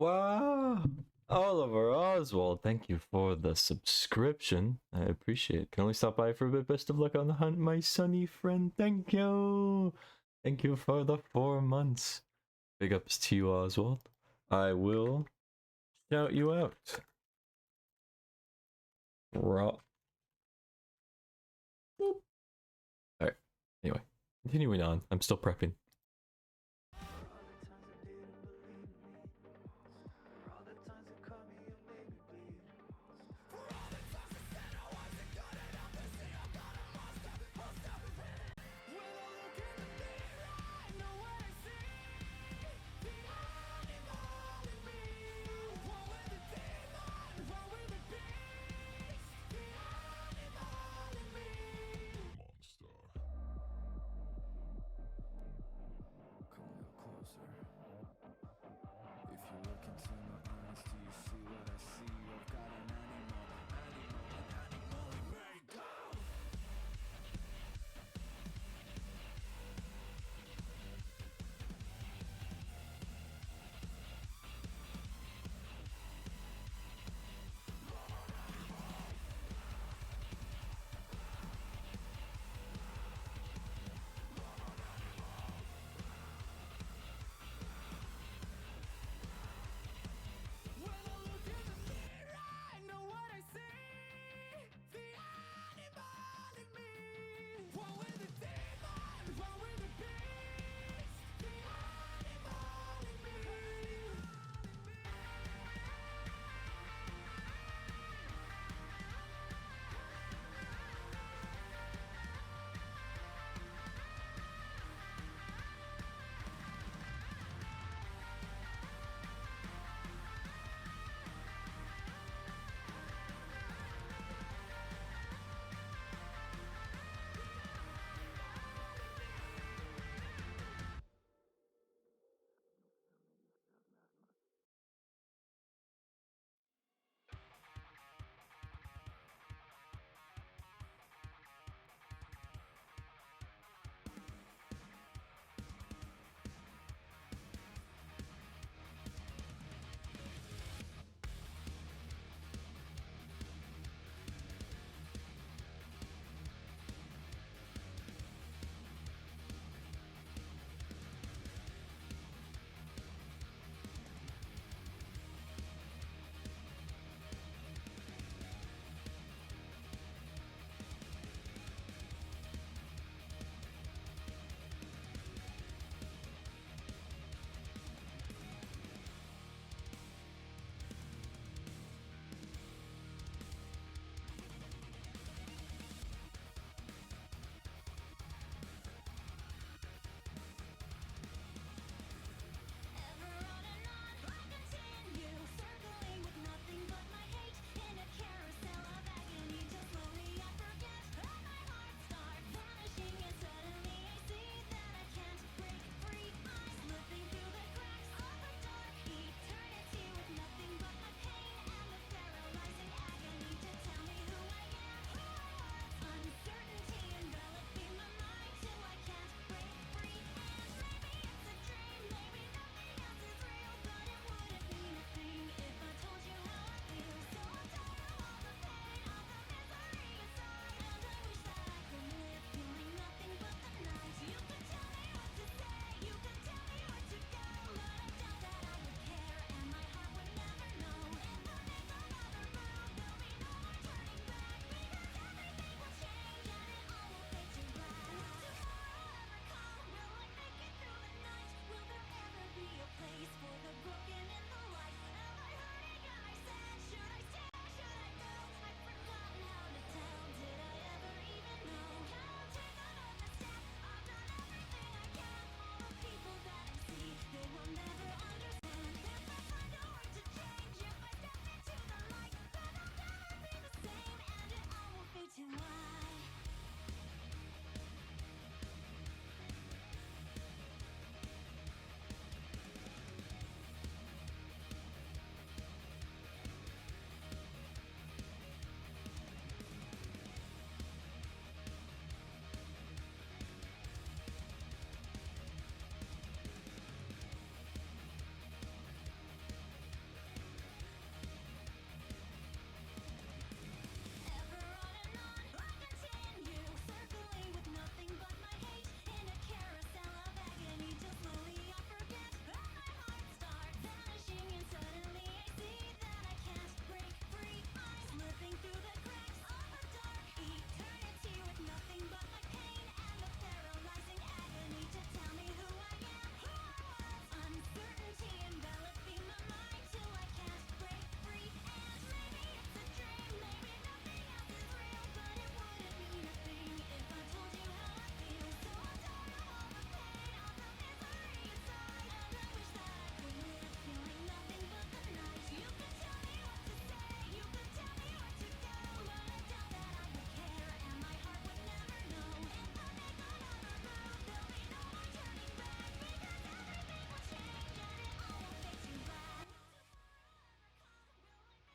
Wow. Oliver Oswald, thank you for the subscription. I appreciate it. Can only stop by for a bit. Best of luck on the hunt, my sunny friend. Thank you. Thank you for the 4 months. Big ups to you, Oswald. I will shout you out. Raw. Alright. Anyway, continuing on. I'm still prepping.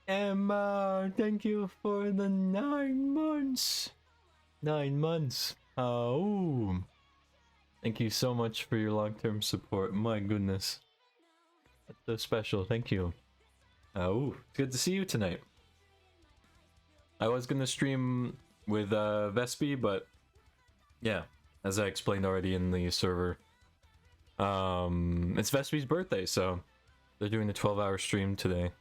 Emma, thank you for the 9 months. 9 months. Oh. Thank you so much for your long-term support. My goodness. That's so special. Thank you. Oh, it's good to see you tonight. I was gonna stream with Vespi, but yeah, as I explained already in the server, it's Vespi's birthday, so they're doing a 12-hour stream today.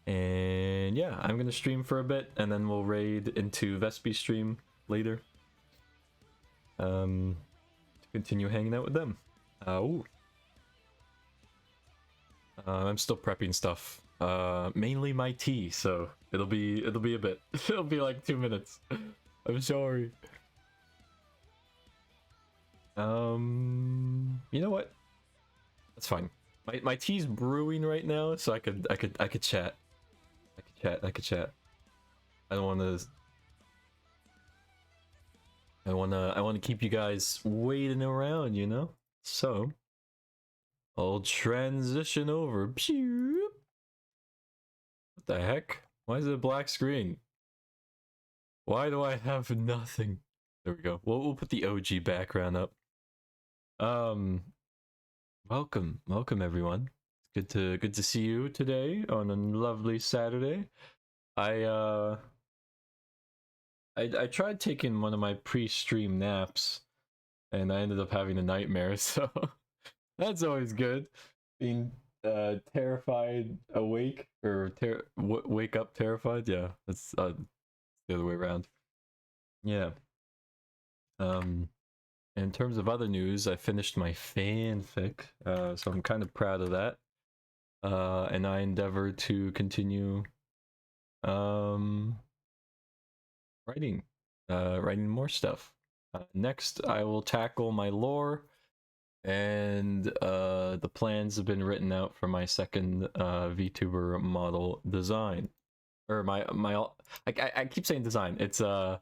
And yeah, I'm gonna stream for a bit, and then we'll raid into Vespi's stream later. To continue hanging out with them. Oh. I'm still prepping stuff. Mainly my tea, so it'll be a bit. It'll be like 2 minutes. I'm sorry. You know what? That's fine. My tea's brewing right now, so I could chat. I could chat. I want to keep you guys waiting around, you know? So I'll transition over. What the heck? Why is it a black screen? Why do I have nothing? There we go. We'll put the OG background up. Welcome everyone. It's good to see you today on a lovely Saturday. I tried taking one of my pre-stream naps, and I ended up having a nightmare. So that's always good. Being terrified awake, or wake up terrified. Yeah, that's the other way around. Yeah. In terms of other news, I finished my fanfic, so I'm kind of proud of that. And I endeavor to continue writing more stuff. Next, I will tackle my lore, and the plans have been written out for my second VTuber model design, or I keep saying design. It's an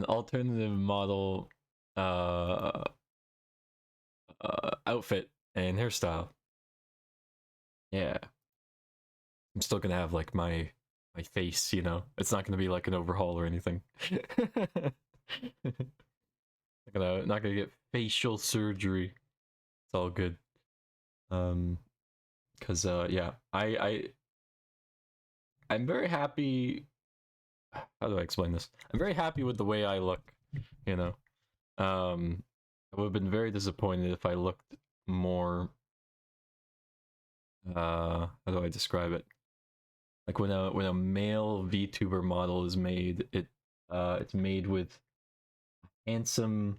alternative model outfit and hairstyle. Yeah, I'm still gonna have like my face, you know. It's not gonna be like an overhaul or anything. not gonna get facial surgery. It's all good. Cause yeah, I'm very happy. How do I explain this? I'm very happy with the way I look, you know. I would have been very disappointed if I looked more, how do I describe it? Like when a male VTuber model is made, it's made with handsome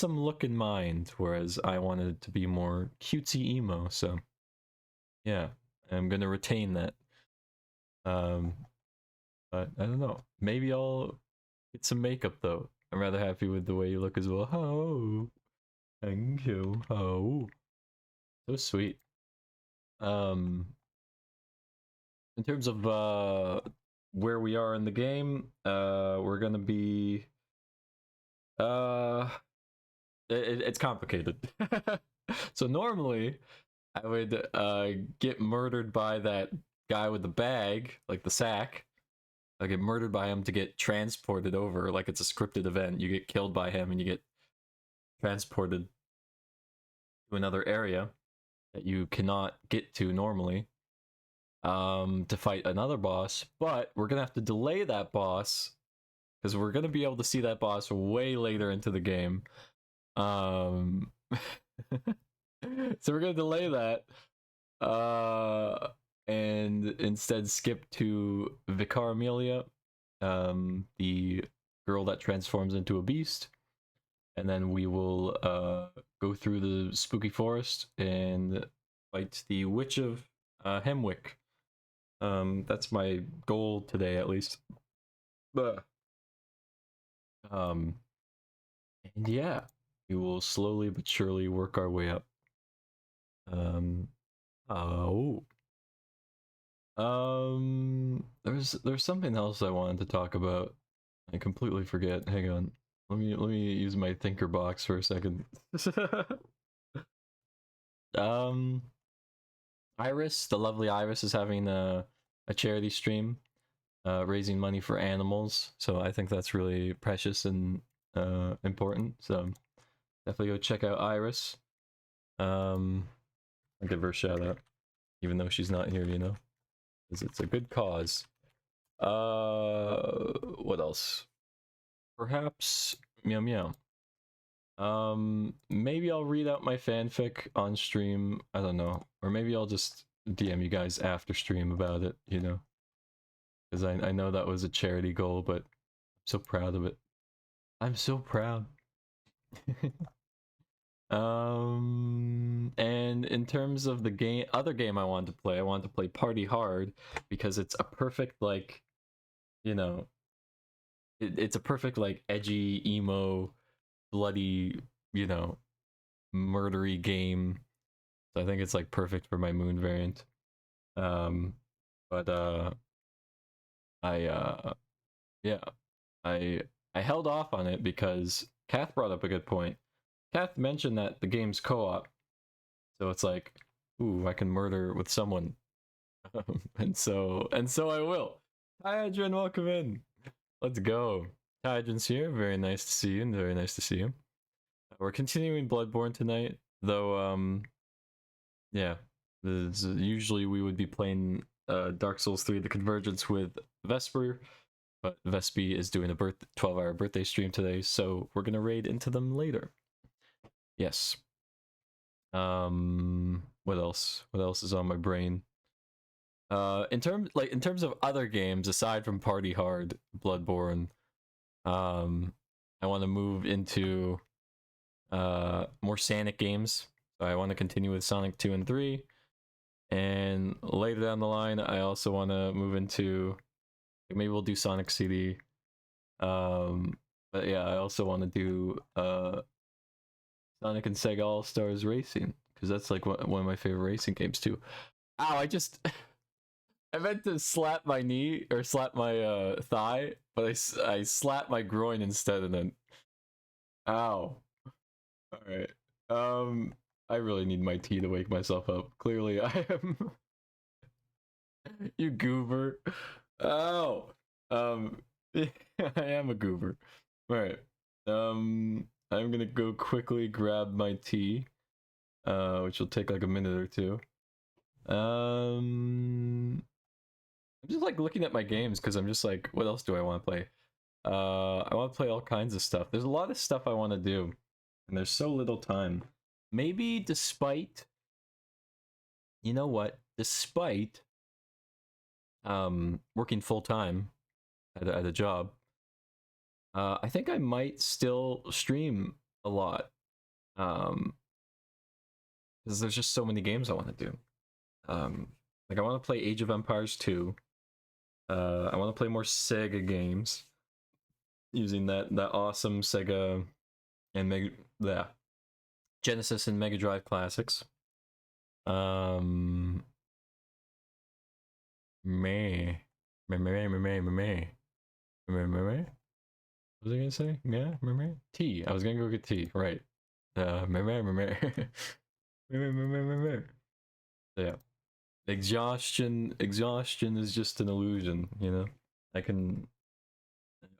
look in mind, whereas I wanted it to be more cutesy emo. So yeah, I'm gonna retain that. But I don't know. Maybe I'll get some makeup though. I'm rather happy with the way you look as well. Oh, thank you. Oh, so sweet. In terms of where we are in the game, we're gonna be it's complicated. So normally I would get murdered by that guy with the bag, like the sack. I get murdered by him to get transported over, like it's a scripted event. You get killed by him and you get transported to another area that you cannot get to normally to fight another boss. But we're gonna have to delay that boss because we're gonna be able to see that boss way later into the game. So we're gonna delay that and instead skip to Vicar Amelia, the girl that transforms into a beast, and then we will go through the spooky forest and fight the Witch of Hemwick. That's my goal today, at least. And yeah, we will slowly but surely work our way up. There's something else I wanted to talk about. I completely forget. Hang on. Let me use my thinker box for a second. Iris, the lovely Iris, is having a charity stream, raising money for animals. So I think that's really precious and important. So definitely go check out Iris. I'll give her a shout out, even though she's not here, you know, because it's a good cause. What else? Perhaps meow meow. Maybe I'll read out my fanfic on stream. I don't know, or maybe I'll just DM you guys after stream about it. You know, because I know that was a charity goal, but I'm so proud of it. I'm so proud. And in terms of the game, other game I wanted to play, I wanted to play Party Hard because it's a perfect, like, you know, it's a perfect, like, edgy, emo, bloody, you know, murdery game. So I think it's like perfect for my moon variant. Um, but I yeah, I I held off on it because Kath brought up a good point. Kath mentioned that the game's co-op, so it's like, ooh, I can murder with someone, and so I will. Hi, Adrian, welcome in. Let's go. Hi, Adrian's here. Very nice to see you, and very nice to see you. We're continuing Bloodborne tonight, though. Yeah, usually we would be playing Dark Souls 3: The Convergence with Vesper, but Vespi is doing a 12-hour birthday stream today, so we're gonna raid into them later. Yes. What else? What else is on my brain? In terms of other games aside from Party Hard, Bloodborne, I want to move into more Sonic games. So I want to continue with Sonic 2 and 3. And later down the line, I also want to move into, maybe we'll do Sonic CD. But yeah, I also want to do Sonic and Sega All Stars Racing, because that's like one of my favorite racing games too. Ow! I just I meant to slap my knee or slap my thigh, but I slapped my groin instead, and then ow! All right. I really need my tea to wake myself up. Clearly, I am. You goober. Oh. I am a goober. Alright. I'm gonna go quickly grab my tea. Which will take like a minute or two. I'm just like looking at my games because I'm just like, what else do I want to play? I want to play all kinds of stuff. There's a lot of stuff I want to do, and there's so little time. Maybe despite, you know what? Despite working full time at a job, I think I might still stream a lot. Because there's just so many games I want to do. Like I want to play Age of Empires 2. I want to play more Sega games using that awesome Sega and Genesis and Mega Drive classics. Me. What was I gonna say? Yeah, tea. I was gonna go get tea. Right. Yeah. Exhaustion is just an illusion, you know.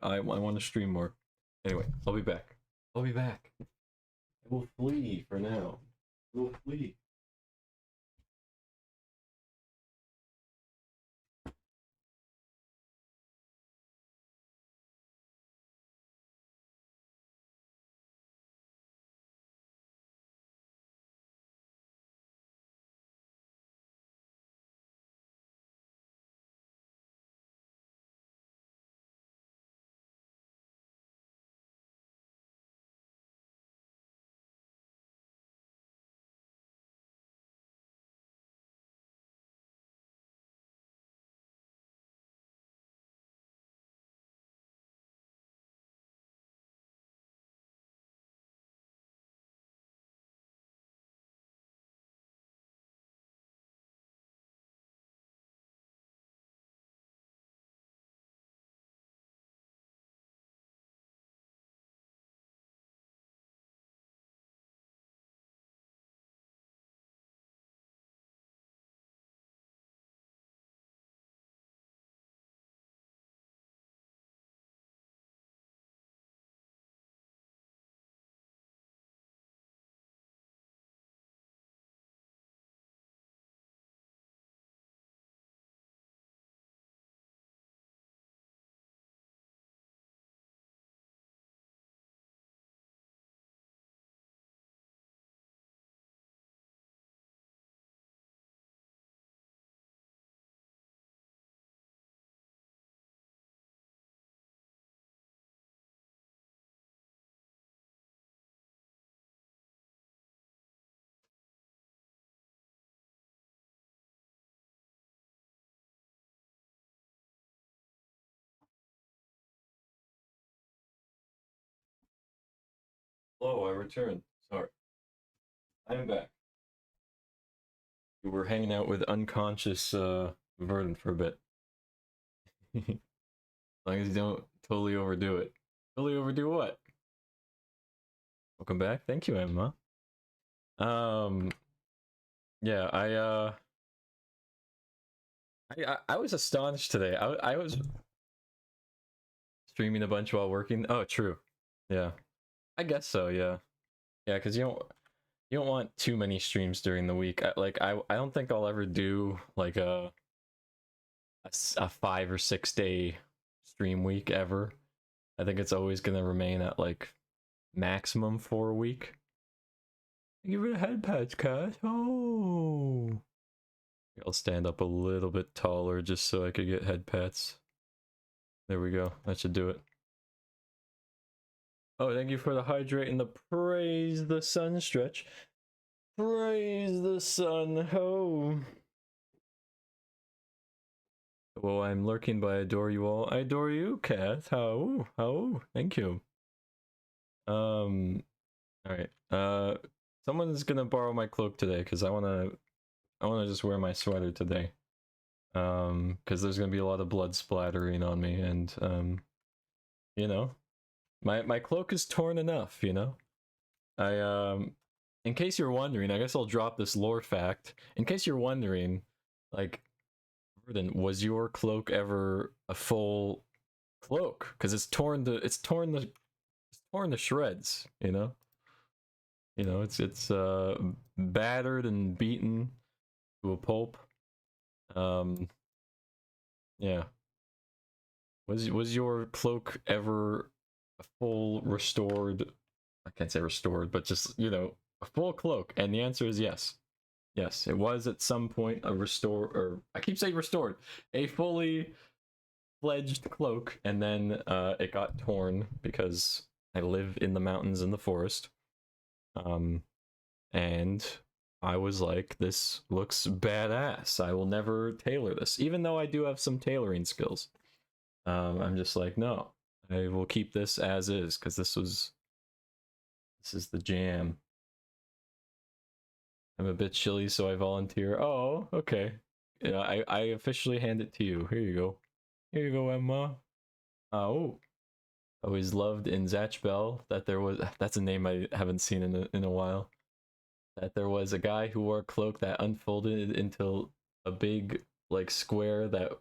I want to stream more. Anyway, I'll be back. I will flee for now. I will flee. Hello, I returned. Sorry. I am back. We were hanging out with unconscious Verdant for a bit. As long as you don't totally overdo it. Totally overdo what? Welcome back. Thank you, Emma. Yeah, I was astonished today. I was streaming a bunch while working. Oh, true. Yeah. I guess so, yeah. Yeah, because you don't want too many streams during the week. I don't think I'll ever do like a 5 or 6 day stream week ever. I think it's always gonna remain at like maximum 4 a week. Give it a head patch, cat. Oh, I'll stand up a little bit taller just so I could get head pats. There we go. That should do it. Oh, thank you for the hydrate and the praise the sun stretch. Praise the sun. Oh. Well, I'm lurking, but I adore you all. I adore you, cat. How? How? Thank you. Alright. Someone's gonna borrow my cloak today because I wanna just wear my sweater today. Because there's gonna be a lot of blood splattering on me, and you know, my cloak is torn enough. You know, in case you're wondering, I guess I'll drop this lore fact. In case you're wondering, like, Verdant, was your cloak ever a full cloak? Because it's torn to shreds. You know. It's battered and beaten to a pulp. Yeah. Was your cloak ever a full restored? I can't say restored, but just a full cloak. And the answer is yes. Yes, it was at some point a or I keep saying restored, a fully fledged cloak, and then it got torn because I live in the mountains in the forest. And I was like, this looks badass. I will never tailor this, even though I do have some tailoring skills. I'm just like, no, I will keep this as is because this is the jam. I'm a bit chilly, so I volunteer. Oh, okay. Yeah, I officially hand it to you. Here you go. Here you go, Emma. Oh. Always loved in Zatch Bell that there was. That's a name I haven't seen in a while. That there was a guy who wore a cloak that unfolded into a big like square that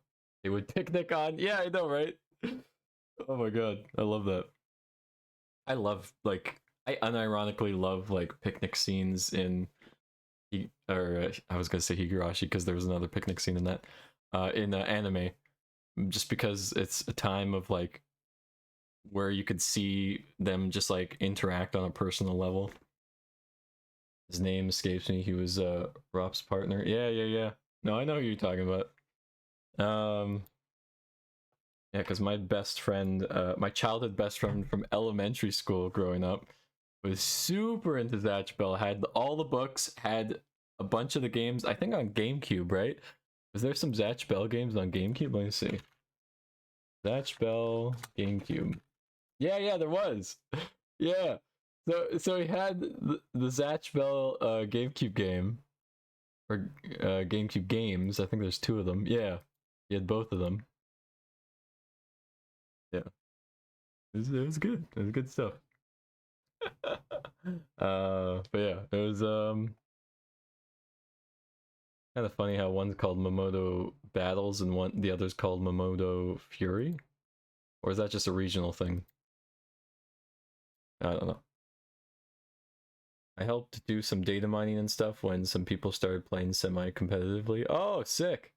they would picnic on. Yeah, I know, right? Oh my god, I love that. I unironically love like picnic scenes in I was gonna say Higurashi because there was another picnic scene in that in anime, just because it's a time of like where you could see them just like interact on a personal level. His name escapes me. He was Rop's partner. Yeah. No, I know who you're talking about. Yeah, because my best friend, my childhood best friend from elementary school growing up, was super into Zatch Bell. Had all the books, had a bunch of the games. I think on GameCube, right? Was there some Zatch Bell games on GameCube? Let me see. Zatch Bell GameCube. Yeah, there was. Yeah. So he had the Zatch Bell GameCube game, or GameCube games. I think there's 2 of them. Yeah, he had both of them. Yeah, it was good. It was good stuff. But yeah, it was kind of funny how one's called Momodo Battles and the other's called Momodo Fury, or is that just a regional thing? I don't know. I helped do some data mining and stuff when some people started playing semi-competitively. Oh, sick!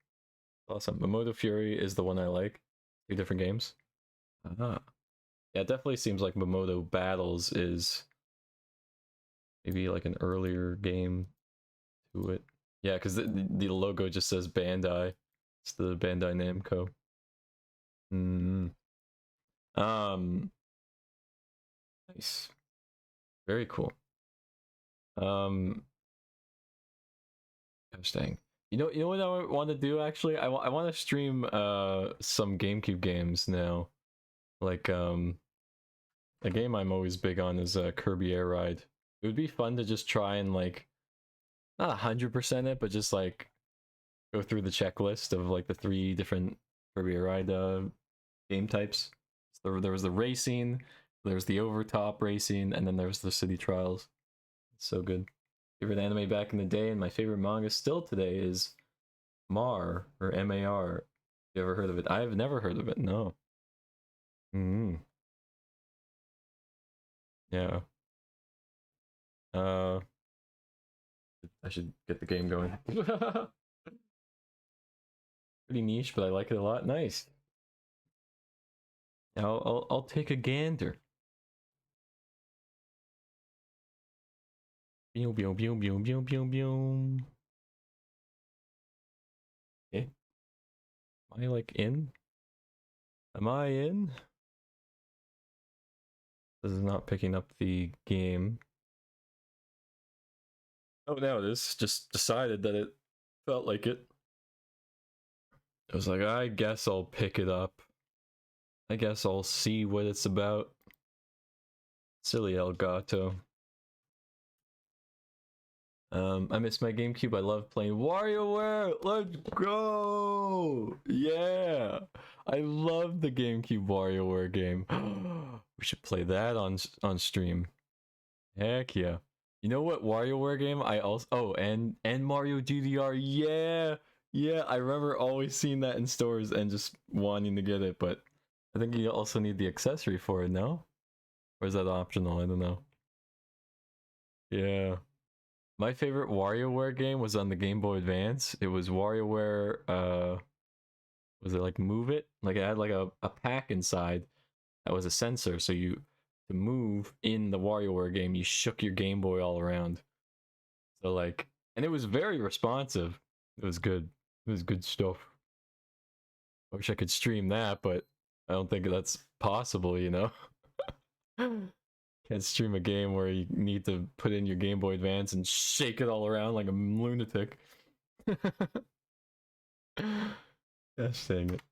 Awesome. Momodo Fury is the one I like. 2 different games. Yeah, it definitely seems like Momodo Battles is maybe like an earlier game to it. Yeah, because the logo just says Bandai. It's the Bandai Namco. Nice. Very cool. Gosh dang. You know what I want to do actually? I want to stream some GameCube games now. Like A game I'm always big on is Kirby Air Ride. It would be fun to just try and like not 100% it, but just like go through the checklist of like the 3 different Kirby Air Ride game types. So there was the racing, there was the overtop racing, and then there was the city trials. It's so good. Favorite anime back in the day, and my favorite manga still today is Mar or MAR. You ever heard of it? I have never heard of it. No. Yeah. I should get the game going. Pretty niche, but I like it a lot. Nice. I'll take a gander. Boom, boom, boom, boom, boom, boom, boom. Okay. Am I like in? Am I in? This is not picking up the game. Oh, now it is. Just decided that it felt like it. I was like, I guess I'll pick it up. I guess I'll see what it's about. Silly Elgato. I miss my GameCube. I love playing WarioWare. Let's go! Yeah, I love the GameCube WarioWare game. We should play that on stream. Heck yeah! You know what WarioWare game I also and Mario DDR. Yeah. I remember always seeing that in stores and just wanting to get it, but I think you also need the accessory for it. No, or is that optional? I don't know. Yeah. My favorite WarioWare game was on the Game Boy Advance. It was WarioWare, was it like Move It? Like it had like a pack inside that was a sensor, so to move in the WarioWare game, you shook your Game Boy all around. So like, and it was very responsive. It was good. It was good stuff. I wish I could stream that, but I don't think that's possible, you know? Can't stream a game where you need to put in your Game Boy Advance and shake it all around like a lunatic. Gosh dang it.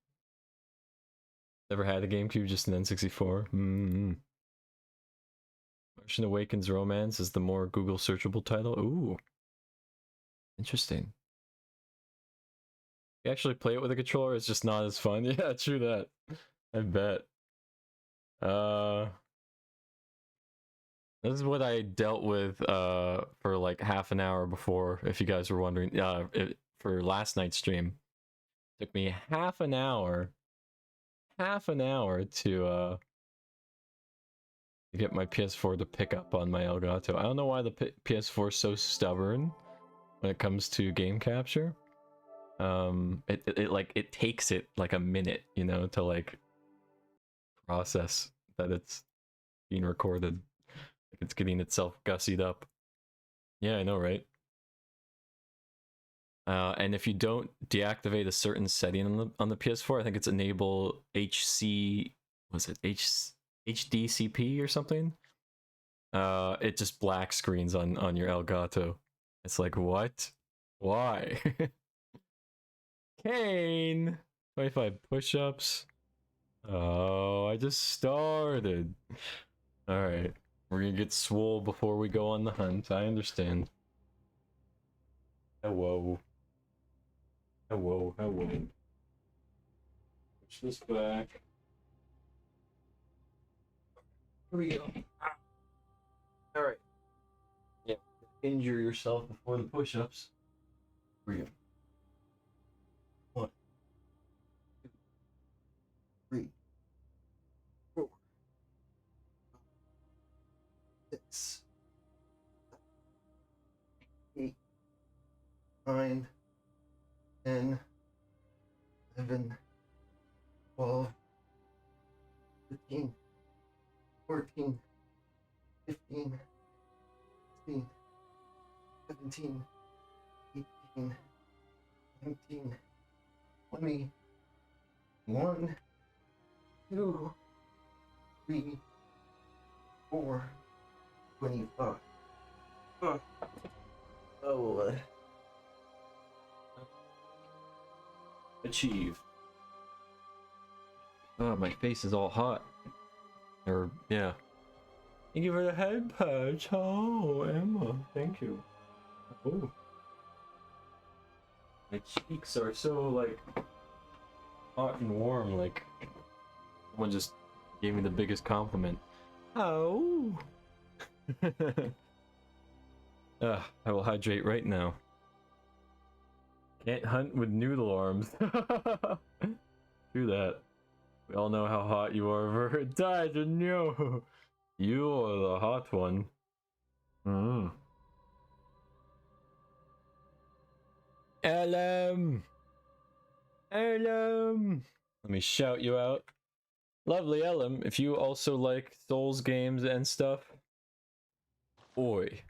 Never had a GameCube, just an N64. Martian Awakens Romance is the more Google searchable title. Ooh. Interesting. You actually play it with a controller, it's just not as fun. Yeah, true that. I bet. This is what I dealt with for like half an hour before, if you guys were wondering. For last night's stream. Took me half an hour to get my PS4 to pick up on my Elgato. I don't know why the PS4 is so stubborn when it comes to game capture. It takes it like a minute, you know, to like process that it's being recorded. Like it's getting itself gussied up. Yeah, I know, right? And if you don't deactivate a certain setting on the PS4, I think it's enable HDCP or something. It just black screens on your Elgato. It's like, what? Why? Kane, 25 push-ups. Oh, I just started. All right, we're gonna get swole before we go on the hunt. I understand. Hello. Push this back. Here we go. All right. Yeah. Injure yourself before the push-ups. Here we go. 1, 2, 3, 4, 6, 8, 9, 10, 11, 12, 15, 14, 15, 16, 17, 18, 19, 20, 1, 2, 3, 4, 25. Oh, achieve. Oh, my face is all hot. Or, yeah. Thank you for the head patch. Oh, Emma, thank you. Oh. My cheeks are so, like, hot and warm, like, someone just gave me the biggest compliment. Oh! I will hydrate right now. Can't hunt with noodle arms. Do that. We all know how hot you are, Verdant. No! You are the hot one. Ellum! Ellum! Let me shout you out. Lovely Ellum, if you also like Souls games and stuff. Oi.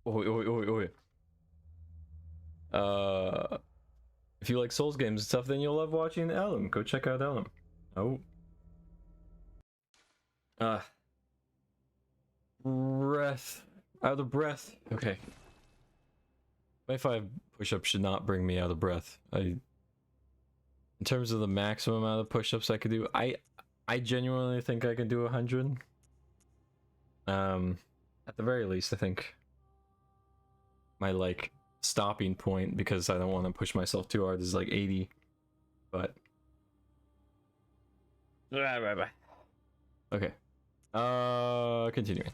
Oi, oi, oi, oi. If you like Souls games and stuff, then you'll love watching Ellum. Go check out Ellum. Oh. Breath. Out of breath. Okay. 25 push-ups should not bring me out of breath. In terms of the maximum amount of push-ups I could do, I genuinely think I can do 100. At the very least, I think my, like, stopping point, because I don't want to push myself too hard, is like 80. But okay. Continuing.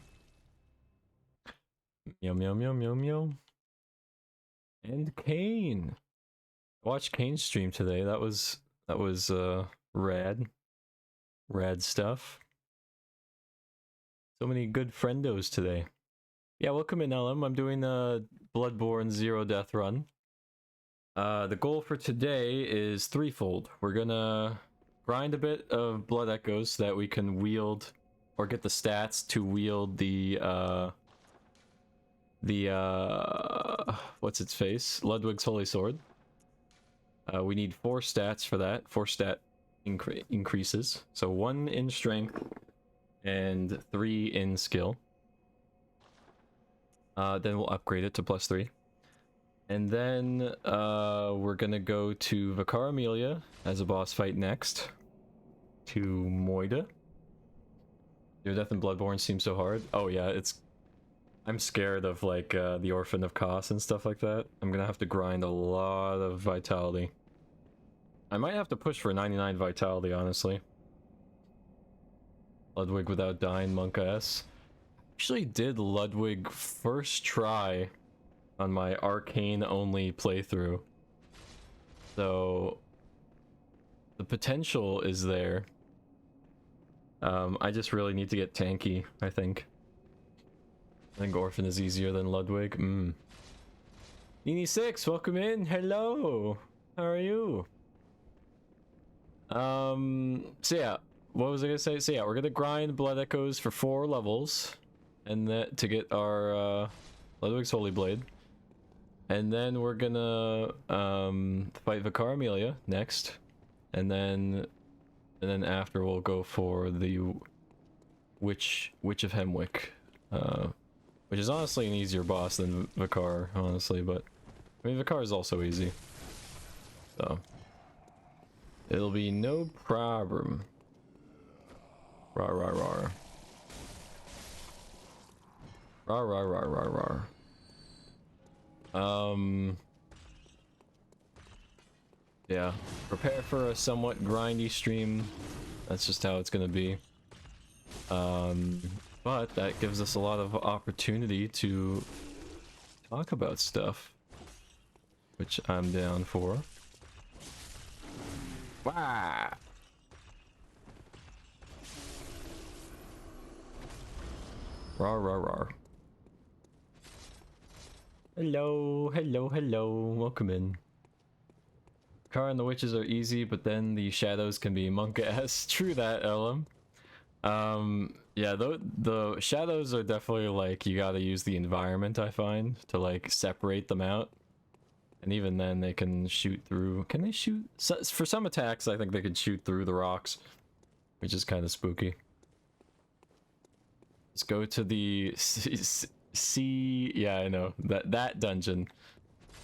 Meow meow meow meow meow. And Kane. I watched Kane's stream today. That was rad. Rad stuff. So many good friendos today. Yeah, welcome in, Ellum. I'm doing a Bloodborne 0 death run. The goal for today is threefold. We're gonna grind a bit of blood echoes so that we can wield, or get the stats to wield the what's its face? Ludwig's Holy Sword. We need 4 stats for that. 4 stat increases. So 1 in strength and 3 in skill. Then we'll upgrade it to +3. And then we're gonna go to Vicar Amelia as a boss fight next. To Moida. Your death in Bloodborne seems so hard. Oh yeah, I'm scared of like the Orphan of Kos and stuff like that. I'm gonna have to grind a lot of vitality. I might have to push for 99 vitality, honestly. Ludwig without dying, Monka S. Actually did Ludwig first try on my arcane only playthrough. So the potential is there. I just really need to get tanky, I think. I think Orphan is easier than Ludwig. Nini6, welcome in. Hello. How are you? So yeah, what was I gonna say? So yeah, we're gonna grind Blood Echoes for 4 levels, and that to get our Ludwig's Holy Blade. And then we're gonna fight Vicar Amelia next, and then after we'll go for the Witch of Hemwick, which is honestly an easier boss than Vicar, honestly. But I mean, Vicar is also easy, so it'll be no problem. Rar rar rar. Rar rar rar rar rar. Yeah, prepare for a somewhat grindy stream. That's just how it's gonna be. But that gives us a lot of opportunity to talk about stuff, which I'm down for. Wah! Rar rar rar. Hello, hello, hello. Welcome in. Car and the witches are easy, but then the shadows can be monk-ass. True that, Ellum. Yeah, the shadows are definitely like, you gotta use the environment, I find, to like separate them out. And even then they can shoot through. Can they shoot? For some attacks, I think they can shoot through the rocks, which is kind of spooky. Let's go to the sea. Yeah, I know that dungeon.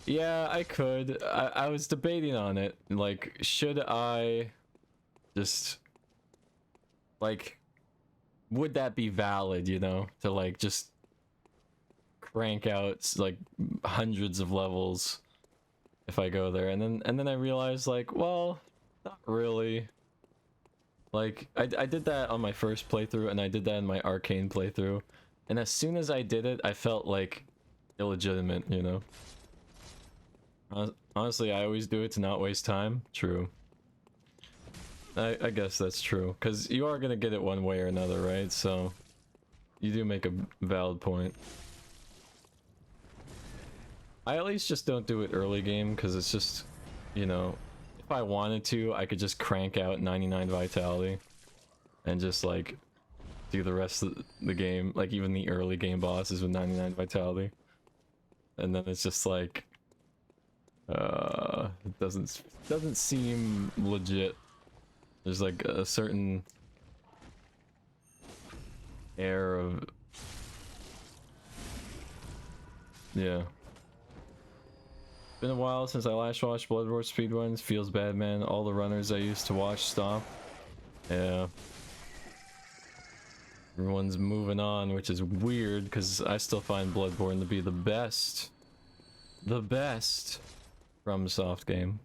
Yeah, I could. I was debating on it. Like, should I just like would that be valid, you know, to like just crank out like hundreds of levels if I go there? And then I realized, like, well, not really. Like, I did that on my first playthrough, and I did that in my arcane playthrough, and as soon as I did it, I felt like illegitimate, you know? Honestly, I always do it to not waste time. True. I guess that's true, because you are gonna get it one way or another, right? So, you do make a valid point. I at least just don't do it early game, because it's just, you know, if I wanted to, I could just crank out 99 vitality and just like do the rest of the game, like even the early game bosses with 99 vitality, and then it's just like it doesn't seem legit. There's like a certain air of, yeah. Been a while since I last watched Bloodborne speedruns. Feels bad, man. All the runners I used to watch stopped. Yeah. Everyone's moving on, which is weird because I still find Bloodborne to be the best from soft game.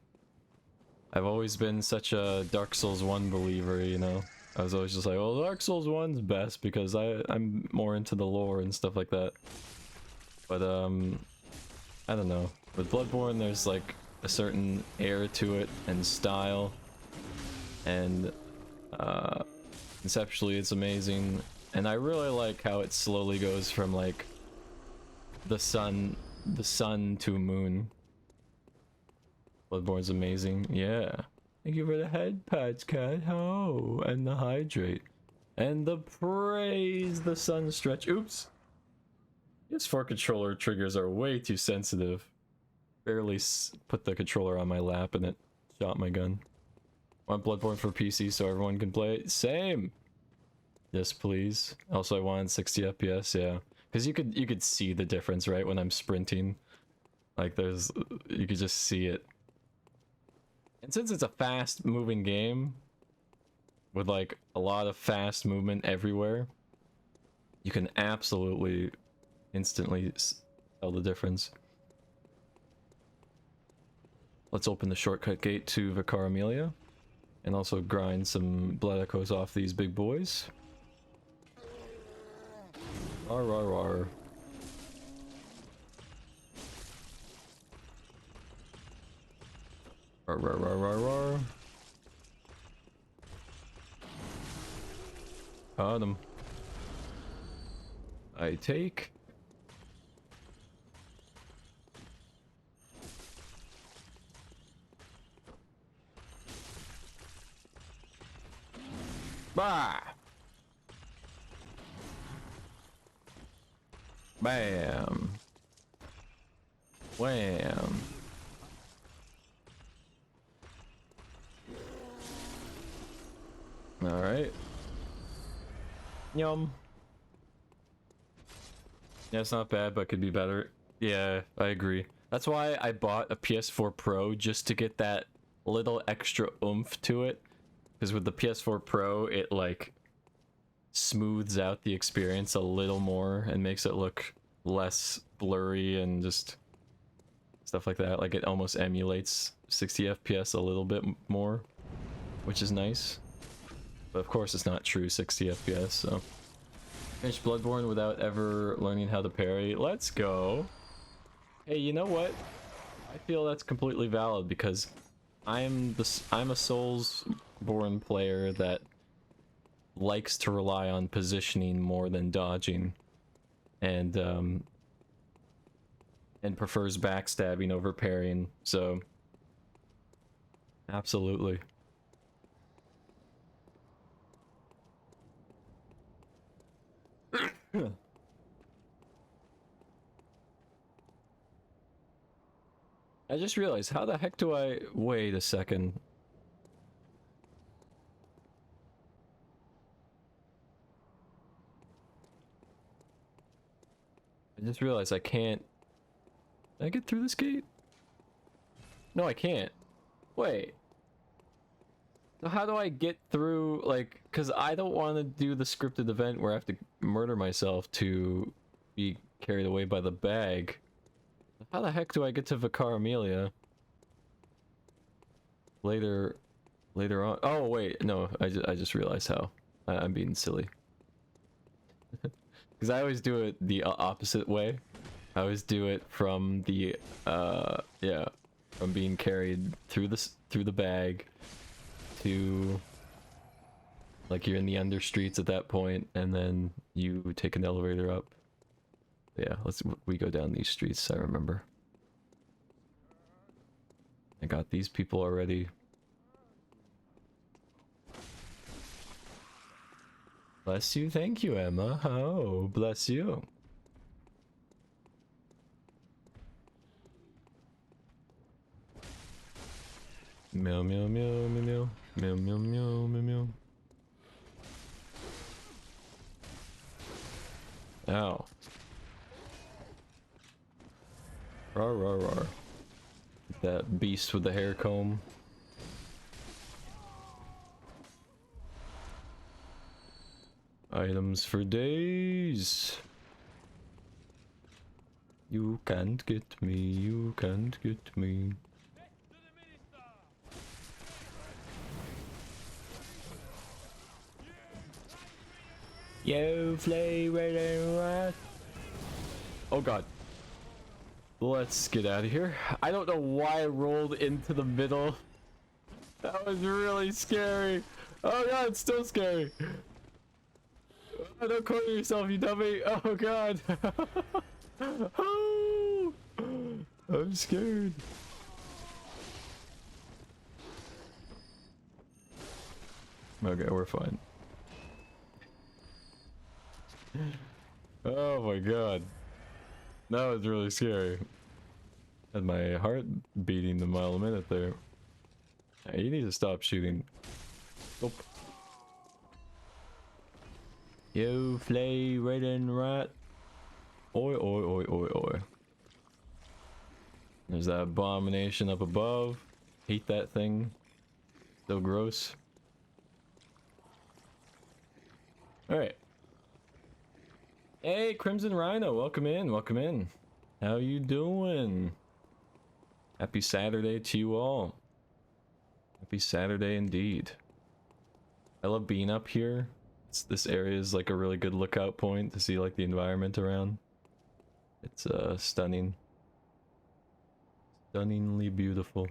I've always been such a Dark Souls 1 believer, you know. I was always just like, well, Dark Souls 1's best because I'm more into the lore and stuff like that. But I don't know. With Bloodborne, there's like a certain air to it and style, and conceptually it's amazing. And I really like how it slowly goes from like the sun to moon. Bloodborne's amazing. Yeah. Thank you for the head pats, cat. Oh, and the hydrate. And the praise, the sun stretch. Oops. PS4 controller triggers are way too sensitive. Barely put the controller on my lap and it shot my gun. Want Bloodborne for PC so everyone can play it? Same! Yes, please. Also, I wanted 60 FPS, yeah. Because you could see the difference, right, when I'm sprinting. Like, you could just see it. And since it's a fast-moving game, with, like, a lot of fast movement everywhere, you can absolutely instantly tell the difference. Let's open the shortcut gate to Vicar Amelia, and also grind some blood echoes off these big boys. Rar rar rar. Rar rar rar rar rar. Got him. I take. Bah! Bam! Wham! Alright. Yum. Yeah, it's not bad, but could be better. Yeah, I agree. That's why I bought a PS4 Pro, just to get that little extra oomph to it. Because with the PS4 Pro, it like smooths out the experience a little more and makes it look less blurry and just stuff like that. Like it almost emulates 60 FPS a little bit more, which is nice. But of course it's not true 60 FPS, so. Finished Bloodborne without ever learning how to parry. Let's go. Hey, you know what? I feel that's completely valid because I'm a Soulsborne player that likes to rely on positioning more than dodging, and prefers backstabbing over parrying. So, absolutely. I just realized, how the heck do I... Wait a second. I just realized I can't... Can I get through this gate? No, I can't. Wait. So how do I get through, like... because I don't want to do the scripted event where I have to murder myself to be carried away by the bag. How the heck do I get to Vicar Amelia? Later on. Oh wait, no, I just realized how. I'm being silly. Because I always do it the opposite way. I always do it from the yeah, from being carried through the bag to like you're in the under streets at that point, and then you take an elevator up. Yeah, we go down these streets. I remember. I got these people already. Bless you, thank you, Emma. Oh, bless you. Meow meow meow meow meow meow meow meow meow. Ow. Rawr rawr rawr. That beast with the hair comb. Items for days. You can't get me, you can't get me. You flavor. Oh god. Let's get out of here. I don't know why I rolled into the middle. That was really scary. Oh god, it's still scary. Oh, don't corner yourself, you dummy. Oh god. Oh, I'm scared. Okay, we're fine. Oh my god. That was really scary. Had my heart beating a mile a minute there. Hey, you need to stop shooting. Oh. You flay red and rat. Oi oi oi oi oi. There's that abomination up above. Hate that thing. So gross. Alright. Hey, Crimson Rhino, welcome in, welcome in. How you doing? Happy Saturday to you all. Happy Saturday indeed. I love being up here. This area is like a really good lookout point to see like the environment around. It's stunning. Stunningly beautiful.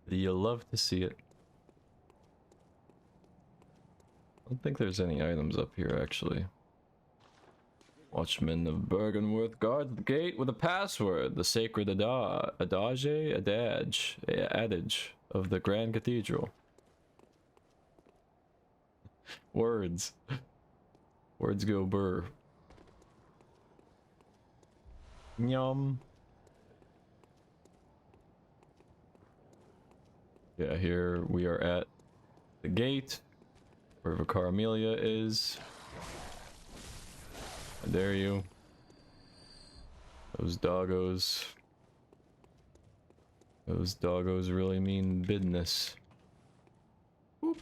You'll love to see it. I don't think there's any items up here, actually. Watchmen of Bergenworth guard the gate with a password. The sacred adage of the Grand Cathedral. Words. Words go burr. Yum. Yeah, here we are at the gate. Where Vicar Amelia is. How dare you? Those doggos. Those doggos really mean business. Whoop.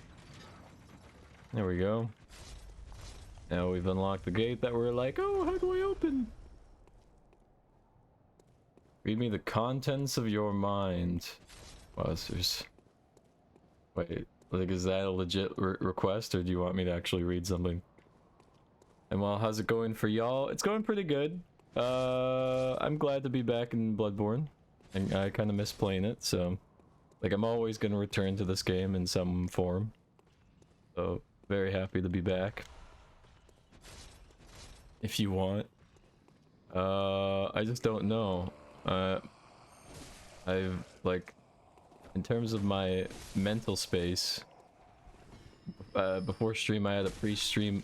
There we go. Now we've unlocked the gate that we're like, oh, how do I open? Read me the contents of your mind. Buzzers. Wait. Like, is that a legit request, or do you want me to actually read something? And well, how's it going for y'all? It's going pretty good. I'm glad to be back in Bloodborne. I kind of miss playing it, so... Like, I'm always going to return to this game in some form. So, very happy to be back. If you want. I just don't know. I've, like... In terms of my mental space, before stream I had a pre-stream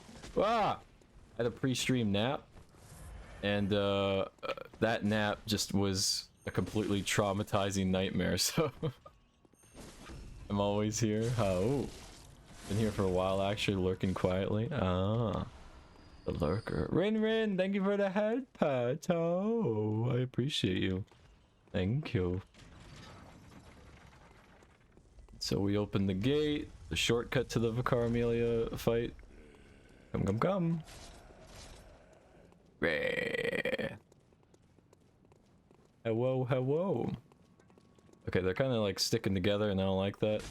nap, and that nap just was a completely traumatizing nightmare, so I'm always here. Oh, been here for a while actually, lurking quietly. Ah, the lurker. Rin, thank you for the head pat. Oh, I appreciate you. Thank you. So we open the gate, the shortcut to the Vicar Amelia fight. Come, come, come. Hello, hello. Okay, they're kind of like sticking together and I don't like that.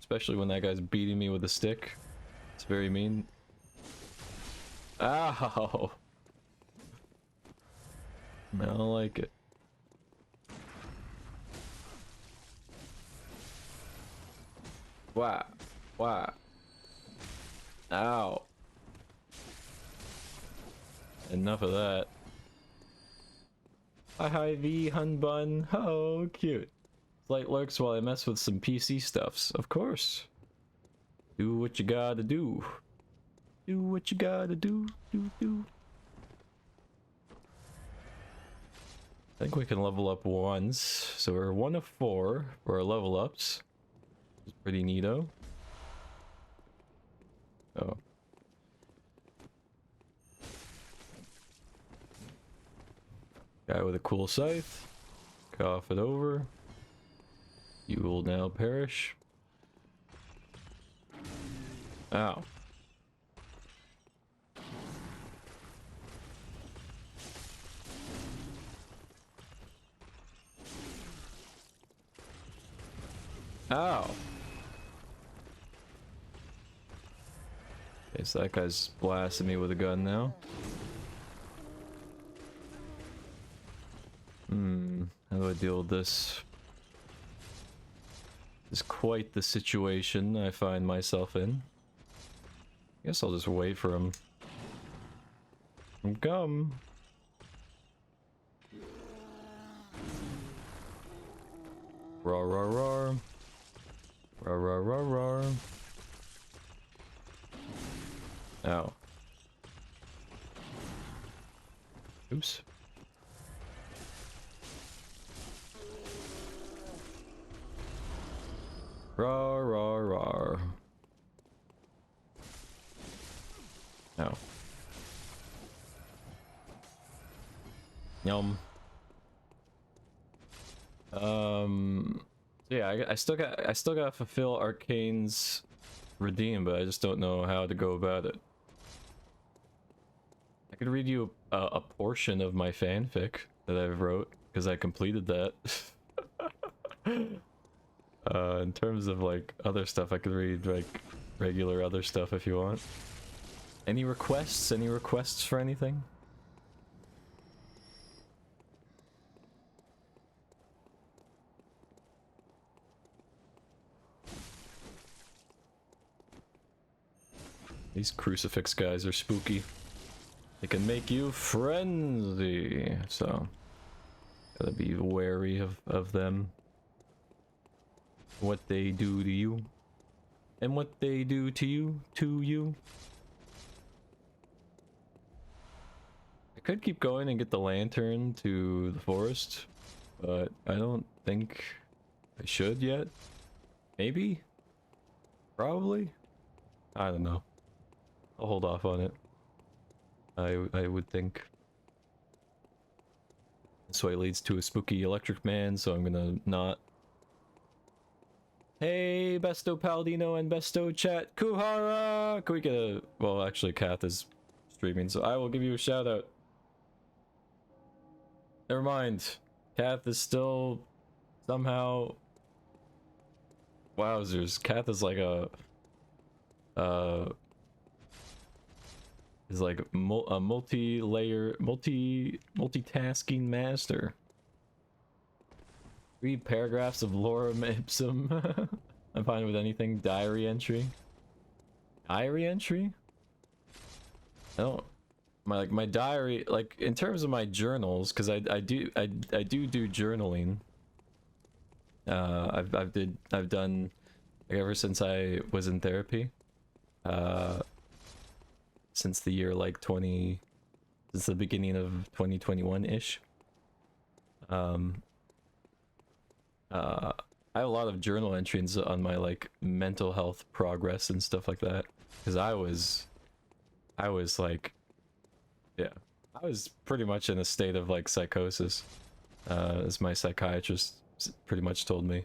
Especially when that guy's beating me with a stick. It's very mean. Ow! I don't like it. Wow. Wow. Ow. Enough of that. Hi V Hun Bun. Oh, cute. Flight lurks while I mess with some PC stuffs. Of course. Do what you gotta do. Do what you gotta do. Do. I think we can level up once. So we're 1 of 4 for our level ups. It's pretty neato. Oh. Guy with a cool scythe. Cough it over. You will now perish. Ow. Ow. Okay, so that guy's blasting me with a gun now. How do I deal with this? It's quite the situation I find myself in. I guess I'll just wait for him. Come. Roar, roar, roar. Roar, roar, roar, roar. Ow. Oops. Roar, roar, roar. Ow. Yum. So yeah, I still gotta fulfill Arcane's redeem, but I just don't know how to go about it. I could read you a portion of my fanfic that I wrote because I completed that. In terms of like other stuff, I could read like regular other stuff if you want. Any requests? Any requests for anything? These crucifix guys are spooky. They can make you frenzy, so gotta be wary of them. What they do to you, and what they do to you. I could keep going and get the lantern to the forest, but I don't think I should yet. Maybe? Probably? I don't know. I'll hold off on it. I would think. This way leads to a spooky electric man, so I'm gonna not. Hey, Besto Paladino and Besto Chat Kuhara! Can we get a... Well, actually, Kath is streaming, so I will give you a shout out. Never mind. Kath is still somehow... Wowzers. Kath is like a... is like a multi-layer, multitasking master. Read paragraphs of lorem ipsum. I'm fine with anything. Diary entry. Diary entry? I don't... My diary, like in terms of my journals, because I do journaling. I've done like, ever since I was in therapy. Since the year like since the beginning of 2021-ish. I have a lot of journal entries on my like mental health progress and stuff like that, because I was like, yeah, I was pretty much in a state of like psychosis, as my psychiatrist pretty much told me.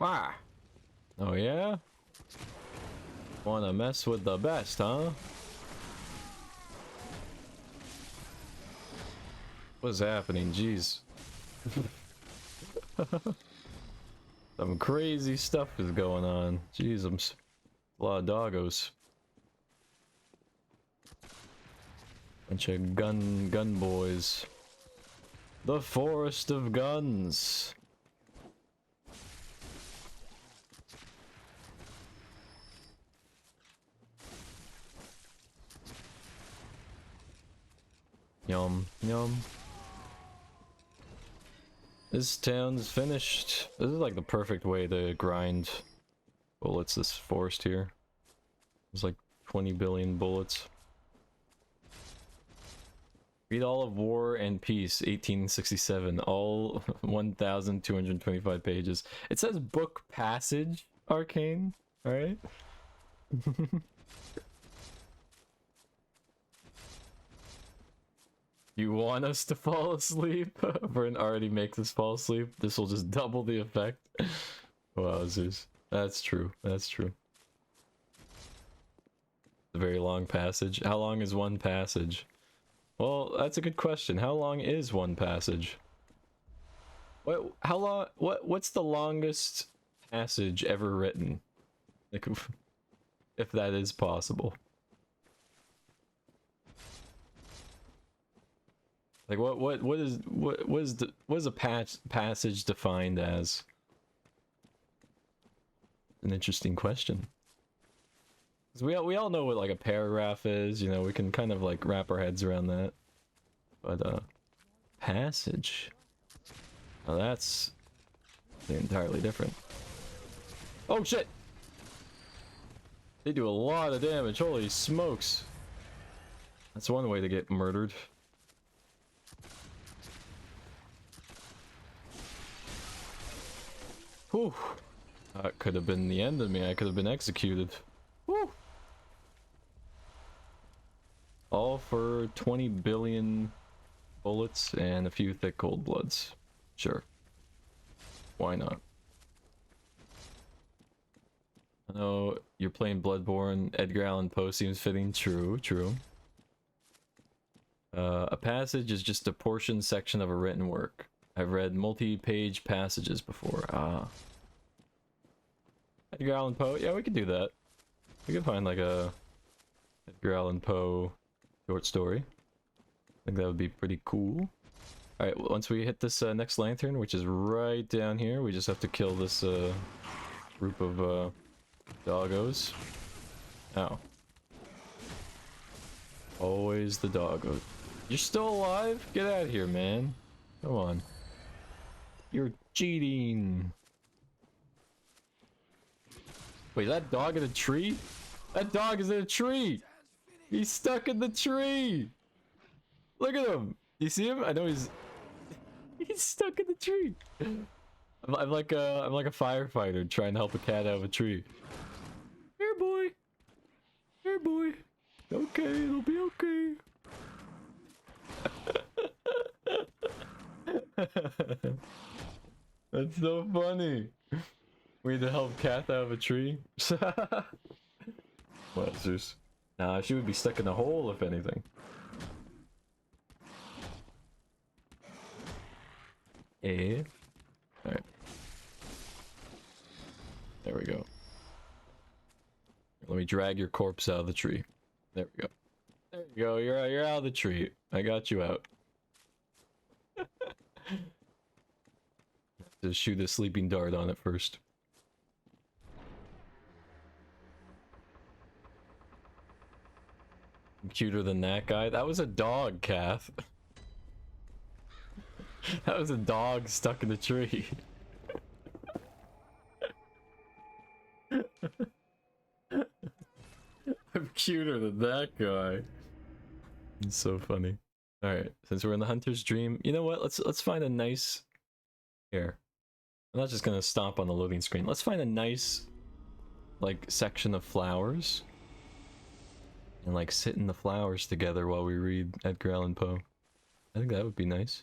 Ah. Oh yeah? Wanna mess with the best, huh? What's happening? Jeez. Some crazy stuff is going on. Jeez, a lot of doggos. Bunch of gun boys. The forest of guns. Yum, yum. This town's finished. This is like the perfect way to grind bullets, this forest here. There's like 20 billion bullets. Read all of War and Peace, 1867. All 1,225 pages. It says book passage, Arcane, alright? You want us to fall asleep? Vern already makes us fall asleep. This will just double the effect. Wowzers. That's true. That's true. A very long passage. How long is one passage? Well, that's a good question. How long is one passage? How long? What's the longest passage ever written? Like, if that is possible. Like what is a passage defined as? An interesting question. 'Cause we all know what like a paragraph is, you know, we can kind of like wrap our heads around that. But passage. Now that's entirely different. Oh shit! They do a lot of damage, holy smokes. That's one way to get murdered. Whew. That could have been the end of me. I could have been executed. Whew. All for 20 billion bullets and a few thick cold bloods. Sure. Why not? I know you're playing Bloodborne. Edgar Allan Poe seems fitting. True, true. A passage is just a portion section of a written work. I've read multi-page passages before. Ah. Edgar Allan Poe? Yeah, we could do that. We could find like a Edgar Allan Poe short story. I think that would be pretty cool. Alright, well, once we hit this next lantern, which is right down here, we just have to kill this group of doggos. Ow. Always the doggos. You're still alive? Get out of here, man. Come on. You're cheating. Wait, that dog in a tree? That dog is in a tree! He's stuck in the tree! Look at him! You see him? I know he's stuck in the tree. I'm like a firefighter trying to help a cat out of a tree. Here, boy. Here, boy. Okay, it'll be okay. That's so funny. We need to help cat out of a tree. Monsters. Nah, she would be stuck in a hole if anything. Eh? Alright. There we go. Let me drag your corpse out of the tree. There we go. There you go. You're out of the tree. I got you out. Just shoot a sleeping dart on it first. I'm cuter than that guy. That was a dog, Kath. That was a dog stuck in the tree. I'm cuter than that guy. It's so funny. All right, since we're in the hunter's dream, you know what? Let's find a nice. Here, I'm not just gonna stomp on the loading screen. Let's find a nice, like, section of flowers, and like sit in the flowers together while we read Edgar Allan Poe. I think that would be nice.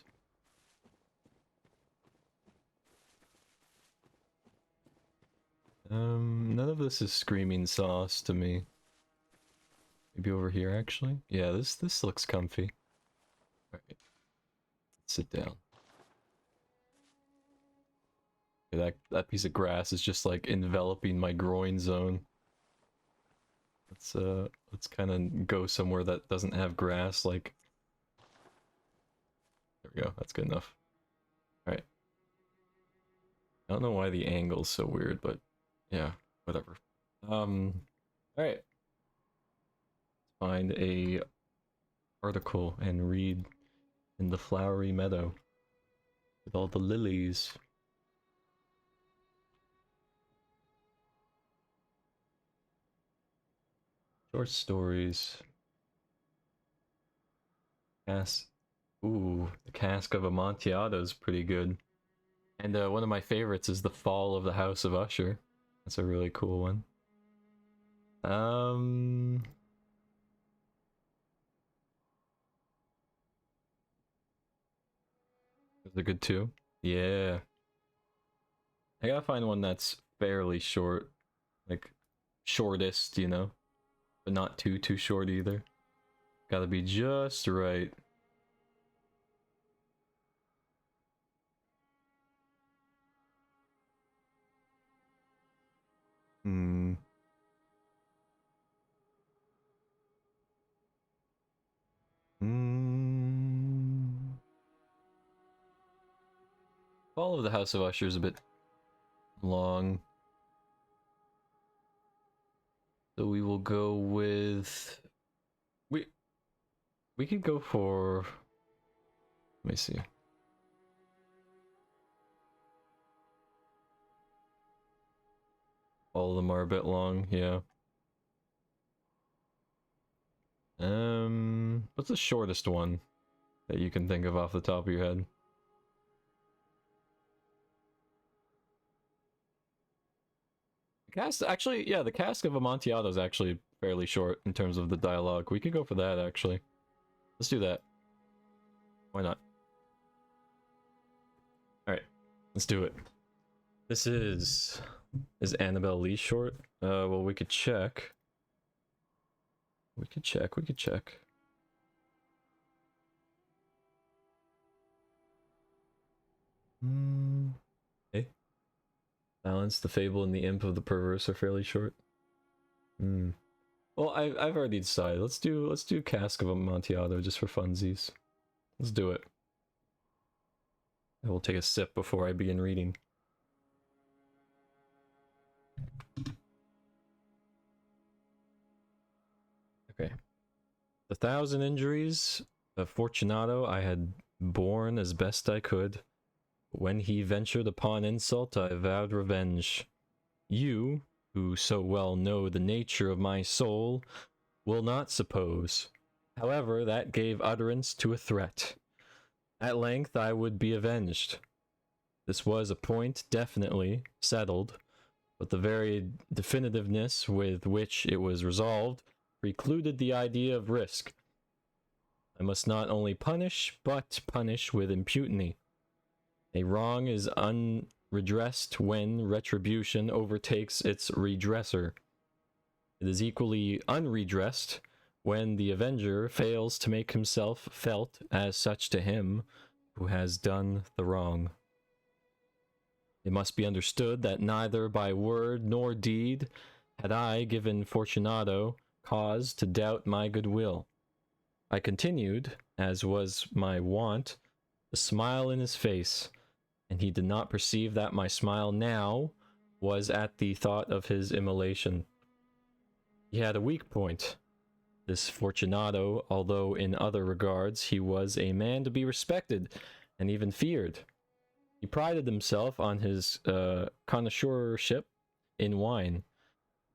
None of this is screaming sauce to me. Maybe over here, actually? Yeah, this looks comfy. Alright. Sit down. Okay, that piece of grass is just like enveloping my groin zone. Let's kind of go somewhere that doesn't have grass, like... There we go, that's good enough. Alright. I don't know why the angle's so weird, but yeah, whatever. Alright. Find a article and read in the flowery meadow with all the lilies. Short stories. Ooh, the Cask of Amontillado is pretty good. And one of my favorites is The Fall of the House of Usher. That's a really cool one. Is it good too? Yeah. I gotta find one that's fairly short. Like, shortest, you know? But not too short either. Gotta be just right. Fall of the House of Usher is a bit long. So we will go with... We could go for... Let me see. All of them are a bit long, yeah. What's the shortest one that you can think of off the top of your head? Actually, yeah, the Cask of Amontillado is actually fairly short in terms of the dialogue. We could go for that, actually. Let's do that. Why not? Alright, let's do it. This is... Is Annabelle Lee short? Well, we could check. We could check. Okay. Balance, the Fable, and the Imp of the Perverse are fairly short. Well, I've already decided. Let's do Cask of Amontillado just for funsies. Let's do it. I will take a sip before I begin reading. Okay. The 1,000 injuries of Fortunato I had borne as best I could. When he ventured upon insult, I vowed revenge. You, who so well know the nature of my soul, will not suppose. However, that gave utterance to a threat. At length I would be avenged. This was a point definitely settled, but the very definitiveness with which it was resolved precluded the idea of risk. I must not only punish, but punish with impunity. A wrong is unredressed when retribution overtakes its redresser. It is equally unredressed when the avenger fails to make himself felt as such to him who has done the wrong. It must be understood that neither by word nor deed had I given Fortunato cause to doubt my goodwill. I continued, as was my wont, to smile in his face, and he did not perceive that my smile now was at the thought of his immolation. He had a weak point. This Fortunato, although in other regards he was a man to be respected and even feared. He prided himself on his connoisseurship in wine.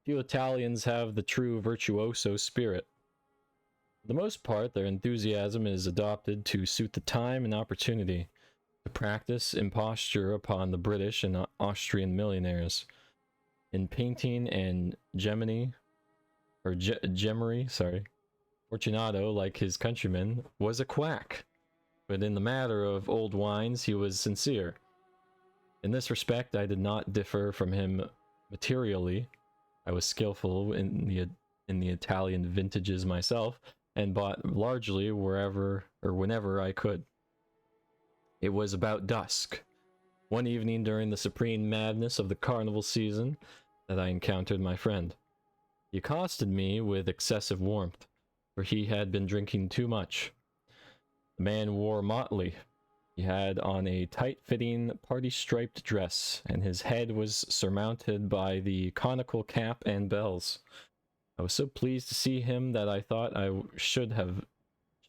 Few Italians have the true virtuoso spirit. For the most part, their enthusiasm is adopted to suit the time and opportunity, to practice imposture upon the British and Austrian millionaires. In painting and gemery, Fortunato, like his countrymen, was a quack, but in the matter of old wines he was sincere. In this respect I did not differ from him materially. I was skillful in the Italian vintages myself, and bought largely wherever or whenever I could. It was about dusk, one evening during the supreme madness of the carnival season, that I encountered my friend. He accosted me with excessive warmth, for he had been drinking too much. The man wore motley. He had on a tight-fitting, party-striped dress, and his head was surmounted by the conical cap and bells. I was so pleased to see him that I thought I should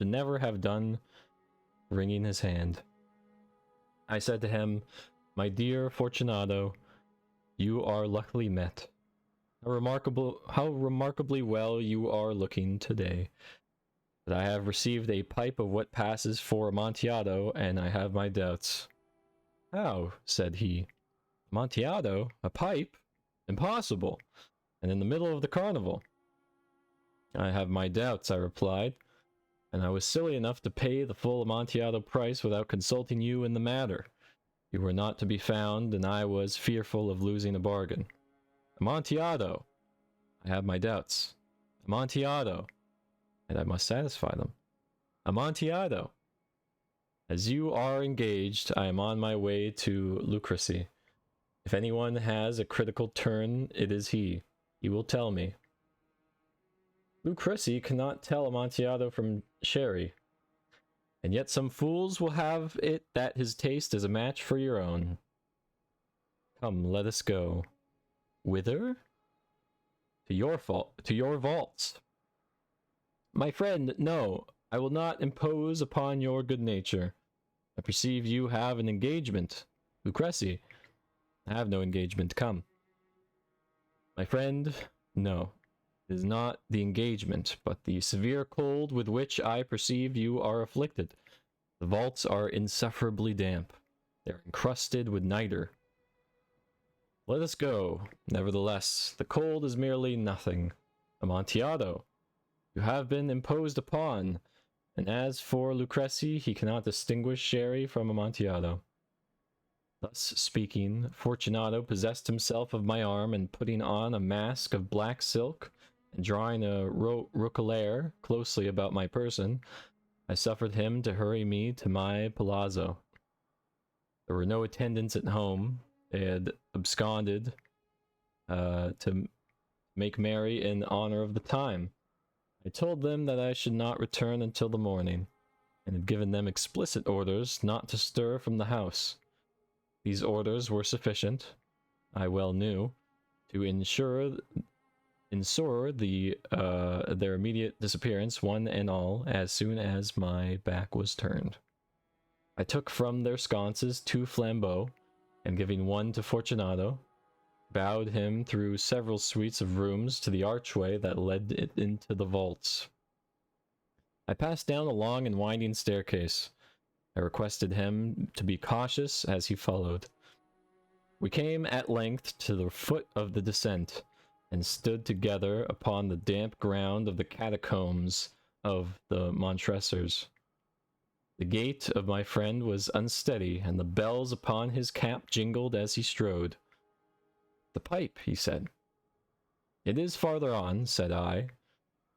never have done wringing his hand. I said to him, "My dear Fortunato, you are luckily met. How remarkably well you are looking today. But I have received a pipe of what passes for Amontillado, and I have my doubts." "How?" said he. "Amontillado? A pipe? Impossible! And in the middle of the carnival." "I have my doubts," I replied, "and I was silly enough to pay the full Amontillado price without consulting you in the matter. You were not to be found, and I was fearful of losing a bargain. Amontillado! I have my doubts. Amontillado! And I must satisfy them. Amontillado! As you are engaged, I am on my way to Lucrece. If anyone has a critical turn, it is he. He will tell me." Lucrece cannot tell Amontillado from sherry, and yet some fools will have it that his taste is a match for your own. Come, let us go. Whither? To your vaults. "My friend, no, I will not impose upon your good nature. I perceive you have an engagement. Lucrece, I have no engagement. Come." "My friend, no. It is not the engagement, but the severe cold with which I perceive you are afflicted. The vaults are insufferably damp. They are encrusted with niter. Let us go. Nevertheless, the cold is merely nothing. Amontillado, you have been imposed upon, and as for Lucrece, he cannot distinguish sherry from Amontillado." Thus speaking, Fortunato possessed himself of my arm, and putting on a mask of black silk, and drawing a roquelaire closely about my person, I suffered him to hurry me to my palazzo. There were no attendants at home. They had absconded to make merry in honor of the time. I told them that I should not return until the morning, and had given them explicit orders not to stir from the house. These orders were sufficient, I well knew, to ensure their immediate disappearance, one and all, as soon as my back was turned. I took from their sconces 2 flambeaux, and giving one to Fortunato, bowed him through several suites of rooms to the archway that led it into the vaults. I passed down a long and winding staircase. I requested him to be cautious as he followed. We came at length to the foot of the descent, and stood together upon the damp ground of the catacombs of the Montresors. The gait of my friend was unsteady, and the bells upon his cap jingled as he strode. "The pipe," he said. "It is farther on," said I,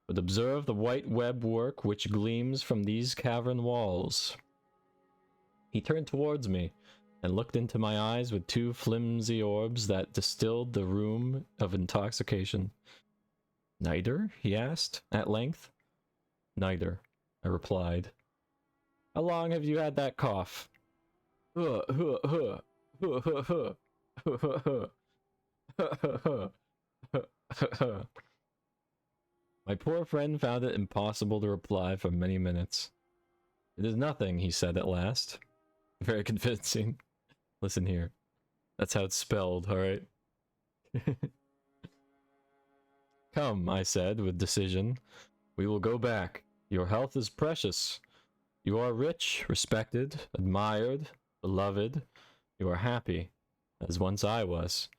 "but observe the white web work which gleams from these cavern walls." He turned towards me, and looked into my eyes with 2 flimsy orbs that distilled the rheum of intoxication. "Niter?" he asked, at length. "Niter," I replied. "How long have you had that cough?" My poor friend found it impossible to reply for many minutes. "It is nothing," he said at last. Very convincing. Listen here. That's how it's spelled, alright? "Come," I said with decision. "We will go back. Your health is precious. You are rich, respected, admired, beloved. You are happy, as once I was.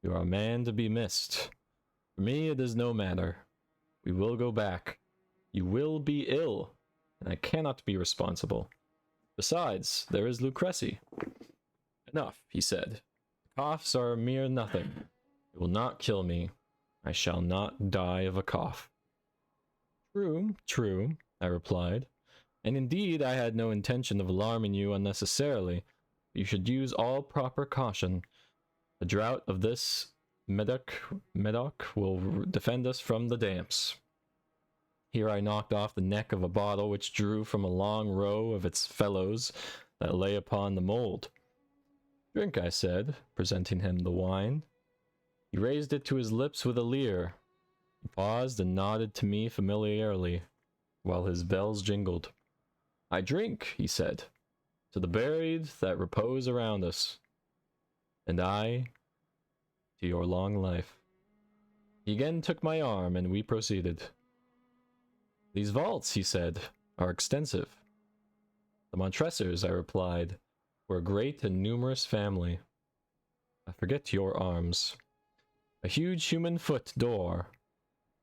You are a man to be missed. For me, it is no matter. We will go back. You will be ill, and I cannot be responsible. Besides, there is Lucrece." "Enough," he said. "The coughs are mere nothing. It will not kill me. I shall not die of a cough. True, true, I replied. And indeed, I had no intention of alarming you unnecessarily. You should use all proper caution. The drought of this medoc will defend us from the damps. Here I knocked off the neck of a bottle which drew from a long row of its fellows that lay upon the mold. Drink, I said, presenting him the wine. He raised it to his lips with a leer. He paused and nodded to me familiarly, while his bells jingled. I drink, he said, to the buried that repose around us, and I to your long life. He again took my arm, and we proceeded. These vaults, he said, are extensive. The Montressors, I replied, were a great and numerous family. I forget your arms. A huge human foot door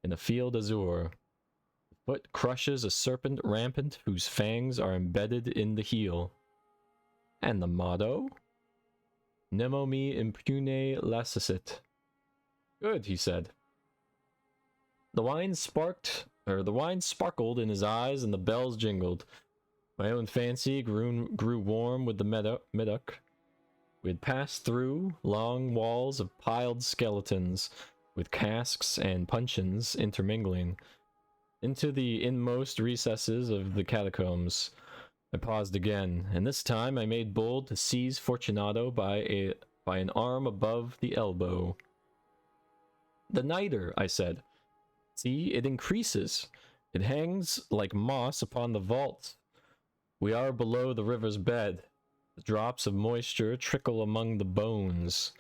in a field azure. The foot crushes a serpent rampant whose fangs are embedded in the heel. And the motto? Nemo me impune lacessit. Good, he said. The wine sparkled in his eyes and the bells jingled. My own fancy grew warm with the medoc. We had passed through long walls of piled skeletons, with casks and puncheons intermingling, into the inmost recesses of the catacombs. I paused again, and this time I made bold to seize Fortunato by an arm above the elbow. The niter, I said. See, it increases. It hangs like moss upon the vault. We are below the river's bed. The drops of moisture trickle among the bones.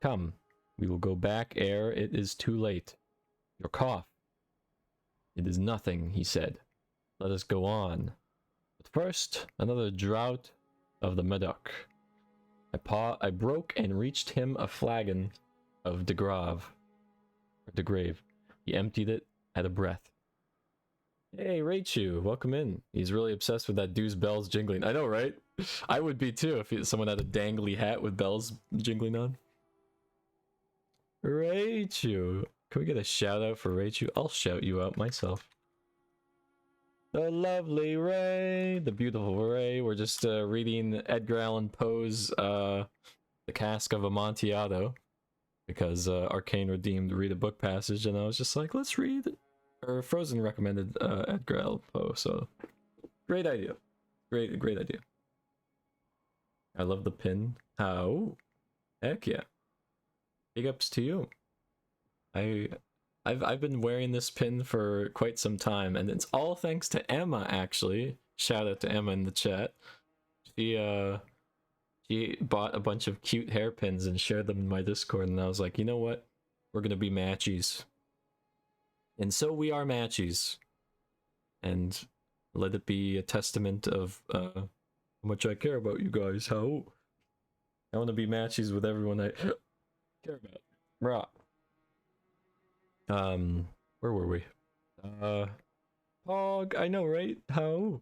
Come, we will go back ere it is too late. Your cough. It is nothing, he said. Let us go on. But first, another draught of the medoc. I broke and reached him a flagon of de Grave. He emptied it at a breath. Hey, Raichu, welcome in. He's really obsessed with that dude's bells jingling. I know, right? I would be too if someone had a dangly hat with bells jingling on. Raichu. Can we get a shout out for Raichu? I'll shout you out myself. The lovely Ray, the beautiful Ray. We're just reading Edgar Allan Poe's The Cask of Amontillado, because Arcane Redeemed read a book passage, and I was just like, let's read it. Or Frozen recommended Edgar Allan Poe, so great idea. Great idea. I love the pin. How? Heck yeah. Big ups to you. I've been wearing this pin for quite some time, and it's all thanks to Emma, actually. Shout out to Emma in the chat. She bought a bunch of cute hairpins and shared them in my Discord, and I was like, you know what? We're gonna be matchies. And so we are matchies. And let it be a testament of how much I care about you guys. How I want to be matchies with everyone I care about. Right. Where were we? Pog, I know, right? How?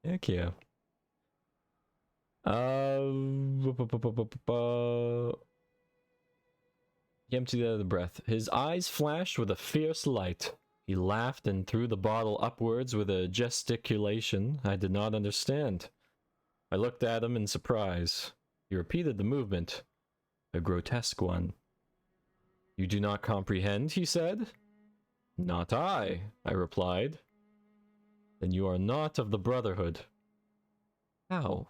Heck yeah. He emptied out of breath. His eyes flashed with a fierce light. He laughed and threw the bottle upwards with a gesticulation I did not understand. I looked at him in surprise. He repeated the movement, a grotesque one. You do not comprehend, he said. Not I replied. Then you are not of the Brotherhood. How?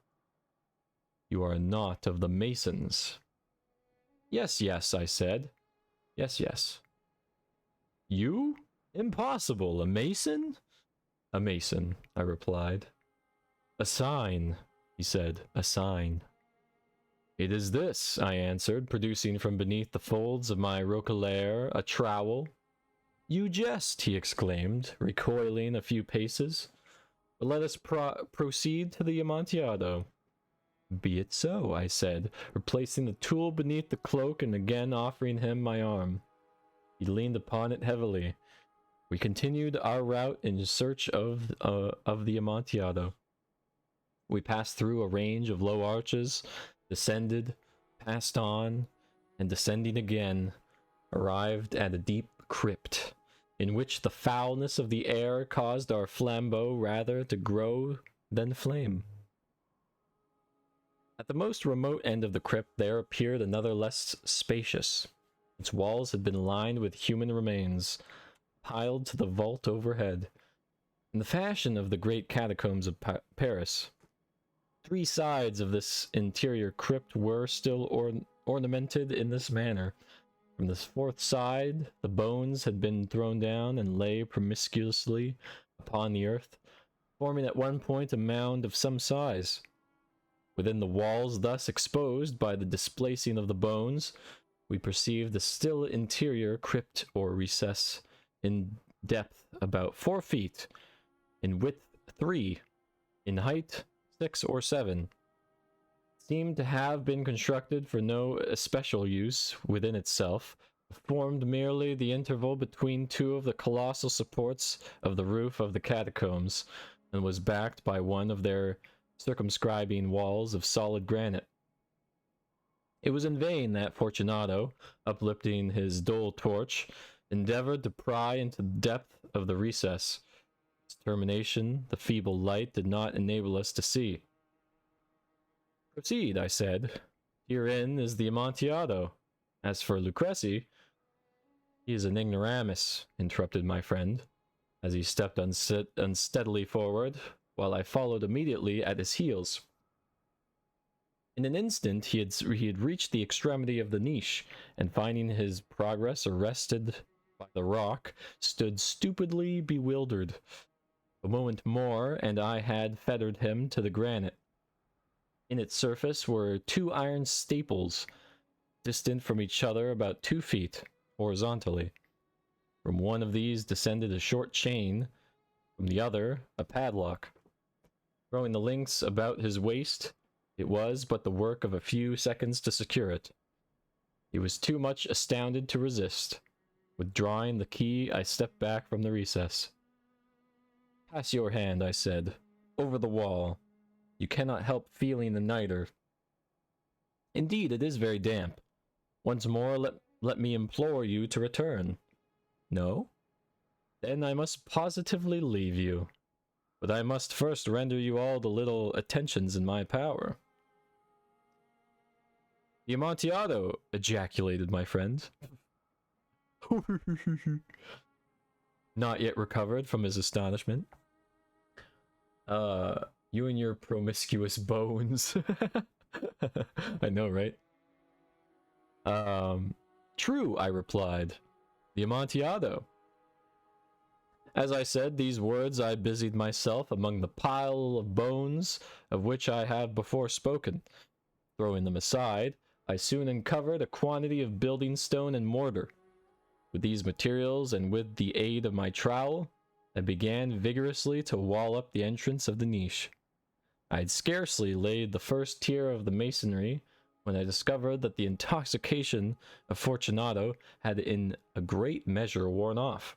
You are not of the Masons. Yes, yes, I said. Yes, yes. You? Impossible. A Mason? A Mason, I replied. A sign, he said. A sign. It is this, I answered, producing from beneath the folds of my roquelaire a trowel. You jest, he exclaimed, recoiling a few paces. But let us proceed to the Amontillado. Be it so, I said, replacing the tool beneath the cloak and again offering him my arm. He leaned upon it heavily. We continued our route in search of the Amontillado. We passed through a range of low arches, descended, passed on, and descending again, arrived at a deep crypt, in which the foulness of the air caused our flambeau rather to grow than flame. At the most remote end of the crypt there appeared another less spacious. Its walls had been lined with human remains, piled to the vault overhead. In the fashion of the great catacombs of Paris, 3 sides of this interior crypt were still ornamented in this manner. From the 4th side, the bones had been thrown down and lay promiscuously upon the earth, forming at one point a mound of some size. Within the walls thus exposed by the displacing of the bones, we perceived a still interior crypt or recess, in depth about 4 feet, in width 3, in height 6 or 7. Seemed to have been constructed for no especial use within itself, formed merely the interval between 2 of the colossal supports of the roof of the catacombs, and was backed by one of their circumscribing walls of solid granite. It was in vain that Fortunato, uplifting his dull torch, endeavored to pry into the depth of the recess. Its termination the feeble light did not enable us to see. "Proceed," I said. "Herein is the Amontillado. As for Lucrezi—" "He is an ignoramus," interrupted my friend, as he stepped unsteadily forward, while I followed immediately at his heels. In an instant he had reached the extremity of the niche, and finding his progress arrested by the rock, stood stupidly bewildered. A moment more, and I had fettered him to the granite. In its surface were 2 iron staples, distant from each other about 2 feet, horizontally. From one of these descended a short chain, from the other a padlock. Throwing the links about his waist, it was but the work of a few seconds to secure it. He was too much astounded to resist. Withdrawing the key, I stepped back from the recess. "Pass your hand," I said, "over the wall. You cannot help feeling the niter. Indeed, it is very damp. Once more, let me implore you to return. No? Then I must positively leave you. But I must first render you all the little attentions in my power." "The Amontillado!" ejaculated my friend. Not yet recovered from his astonishment. You and your promiscuous bones." I know, right? "True," I replied. "The Amontillado." As I said these words, I busied myself among the pile of bones of which I have before spoken. Throwing them aside, I soon uncovered a quantity of building stone and mortar. With these materials, and with the aid of my trowel, I began vigorously to wall up the entrance of the niche. I had scarcely laid the first tier of the masonry when I discovered that the intoxication of Fortunato had in a great measure worn off.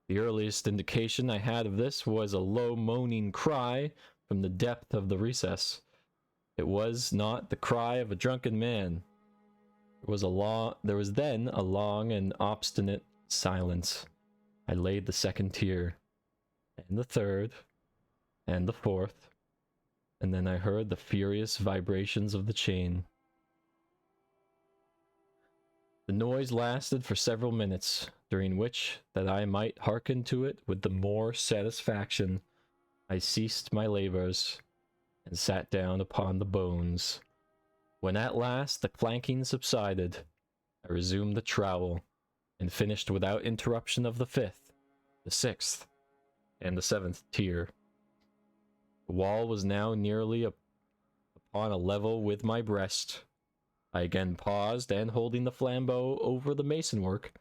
The earliest indication I had of this was a low moaning cry from the depth of the recess. It was not the cry of a drunken man. There was then a long and obstinate silence. I laid the 2nd tier, and the 3rd, and the 4th, and then I heard the furious vibrations of the chain. The noise lasted for several minutes, during which, that I might hearken to it with the more satisfaction, I ceased my labors, and sat down upon the bones. When at last the clanking subsided, I resumed the trowel, and finished without interruption of the 5th, the 6th, and the 7th tier. The wall was now nearly upon a level with my breast. I again paused, and holding the flambeau over the masonwork,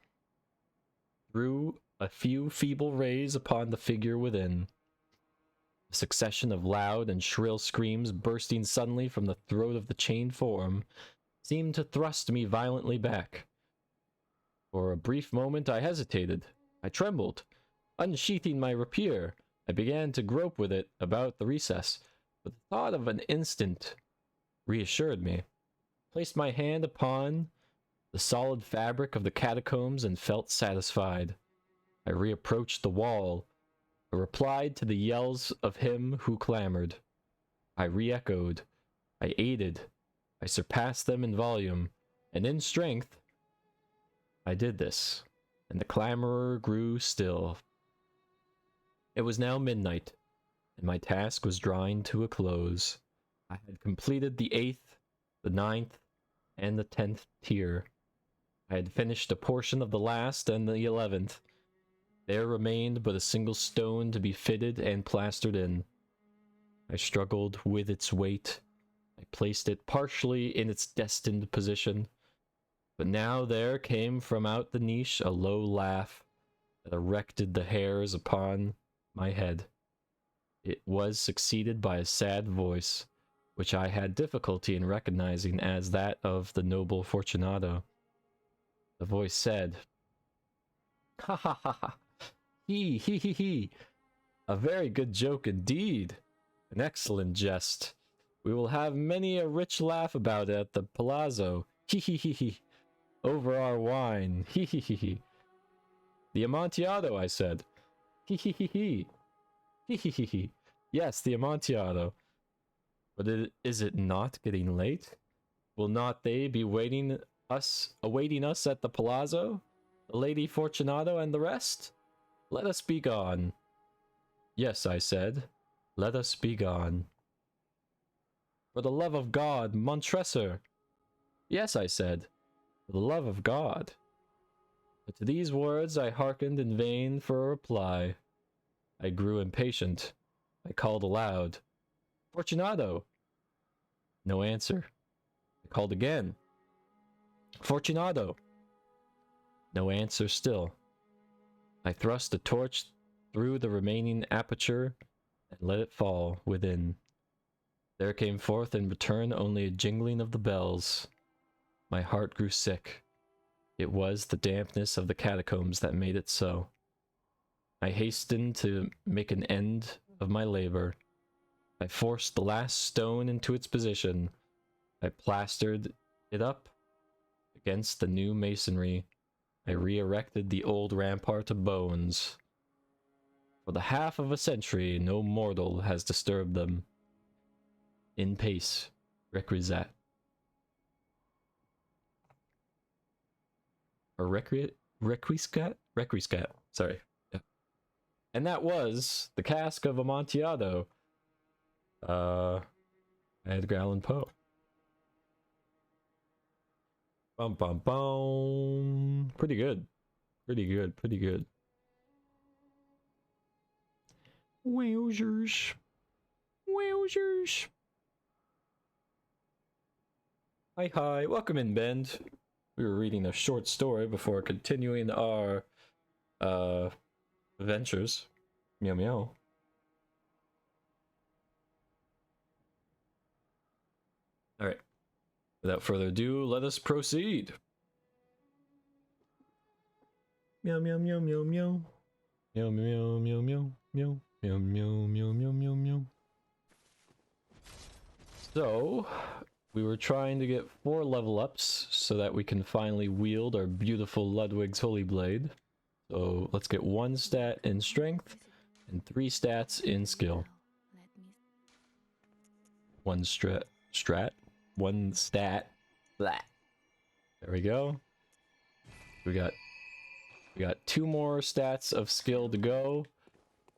threw a few feeble rays upon the figure within. A succession of loud and shrill screams bursting suddenly from the throat of the chained form seemed to thrust me violently back. For a brief moment I hesitated. I trembled. Unsheathing my rapier, I began to grope with it about the recess, but the thought of an instant reassured me. Placed my hand upon the solid fabric of the catacombs and felt satisfied. I reapproached the wall. I replied to the yells of him who clamored. I re-echoed. I aided. I surpassed them in volume, and in strength. I did this, and the clamorer grew still. It was now midnight, and my task was drawing to a close. I had completed the 8th, the 9th, and the 10th tier. I had finished a portion of the last and the 11th. There remained but a single stone to be fitted and plastered in. I struggled with its weight. I placed it partially in its destined position. But now there came from out the niche a low laugh that erected the hairs upon my head. It was succeeded by a sad voice, which I had difficulty in recognizing as that of the noble Fortunato. The voice said, "Ha ha ha ha! He! A very good joke indeed! An excellent jest! We will have many a rich laugh about it at the palazzo! He! Over our wine! He! The Amontillado, I said! He! Yes, the Amontillado! But is it not getting late? Will not they be awaiting us at the palazzo? The Lady Fortunato and the rest? Let us be gone." "Yes," I said, "let us be gone." "For the love of God, Montresor!" "Yes," I said, "for the love of God." But to these words I hearkened in vain for a reply. I grew impatient. I called aloud, "Fortunato!" No answer. I called again, "Fortunato!" No answer still. I thrust a torch through the remaining aperture and let it fall within. There came forth in return only a jingling of the bells. My heart grew sick. It was the dampness of the catacombs that made it so. I hastened to make an end of my labor. I forced the last stone into its position. I plastered it up against the new masonry. I re-erected the old rampart of bones. For the half of a century, no mortal has disturbed them. In pace, requiescat. Or requiescat, sorry. Yeah. And that was the cask of Amontillado. Edgar Allan Poe. Bum bum bum. Pretty good. Pretty good. Wowzers. Hi. Welcome in, Bend. We were reading a short story before continuing our adventures. Meow meow. Alright. Without further ado, let us proceed. Meow meow meow meow meow. Meow meow meow meow meow meow meow meow meow meow meow. So, we were trying to get 4 level ups so that we can finally wield our beautiful Ludwig's Holy Blade. So let's get 1 stat in strength and 3 stats in skill. 1 1 stat. Blah. There we go. We got 2 more stats of skill to go,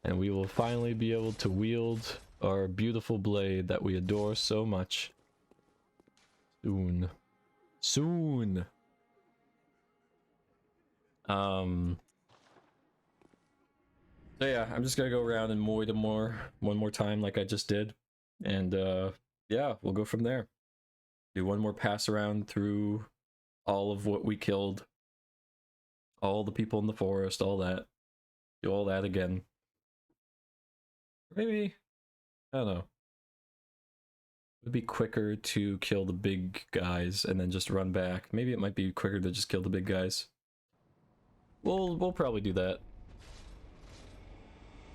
and we will finally be able to wield our beautiful blade that we adore so much. Soon. So yeah, I'm just gonna go around and moid them one more time like I just did. And yeah, we'll go from there. Do 1 more pass around through all of what we killed. All the people in the forest, all that. Do all that again. Maybe, I don't know. It would be quicker to kill the big guys and then just run back. Maybe it might be quicker to just kill the big guys. We'll probably do that.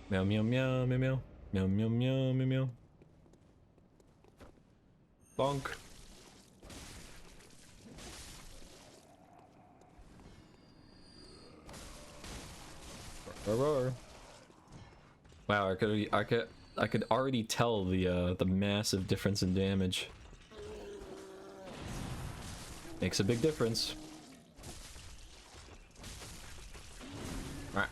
Meow meow meow meow meow meow meow meow meow meow. Bonk. Roar. Wow, I could already tell the massive difference in damage. Makes a big difference. Alright.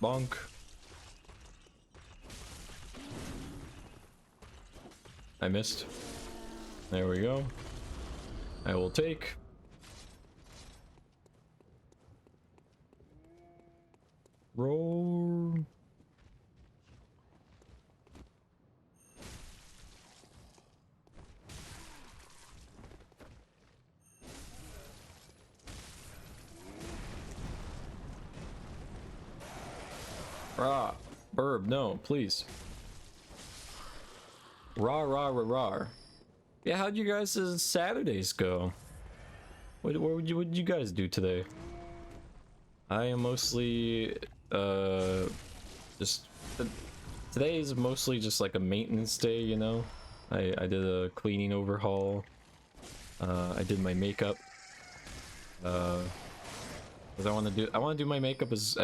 Bonk. I missed. There we go. I will take. Roar. Rah. Burb, no, please. Rah, rah, rah, rah. Yeah, how'd you guys' Saturdays go? What would you guys do today? I am mostly, just... Today is mostly just like a maintenance day, you know? I did a cleaning overhaul. I did my makeup. Cause I want to do my makeup as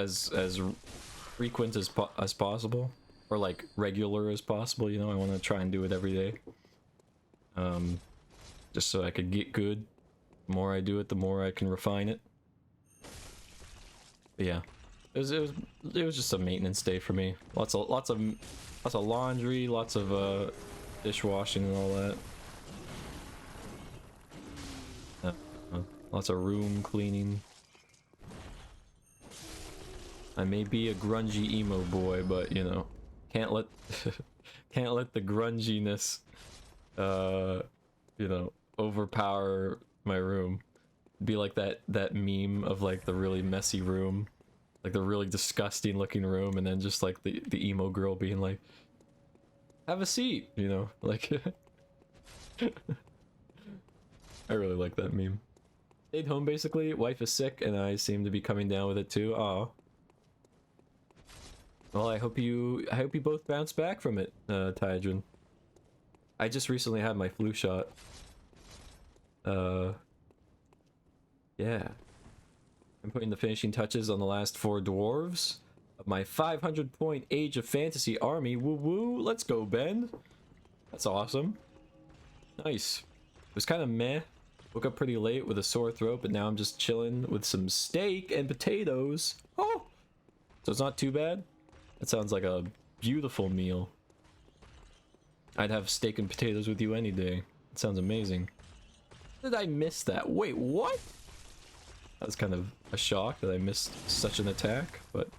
frequent as possible, or like regular as possible. You know, I want to try and do it every day. Just so I could get good. The more I do it, the more I can refine it. But yeah, it was just a maintenance day for me. Lots of laundry, lots of dishwashing and all that. Lots of room cleaning. I may be a grungy emo boy, but you know, can't let can't let the grunginess you know, overpower my room. Be like that meme of like the really messy room, like the really disgusting looking room, and then just like the emo girl being like, have a seat, you know, like I really like that meme. Stayed home basically. Wife is sick and I seem to be coming down with it too. Aw. Well, I hope you both bounce back from it, Tydrin. I just recently had my flu shot. Yeah. I'm putting the finishing touches on the last 4 dwarves of my 500-point Age of Fantasy army. Woo woo, let's go, Ben. That's awesome. Nice. It was kind of meh. Woke up pretty late with a sore throat, but now I'm just chilling with some steak and potatoes. Oh! So it's not too bad? That sounds like a beautiful meal. I'd have steak and potatoes with you any day. It sounds amazing. How did I miss that? Wait, what? That was kind of a shock that I missed such an attack, but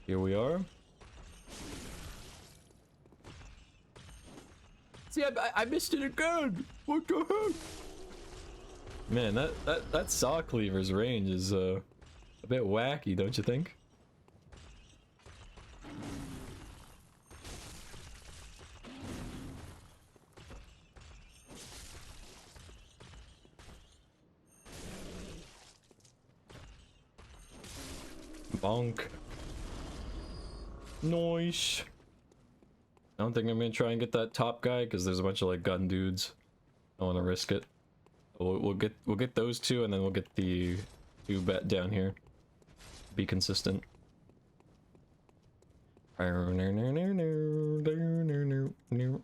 here we are. See, I missed it again! What the heck? Man, that saw cleaver's range is a bit wacky, don't you think? Bonk. Nice. I don't think I'm gonna try and get that top guy because there's a bunch of like gun dudes. I want to risk it. We'll get those two and then we'll get the 2 bet down here. Be consistent. Meow meow meow meow meow meow meow meow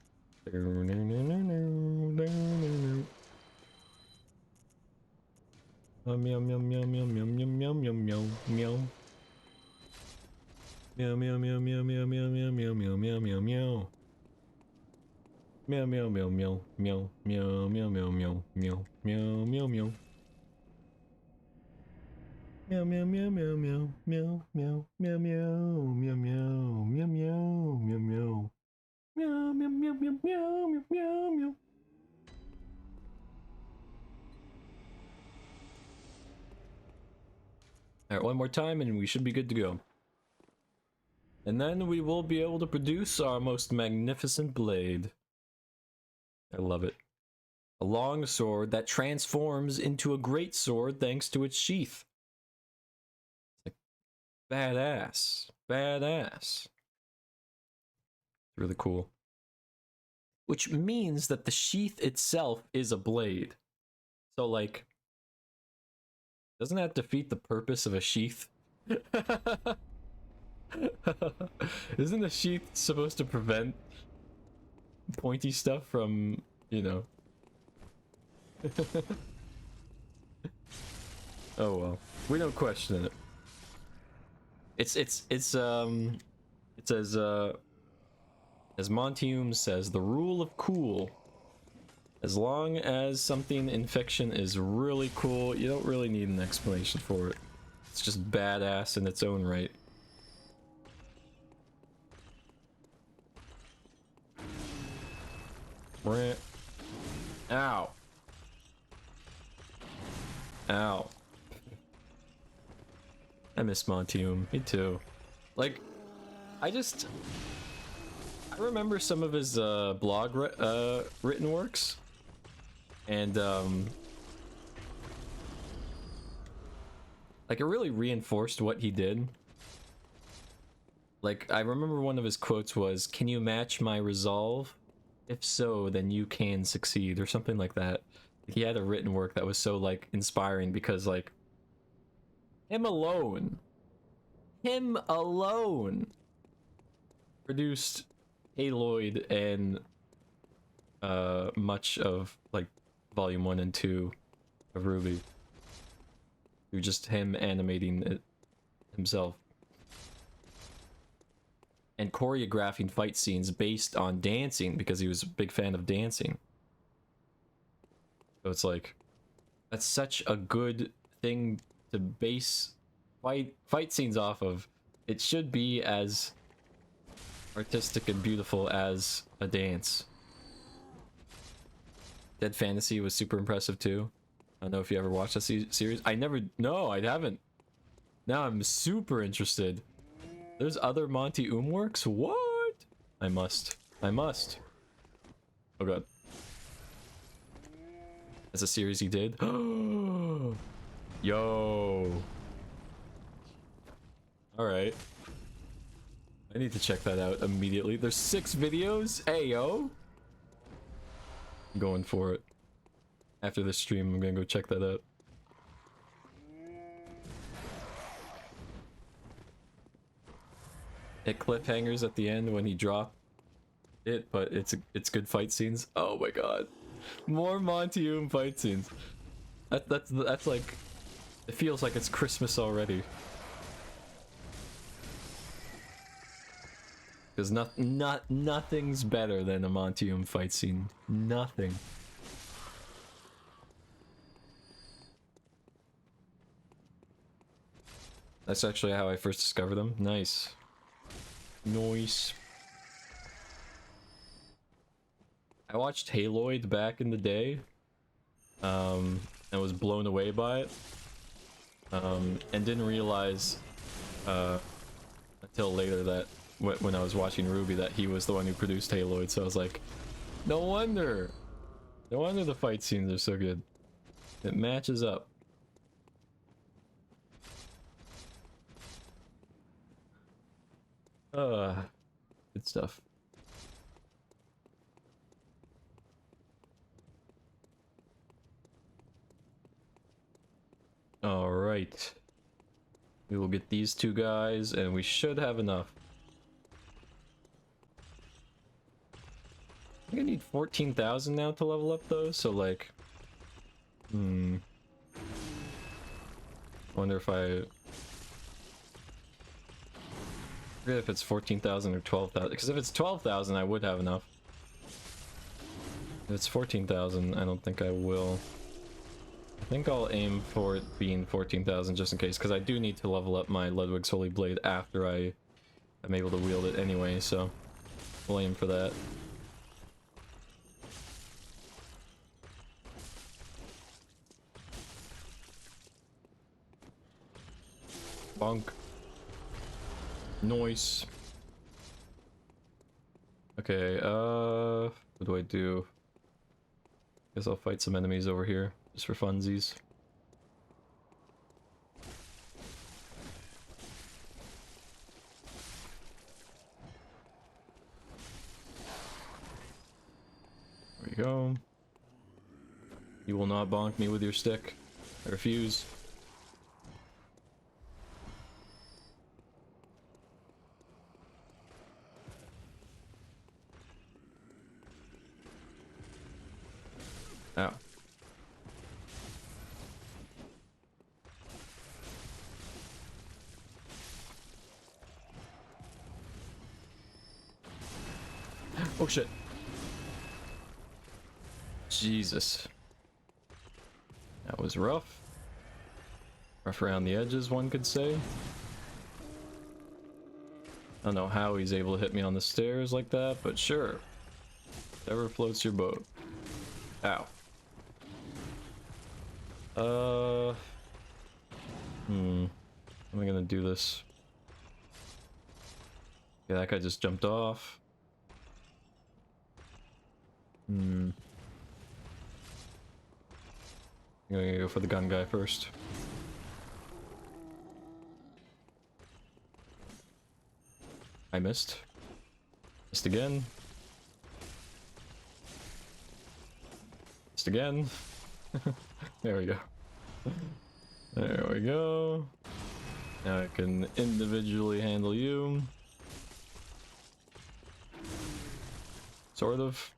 meow meow. Meow meow meow meow meow meow meow meow meow meow meow meow. Meow meow meow meow meow meow meow meow meow meow meow meow meow. Meow meow meow meow meow meow meow meow meow meow meow meow meow meow meow. Meow meow meow meow meow meow meow. Alright, one more time and we should be good to go. And then we will be able to produce our most magnificent blade. I love it. A long sword that transforms into a great sword thanks to its sheath. It's like, badass. Badass. Really cool. Which means that the sheath itself is a blade. So, like, doesn't that defeat the purpose of a sheath? Isn't the sheath supposed to prevent pointy stuff from, you know? Oh well, we don't question it. It's as Montium says, the rule of cool. As long as something in fiction is really cool, you don't really need an explanation for it. It's just badass in its own right. Ow. Ow. I miss Montium. Me too. Like, I remember some of his blog written works, and like it really reinforced what he did. Like, I remember one of his quotes was, "Can you match my resolve? If so, then you can succeed," or something like that. He had a written work that was so, like, inspiring because, like, him alone produced Aloyd and much of, like, volume 1 and 2 of Ruby through just him animating it himself and choreographing fight scenes based on dancing because he was a big fan of dancing. So it's like, that's such a good thing to base fight scenes off of. It should be as artistic and beautiful as a dance. Dead Fantasy was super impressive too. I don't know if you ever watched that series. No, I haven't. Now I'm super interested. There's other Monty works? What? I must. Oh god. That's a series he did? Yo. Alright. I need to check that out immediately. There's 6 videos? Hey, yo. I'm going for it. After this stream, I'm gonna go check that out. It cliffhangers at the end when he dropped it, but it's good fight scenes. Oh my god. More Monty fight scenes. That's like, it feels like it's Christmas already. Because nothing's better than a Monty fight scene. Nothing. That's actually how I first discovered them. Nice. Nice. I watched Aloyd back in the day, and was blown away by it, and didn't realize until later that when I was watching Ruby that he was the one who produced Aloyd. So I was like, no wonder the fight scenes are so good. It matches up. Good stuff. All right. We will get these 2 guys, and we should have enough. I think I need 14,000 now to level up, though, so, like... wonder if I forget if it's 14,000 or 12,000, because if it's 12,000, I would have enough. If it's 14,000, I don't think I will. I think I'll aim for it being 14,000 just in case, because I do need to level up my Ludwig's Holy Blade after I am able to wield it anyway, so we'll aim for that. Bonk. Noise. Okay, what do I do? Guess I'll fight some enemies over here, just for funsies. There we go. You will not bonk me with your stick. I refuse. Ow. Oh shit. Jesus. That was rough. Rough around the edges, one could say. I don't know how he's able to hit me on the stairs like that, but sure. Whatever floats your boat. Ow. How am I gonna do this? Yeah, that guy just jumped off. I'm gonna go for the gun guy first. I missed. Missed again. Missed again. There we go. There we go. Now I can individually handle you. Sort of.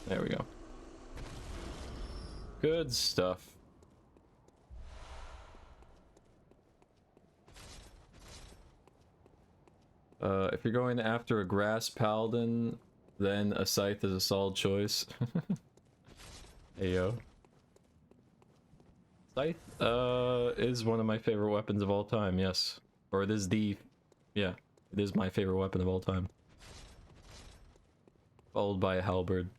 There we go. Good stuff. If you're going after a grass paladin, then a scythe is a solid choice. Hey yo. Scythe is one of my favorite weapons of all time, yes. Or it is yeah, it is my favorite weapon of all time. Followed by a halberd.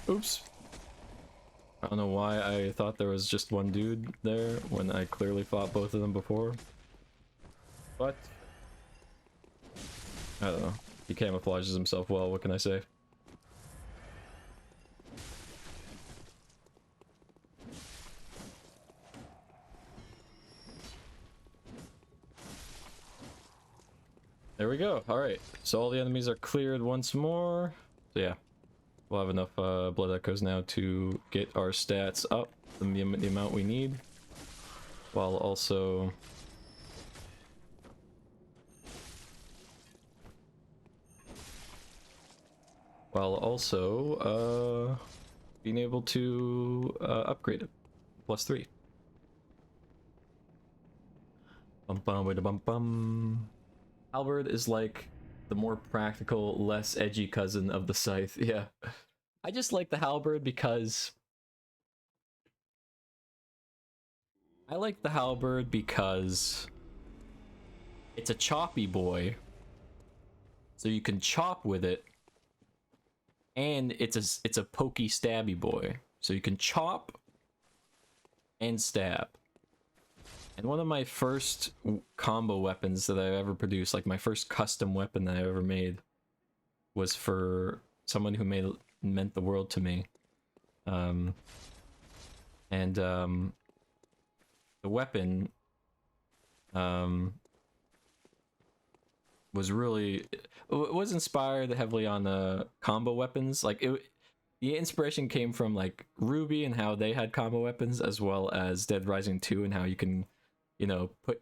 Oops. I don't know why I thought there was just one dude there when I clearly fought both of them before. But I don't know. He camouflages himself well, what can I say? There we go. Alright. So all the enemies are cleared once more. So yeah. We'll have enough blood echoes now to get our stats up the amount we need. While also being able to upgrade it. +3. Bum bum with a bum bum. Halberd is like the more practical, less edgy cousin of the scythe. Yeah. I just like the halberd because it's a choppy boy. So you can chop with it. And it's a pokey stabby boy. So you can chop and stab. And one of my first combo weapons that I ever produced, like my first custom weapon that I ever made, was for someone who meant the world to me. The weapon was really, it was inspired heavily on combo weapons. Like the inspiration came from like Ruby and how they had combo weapons, as well as Dead Rising 2 and how you can, you know, put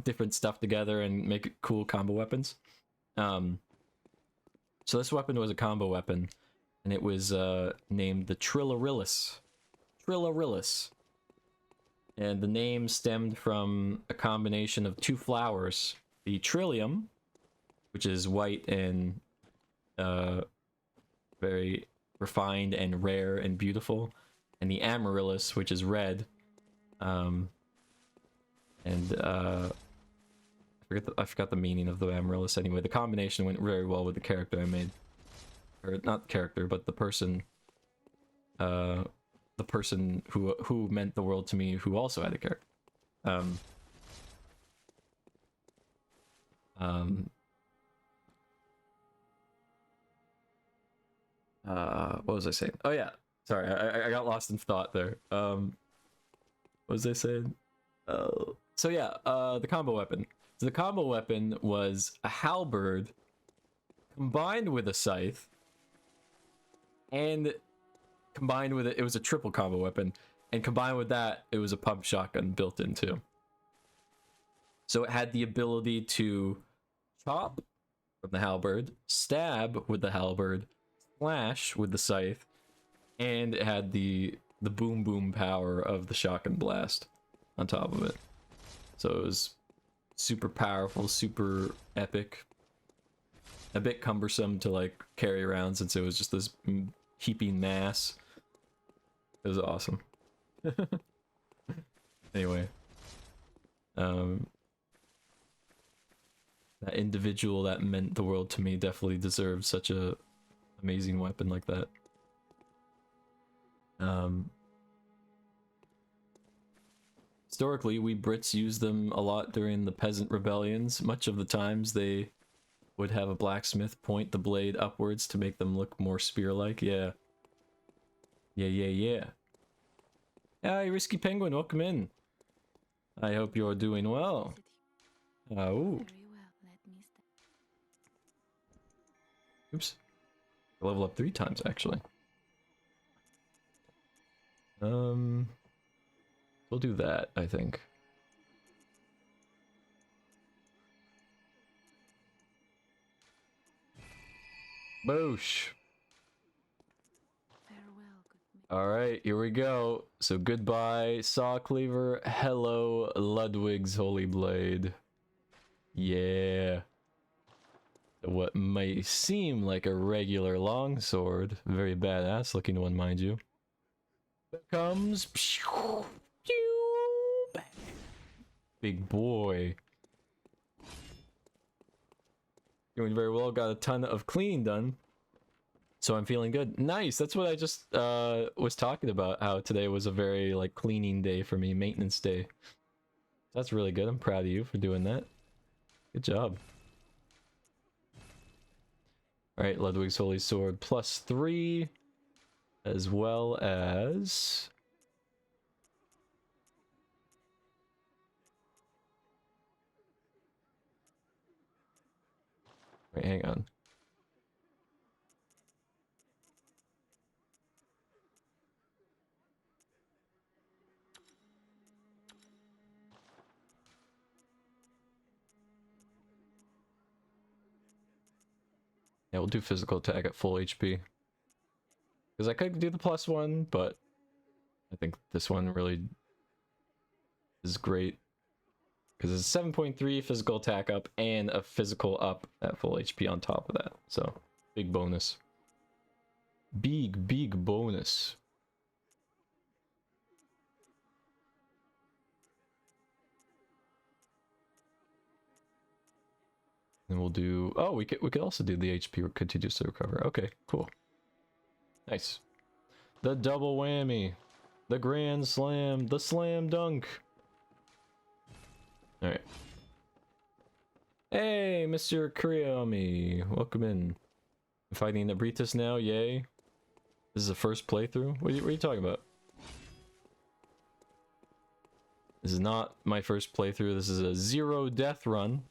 different stuff together and make cool combo weapons. So this weapon was a combo weapon, and it was named the Trillarillis. And the name stemmed from a combination of two flowers, the Trillium, which is white and very refined and rare and beautiful, and the Amaryllis, which is red. I forgot the meaning of the Amaryllis anyway. The combination went very well with the character I made. Or not the character, but the person who meant the world to me, who also had a character. What was I saying? Oh yeah, sorry, I got lost in thought there. What was I saying? So yeah, the combo weapon. So the combo weapon was a halberd combined with a scythe, and combined with it was a triple combo weapon, and combined with that, it was a pump shotgun built in too. So it had the ability to chop from the halberd, stab with the halberd, slash with the scythe, and it had the boom boom power of the shotgun blast on top of it. So it was super powerful, super epic. A bit cumbersome to like carry around since it was just this heaping mass. It was awesome. Anyway, that individual that meant the world to me definitely deserved such a amazing weapon like that. Historically, we Brits used them a lot during the peasant rebellions. Much of the times they would have a blacksmith point the blade upwards to make them look more spear-like. Yeah. Yeah. Hi, Risky Penguin, welcome in. I hope you're doing well. Ooh. Very well, let me Oops. I level up 3 times, actually. We'll do that, I think. Boosh. Farewell, good man. Alright, here we go. So goodbye, Saw Cleaver. Hello, Ludwig's Holy Blade. Yeah. What may seem like a regular longsword, very badass looking one, mind you. There comes big boy. Doing very well, got a ton of cleaning done. So I'm feeling good. Nice, that's what I just was talking about, how today was a very like cleaning day for me, maintenance day. That's really good, I'm proud of you for doing that. Good job. Alright, Ludwig's Holy Sword +3, as well as... Wait, hang on. Yeah, we'll do physical attack at full HP. Because I could do the +1, but I think this one really is great. Because it's 7.3 physical attack up and a physical up at full HP on top of that. So, big bonus. Big bonus. And we'll do... Oh, we could also do the HP continues to recover. Okay, cool. Nice. The double whammy. The grand slam. The slam dunk. Alright. Hey, Mr. Kuriomi. Welcome in. I'm fighting Abritus now, yay. This is the first playthrough? What are you talking about? This is not my first playthrough. This is a 0 death run.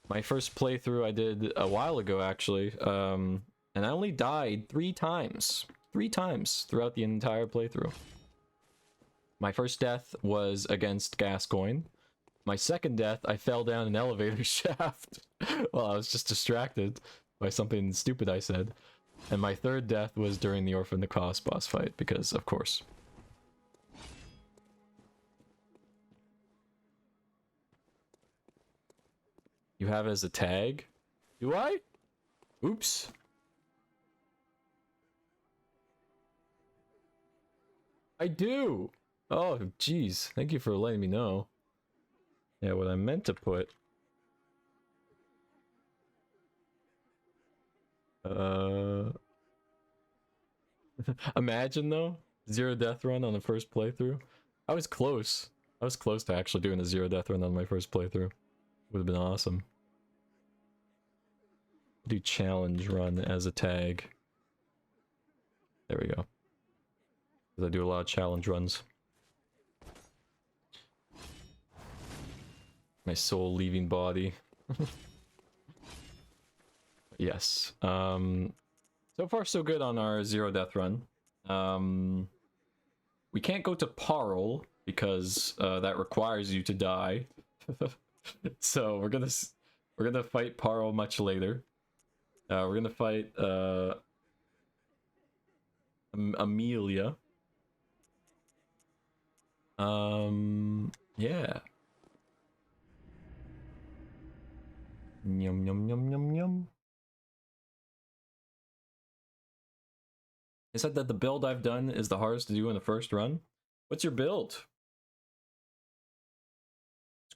My first playthrough I did a while ago, actually. And I only died 3 times. 3 times throughout the entire playthrough. My first death was against Gascoigne. My second death, I fell down an elevator shaft while I was just distracted by something stupid I said. And my third death was during the Orphan the Cos boss fight, because of course. You have it as a tag? Do I? Oops. I do! Oh, jeez. Thank you for letting me know. Yeah, what I meant to put... Imagine, though, 0 death run on the first playthrough. I was close. I was close to actually doing a 0 death run on my first playthrough. Would have been awesome. Do challenge run as a tag. There we go. Because I do a lot of challenge runs. My soul leaving body. yes. So far so good on our 0 death run. We can't go to Parl because that requires you to die. So we're gonna fight Parl much later. We're gonna fight Amelia. Yeah. Yum yum yum yum yum. I said that the build I've done is the hardest to do in the first run. What's your build?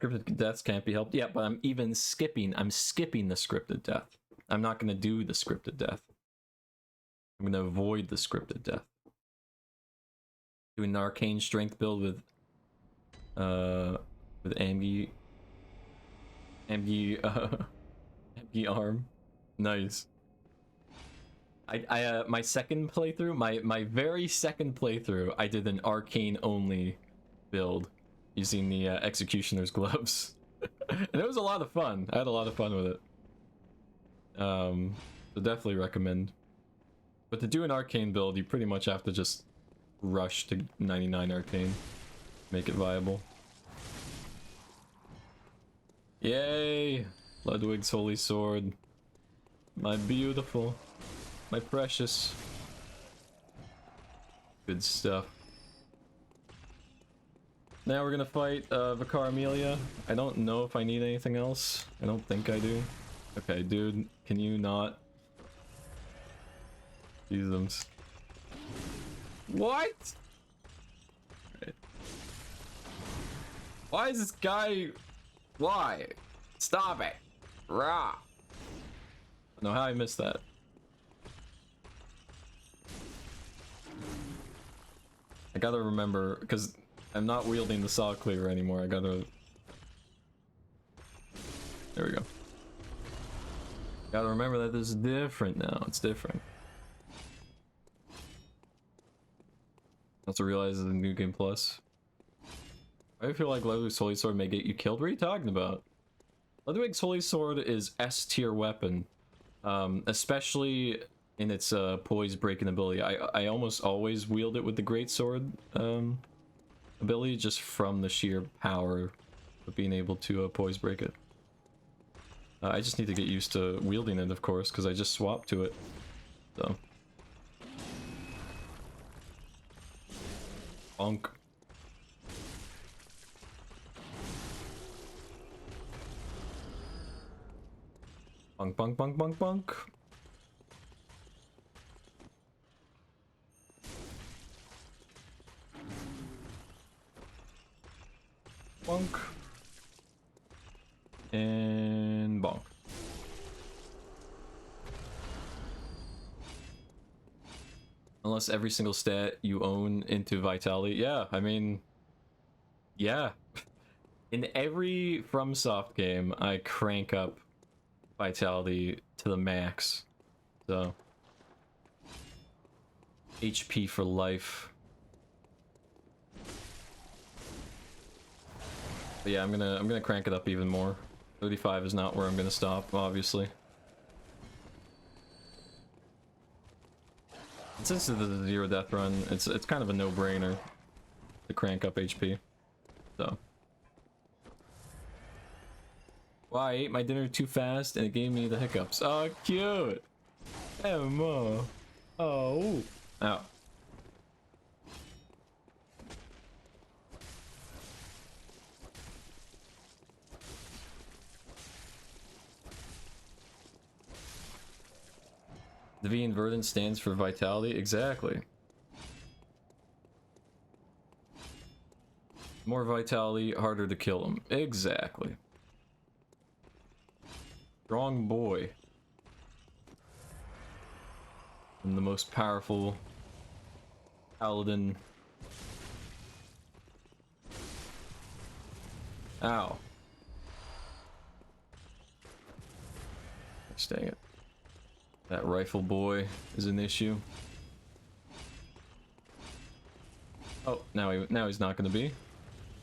Scripted deaths can't be helped. Yeah, but I'm skipping the scripted death. I'm not gonna do the scripted death. I'm gonna avoid the scripted death. Doing an arcane strength build with Amgi arm. Nice. I my second playthrough, my very second playthrough, I did an arcane only build using the executioner's gloves. And it was a lot of fun. I had a lot of fun with it. So definitely recommend. But to do an arcane build, you pretty much have to just rush to 99 arcane. Make it viable. Yay! Ludwig's holy sword. My beautiful. My precious. Good stuff. Now we're gonna fight Vicar Amelia. I don't know if I need anything else. I don't think I do. Okay, dude, can you not? Jesus. What? Right. Why is this guy... Why? Stop it! Rah! I don't know how I missed that. I gotta remember, because I'm not wielding the saw cleaver anymore. I gotta... There we go. Gotta remember that this is different now. It's different. Also realize the new game plus. I feel like Ludwig's Holy Sword may get you killed. What are you talking about? Ludwig's Holy Sword is S tier weapon. Especially in its poise breaking ability. I almost always wield it with the Great Sword ability just from the sheer power of being able to poise break it. I just need to get used to wielding it, of course, because I just swapped to it. So. Bonk. Bonk, bonk, bonk, bonk, bonk. Bonk. And bonk. Unless every single stat you own into Vitality. Yeah, I mean... Yeah. In every FromSoft game, I crank up Vitality to the max. So... HP for life. But yeah, I'm gonna crank it up even more. 35 is not where I'm gonna stop, obviously. And since it's a 0 death run, it's kind of a no-brainer to crank up HP. So. Wow, I ate my dinner too fast and it gave me the hiccups. Oh, cute! Emma! Oh! Ow. The V in Verdant stands for vitality. Exactly. More vitality, harder to kill him. Exactly. Strong boy. And the most powerful paladin. Ow. Gosh, dang it. That rifle boy is an issue. Oh, now he's not gonna be.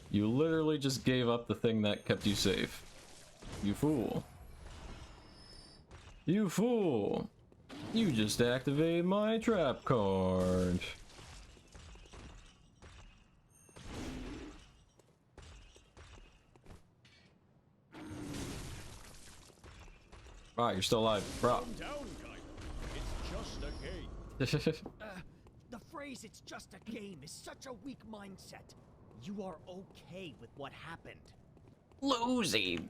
You literally just gave up the thing that kept you safe. You fool. You fool! You just activated my trap card. Alright, you're still alive, bro. Calm down, guy. It's just a game. The phrase "it's just a game" is such a weak mindset. You are okay with what happened. Losing.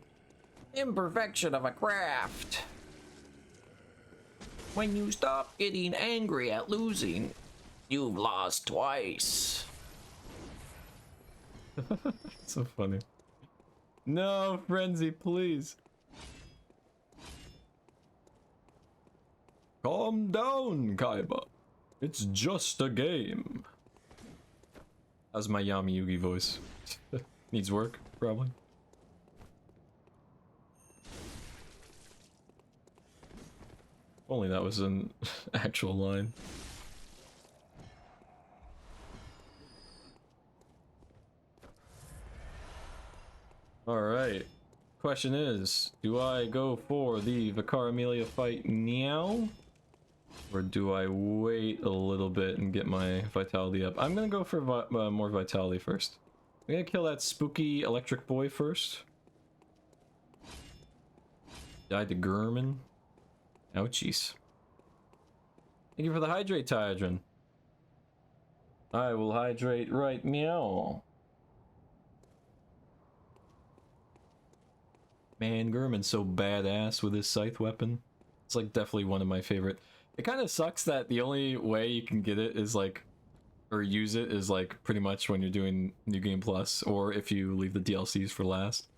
Imperfection of a craft. When you stop getting angry at losing, you've lost twice. So funny. No, Frenzy, please. Calm down, Kaiba. It's just a game. How's my Yami Yugi voice? Needs work, probably. Only that was an actual line. Alright. Question is, do I go for the Vicar Amelia fight now? Or do I wait a little bit and get my vitality up? I'm gonna go for more vitality first. I'm gonna kill that spooky electric boy first. Died to Gurman. Ouchies. Thank you for the hydrate, Tyadrin. I will hydrate right meow. Man, Gurman's so badass with his scythe weapon. It's like definitely one of my favorite. It kind of sucks that the only way you can get it is like, or use it is like pretty much when you're doing New Game Plus, or if you leave the DLCs for last.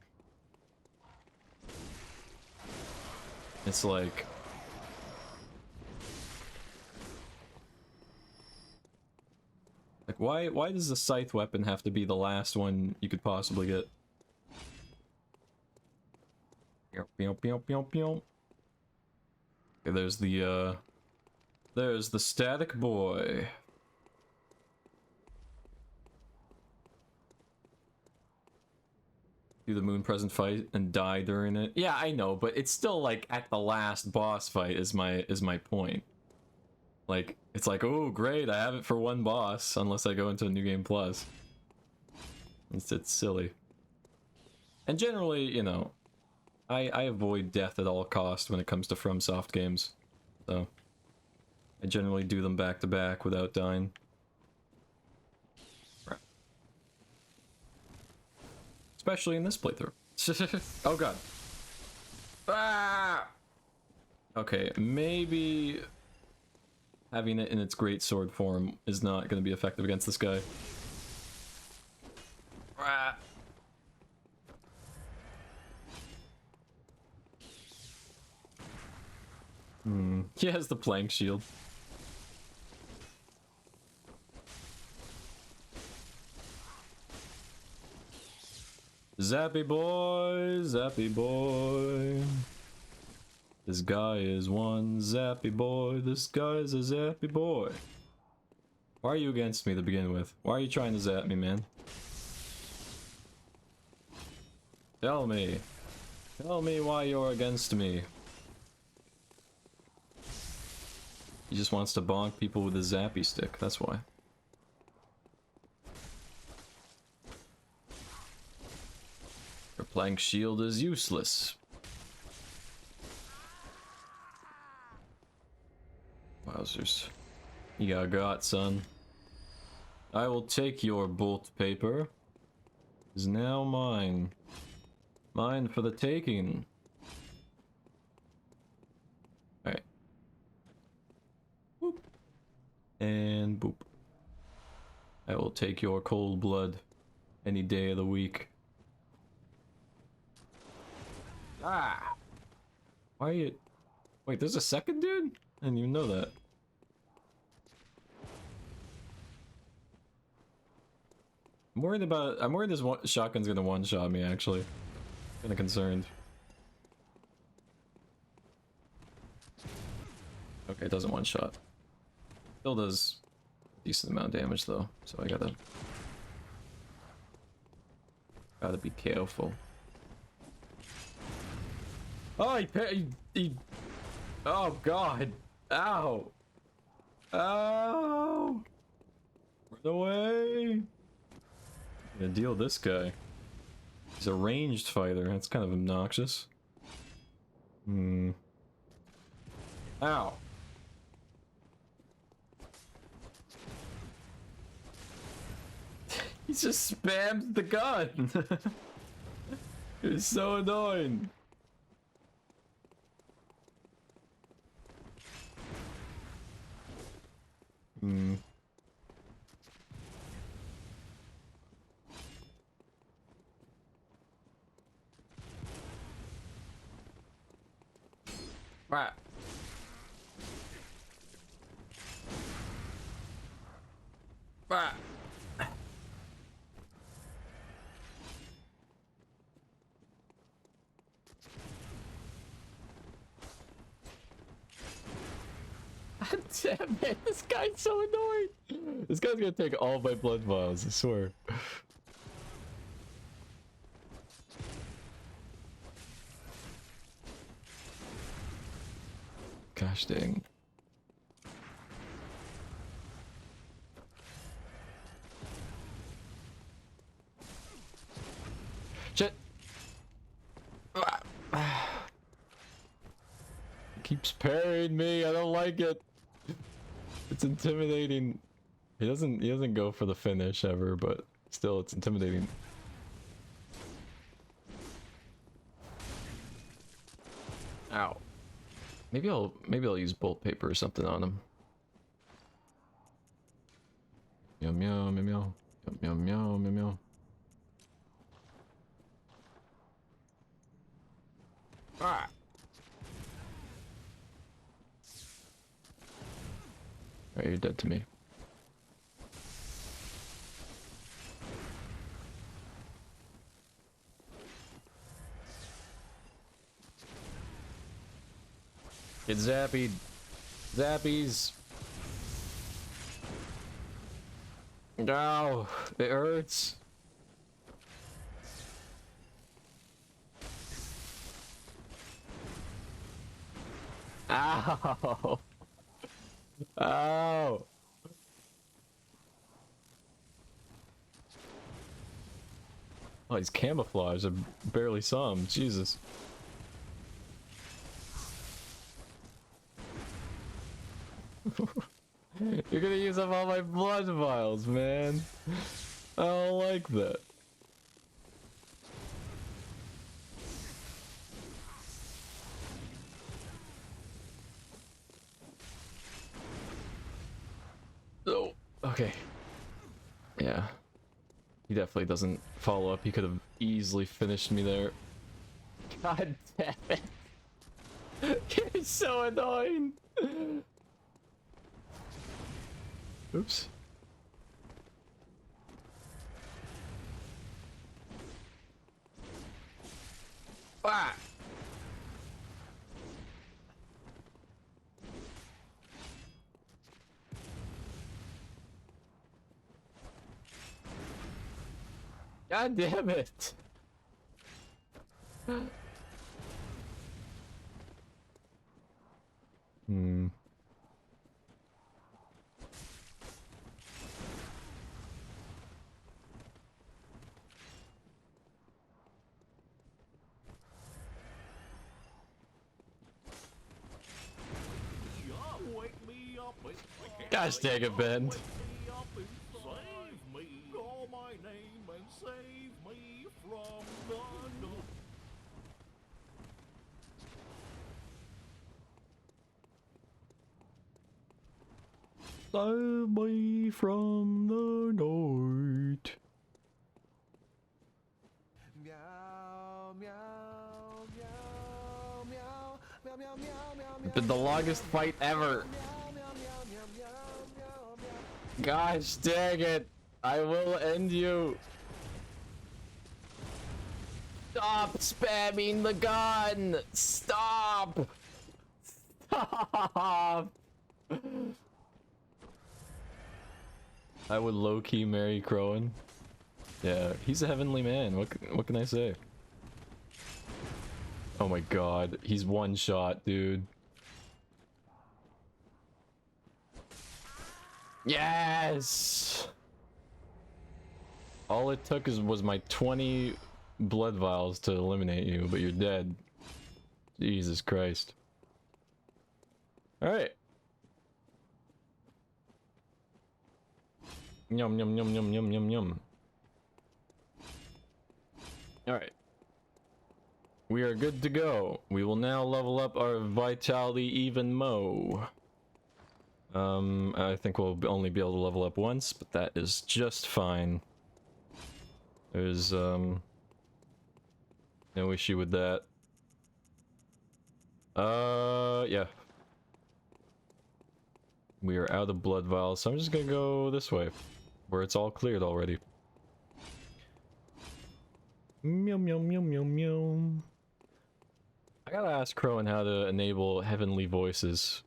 It's like... why does the scythe weapon have to be the last one you could possibly get? Okay, there's the static boy. Do the moon present fight and die during it. Yeah, I know, but it's still like at the last boss fight is my point. Like, it's like, oh great, I have it for one boss unless I go into a New Game Plus. It's silly. And generally, you know, I avoid death at all costs when it comes to FromSoft games. So I generally do them back to back without dying. Right. Especially in this playthrough. Oh god. Ah! Okay, maybe having it in its great sword form is not going to be effective against this guy. Ah! He has the plank shield. Zappy boy, zappy boy. This guy is one zappy boy. This guy is a zappy boy. Why are you against me to begin with? Why are you trying to zap me, man? Tell me. Tell me why you're against me. He just wants to bonk people with a zappy stick, that's why. Your plank shield is useless. Wowzers. You got, son. I will take your bolt paper. It is now mine. Mine for the taking. Alright. Boop. And boop. I will take your cold blood any day of the week. Ah! Why are you... Wait, there's a second dude? I didn't even know that. I'm worried this shotgun's gonna one-shot me, actually. Kinda concerned. Okay, it doesn't one-shot. Still does a decent amount of damage, though, so I gotta be careful. Oh, he Oh god! Ow! Ow! Run away! I'm gonna deal with this guy. He's a ranged fighter. That's kind of obnoxious. Hmm. Ow! He just spammed the gun! It's so annoying! Hmm. Right. Right. Damn it, this guy's so annoying. This guy's gonna take all my blood vials, I swear. Gosh dang. Shit. Keeps parrying me, I don't like it. It's intimidating. He doesn't go for the finish ever, but still it's intimidating. Ow. Maybe I'll use bolt paper or something on him. Meow meow meow meow meow meow meow meow. Ah. Alright, you're dead to me. Get zapped. Zappies. Ow, it hurts. Ow. Ow. Oh, he's camouflaged. I barely saw him. Jesus. You're gonna use up all my blood vials, man. I don't like that. Oh, okay. Yeah. He definitely doesn't follow up. He could have easily finished me there. God damn it. It's so annoying. Oops. Ah! God damn it! Hmm. Gosh dang it, Ben. Save me from the night. It's been the longest fight ever. Gosh dang it. I will end you. Stop spamming the gun. Stop. Stop. I would low-key marry Crowan. Yeah, he's a heavenly man. What can I say? Oh my god, he's one shot, dude. Yes! All it took was my 20 blood vials to eliminate you, but you're dead. Jesus Christ. Alright. Yum yum yum yum yum yum yum. Alright. We are good to go. We will now level up our vitality even more. I think we'll only be able to level up once, but that is just fine. There's, no issue with that. Yeah. We are out of blood vials, so I'm just gonna go this way, where it's all cleared already. Meow meow meow meow meow. I gotta ask Crowan how to enable heavenly voices.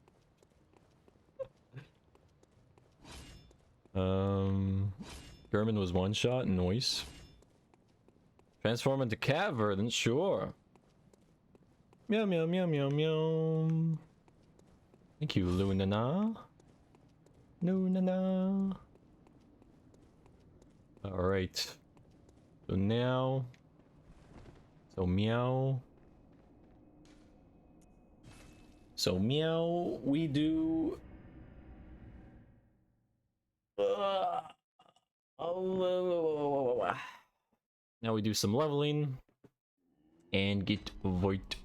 German was one shot, noise. Transform into cat verdant, sure. Meow meow meow meow meow. Thank you, Lunana. Lunana. Alright. So now. So meow. So meow, we do. Now we do some leveling and get vitality.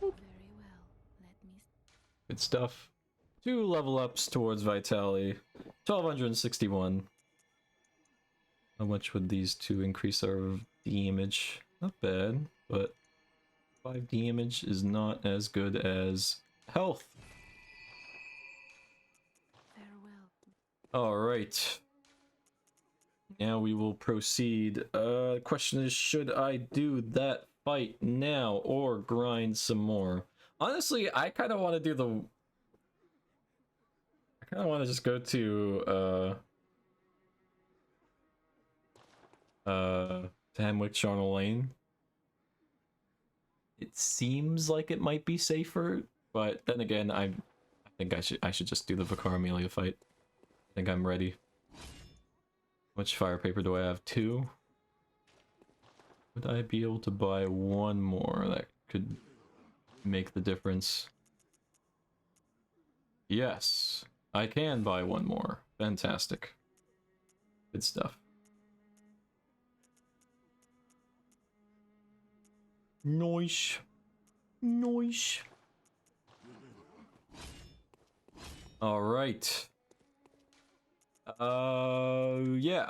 Very well. Let me. Good stuff. 2 level ups towards vitality. 1261. How much would these 2 increase our damage? Not bad, but 5 damage is not as good as health. Farewell. Alright. Now we will proceed. Question is, should I do that fight now or grind some more? Honestly, I kind of want to do the... I kind of want to just go to, Hamwick Charnel Lane. It seems like it might be safer, but then again, I think I should just do the Vicar Amelia fight. I think I'm ready. How much fire paper do I have? 2? Would I be able to buy 1 more that could make the difference? Yes, I can buy 1 more. Fantastic. Good stuff. Nice. Nice. All right. Yeah.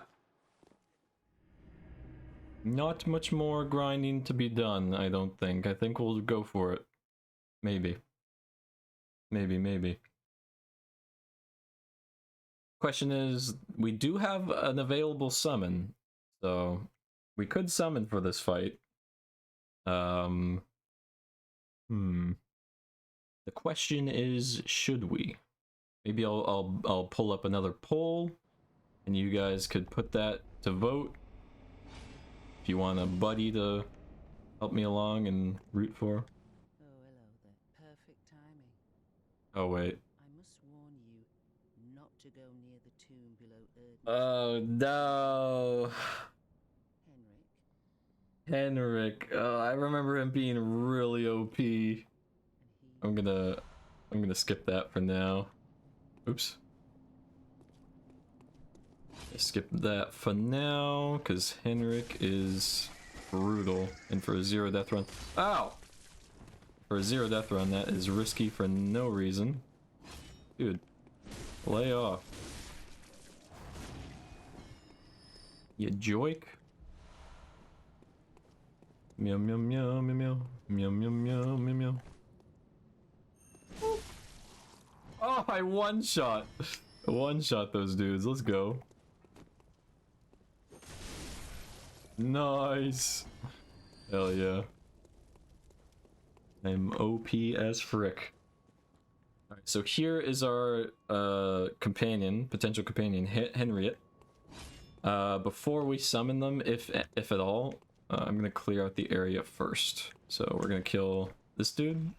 Not much more grinding to be done, I don't think. I think we'll go for it. Maybe. Maybe. Question is, we do have an available summon, so we could summon for this fight. The question is, should we? Maybe I'll pull up another poll, and you guys could put that to vote. If you want a buddy to help me along and root for. Oh, hello there. Perfect timing. Oh wait. I must warn you not to go near the tomb below Erdness. Oh no. Henrik. Henrik. Oh, I remember him being really OP. I'm gonna skip that for now. Oops. Skip that for now, because Henrik is brutal. And for a 0 death run. Ow! For a 0 death run, that is risky for no reason. Dude, lay off. You joik. Meow meow meow meow meow meow meow meow meow meow. Oh, I one-shot those dudes. Let's go. Nice. Hell yeah. I'm OP as frick. Alright, so here is our potential companion, Henriette. Before we summon them, if at all, I'm gonna clear out the area first. So we're gonna kill this dude.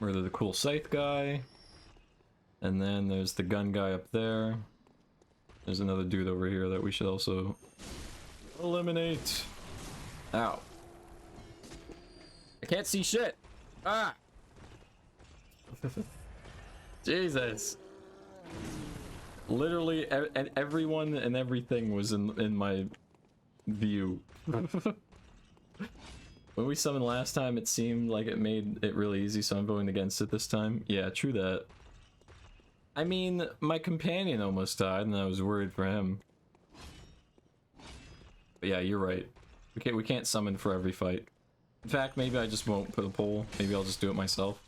Murder the cool scythe guy. And then there's the gun guy up there. There's another dude over here that we should also eliminate. Ow. I can't see shit. Ah! Jesus. Literally everyone and everything was in my view. When we summoned last time, it seemed like it made it really easy, so I'm voting against it this time. Yeah, true that. I mean, my companion almost died, and I was worried for him. But yeah, you're right. We can't summon for every fight. In fact, maybe I just won't put a poll. Maybe I'll just do it myself.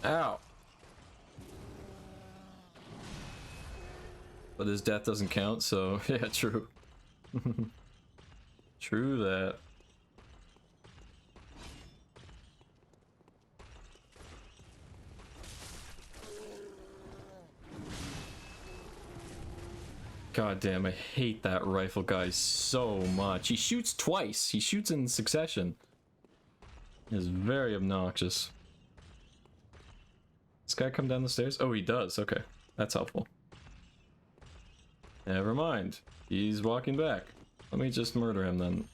Ow. But his death doesn't count, so yeah, true. True that. God damn, I hate that rifle guy so much. He shoots twice. He shoots in succession. It's very obnoxious. This guy come down the stairs? Oh, he does. Okay, that's helpful. Never mind. He's walking back. Let me just murder him then.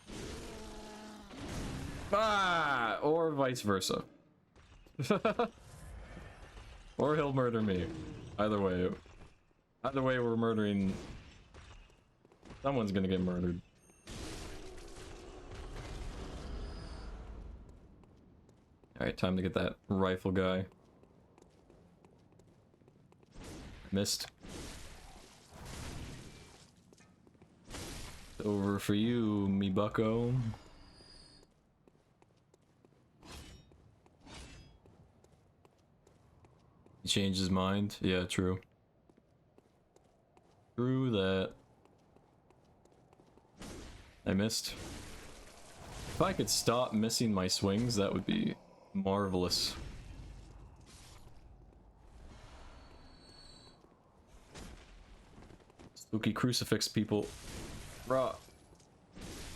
Ah! Or vice versa. Or he'll murder me. Either way. Either way, we're murdering... Someone's gonna get murdered. Alright, time to get that rifle guy. Missed. Over for you, me bucko. He changed his mind? Yeah, true. True that. I missed. If I could stop missing my swings, that would be marvelous. Spooky crucifix people. Raw.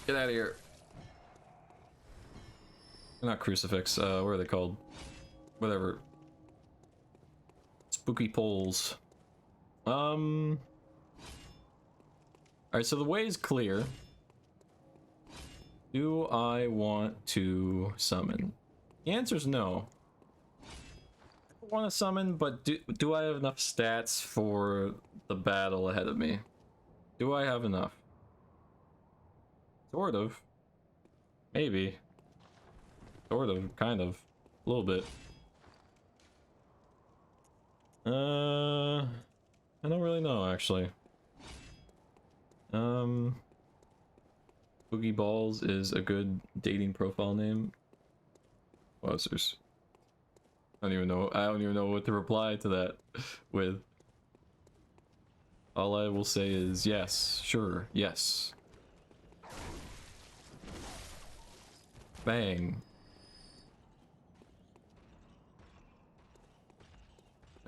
Get out of here. Not crucifix, what are they called? Whatever. Spooky poles. Alright, so the way is clear. Do I want to summon? The answer is no. I want to summon, but do I have enough stats for the battle ahead of me? Do I have enough? Sort of. Maybe. Sort of. Kind of. A little bit. I don't really know, actually. Boogie Balls is a good dating profile name. Wowzers. I don't even know what to reply to that with. All I will say is yes, sure, yes. Bang.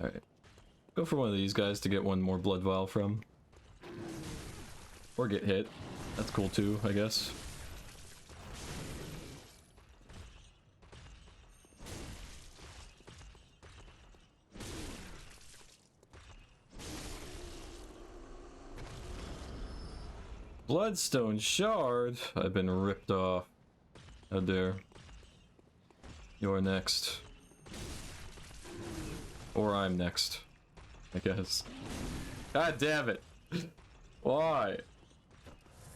Alright. Go for one of these guys to get one more blood vial from. Or get hit. That's cool too, I guess. Bloodstone shard? I've been ripped off. How dare. You're next. Or I'm next, I guess. God damn it! Why?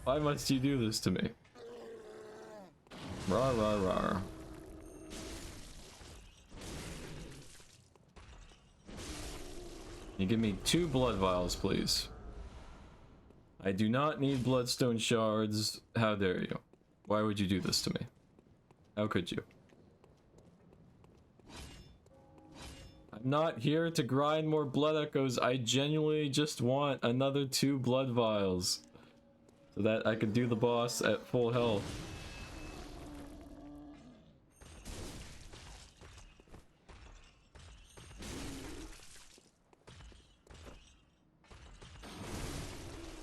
Why must you do this to me? Rawr, rawr, rawr. You give me 2 blood vials, please. I do not need bloodstone shards. How dare you? Why would you do this to me? How could you? I'm not here to grind more blood echoes. I genuinely just want another 2 blood vials. So that I could do the boss at full health.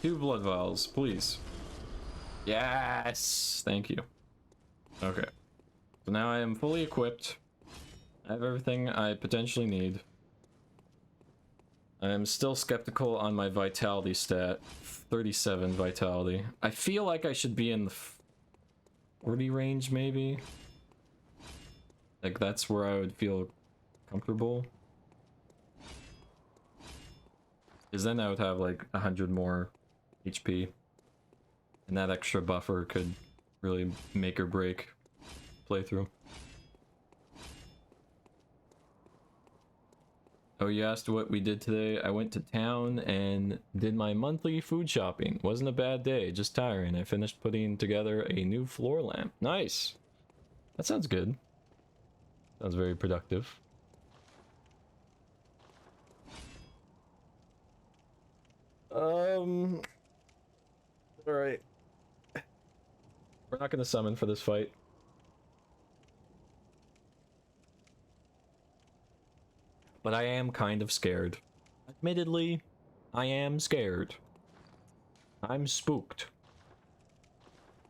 2 blood vials, please. Yes! Thank you. Okay. So now I am fully equipped. I have everything I potentially need. I am still skeptical on my vitality stat. 37 vitality. I feel like I should be in the 40 range, maybe? Like, that's where I would feel comfortable. Because then I would have, like, 100 more HP. And that extra buffer could really make or break playthrough. Oh, you asked what we did today? I went to town and did my monthly food shopping. Wasn't a bad day, just tiring. I finished putting together a new floor lamp. Nice! That sounds good. Sounds very productive. Alright. We're not gonna summon for this fight. But I am kind of scared. Admittedly, I am scared. I'm spooked.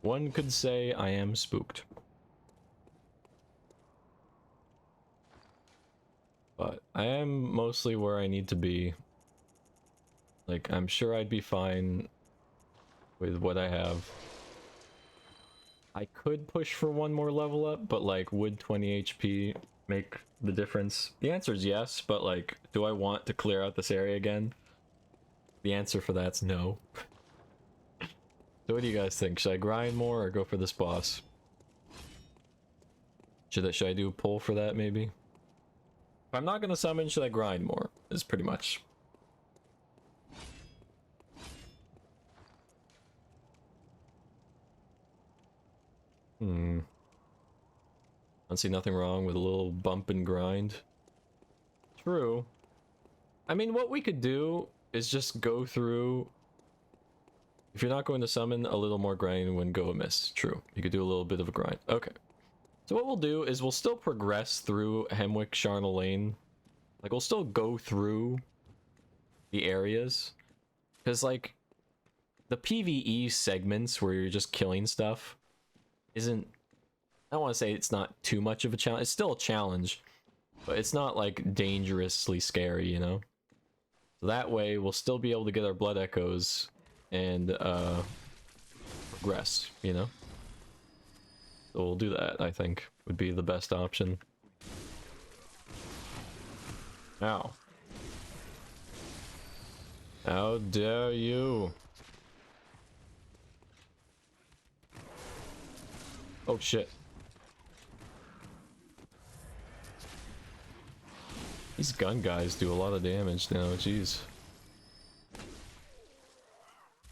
One could say I am spooked. But I am mostly where I need to be. Like, I'm sure I'd be fine with what I have. I could push for one more level up, but like, would 20 HP make the difference? The answer is yes, but like, do I want to clear out this area again? The answer for that's no. So what do you guys think? Should I grind more or go for this boss? Should I do a pull for that, maybe? If I'm not gonna summon, should I grind more? Is pretty much. I don't see nothing wrong with a little bump and grind. True. I mean, what we could do is just go through. If you're not going to summon, a little more grinding wouldn't go amiss. True. You could do a little bit of a grind. Okay. So what we'll do is we'll still progress through Hemwick Charnel Lane. Like, we'll still go through the areas. Because, like, the PvE segments where you're just killing stuff isn't... I don't want to say it's not too much of a challenge. It's still a challenge. But it's not, like, dangerously scary, you know? So that way, we'll still be able to get our blood echoes and, progress, you know? So we'll do that, I think, would be the best option. Ow. How dare you? Oh shit. These gun guys do a lot of damage now, jeez.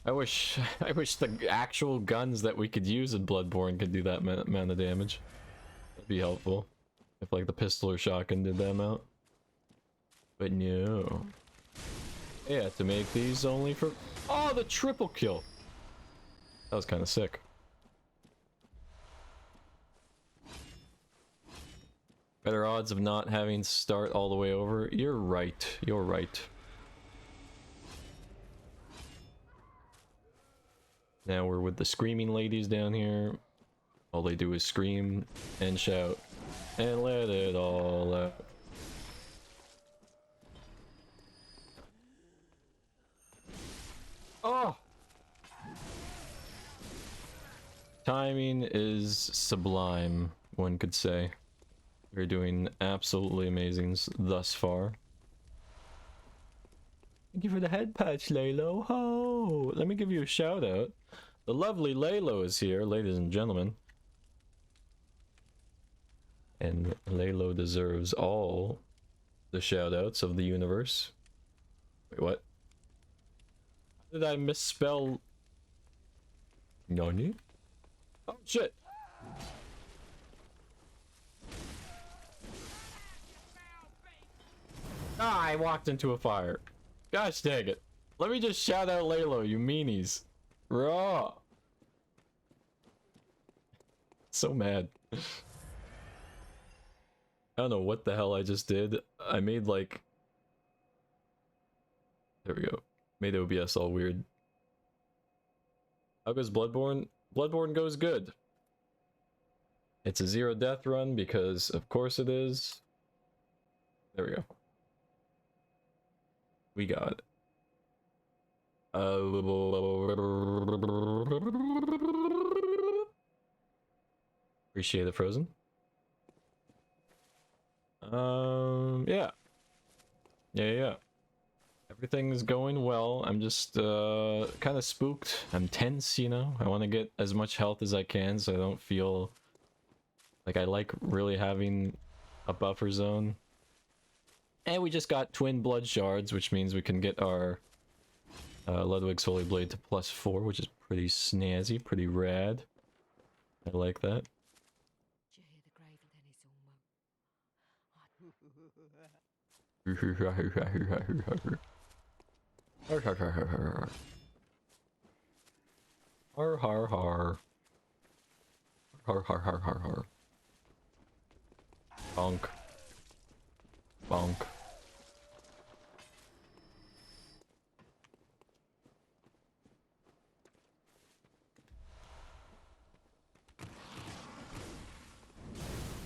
I wish the actual guns that we could use in Bloodborne could do that amount of damage. That'd be helpful. If like the pistol or shotgun did that amount. But no. Yeah, to make these only for... Oh, the triple kill! That was kind of sick. Better odds of not having to start all the way over. You're right. You're right. Now we're with the screaming ladies down here. All they do is scream and shout and let it all out. Oh! Timing is sublime, one could say. We're doing absolutely amazing thus far. Thank you for the head patch, Lalo. Ho! Let me give you a shout out. The lovely Lalo is here, ladies and gentlemen. And Lalo deserves all the shout outs of the universe. Wait, what? How did I misspell Noni? Oh shit! Ah, I walked into a fire. Gosh dang it. Let me just shout out Lalo, you meanies. Raw. So mad. I don't know what the hell I just did. I made like... There we go. Made OBS all weird. How goes Bloodborne? Bloodborne goes good. It's a 0 death run because of course it is. There we go. We got it. Appreciate it, Frozen. Yeah. Yeah. Everything's going well. I'm just kind of spooked. I'm tense, you know. I want to get as much health as I can so I don't feel like I like really having a buffer zone. And we just got twin blood shards, which means we can get our Ludwig's Holy Blade to +4, which is pretty snazzy, pretty rad. I like that. Did you hear the gravel then Har har har. Har har har har har. Bonk. Bonk.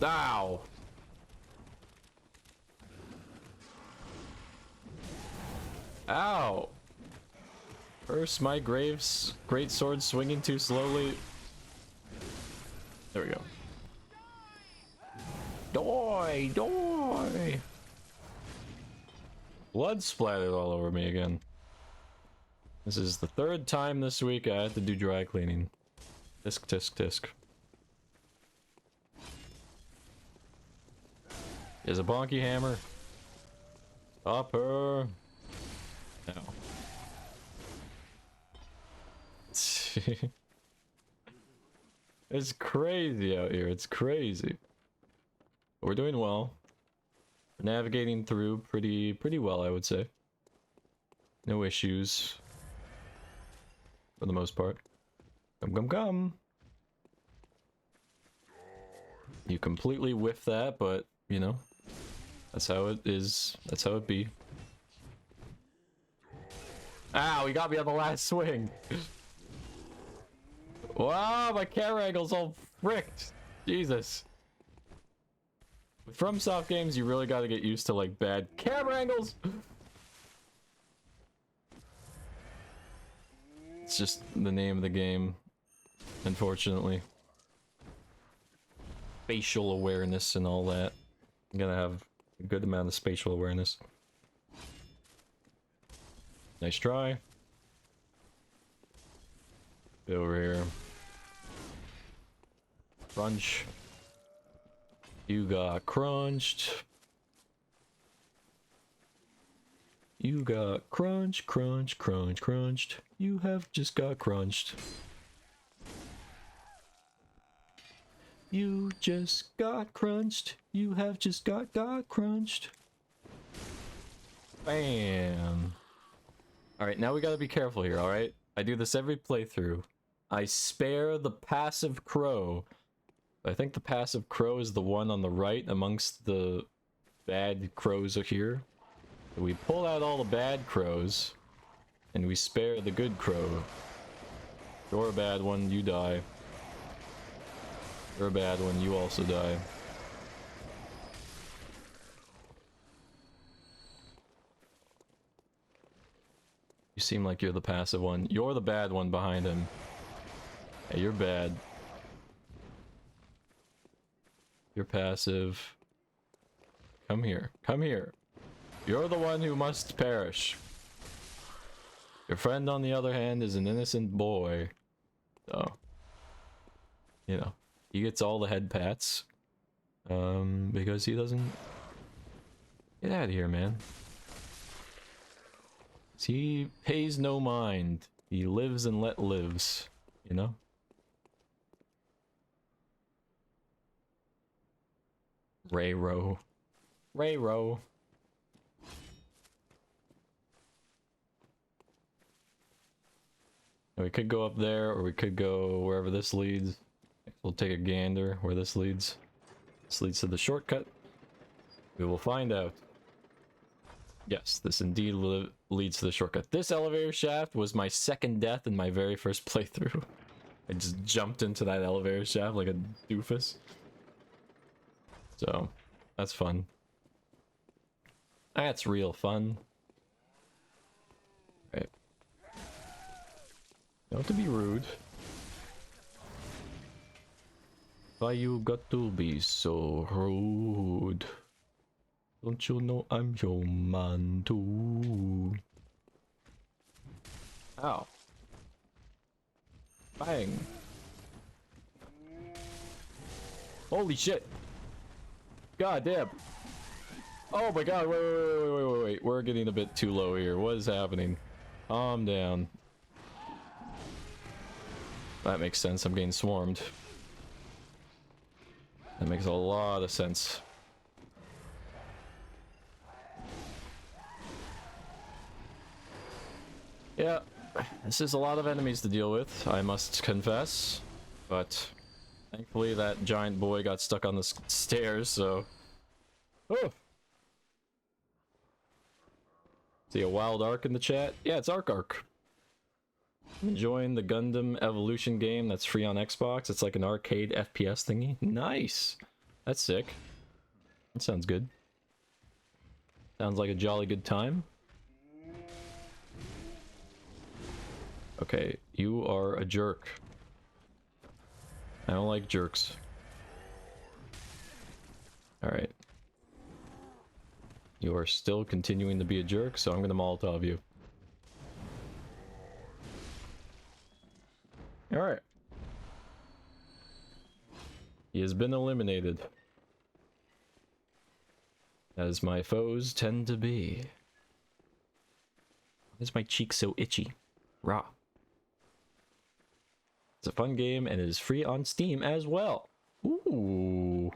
Ow! Ow! First, my Graves great sword swinging too slowly. There we go. Die! Die! Blood splattered all over me again. This is the 3rd time this week I had to do dry cleaning. Tisk tisk tisk. There's a bonky hammer. Stop her. No. It's crazy out here. It's crazy. But we're doing well. We're navigating through pretty well, I would say. No issues. For the most part. Come. You completely whiff that, but, you know. That's how it is. That's how it be. Ow, he got me on the last swing. Wow, my camera angle's all fricked. Jesus. With FromSoft games, you really gotta get used to, like, bad camera angles. It's just the name of the game, unfortunately. Spatial awareness and all that. I'm gonna have a good amount of spatial awareness. Nice try. Get over here. Crunch. You got crunched. You got crunched. You have just got crunched. You just got crunched. You have just got crunched. Bam. Alright, now we gotta be careful here, alright? I do this every playthrough. I spare the passive crow. I think the passive crow is the one on the right amongst the bad crows here. We pull out all the bad crows, and we spare the good crow. You're a bad one, you die. You're a bad one, you also die. You seem like you're the passive one. You're the bad one behind him. Hey, you're bad. You're passive. Come here. Come here. You're the one who must perish. Your friend, on the other hand, is an innocent boy. So, you know, he gets all the head pats. Because he doesn't... Get out of here, man. He pays no mind. He lives and let lives, you know? Ray-ro. Ray-ro. We could go up there, or we could go wherever this leads. We'll take a gander where this leads. This leads to the shortcut. We will find out. Yes, this indeed leads to the shortcut. This elevator shaft was my second death in my very first playthrough. I just jumped into that elevator shaft like a doofus. So, that's fun. That's real fun. Right. Don't to be rude. Why you got to be so rude? Don't you know I'm your man too? Ow. Bang. Holy shit. God damn. Oh my god, wait. We're getting a bit too low here. What is happening? Calm down. That makes sense. I'm getting swarmed. That makes a lot of sense. Yeah, this is a lot of enemies to deal with, I must confess. But thankfully that giant boy got stuck on the stairs, so... Oh! See a wild arc in the chat? Yeah, it's Arc. I'm enjoying the Gundam Evolution game that's free on Xbox. It's like an arcade FPS thingy. Nice! That's sick. That sounds good. Sounds like a jolly good time. Okay, you are a jerk. I don't like jerks. Alright. You are still continuing to be a jerk, so I'm gonna Molotov you. Alright. He has been eliminated. As my foes tend to be. Why is my cheek so itchy? Rah. It's a fun game and it is free on Steam as well. Ooh.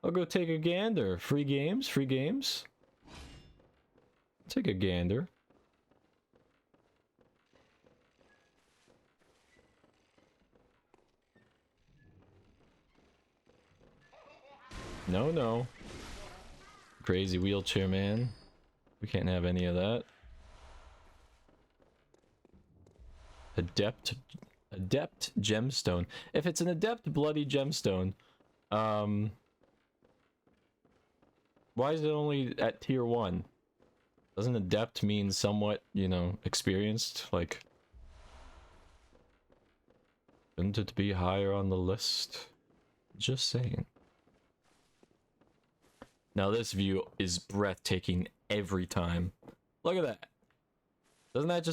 I'll go take a gander. Free games? Free games? Take a gander. No, no. Crazy wheelchair man. We can't have any of that. Adept gemstone. If it's an adept bloody gemstone, why is it only at tier 1? Doesn't adept mean somewhat, you know, experienced? Like, shouldn't it be higher on the list? Just saying. Now this view is breathtaking every time. Look at that. Doesn't that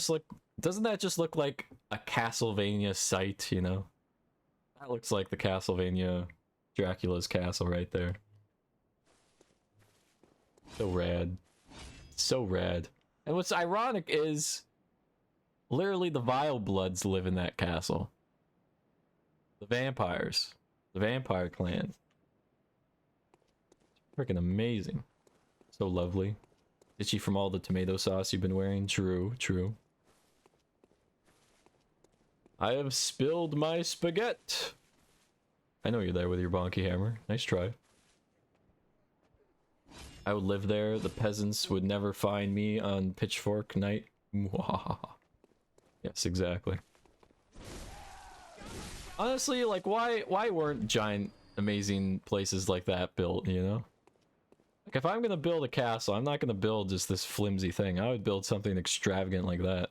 just look like a Castlevania site, you know? That looks like the Castlevania Dracula's castle right there. So rad. So rad. And what's ironic is literally the Vile Bloods live in that castle. The vampires. The vampire clan. Freaking amazing. So lovely. Itchy from all the tomato sauce you've been wearing. True, true. I have spilled my spaghetti. I know you're there with your bonky hammer. Nice try. I would live there. The peasants would never find me on Pitchfork Night. Yes, exactly. Honestly, like, why weren't giant, amazing places like that built, you know? Like, if I'm gonna build a castle, I'm not gonna build just this flimsy thing. I would build something extravagant like that.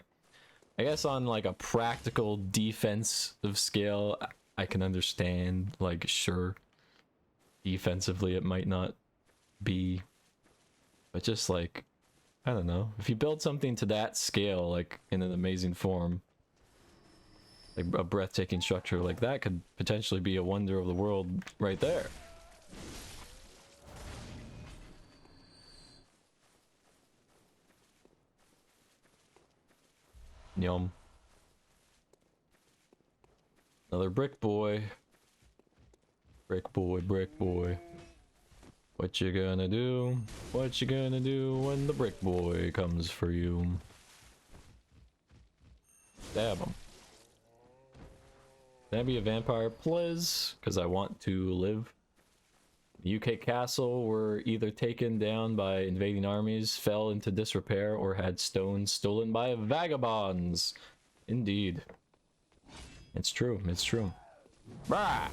I guess on, like, a practical defensive scale, I can understand, like, sure. Defensively, it might not be. But just, like, I don't know. If you build something to that scale, like, in an amazing form, like a breathtaking structure like that could potentially be a wonder of the world right there. Yum. Another brick boy. Brick boy, brick boy. What you gonna do? What you gonna do when the brick boy comes for you? Stab him. Can I be a vampire, please? Because I want to live. The UK castle were either taken down by invading armies, fell into disrepair, or had stones stolen by vagabonds. Indeed. It's true, it's true. Brah!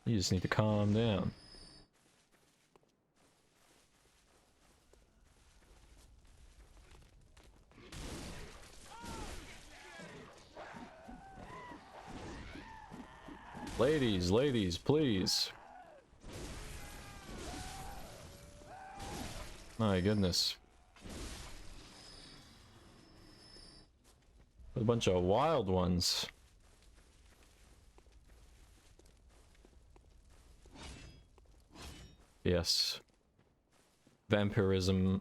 You just need to calm down. Ladies, ladies, please. My goodness. A bunch of wild ones. Yes. Vampirism.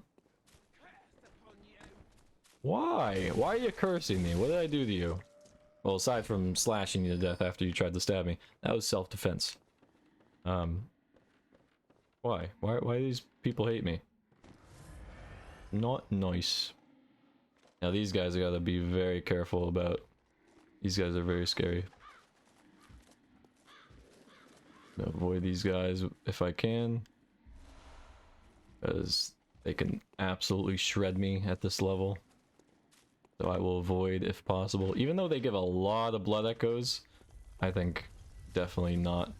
Why? Why are you cursing me? What did I do to you? Well, aside from slashing you to death after you tried to stab me, that was self-defense. Why? Why do these people hate me? Not nice. Now these guys I gotta be very careful about. These guys are very scary. Avoid these guys if I can, because they can absolutely shred me at this level. So I will avoid if possible. Even though they give a lot of blood echoes, I think definitely not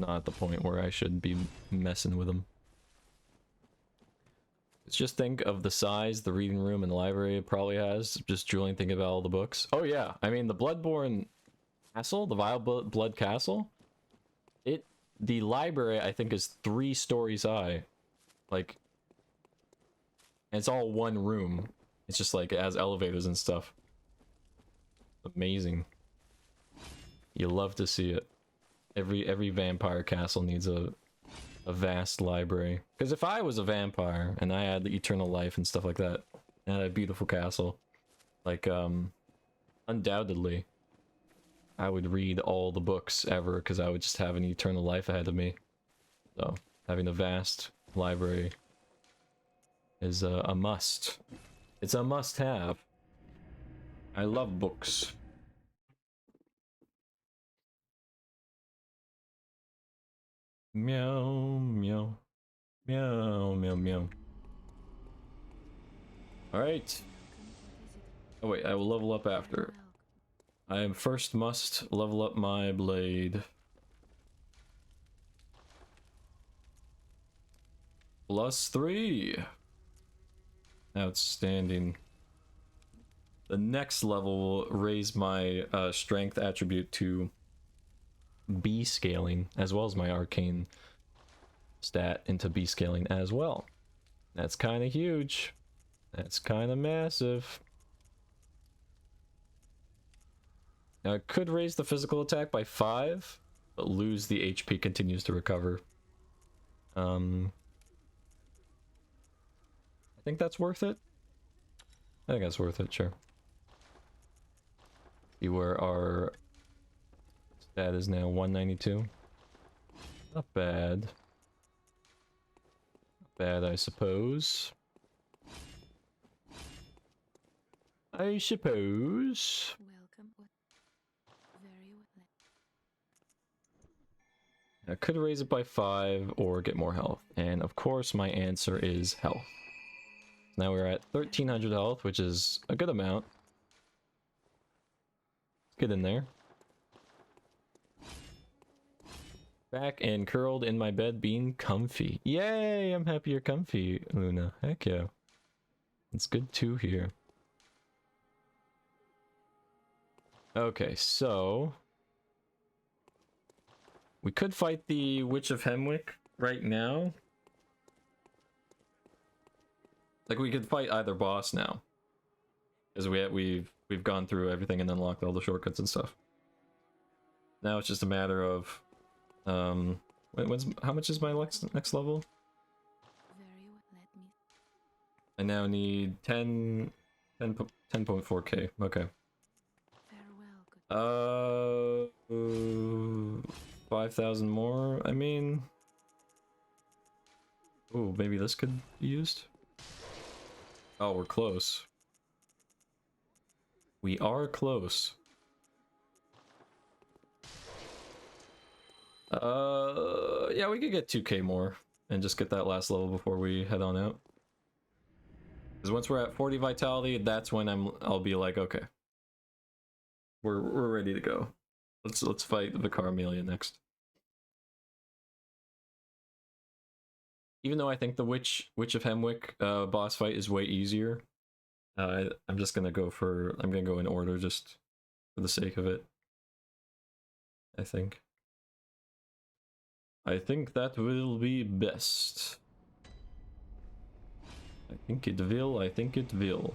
at the point where I should be messing with them. Let's just think of the size the reading room and the library probably has. Just drooling thinking about all the books. Oh yeah, I mean the Bloodborne castle, the Vile Blood Castle. The library I think is 3 stories high. Like, and it's all one room. It's just like it has elevators and stuff. Amazing. You love to see it. Every vampire castle needs a vast library. Because if I was a vampire and I had the eternal life and stuff like that, and a beautiful castle, like undoubtedly I would read all the books ever because I would just have an eternal life ahead of me. So having a vast library is a must. It's a must-have. I love books. Meow, meow. Meow, meow, meow. Alright. Oh wait, I will level up after. I first must level up my blade. +3. Outstanding. The next level will raise my strength attribute to B scaling, as well as my arcane stat into B scaling as well. That's kind of huge. That's kind of massive. Now it could raise the physical attack by 5, but lose the HP continues to recover. I think that's worth it. I think that's worth it, sure. See where our stat is now, 192. Not bad. Not bad, I suppose. I suppose. Welcome. Very well. I could raise it by 5 or get more health. And of course my answer is health. Now we're at 1300 health, which is a good amount. Let's get in there. Back and curled in my bed being comfy. Yay, I'm happy you're comfy, Luna. Heck yeah. It's good to hear. Okay, so we could fight the Witch of Hemwick right now. Like we could fight either boss now, because we've gone through everything and unlocked all the shortcuts and stuff. Now it's just a matter of how much is my next level? Very well. Let me. I now need 10.4k. Okay. Farewell. Good. 5,000 more. I mean, oh, maybe this could be used. Oh, we're close. We are close. Yeah, we could get 2k more and just get that last level before we head on out. Because once we're at 40 vitality, that's when I'll be like, okay, we're ready to go. Let's fight Vicar Amelia next. Even though I think the Witch of Hemwick boss fight is way easier, I'm just gonna go in order just for the sake of it. I think that will be best. I think it will.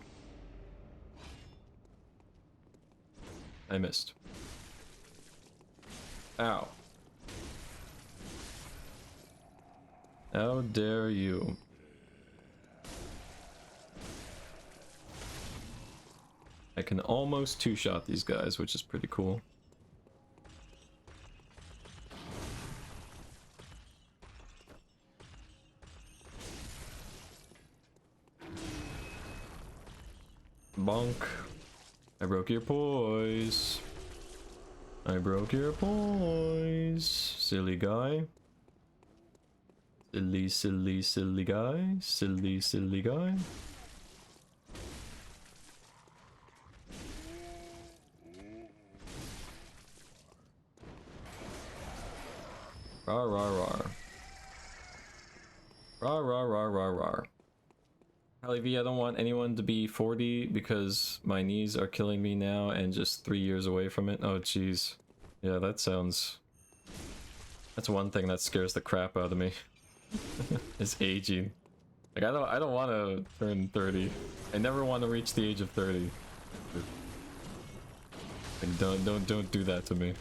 I missed. Ow. How dare you? I can almost two-shot these guys, which is pretty cool. Bonk. I broke your poise. I broke your poise. Silly guy. Silly guy. Silly guy. Rar rar rar. Rar rar rar rar rar. Hallie V, I don't want anyone to be 40 because my knees are killing me now and just 3 years away from it. Oh jeez. Yeah, that's one thing that scares the crap out of me. Is aging. Like I don't want to turn 30. I never want to reach the age of 30. Like don't do that to me.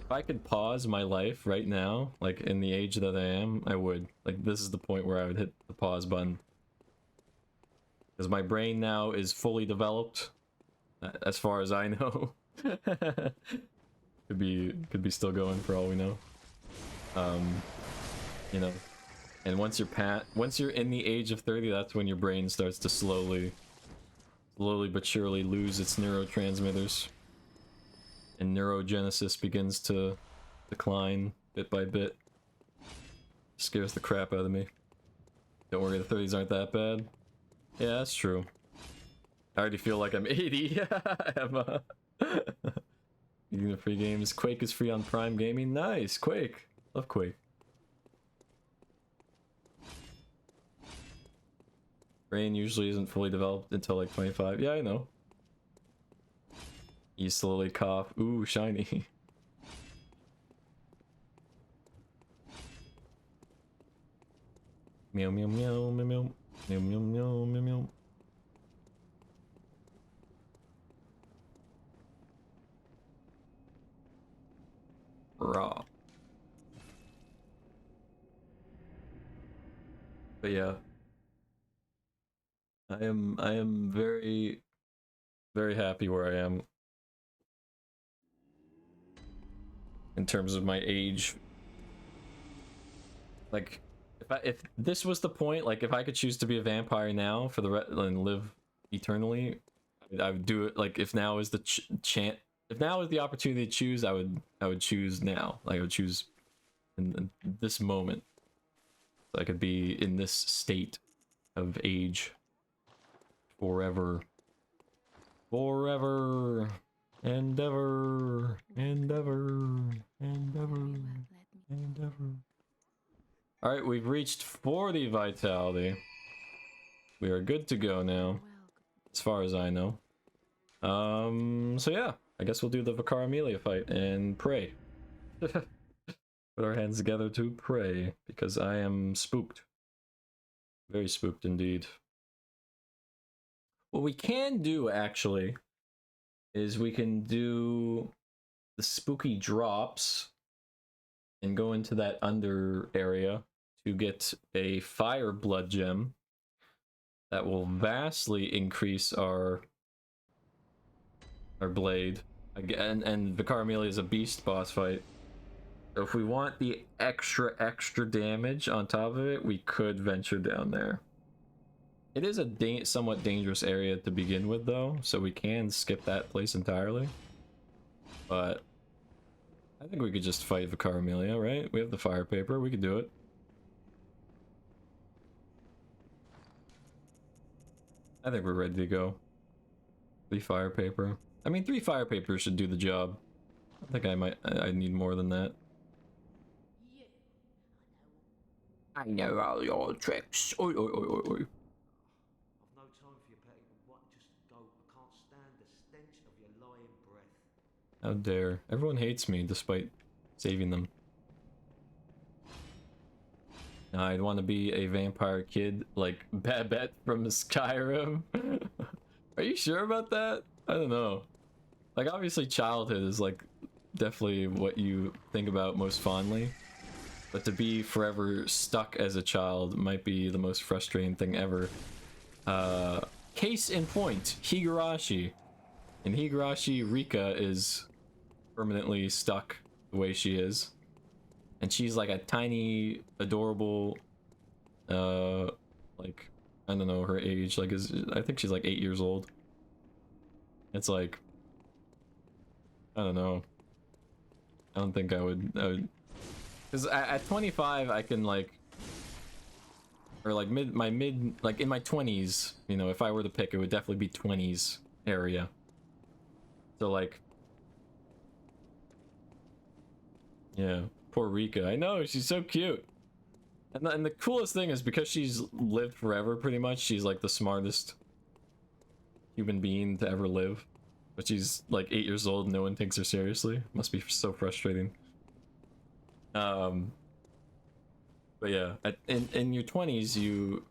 If I could pause my life right now, like in the age that I am, I would. Like this is the point where I would hit the pause button. Because my brain now is fully developed, as far as I know. could be still going for all we know. You know, and once you're in the age of 30, that's when your brain starts to slowly but surely lose its neurotransmitters, and neurogenesis begins to decline bit by bit. Scares the crap out of me. Don't worry, the 30s aren't that bad. Yeah, that's true. I already feel like I'm 80. Emma. Eating the free games. Quake is free on Prime Gaming. Nice, Quake. Love Quake. Brain usually isn't fully developed until like 25. Yeah, I know. You slowly cough. Ooh, shiny. Meow meow meow meow meow. Meow meow meow meow meow. Raw. But yeah. I am very happy where I am in terms of my age. Like if this was the point, like if I could choose to be a vampire now for and live eternally, I would do it. Like if now is the if now is the opportunity to choose, I would choose now. Like I would choose in this moment, so I could be in this state of age forever and ever and ever and ever and ever. All right, we've reached 40 vitality. We are good to go now, as far as I know. So yeah, I guess we'll do the Vicar Amelia fight and pray. Put our hands together to pray, because I am spooked. Very spooked indeed. What we can do, actually, is we can do the spooky drops and go into that under area to get a fire blood gem that will vastly increase our blade. Again, and Vicar Amelia is a beast boss fight. So if we want the extra damage on top of it, we could venture down there. It is a somewhat dangerous area to begin with, though, so we can skip that place entirely. But I think we could just fight Vicar Amelia, right? We have the fire paper, we could do it. I think we're ready to go. 3 fire paper. I mean, 3 fire papers should do the job. I think I need more than that. I know all your tricks. Oi, oi, oi, oi, oi. I've no time for your petty what, just go. I can't stand the stench of your lying breath. How dare. Everyone hates me despite saving them. Now, I'd want to be a vampire kid like Babette from Skyrim. Are you sure about that? I don't know. Like, obviously childhood is like definitely what you think about most fondly. But to be forever stuck as a child might be the most frustrating thing ever. Case in point, Higurashi. In Higurashi, Rika is permanently stuck the way she is. And she's like a tiny, adorable, like, I don't know her age, like I think she's like 8 years old. It's like, I don't know. I don't think I would because at 25 I can like, or like like in my 20s, you know, if I were to pick, it would definitely be 20s area. So like, yeah, poor Rika. I know, she's so cute. And the coolest thing is because she's lived forever pretty much, she's like the smartest human being to ever live. But she's like 8 years old and no one takes her seriously. Must be so frustrating. But yeah, in your 20s,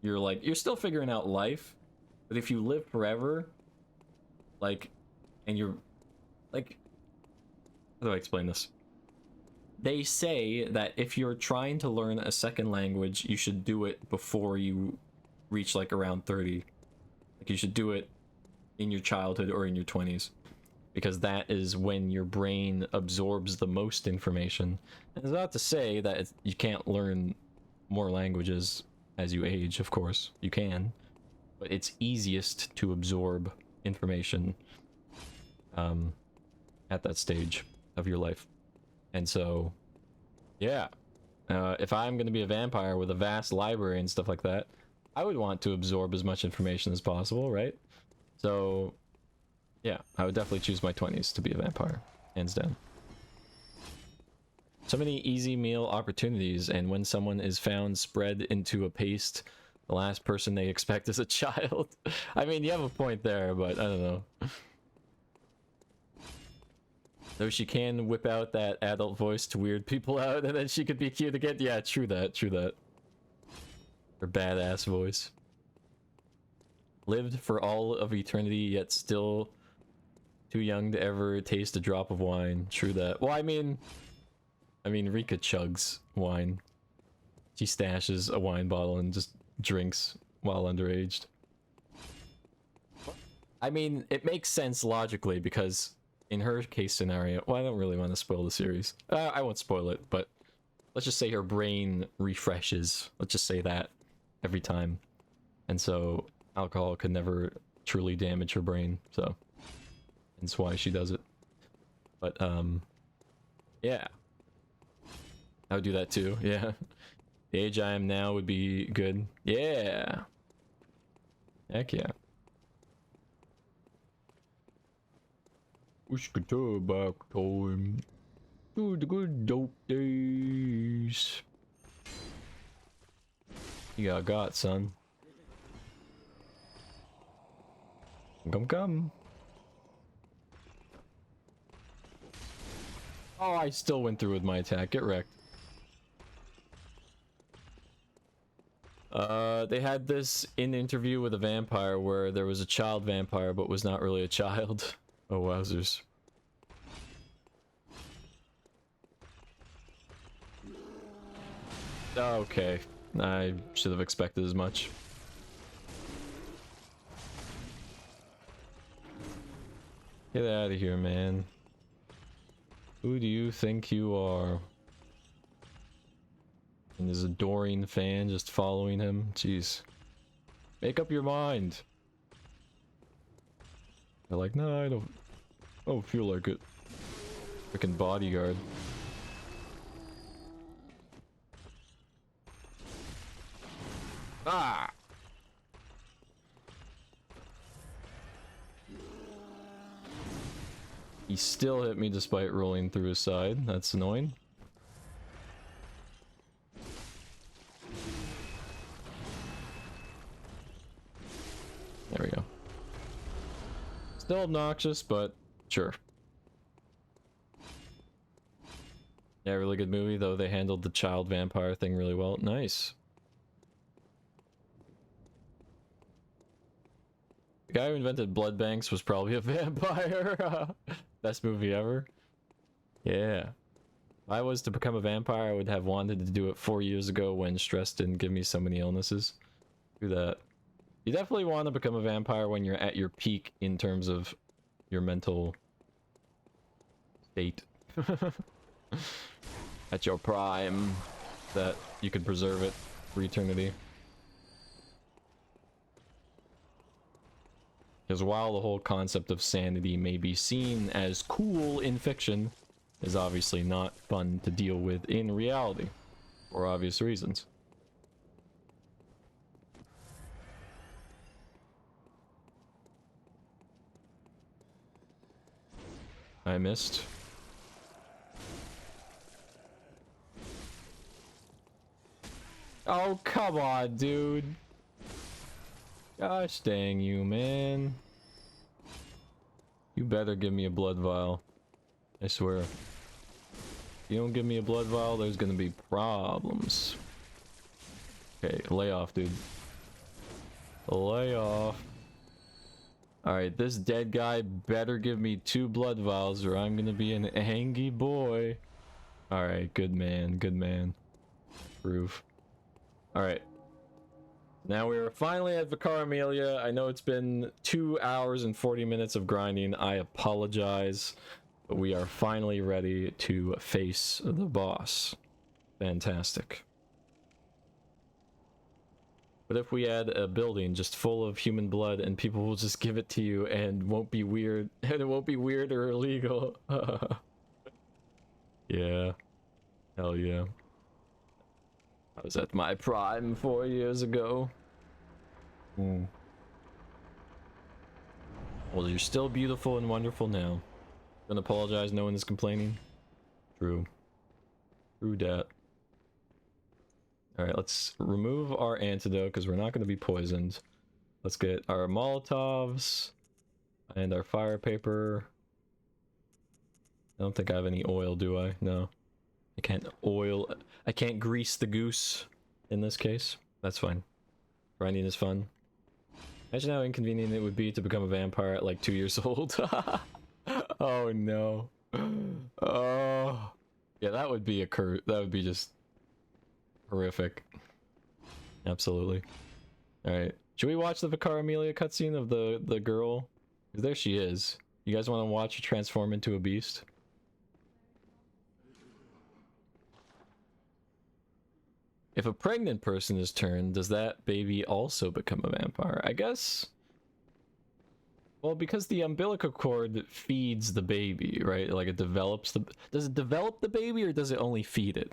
you're like, you're still figuring out life, but if you live forever, like, and you're like, how do I explain this? They say that if you're trying to learn a second language, you should do it before you reach like around 30. Like, you should do it in your childhood or in your 20s. Because that is when your brain absorbs the most information. And it's not to say that you can't learn more languages as you age, of course. You can. But it's easiest to absorb information at that stage of your life. And so, yeah. If I'm going to be a vampire with a vast library and stuff like that, I would want to absorb as much information as possible, right? So, yeah, I would definitely choose my 20s to be a vampire, hands down. So many easy meal opportunities, and when someone is found spread into a paste, the last person they expect is a child. I mean, you have a point there, but I don't know. Though she can whip out that adult voice to weird people out, and then she could be cute again. Yeah, true that, true that. Her badass voice. Lived for all of eternity, yet still too young to ever taste a drop of wine. True that. Well, I mean, Rika chugs wine. She stashes a wine bottle and just drinks while underaged. I mean, it makes sense logically because in her case scenario, well, I don't really want to spoil the series. I won't spoil it, but let's just say her brain refreshes. Let's just say that every time. And so alcohol could never truly damage her brain, so that's why she does it. But yeah, I would do that too. Yeah, the age I am now would be good. Yeah, heck yeah. Wish could turn back time to the good dope days. You got son. Come. Oh, I still went through with my attack. Get wrecked. They had this in interview with a vampire where there was a child vampire but was not really a child. Oh, wowzers. Okay. I should have expected as much. Get out of here, man. Who do you think you are? And his adoring fan just following him? Jeez. Make up your mind. They're like, no, I don't feel like it. Freaking bodyguard. Ah! He still hit me despite rolling through his side. That's annoying. There we go. Still obnoxious, but sure. Yeah, really good movie, though they handled the child vampire thing really well. Nice. The guy who invented blood banks was probably a vampire. Best movie ever. Yeah. If I was to become a vampire, I would have wanted to do it 4 years ago when stress didn't give me so many illnesses. Do that. You definitely want to become a vampire when you're at your peak in terms of your mental state. At your prime, that you could preserve it for eternity. Because while the whole concept of sanity may be seen as cool in fiction, is obviously not fun to deal with in reality, for obvious reasons. I missed. Oh, come on, dude. Gosh dang you, man. You better give me a blood vial. I swear. If you don't give me a blood vial, there's gonna be problems. Okay, lay off, dude. Lay off. Alright, this dead guy better give me 2 blood vials or I'm gonna be an angry boy. Alright, good man, good man. Proof. Alright. Now we are finally at Vicar Amelia. I know it's been 2 hours and 40 minutes of grinding. I apologize. But we are finally ready to face the boss. Fantastic. But if we add a building just full of human blood and people will just give it to you and won't be weird, and it won't be weird or illegal. Yeah. Hell yeah. I was at my prime 4 years ago. Well, you're still beautiful and wonderful now. Don't apologize, no one is complaining. True. True dat. Alright, let's remove our antidote because we're not going to be poisoned. Let's get our Molotovs and our fire paper. I don't think I have any oil, do I? No. I can't I can't grease the goose in this case. That's fine. Grinding is fun. Imagine how inconvenient it would be to become a vampire at like 2 years old. Oh no. Oh. Yeah, that would be that would be just horrific. Absolutely. Alright. Should we watch the Vicar Amelia cutscene of the girl? 'Cause there she is. You guys want to watch her transform into a beast? If a pregnant person is turned, does that baby also become a vampire? I guess... Well, because the umbilical cord feeds the baby, right? Like it develops the... Does it develop the baby or does it only feed it?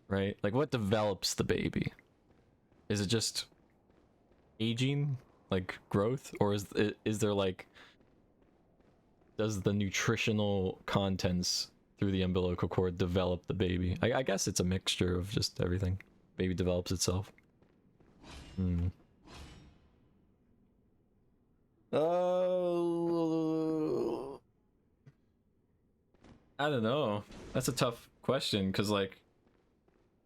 Right? Like what develops the baby? Is it just aging? Like growth? Or is there like... Does the nutritional contents through the umbilical cord develop the baby? I guess it's a mixture of just everything. Baby develops itself. Oh, I don't know. That's a tough question because like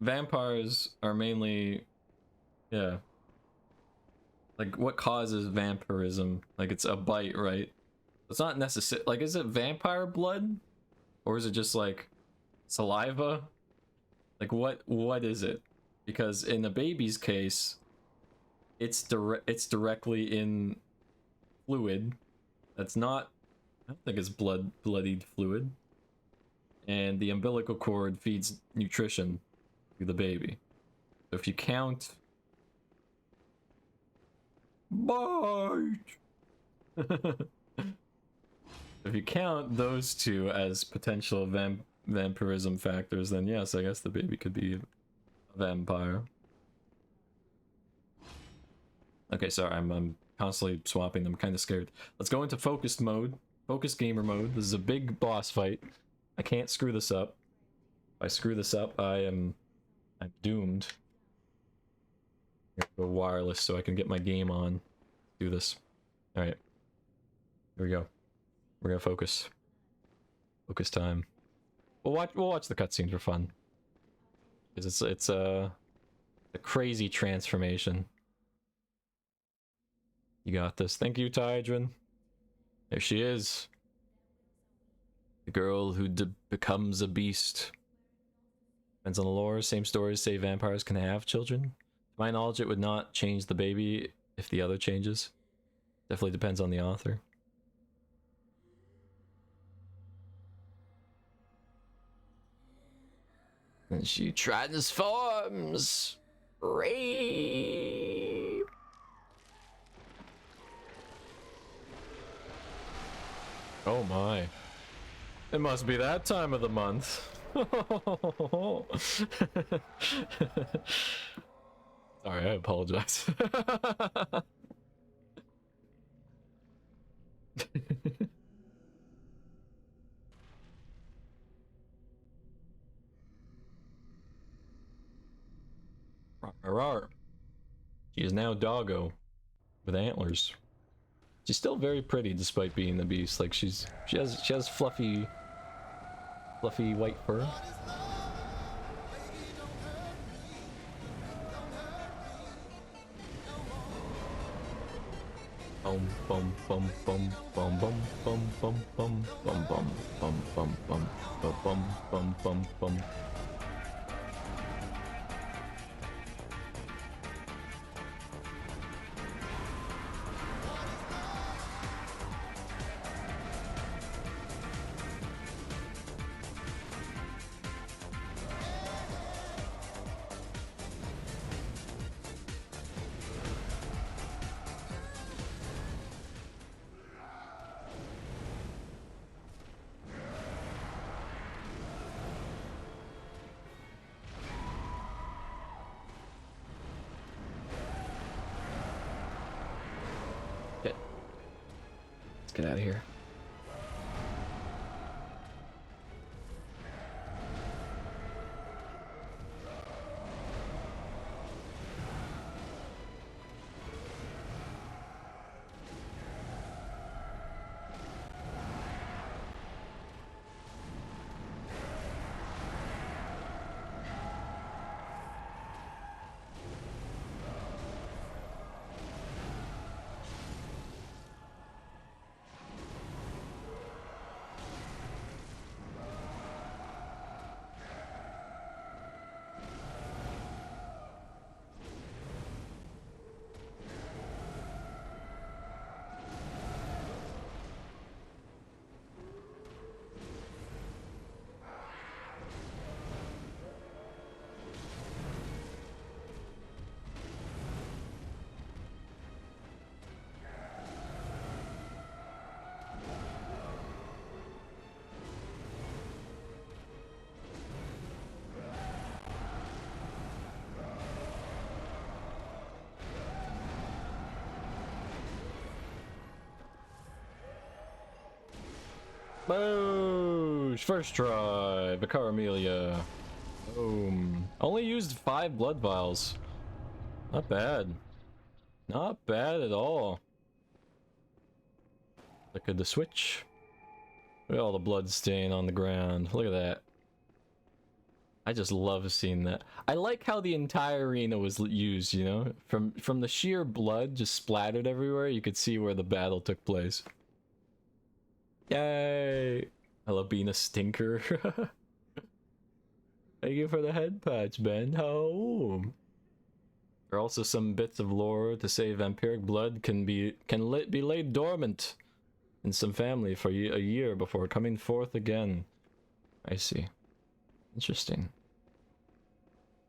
vampires are mainly, yeah. Like what causes vampirism? Like it's a bite, right? It's not necessary. Like is it vampire blood? Or is it just like saliva? Like what is it? Because in the baby's case, it's directly in fluid. That's not, I don't think it's bloodied fluid. And the umbilical cord feeds nutrition to the baby. So if you count bite. If you count those two as potential vampirism factors, then yes, I guess the baby could be a vampire. Okay, sorry, I'm constantly swapping them. I'm kind of scared. Let's go into focused mode. Focused gamer mode. This is a big boss fight. I can't screw this up. If I screw this up, I'm doomed. Go wireless so I can get my game on. Do this. All right. Here we go. We're gonna focus. Focus time. We'll watch the cutscenes for fun. Because it's a crazy transformation. You got this. Thank you, Tydrin. There she is. The girl who becomes a beast. Depends on the lore. Same stories say vampires can have children. To my knowledge, it would not change the baby if the other changes. Definitely depends on the author. And she transforms. Rape. Oh my. It must be that time of the month. Sorry, I apologize. Rawr. She is now doggo with antlers. She's still very pretty despite being the beast. Like she has fluffy white fur. Bum bum bum bum bum bum bum bum bum bum bum bum bum bum bum bum bum bum. Get out of here. Boosh! First try, Vicar Amelia. Boom. Only used 5 blood vials. Not bad. Not bad at all. Look at the switch. Look at all the blood stain on the ground. Look at that. I just love seeing that. I like how the entire arena was used, you know? From the sheer blood just splattered everywhere, you could see where the battle took place. Yay! I love being a stinker. Thank you for the head patch, Ben. Oh. There are also some bits of lore to say vampiric blood can be laid dormant in some family for a year before coming forth again. I see. Interesting.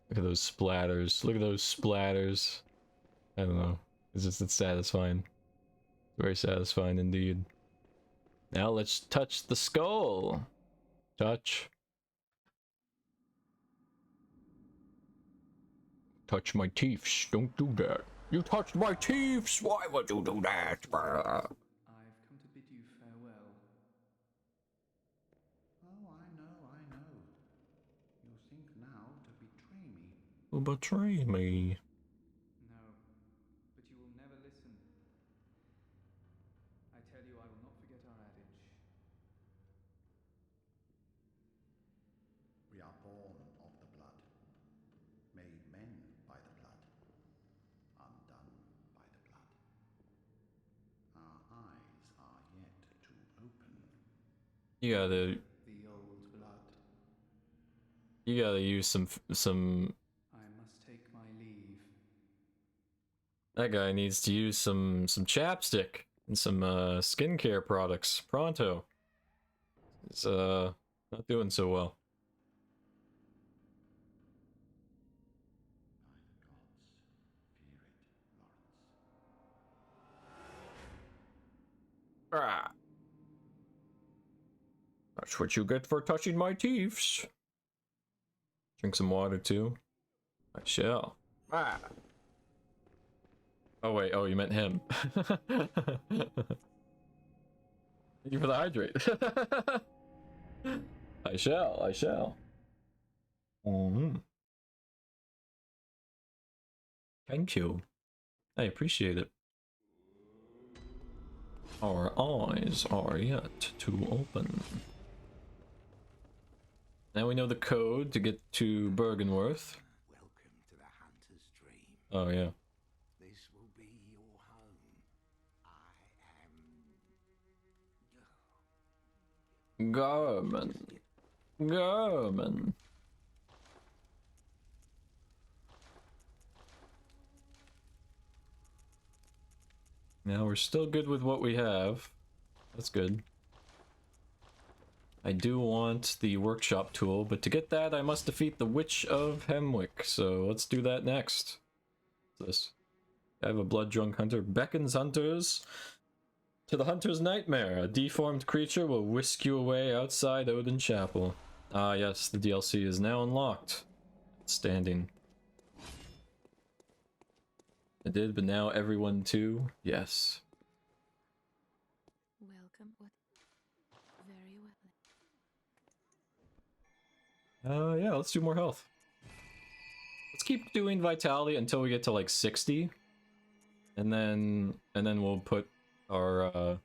Look at those splatters. Look at those splatters. I don't know. It's satisfying. Very satisfying indeed. Now let's touch the skull. Touch. Touch my teeth. Don't do that. You touched my teeth. Why would you do that? I've come to bid you farewell. Oh, I know. You think now to betray me. Who betray me? No, but you will never listen. I tell you, I will not forget our adage. We are born of the blood, made men by the blood, undone by the blood. Our eyes are yet to open. You gotta. The old blood. You gotta use some. I must take my leave. That guy needs to use some chapstick and some skincare products pronto. It's not doing so well. By the gods, fear it, Lawrence. Ah. That's what you get for touching my teeth. Drink some water too. I shall. Ah. Oh wait, oh you meant him. Thank you for the hydrate. I shall. Thank you. I appreciate it. Our eyes are yet to open. Now we know the code to get to Bergenworth. Welcome to the hunter's dream. Oh yeah. This will be your home. I am Garmin. Now we're still good with what we have. That's good. I do want the workshop tool, but to get that I must defeat the Witch of Hemwick, so let's do that next. What's this? I have a blood-drunk hunter beckons hunters to the hunter's nightmare. A deformed creature will whisk you away outside Odin Chapel. Ah yes, the DLC is now unlocked. Outstanding. I did, but now everyone too? Yes. Welcome. What? Very well. Yeah, let's do more health. Let's keep doing vitality until we get to like 60. And then we'll put our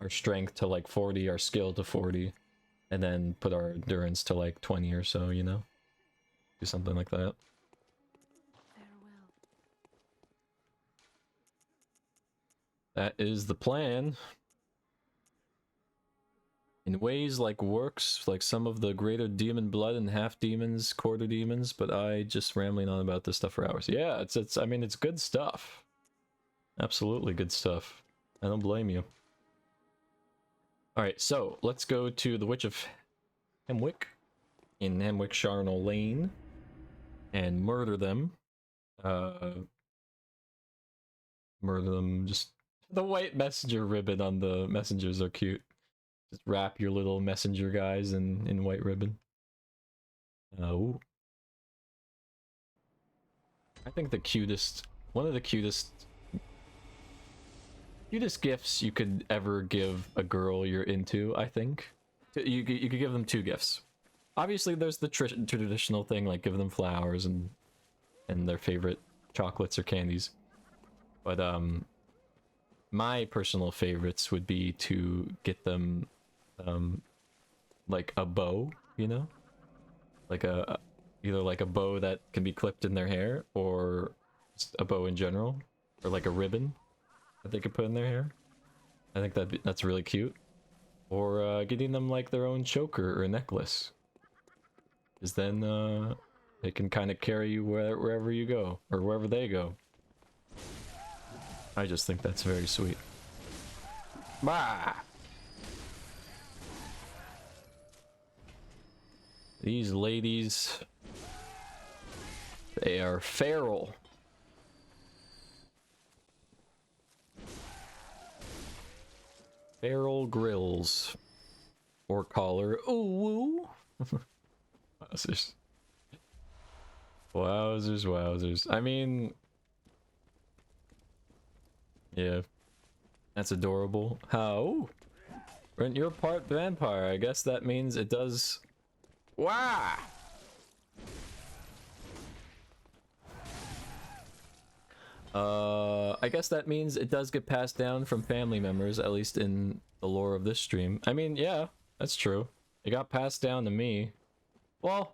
strength to like 40, our skill to 40, and then put our endurance to like 20 or so, you know? Do something like that. Farewell. That is the plan. In ways like works, like some of the greater demon blood and half demons, quarter demons, but I just rambling on about this stuff for hours. Yeah, it's I mean it's good stuff. Absolutely good stuff. I don't blame you. Alright, so let's go to the Witch of Hemwick in Hemwick Charnel Lane and murder them. Murder them. Just the white messenger ribbon on the messengers are cute. Just wrap your little messenger guys in white ribbon. Oh. I think the cutest, one of the cutest gifts you could ever give a girl you're into, I think. You could give them two gifts. Obviously there's the traditional thing, like give them flowers and their favorite chocolates or candies. But my personal favorites would be to get them like a bow, you know? Like either like a bow that can be clipped in their hair, or just a bow in general, or like a ribbon that they could put in their hair. I think that's really cute. Or getting them like their own choker or a necklace, because then they can kind of carry you wherever you go, or wherever they go. I just think that's very sweet. Bah! These ladies, they are feral. Feral grills. Or collar. Ooh. Wowzers. Wowzers, wowzers. I mean... Yeah. That's adorable. How? Brent, you're part vampire. I guess that means it does... Wow! I guess that means it does get passed down from family members, at least in the lore of this stream. I mean, yeah, that's true. It got passed down to me. Well,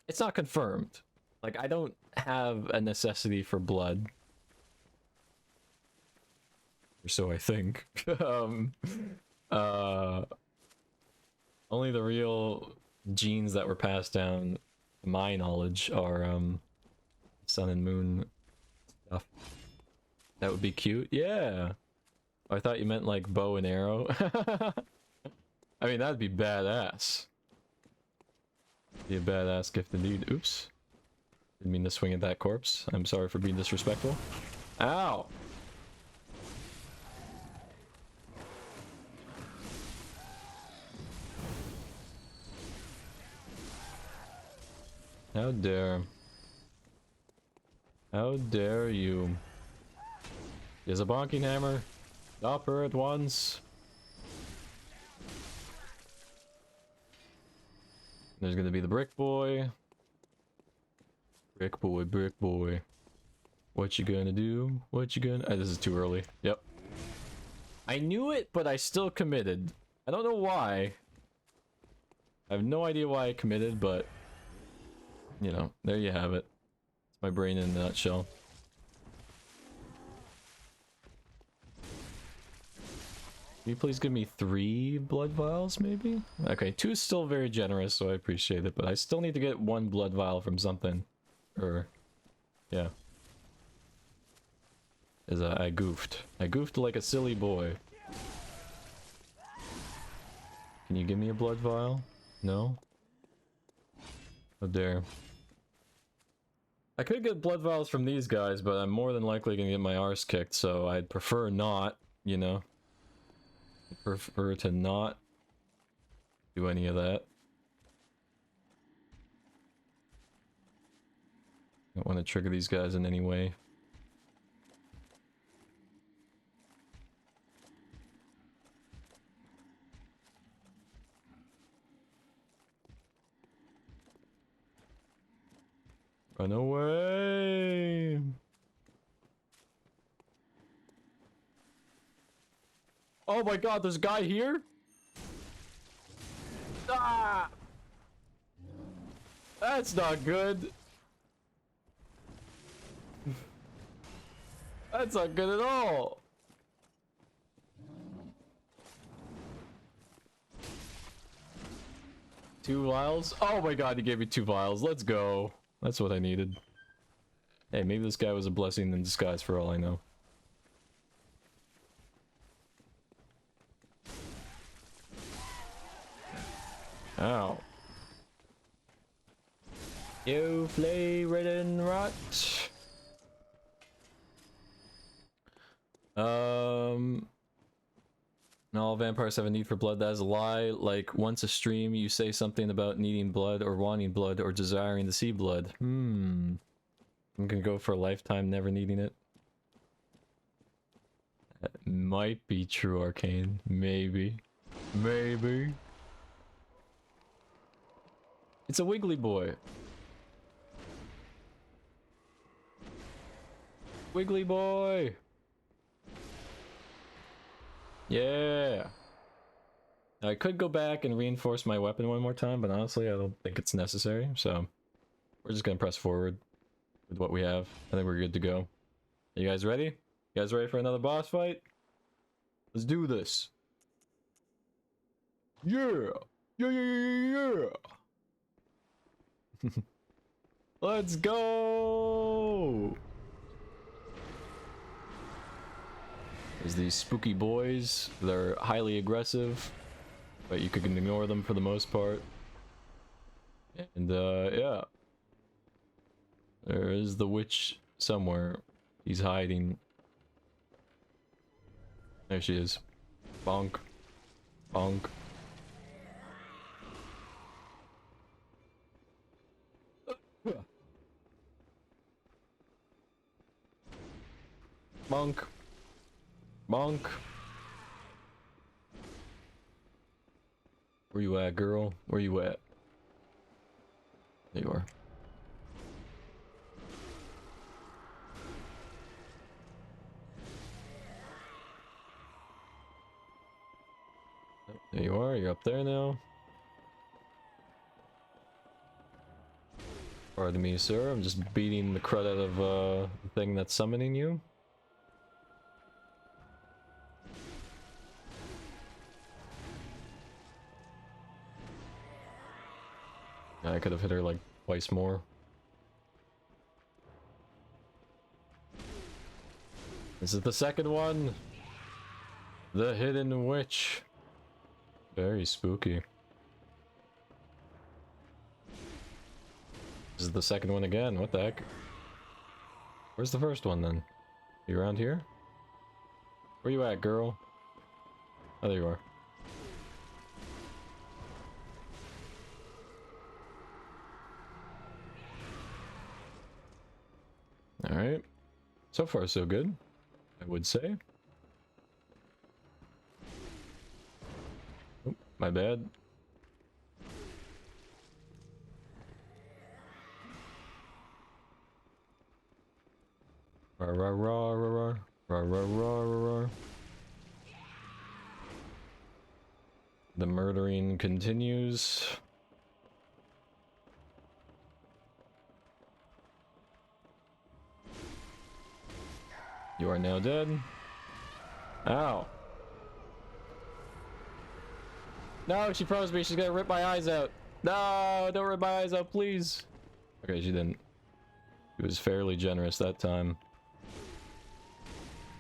it's not confirmed. Like, I don't have a necessity for blood. Or so I think. Only the real genes that were passed down, to my knowledge, are, sun and moon stuff. That would be cute. Yeah. I thought you meant like bow and arrow. I mean, that'd be badass. Be a badass gift indeed. Oops. Didn't mean to swing at that corpse. I'm sorry for being disrespectful. Ow! How dare. How dare you. There's a bonking hammer. Stop her at once. There's gonna be the brick boy. Brick boy, brick boy. What you gonna do? What you gonna... this is too early. Yep. I knew it, but I still committed. I don't know why. I have no idea why I committed, but... you know, there you have it. It's my brain in a nutshell. Can you please give me 3 blood vials, maybe? Okay, 2 is still very generous, so I appreciate it, but I still need to get 1 blood vial from something. Or... yeah. I goofed. I goofed like a silly boy. Can you give me a blood vial? No? Oh dare. I could get blood vials from these guys, but I'm more than likely gonna get my arse kicked, so I'd prefer not, you know? Prefer to not do any of that. Don't want to trigger these guys in any way. Run away! Oh my god, there's a guy here? Ah! That's not good. That's not good at all. Two vials? Oh my god, he gave me 2 vials. Let's go. That's what I needed. Hey, maybe this guy was a blessing in disguise for all I know. Ow. You flea-ridden rot. All vampires have a need for blood. That is a lie. Like, once a stream, you say something about needing blood, or wanting blood, or desiring to see blood. I'm gonna go for a lifetime never needing it. That might be true, Arcane. Maybe. Maybe. It's a wiggly boy. Wiggly boy! Yeah! I could go back and reinforce my weapon one more time, but honestly I don't think it's necessary, so... we're just gonna press forward with what we have. I think we're good to go. Are you guys ready? You guys ready for another boss fight? Let's do this! Yeah! Yeah, yeah, yeah, yeah! Let's go! There's these spooky boys. They're highly aggressive, but you can ignore them for the most part. And yeah. There is the witch somewhere. He's hiding. There she is. Bonk. Bonk. Bonk. Bonk. Where you at, girl? Where you at? There you are. There you are, you're up there now. Pardon me, sir, I'm just beating the crud out of the thing that's summoning you. Yeah, I could have hit her like twice more. This is the second one! The Hidden Witch. Very spooky. This is the second one again, what the heck? Where's the first one then? You around here? Where you at, girl? Oh, there you are. Alright. So far so good, I would say. Oh, my bad. Rah rah rah rah rah rah rah rah rah. The murdering continues. You are now dead. Ow. No, she froze me. She's gonna rip my eyes out. No, don't rip my eyes out, please. Okay, she didn't. She was fairly generous that time.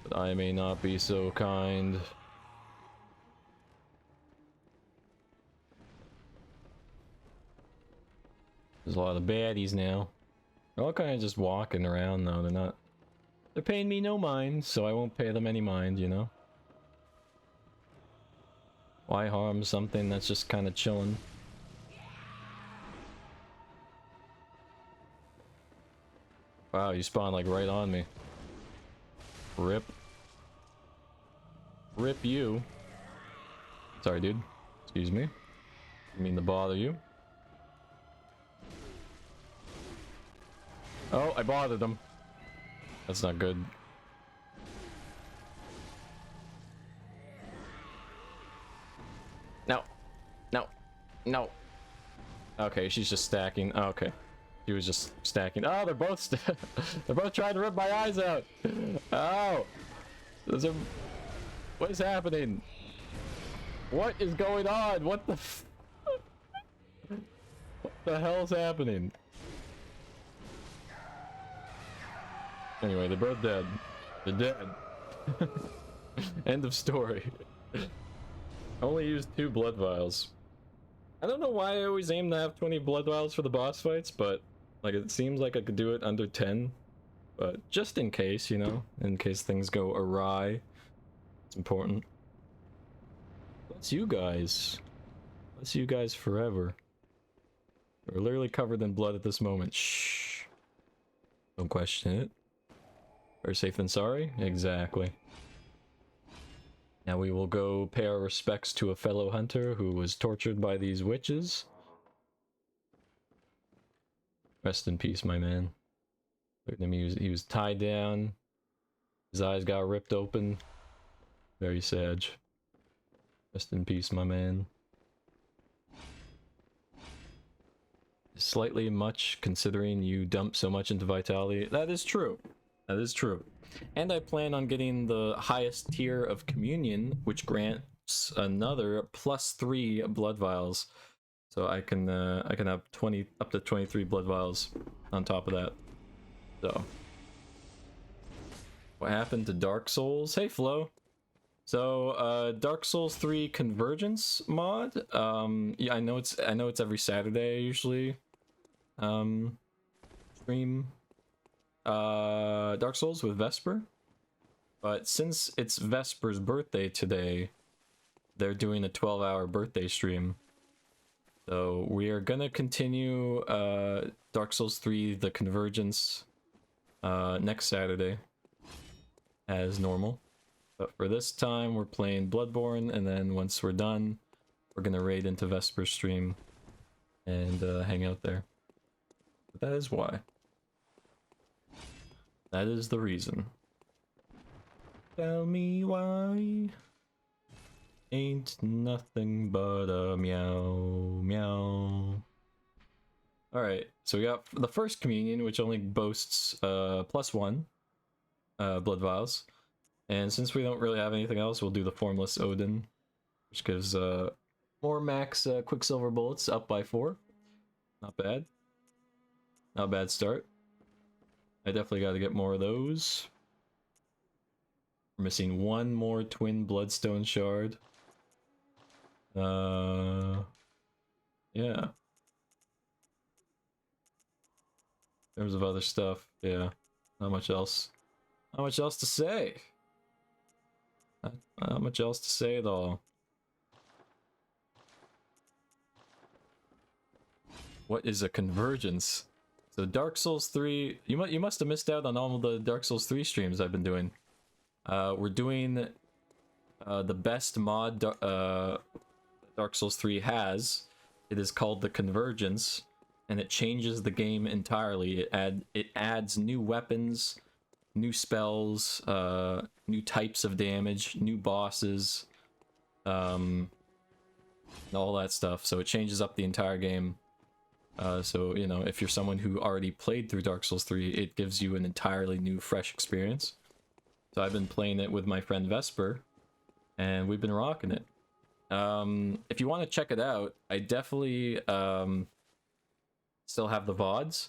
But I may not be so kind. There's a lot of baddies now. They're all kind of just walking around though. They're paying me no mind, so I won't pay them any mind, you know? Why harm something that's just kind of chilling? Wow, you spawned like right on me. Rip. Rip you. Sorry, dude. Excuse me. I mean to bother you. Oh, I bothered them. That's not good. No. No. No. Okay, she's just stacking. Oh, okay. She was just stacking. Oh, they're both they're both trying to rip my eyes out. Oh. Those are... What is happening? What is going on? What the what the hell's happening? Anyway, they're both dead. They're dead. End of story. I only used 2 blood vials. I don't know why I always aim to have 20 blood vials for the boss fights, but like it seems like I could do it under 10. But just in case, you know, in case things go awry, it's important. That's you guys. That's you guys forever. We're literally covered in blood at this moment. Shh. Don't question it. Better safe than sorry? Exactly. Now we will go pay our respects to a fellow hunter who was tortured by these witches. Rest in peace, my man. Look at him, he was tied down. His eyes got ripped open. Very sad. Rest in peace, my man. Slightly much, considering you dump so much into vitality. That is true. That is true. And I plan on getting the highest tier of communion, which grants another +3 blood vials. So I can have 20 up to 23 blood vials on top of that. So what happened to Dark Souls? Hey Flo. So Dark Souls 3 Convergence mod. Yeah, I know it's every Saturday usually. Stream Dark Souls with Vesper. But since it's Vesper's birthday today, they're doing a 12-hour birthday stream. So we are gonna continue Dark Souls 3 The Convergence next Saturday as normal. But for this time we're playing Bloodborne, and then once we're done, we're gonna raid into Vesper's stream and hang out there. But that is why. That is the reason. Tell me why. Ain't nothing but a meow meow. Alright, so we got the first communion, which only boasts +1 blood vials. And since we don't really have anything else, we'll do the Formless Odin, which gives more max Quicksilver bullets, up by 4. Not bad. Not a bad start. I definitely got to get more of those. We're missing one more Twin Bloodstone Shard. Yeah. In terms of other stuff, yeah. Not much else. Not much else to say. Not much else to say at all. What is a convergence? So Dark Souls 3, you must have missed out on all of the Dark Souls 3 streams I've been doing. We're doing the best mod Dark Souls 3 has. It is called the Convergence, and it changes the game entirely. It adds new weapons, new spells, new types of damage, new bosses, and all that stuff. So it changes up the entire game. So, you know, if you're someone who already played through Dark Souls 3, it gives you an entirely new, fresh experience. So I've been playing it with my friend Vesper, and we've been rocking it. If you want to check it out, I definitely still have the VODs.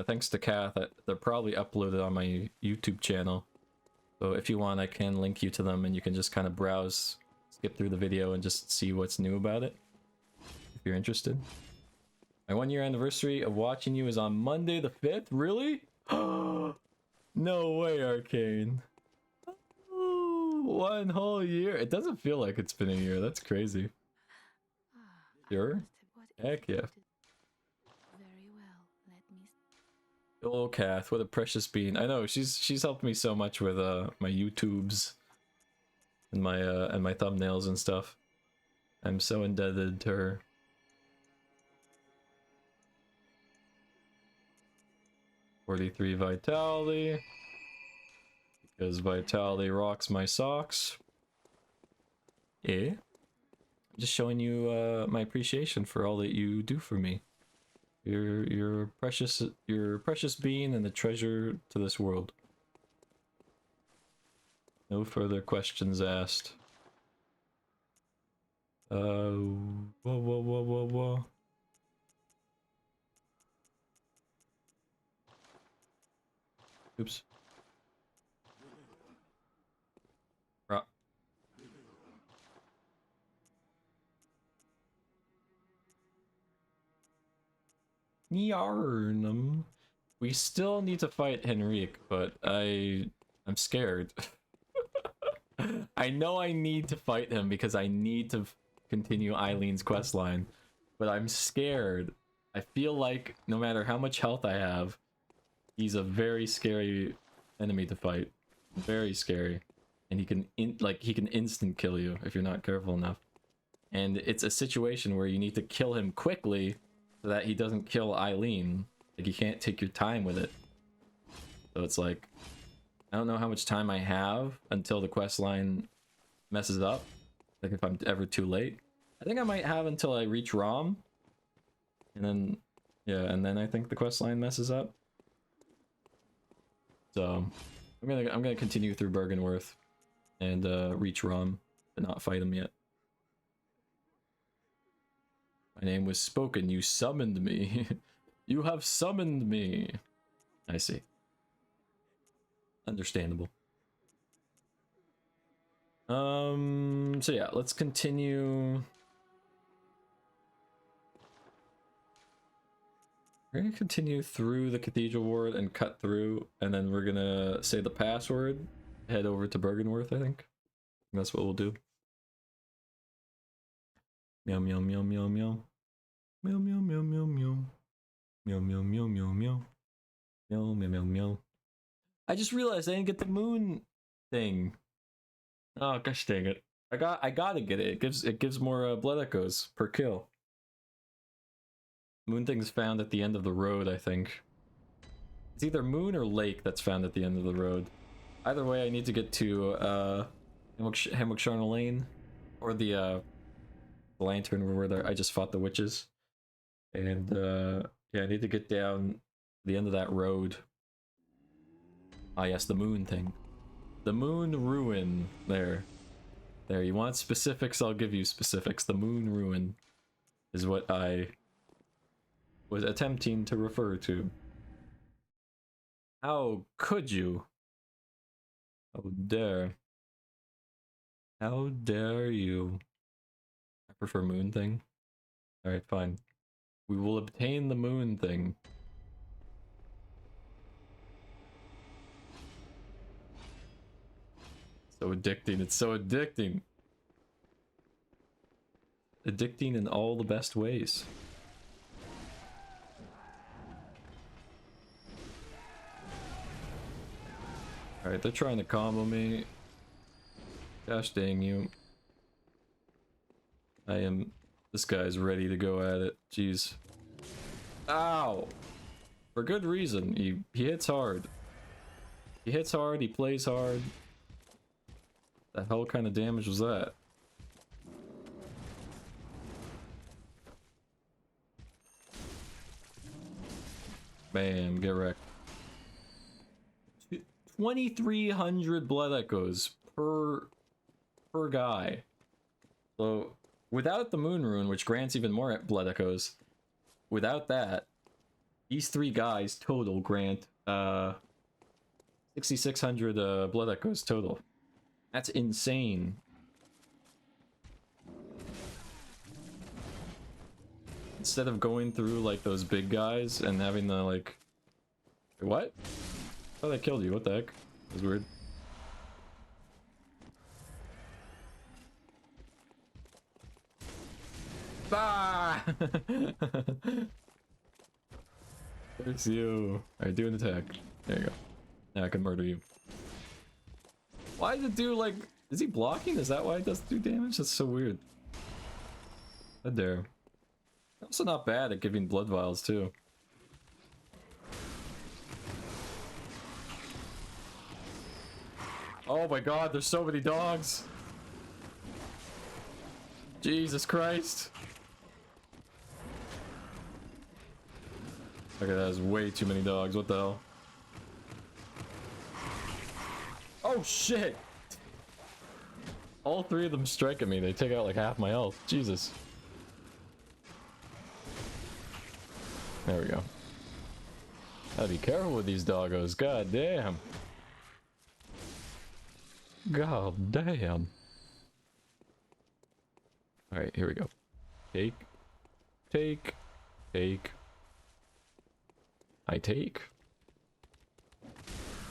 Thanks to Kath, they're probably uploaded on my YouTube channel. So if you want, I can link you to them, and you can just kind of browse, skip through the video, and just see what's new about it, if you're interested. My 1-year anniversary of watching you is on Monday the 5th? Really? No way, Arcane. Oh, 1 whole year. It doesn't feel like it's been a year. That's crazy. Sure? Heck yeah. Very well. Let me. Oh, Kath, what a precious bean. I know, she's helped me so much with my YouTubes and my thumbnails and stuff. I'm so indebted to her. $43 vitality, because vitality rocks my socks. Yeah, I'm just showing you my appreciation for all that you do for me. You're precious being and a treasure to this world. No further questions asked. Whoa. Oops. Yarnum. We still need to fight Henrique, but I'm scared. I know I need to fight him because I need to continue Eileen's questline, but I'm scared. I feel like no matter how much health I have, he's a very scary enemy to fight. Very scary. And he can instant kill you if you're not careful enough. And it's a situation where you need to kill him quickly so that he doesn't kill Eileen. Like, you can't take your time with it. So it's like, I don't know how much time I have until the quest line messes up. Like, if I'm ever too late. I think I might have until I reach Rom. And then, yeah, and then I think the quest line messes up. So I'm gonna continue through Bergenworth and reach Rom, but not fight him yet. My name was spoken. You summoned me. You have summoned me. I see. Understandable. So yeah, let's continue. We're gonna continue through the Cathedral Ward and cut through, and then we're gonna say the password, head over to Bergenworth, I think. That's what we'll do. Meow meow meow meow meow. Meow meow meow meow meow. Meow meow meow meow meow. Meow meow meow meow. I just realized I didn't get the moon thing. Oh gosh dang it. I gotta get it. It gives more blood echoes per kill. Moon thing's found at the end of the road, I think. It's either moon or lake that's found at the end of the road. Either way, I need to get to Hammock Sharna Lane, or the lantern where I just fought the witches. And yeah, I need to get down the end of that road. Ah yes, the moon thing. The moon ruin. There, you want specifics, I'll give you specifics. The moon ruin is what I was attempting to refer to. How could you? How dare. How dare you? I prefer moon thing. Alright, fine. We will obtain the moon thing. So addicting, it's so addicting. Addicting in all the best ways. Alright, they're trying to combo me. Gosh dang you. This guy's ready to go at it. Jeez. Ow! For good reason. He hits hard. He hits hard, he plays hard. The hell kind of damage was that? Bam, get wrecked. 2,300 blood echoes per guy. So without the moon rune, which grants even more blood echoes, without that, these three guys total grant 6,600 blood echoes total. That's insane. Instead of going through like those big guys and having the like... Wait, what? I thought I killed you, what the heck? That was weird. Ah! There's you. Alright, do an attack. There you go. Now I can murder you. Why does it do like... Is he blocking? Is that why it doesn't do damage? That's so weird. How dare. Also not bad at giving blood vials too. Oh my god, there's so many dogs! Jesus Christ! Okay, that is way too many dogs, what the hell? Oh shit! All three of them strike at me, they take out like half my health. Jesus. There we go. Gotta be careful with these doggos, god damn. God damn. Alright, here we go. Take. Take. Take. I take.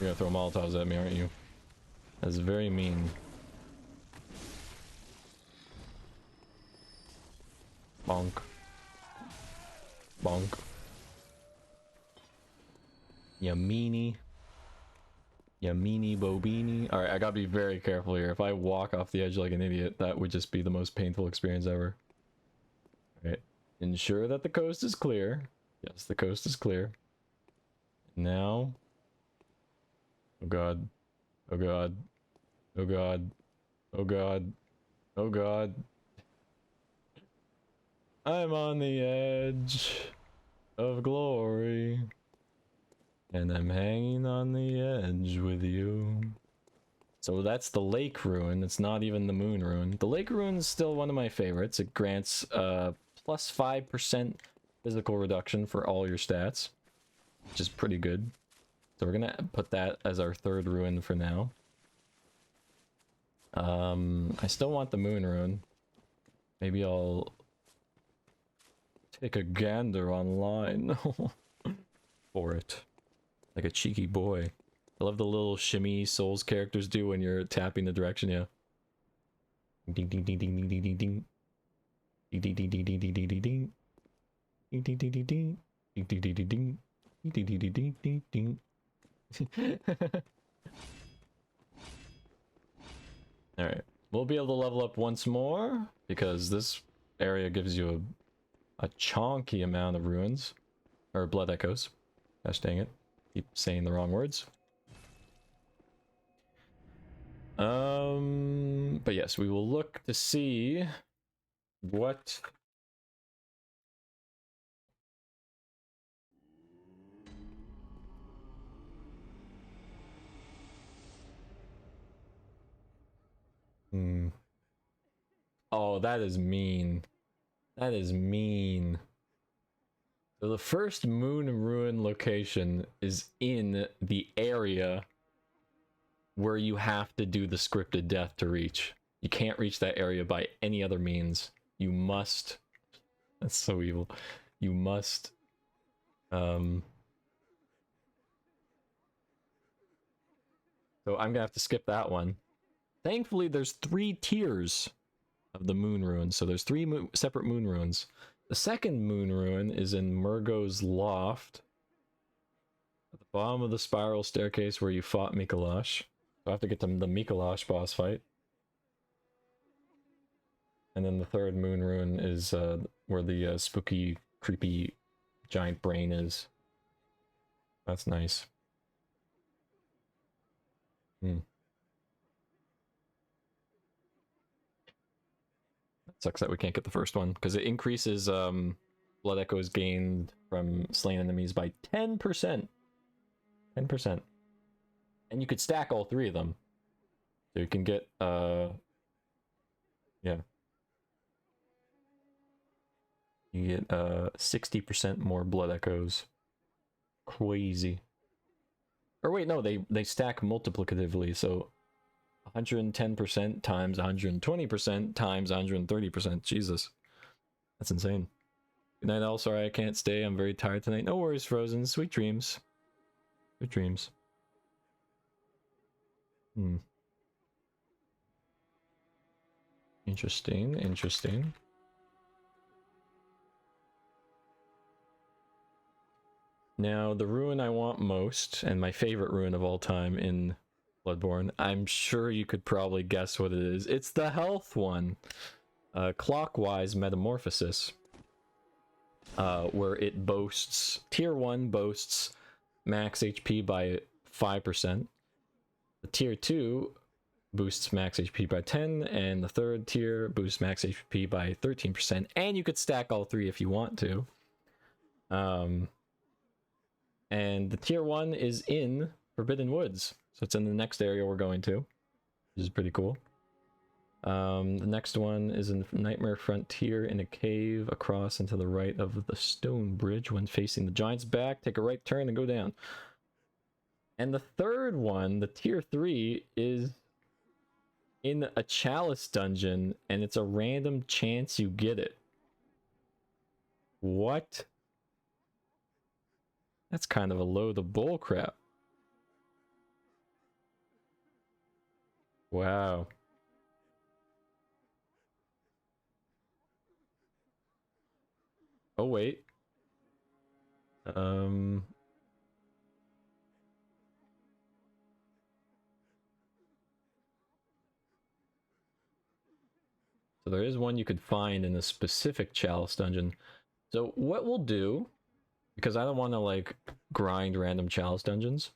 You're gonna throw Molotovs at me, aren't you? That's very mean. Bonk. Bonk. Ya meanie. Ya meanie bobini. Alright, I gotta be very careful here. If I walk off the edge like an idiot, that would just be the most painful experience ever. Alright. Ensure that the coast is clear. Yes, the coast is clear. Now. Oh god. Oh god. Oh god. Oh god. Oh god. I'm on the edge of glory. And I'm hanging on the edge with you. So that's the lake ruin. It's not even the moon ruin. The lake ruin is still one of my favorites. It grants plus 5% physical reduction for all your stats, which is pretty good. So we're gonna put that as our third ruin for now. I still want the moon ruin. Maybe I'll take a gander online for it. Like a cheeky boy. I love the little shimmy Souls characters do when you're tapping the direction, yeah. Ding ding ding ding ding ding ding ding. Ding ding ding ding ding ding ding ding ding. Ding ding ding ding ding. Ding ding ding ding ding. Ding ding ding ding ding ding. Alright. We'll be able to level up once more because this area gives you a chonky amount of ruins. Or blood echoes. Gosh dang it. Keep saying the wrong words. But yes, we will look to see what Oh, that is mean. That is mean. So the first moon ruin location is in the area where you have to do the scripted death to reach. You can't reach that area by any other means. You must. That's so evil. You must. So I'm gonna have to skip that one. Thankfully, there's 3 tiers of the moon ruins. So there's 3 separate moon ruins. The second moon ruin is in Murgo's Loft. At the bottom of the spiral staircase where you fought Mikolash. So I have to get to the Mikolash boss fight. And then the third moon ruin is where the spooky, creepy giant brain is. That's nice. Sucks that we can't get the first one, because it increases blood echoes gained from slain enemies by 10%. 10%. And you could stack all 3 of them. So you can get, yeah. You get 60% more blood echoes. Crazy. Or wait, no, they stack multiplicatively, so 110% times 120% times 130%. Jesus. That's insane. Good night, all. Sorry I can't stay. I'm very tired tonight. No worries, Frozen. Sweet dreams. Sweet dreams. Interesting, interesting. Now, the ruin I want most, and my favorite ruin of all time in Bloodborne, I'm sure you could probably guess what it is. It's the health one. Clockwise Metamorphosis. Where it boasts... Tier 1 boasts max HP by 5%. The Tier 2 boosts max HP by 10, and the third tier boosts max HP by 13%. And you could stack all 3 if you want to. And the Tier 1 is in Forbidden Woods. So it's in the next area we're going to, which is pretty cool. The next one is in Nightmare Frontier in a cave across and to the right of the stone bridge when facing the giant's back. Take a right turn and go down. And the third one, the Tier 3, is in a chalice dungeon, and it's a random chance you get it. What? That's kind of a load of bullcrap. Wow. Oh, wait. So there is one you could find in a specific chalice dungeon. So what we'll do, because I don't want to like grind random chalice dungeons,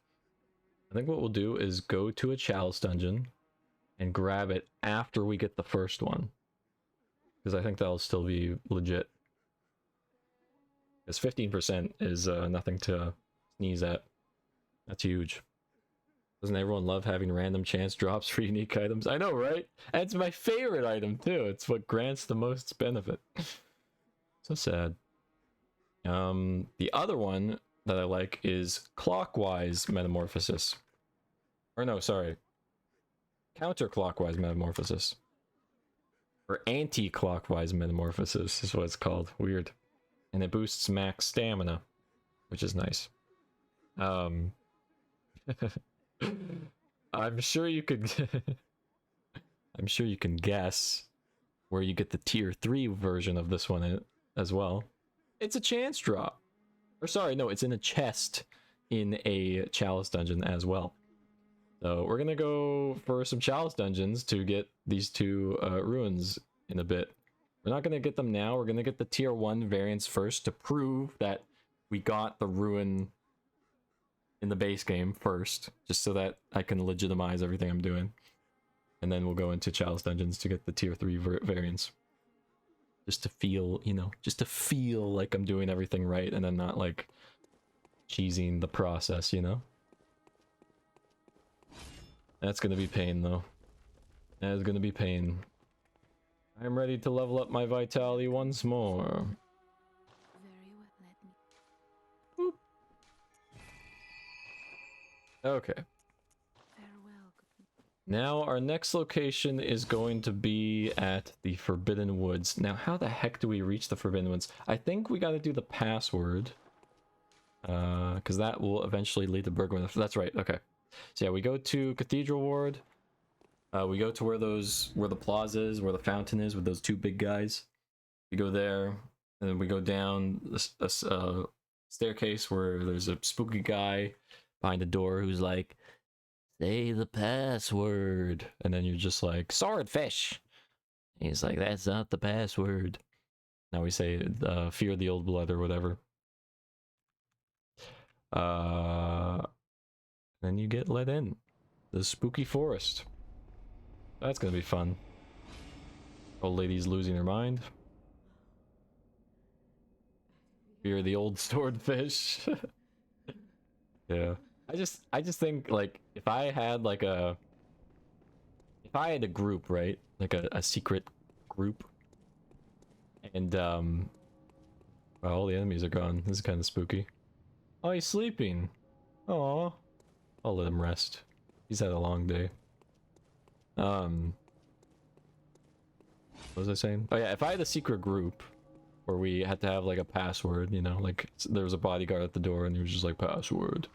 I think what we'll do is go to a chalice dungeon and grab it after we get the first one, because I think that'll still be legit. Because 15% is nothing to sneeze at. That's huge. Doesn't everyone love having random chance drops for unique items? I know, right? And it's my favorite item too. It's what grants the most benefit. So sad. The other one that I like is Clockwise Metamorphosis. Or no, sorry. Counterclockwise Metamorphosis. Or Anti-Clockwise Metamorphosis is what it's called. Weird. And it boosts max stamina, which is nice. I'm sure you could I'm sure you can guess where you get the tier 3 version of this one as well. It's a chance drop. Or sorry, no, it's in a chest in a chalice dungeon as well. So we're gonna go for some chalice dungeons to get these two ruins in a bit. We're not gonna get them now, we're gonna get the tier 1 variants first to prove that we got the ruin in the base game first, just so that I can legitimize everything I'm doing. And then we'll go into chalice dungeons to get the tier 3 variants. Just to feel, you know, just to feel like I'm doing everything right and I'm not like cheesing the process, you know? That's gonna be pain though. That is gonna be pain. I'm ready to level up my vitality once more. Very well, let me. Okay. Farewell. Now our next location is going to be at the Forbidden Woods. Now how the heck do we reach the Forbidden Woods? I think we gotta do the password. Because that will eventually lead to Bergman. That's right, okay. So yeah, we go to Cathedral Ward. We go to where the plaza is, where the fountain is with those two big guys. We go there, and then we go down this staircase where there's a spooky guy behind the door who's like, say the password. And then you're just like, swordfish. And he's like, that's not the password. Now we say, fear the old blood or whatever. Then you get let in. The spooky forest. That's gonna be fun. Old lady's losing her mind. Fear the old swordfish. Yeah. I just think like if I had a group, right? Like a secret group. And well, all the enemies are gone. This is kind of spooky. Oh, he's sleeping. Aw. I'll let him rest. He's had a long day. What was I saying? Oh yeah, if I had a secret group where we had to have like a password, you know, like there was a bodyguard at the door and he was just like, password.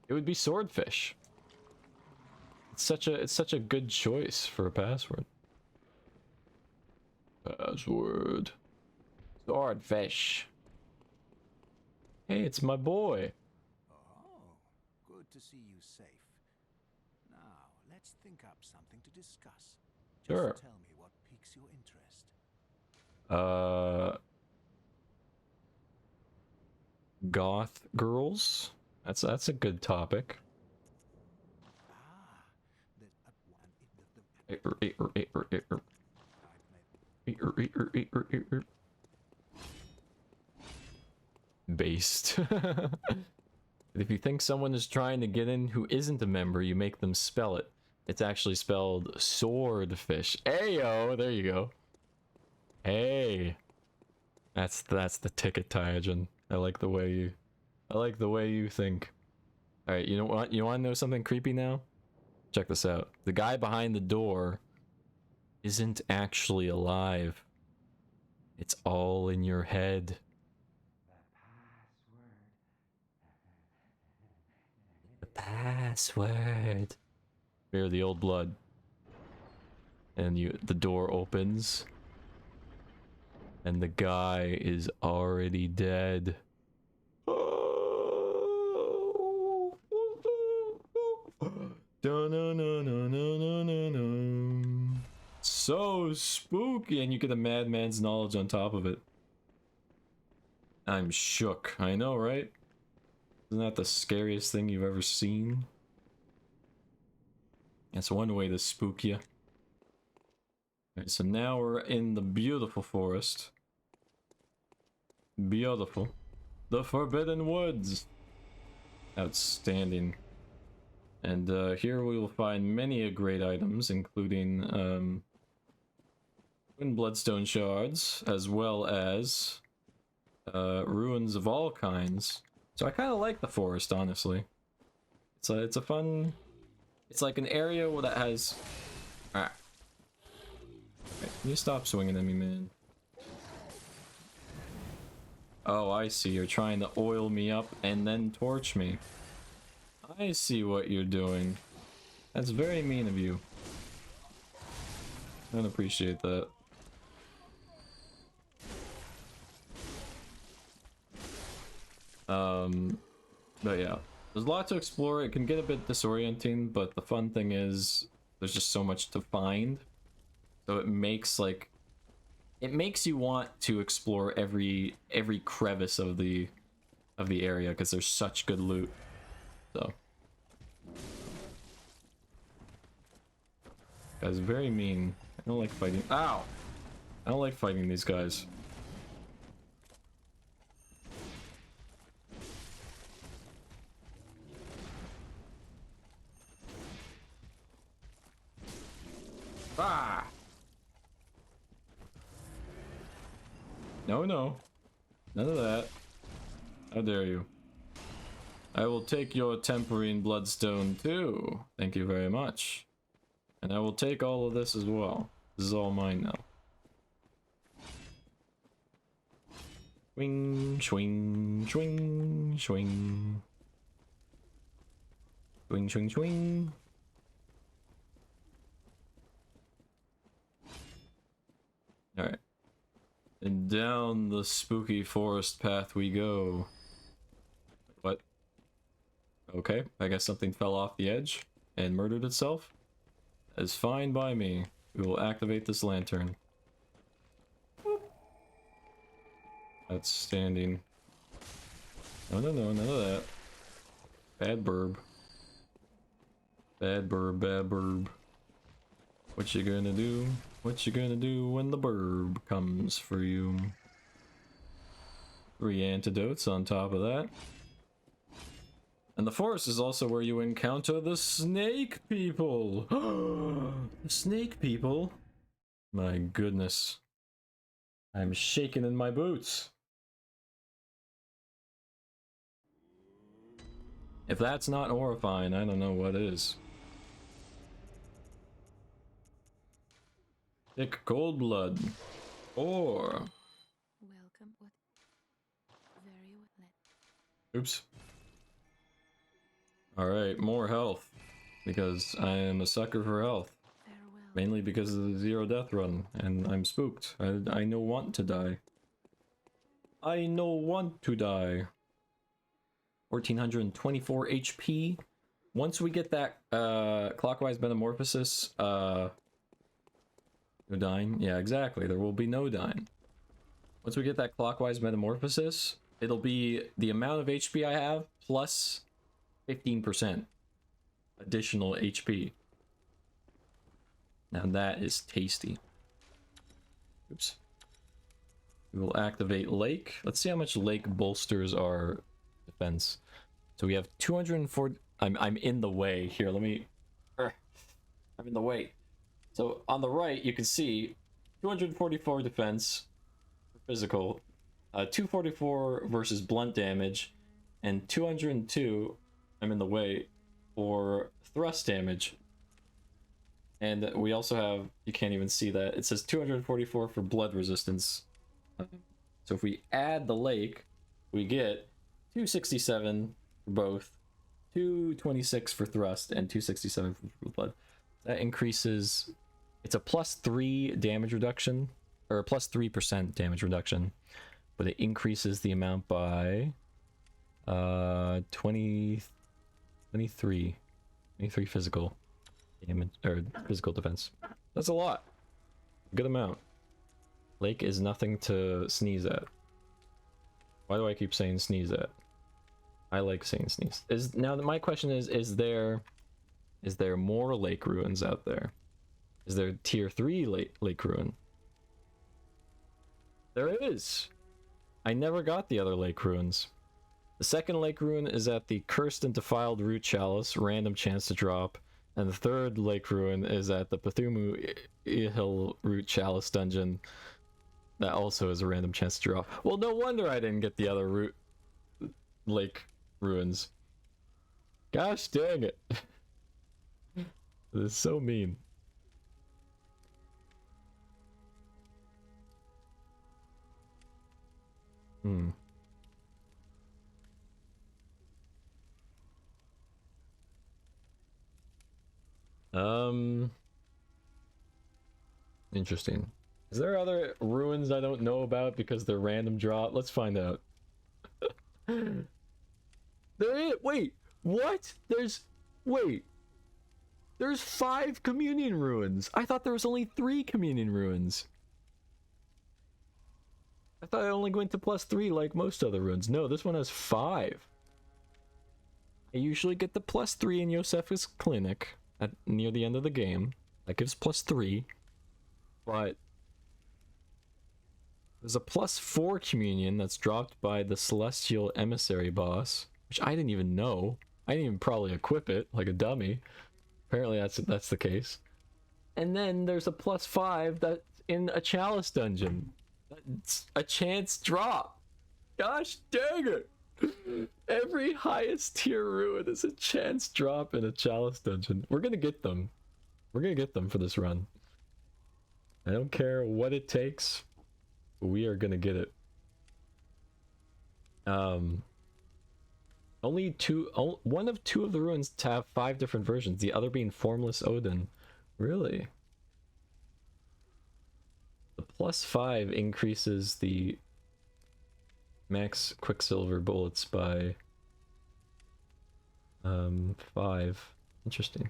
It would be swordfish. It's such a good choice for a password. Password. Swordfish. Hey, it's my boy. Oh, good to see you safe. Now, let's think up something to discuss. Sure. Just tell me what piques your interest. Goth girls. That's a good topic. Based. If you think someone is trying to get in who isn't a member, you make them spell it. It's actually spelled swordfish. Ayo, there you go. Hey. That's the ticket, Tyajin. I like the way you think. Alright, you know what? You wanna know something creepy now? Check this out. The guy behind the door isn't actually alive. It's all in your head. The password. Fear the old blood. And the door opens. And the guy is already dead. So spooky, and you get a madman's knowledge on top of it. I'm shook. I know, right? Isn't that the scariest thing you've ever seen? That's one way to spook you. Alright, so now we're in the beautiful forest. Beautiful. The Forbidden Woods. Outstanding. And here we will find many great items, including twin bloodstone shards, as well as ruins of all kinds. So I kind of like the forest, honestly. It's a fun. It's like an area that has. Ah. Okay, can you stop swinging at me, man? Oh, I see. You're trying to oil me up and then torch me. I see what you're doing. That's very mean of you. don't appreciate that. But yeah, there's a lot to explore. It can get a bit disorienting, but the fun thing is there's just so much to find. So it makes you want to explore every crevice of the area because there's such good loot. So guy's very mean. I don't like fighting. Ow! I don't like fighting these guys. Ah! No, no. None of that. How dare you. I will take your Temporine Bloodstone too. Thank you very much. And I will take all of this as well. This is all mine now. Swing, swing, swing, swing. Swing, swing, swing. Alright. And down the spooky forest path we go. What? Okay, I guess something fell off the edge and murdered itself. That's fine by me. We will activate this lantern. Outstanding. No, no, no, none of that. Bad burb. Bad burb, bad burb. What you gonna do? What you gonna do when the burb comes for you? 3 antidotes on top of that. And the forest is also where you encounter the snake people. The snake people? My goodness. I'm shaking in my boots. If that's not horrifying, I don't know what is. Thick cold blood. Or... Welcome. What? Very well. Oops. Alright, more health. Because I am a sucker for health. Farewell. Mainly because of the 0 death run, and I'm spooked. I no want to die. I no want to die. 1424 HP. Once we get that clockwise metamorphosis, no dying? Yeah, exactly. There will be no dying. Once we get that clockwise metamorphosis, it'll be the amount of HP I have plus 15% additional HP. Now that is tasty. Oops. We will activate Lake. Let's see how much Lake bolsters our defense. So we have 240. I'm in the way here. Let me. I'm in the way. So on the right, you can see 244 defense for physical, 244 versus blunt damage, and 202. I'm in the way for thrust damage. And we also have, you can't even see that, it says 244 for blood resistance. So if we add the Lake, we get 267 for both, 226 for thrust, and 267 for blood. That increases, it's a plus 3 damage reduction, or a plus 3% damage reduction, but it increases the amount by 23 physical damage, or physical defense. That's a lot. Good amount. Lake is nothing to sneeze at. Why do I keep saying sneeze at? I like saying sneeze. Now my question is there more lake ruins out there? Is there tier 3 lake ruin? There is. I never got the other lake ruins. The second lake ruin is at the Cursed and Defiled Root Chalice, random chance to drop. And the third lake ruin is at the Pathumu Hill Root Chalice dungeon. That also is a random chance to drop. Well, no wonder I didn't get the other lake ruins. Gosh dang it. This is so mean. Interesting. Is there other ruins I don't know about because they're random drop? Let's find out. There is. Wait, what? Wait. There's 5 communion ruins. I thought there was only 3 communion ruins. I thought I only went to +3 like most other ruins. No, this one has 5. I usually get the +3 in Josephus Clinic near the end of the game. That gives +3. But there's a +4 communion that's dropped by the Celestial Emissary boss, which I didn't even know. I didn't even probably equip it like a dummy. Apparently that's the case. And then there's a +5 that's in a Chalice dungeon. That's a chance drop. Gosh dang it! Every highest tier ruin is a chance drop in a Chalice dungeon. We're gonna get them. We're gonna get them for this run. I don't care what it takes. We are gonna get it. One of 2 of the ruins to have 5 different versions, the other being Formless Odin. Really? The +5 increases the max Quicksilver bullets by 5. Interesting.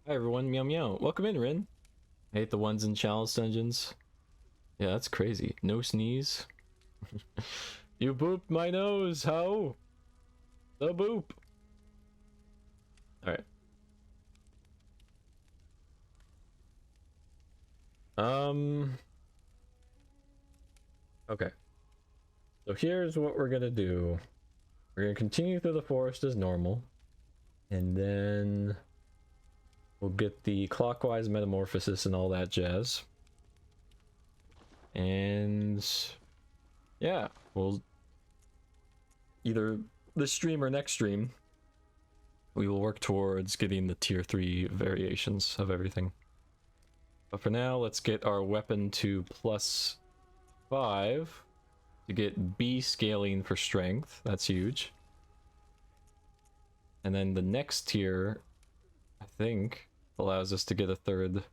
Hi everyone, meow meow. Welcome in, Rin. I hate the ones in Chalice dungeons. Yeah, that's crazy. No sneeze. You booped my nose, how? The boop. Alright. Okay. So here's what we're gonna do. We're gonna continue through the forest as normal. And then we'll get the clockwise metamorphosis and all that jazz. And yeah, we'll either this stream or next stream, we will work towards getting the tier 3 variations of everything. But for now, let's get our weapon to +5 to get B scaling for strength. That's huge. And then the next tier, I think, allows us to get a 3rd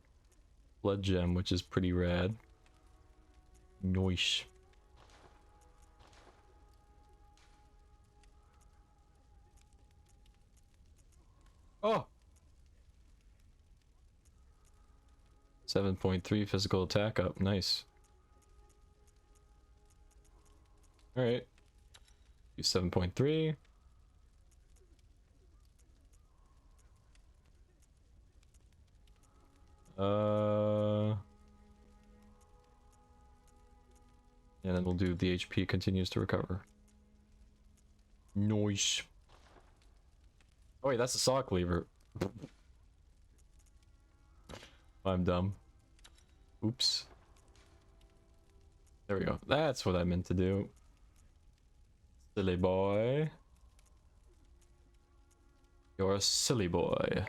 blood gem, which is pretty rad. Noish. Oh! 7.3 physical attack up. Nice. Alright. Do 7.3. And then we'll do the HP continues to recover. Nice. Oh wait, that's a saw cleaver. I'm dumb. Oops. There we go. That's what I meant to do. Silly boy. You're a silly boy.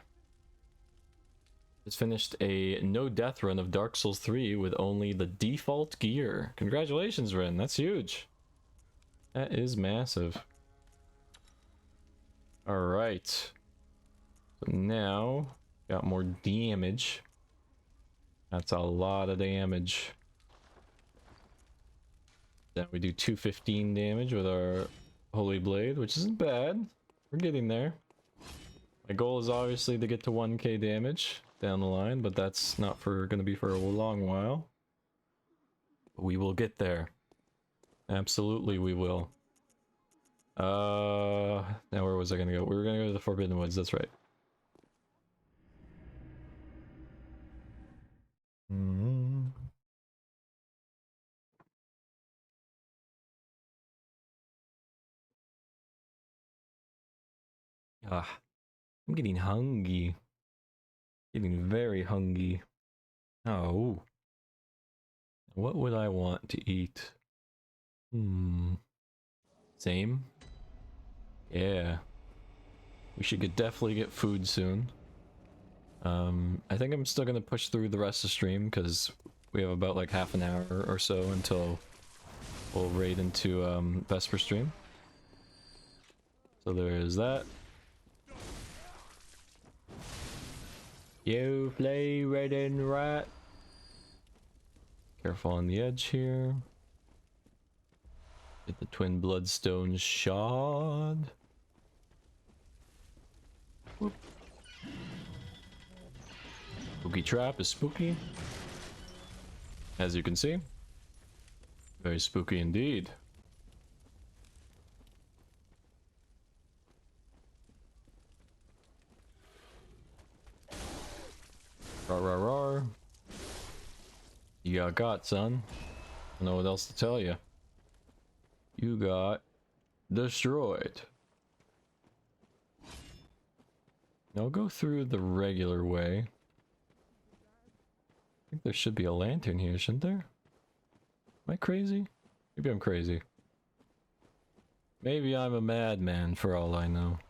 Just finished a no death run of Dark Souls 3 with only the default gear. Congratulations, Ren. That's huge. That is massive. Alright. So now, got more damage. That's a lot of damage. Then we do 215 damage with our Holy Blade, which isn't bad. We're getting there. My goal is obviously to get to 1k damage down the line, but that's not gonna be for a long while. But we will get there. Absolutely we will. Now where was I gonna go? We were gonna go to the Forbidden Woods, that's right. Ah, I'm getting hungry. Getting very hungry. Oh. What would I want to eat? Same? Yeah. We should definitely get food soon. I think I'm still gonna push through the rest of the stream because we have about like half an hour or so until we'll raid into Vesper stream. So there is that. You play red and right. Careful on the edge here. Get the twin bloodstone shard. Whoop. Spooky trap is spooky. As you can see. Very spooky indeed. Rar rar rar. You got son. I don't know what else to tell you. You got destroyed. Now go through the regular way. I think there should be a lantern here, shouldn't there? Am I crazy? Maybe I'm crazy. Maybe I'm a madman for all I know.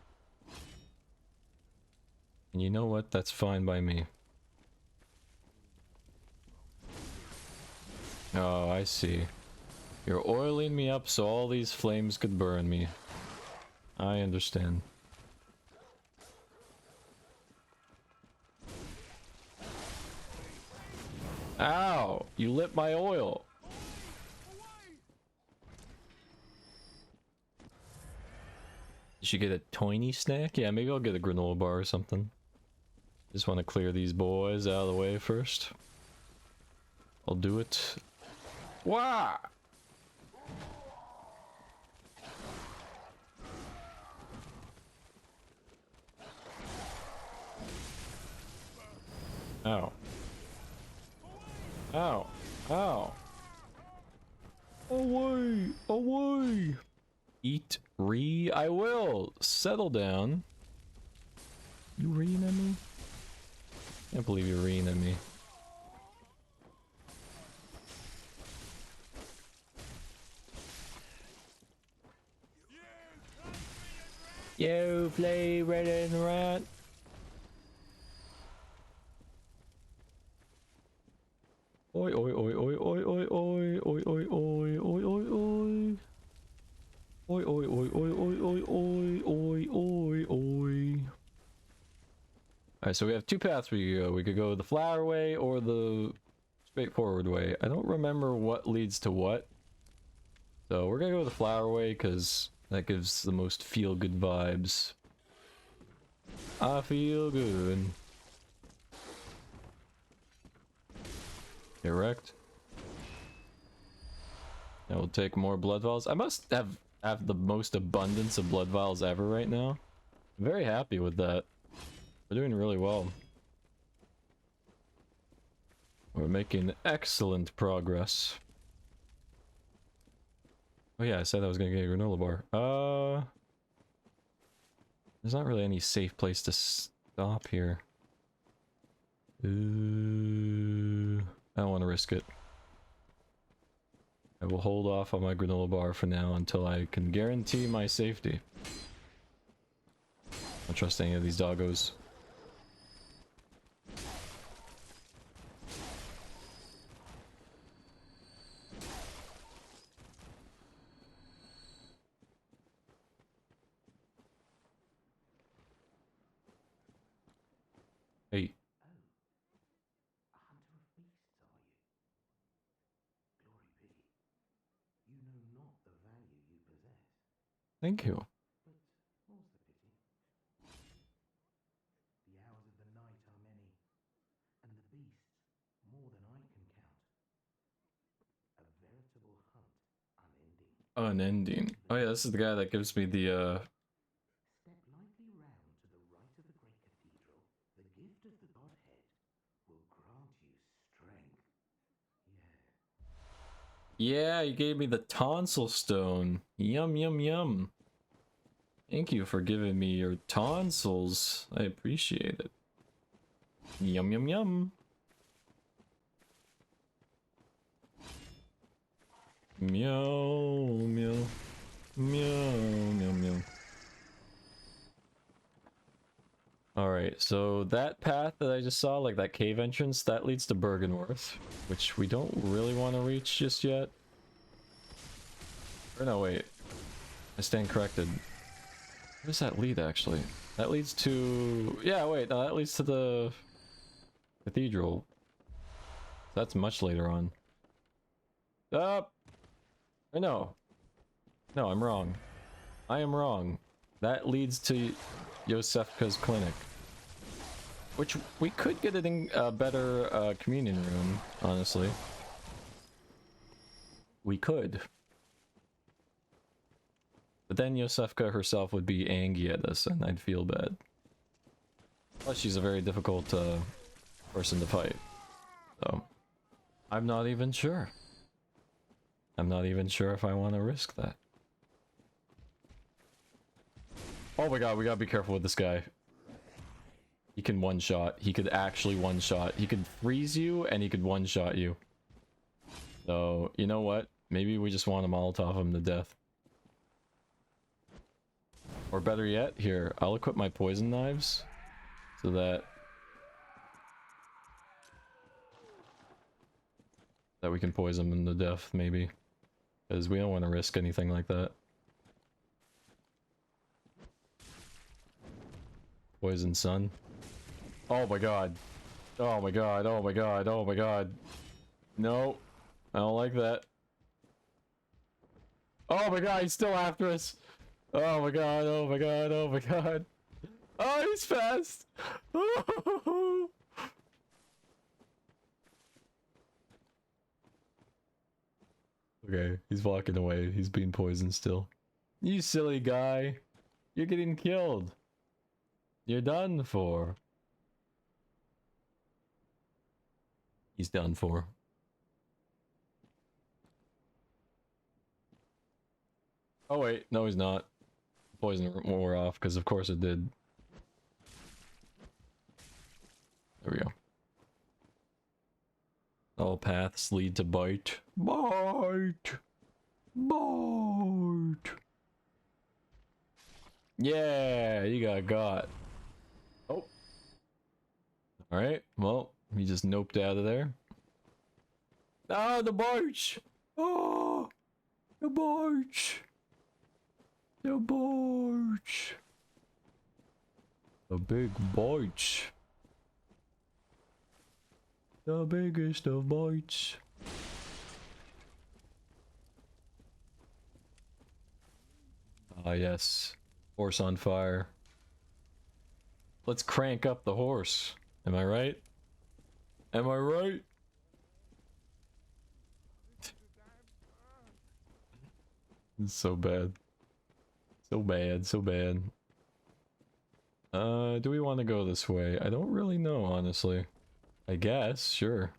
And you know what? That's fine by me. Oh, I see. You're oiling me up so all these flames could burn me. I understand. Ow! You lit my oil! Did you get a tiny snack? Yeah, maybe I'll get a granola bar or something. Just want to clear these boys out of the way first. I'll do it. Wah! Ow. Ow. Ow. Away! Away! Eat I will! Settle down. You reeing at me? Can't believe you're reeing at me. You play red and rat. Oi oi oi oi oi oi oi oi oi oi oi oi oi. Oi oi oi oi oi oi oi oi oi oi. Alright, so we have two paths we could go. We could go the flower way or the straightforward way. I don't remember what leads to what. So we're gonna go the flower way because that gives the most feel-good vibes. I feel good. Get wrecked. Now we'll take more blood vials. I must have the most abundance of blood vials ever right now. I'm very happy with that. We're doing really well. We're making excellent progress. Oh yeah, I said I was gonna get a granola bar. There's not really any safe place to stop here. I don't want to risk it. I will hold off on my granola bar for now until I can guarantee my safety. I don't trust any of these doggos. Hey. A hunter of beasts, are you? Glory be. You know not the value you possess. Thank you. But more's the pity. The hours of the night are many, and the beasts more than I can count. A veritable hunt, unending. Unending. Oh yeah, this is the guy that gives me the Step lightly round to the right of the great cathedral. The gift of the Godhead will grant you strength. Yeah, you gave me the tonsil stone. Yum yum yum. Thank you for giving me your tonsils. I appreciate it. Yum yum yum. Meow meow. Meow meow meow. Alright, so that path that I just saw, like that cave entrance, that leads to Bergenworth, which we don't really want to reach just yet. Or no, wait. I stand corrected. Where does that lead, actually? That leads to... Yeah, wait, no, that leads to the Cathedral. That's much later on. Or no. No, I'm wrong. I am wrong. That leads to Yosefka's clinic. Which we could get it in a better communion room, honestly. We could. But then Yosefka herself would be angry at us and I'd feel bad. Plus she's a very difficult person to fight. So, I'm not even sure. I'm not even sure if I want to risk that. Oh my god, we gotta be careful with this guy. He can one-shot. He could actually one-shot. He could freeze you, and he could one-shot you. So, you know what? Maybe we just want to Molotov him to death. Or better yet, here, I'll equip my poison knives. So that we can poison him to death, maybe. Because we don't want to risk anything like that. Poison sun. Oh my god. Oh my god, oh my god, oh my god. No. I don't like that. Oh my god, he's still after us. Oh my god, oh my god, oh my god. Oh, he's fast. Okay, he's walking away. He's being poisoned still. You silly guy. You're getting killed. You're done for. He's done for. Oh wait, no he's not. Poison wore off, because of course it did. There we go. All paths lead to bite. Bite! Bite! Yeah, you got. Oh. Alright, well, he just noped out of there. Ah, the bite! Oh! The bite! The bite! The big bite! The biggest of bites. Ah, yes. Horse on fire. Let's crank up the horse. Am I right? Am I right? It's so bad. So bad, so bad. Do we want to go this way? I don't really know, honestly. I guess, sure.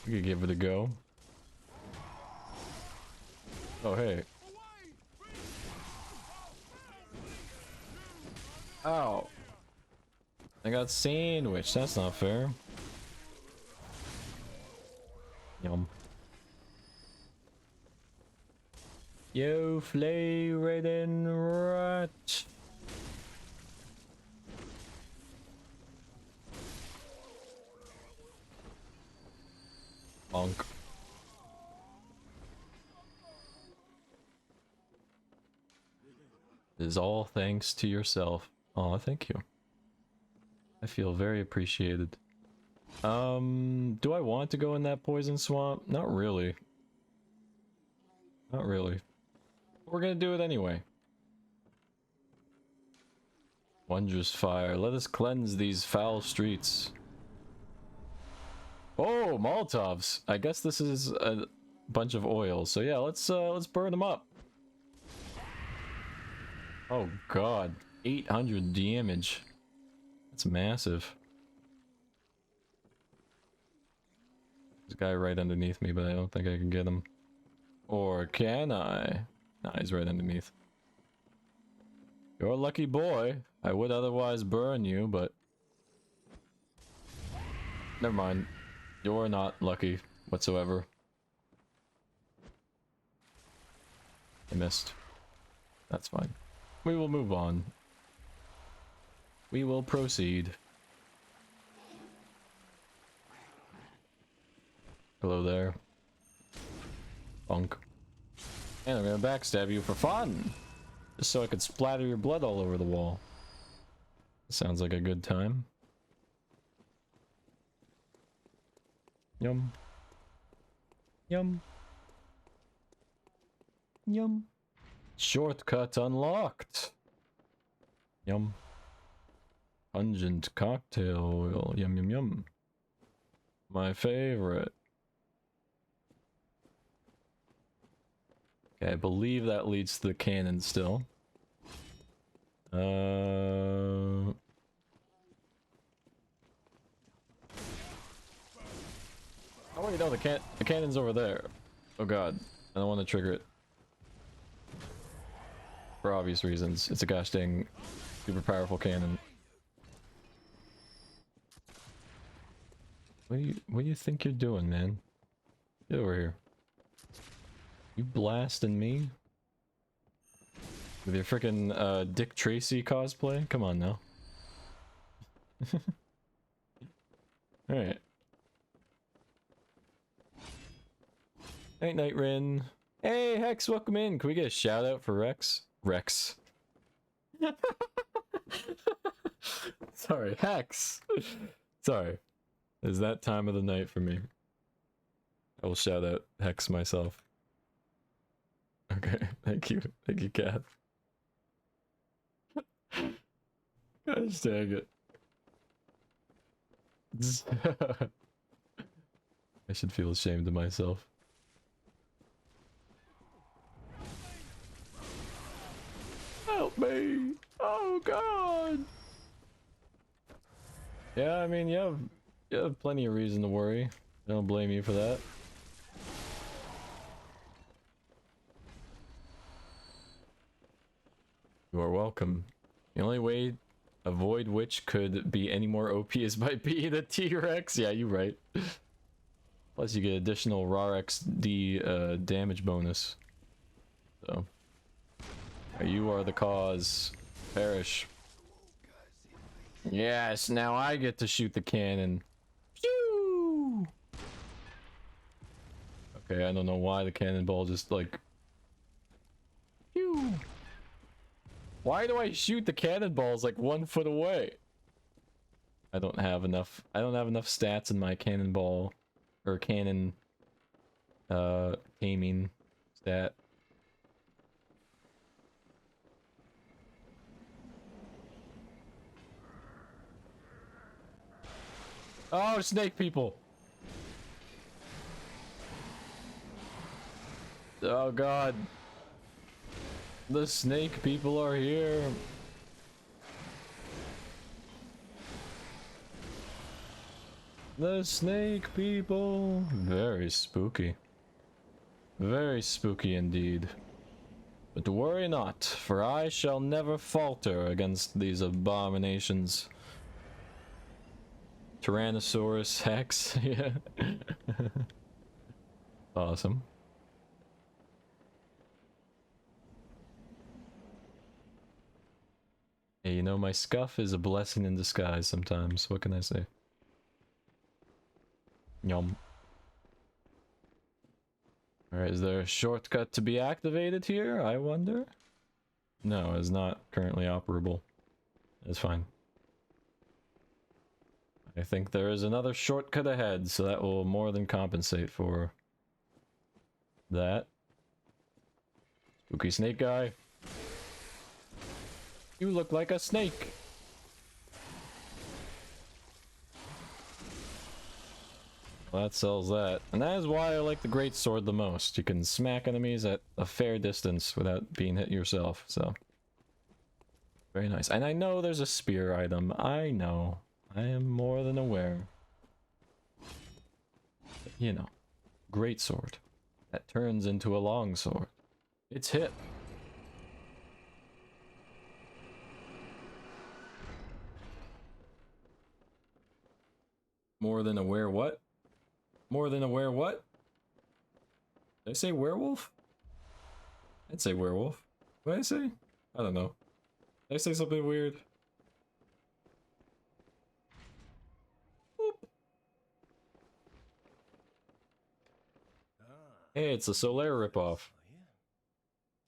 We could give it a go. Oh, hey. Ow. I got sandwiched. That's not fair. Yum. You flea-ridden rat. Bonk. It is all thanks to yourself. Aw, thank you. I feel very appreciated. Do I want to go in that poison swamp? Not really. Not really. We're gonna do it anyway. Wondrous fire. Let us cleanse these foul streets. Oh, Molotovs. I guess this is a bunch of oil. So yeah, let's burn them up. Oh god. 800 damage. That's massive. There's a guy right underneath me, but I don't think I can get him. Or can I? Nah, he's right underneath. You're a lucky boy. I would otherwise burn you, but... Never mind. You're not lucky whatsoever. I missed. That's fine. We will move on. We will proceed. Hello there. Bunk. And I'm gonna backstab you for fun! Just so I could splatter your blood all over the wall. Sounds like a good time. Yum. Yum. Yum. Shortcut unlocked. Yum. Pungent cocktail oil. Yum yum yum. My favorite. Okay, I believe that leads to the cannon still. Oh wait, no, the cannon's over there. Oh god, I don't want to trigger it. For obvious reasons. It's a gosh dang super powerful cannon. What do you think you're doing, man? Get over here. You blasting me? With your freaking Dick Tracy cosplay? Come on now. Alright. Night Rin. Hey Hex, welcome in. Can we get a shout out for Rex? Rex. Sorry, Hex. Sorry. It's that time of the night for me. I will shout out Hex myself. Okay, thank you. Thank you, Cat. Gosh dang it. I should feel ashamed of myself. Help me! Oh god! Yeah, I mean, you have plenty of reason to worry. I don't blame you for that. You are welcome. The only way a Void Witch could be any more OP is by being a T-Rex. Yeah, you're right. Plus you get additional raw XD damage bonus. So. You are the cause. Perish. Yes, now I get to shoot the cannon. Pew! Okay, I don't know why the cannonball just like... Pew! Why do I shoot the cannonballs like 1 foot away? I don't have enough stats in my cannonball or cannon aiming stat. Oh, snake people. Oh god. The snake people are here. The snake people. Very spooky. Very spooky indeed. But worry not, for I shall never falter against these abominations. Tyrannosaurus Hex, yeah. Awesome. Hey, you know, my scuff is a blessing in disguise sometimes. What can I say? Yum. Alright, is there a shortcut to be activated here, I wonder? No, it's not currently operable. It's fine. I think there is another shortcut ahead, so that will more than compensate for that. Spooky snake guy. You look like a snake. Well, that sells that. And that is why I like the great sword the most. You can smack enemies at a fair distance without being hit yourself, so. Very nice. And I know there's a spear item. I know. I am more than aware. But, you know, great sword that turns into a long sword. It's hip. More than aware what? More than aware what? Did I say werewolf? I'd say werewolf. What did I say? I don't know. Did I say something weird? Hey, it's a Solaire ripoff.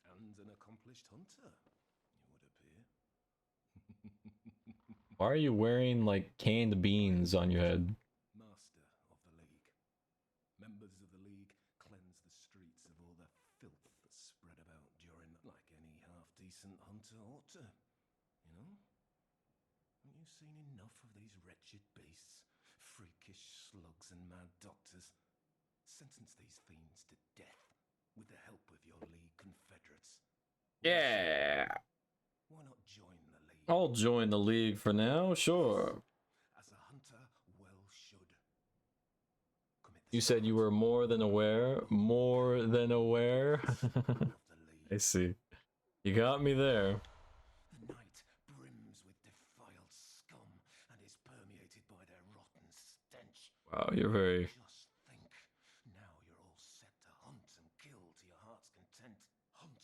And an accomplished hunter, it would appear. Why are you wearing, like, canned beans on your head? Master of the League. these wretched beasts, freakish slugs and mad doctors. Sentence these fiends to death with the help of your League confederates. Yeah. Why not join the League? I'll join the League for now, sure. As a hunter well should. Commit the You said you were more than aware. More than aware. of the League. I see. You got me there. The night brims with defiled scum and is permeated by their rotten stench. Wow, you're very... Just think, now you're all set to hunt and kill to your heart's content. Hunt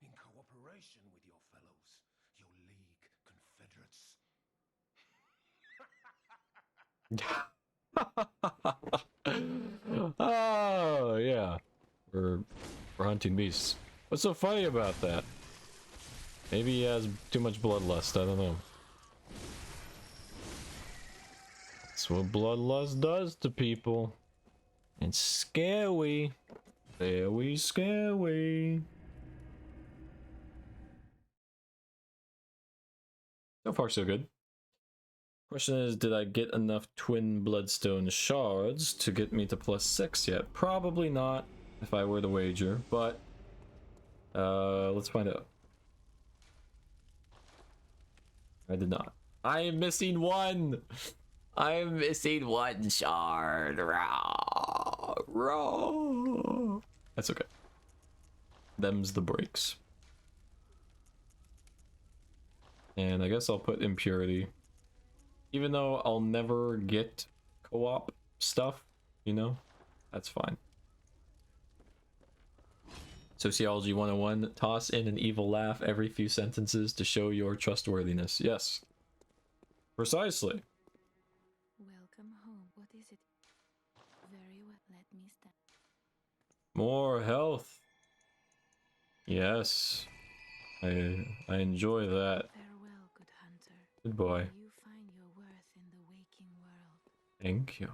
in cooperation with your fellows, your League confederates. Oh, yeah. We're hunting beasts. What's so funny about that? Maybe he has too much bloodlust, I don't know. That's what bloodlust does to people. It's scary. Very scary. So far, so good. Question is, did I get enough twin bloodstone shards to get me to +6 yet? Probably not, if I were to wager, but let's find out. I did not. I am missing one. I'm missing one shard. Raw. Raw. That's okay. Them's the breaks. And I guess I'll put impurity. Even though I'll never get co-op stuff, you know, that's fine. Sociology 101, toss in an evil laugh every few sentences to show your trustworthiness. Yes. Precisely. Welcome home. What is it? Very well. Let me stand. More health. Yes. I enjoy that. Farewell, good hunter. Goodbye. You find your worth in the waking world. Thank you.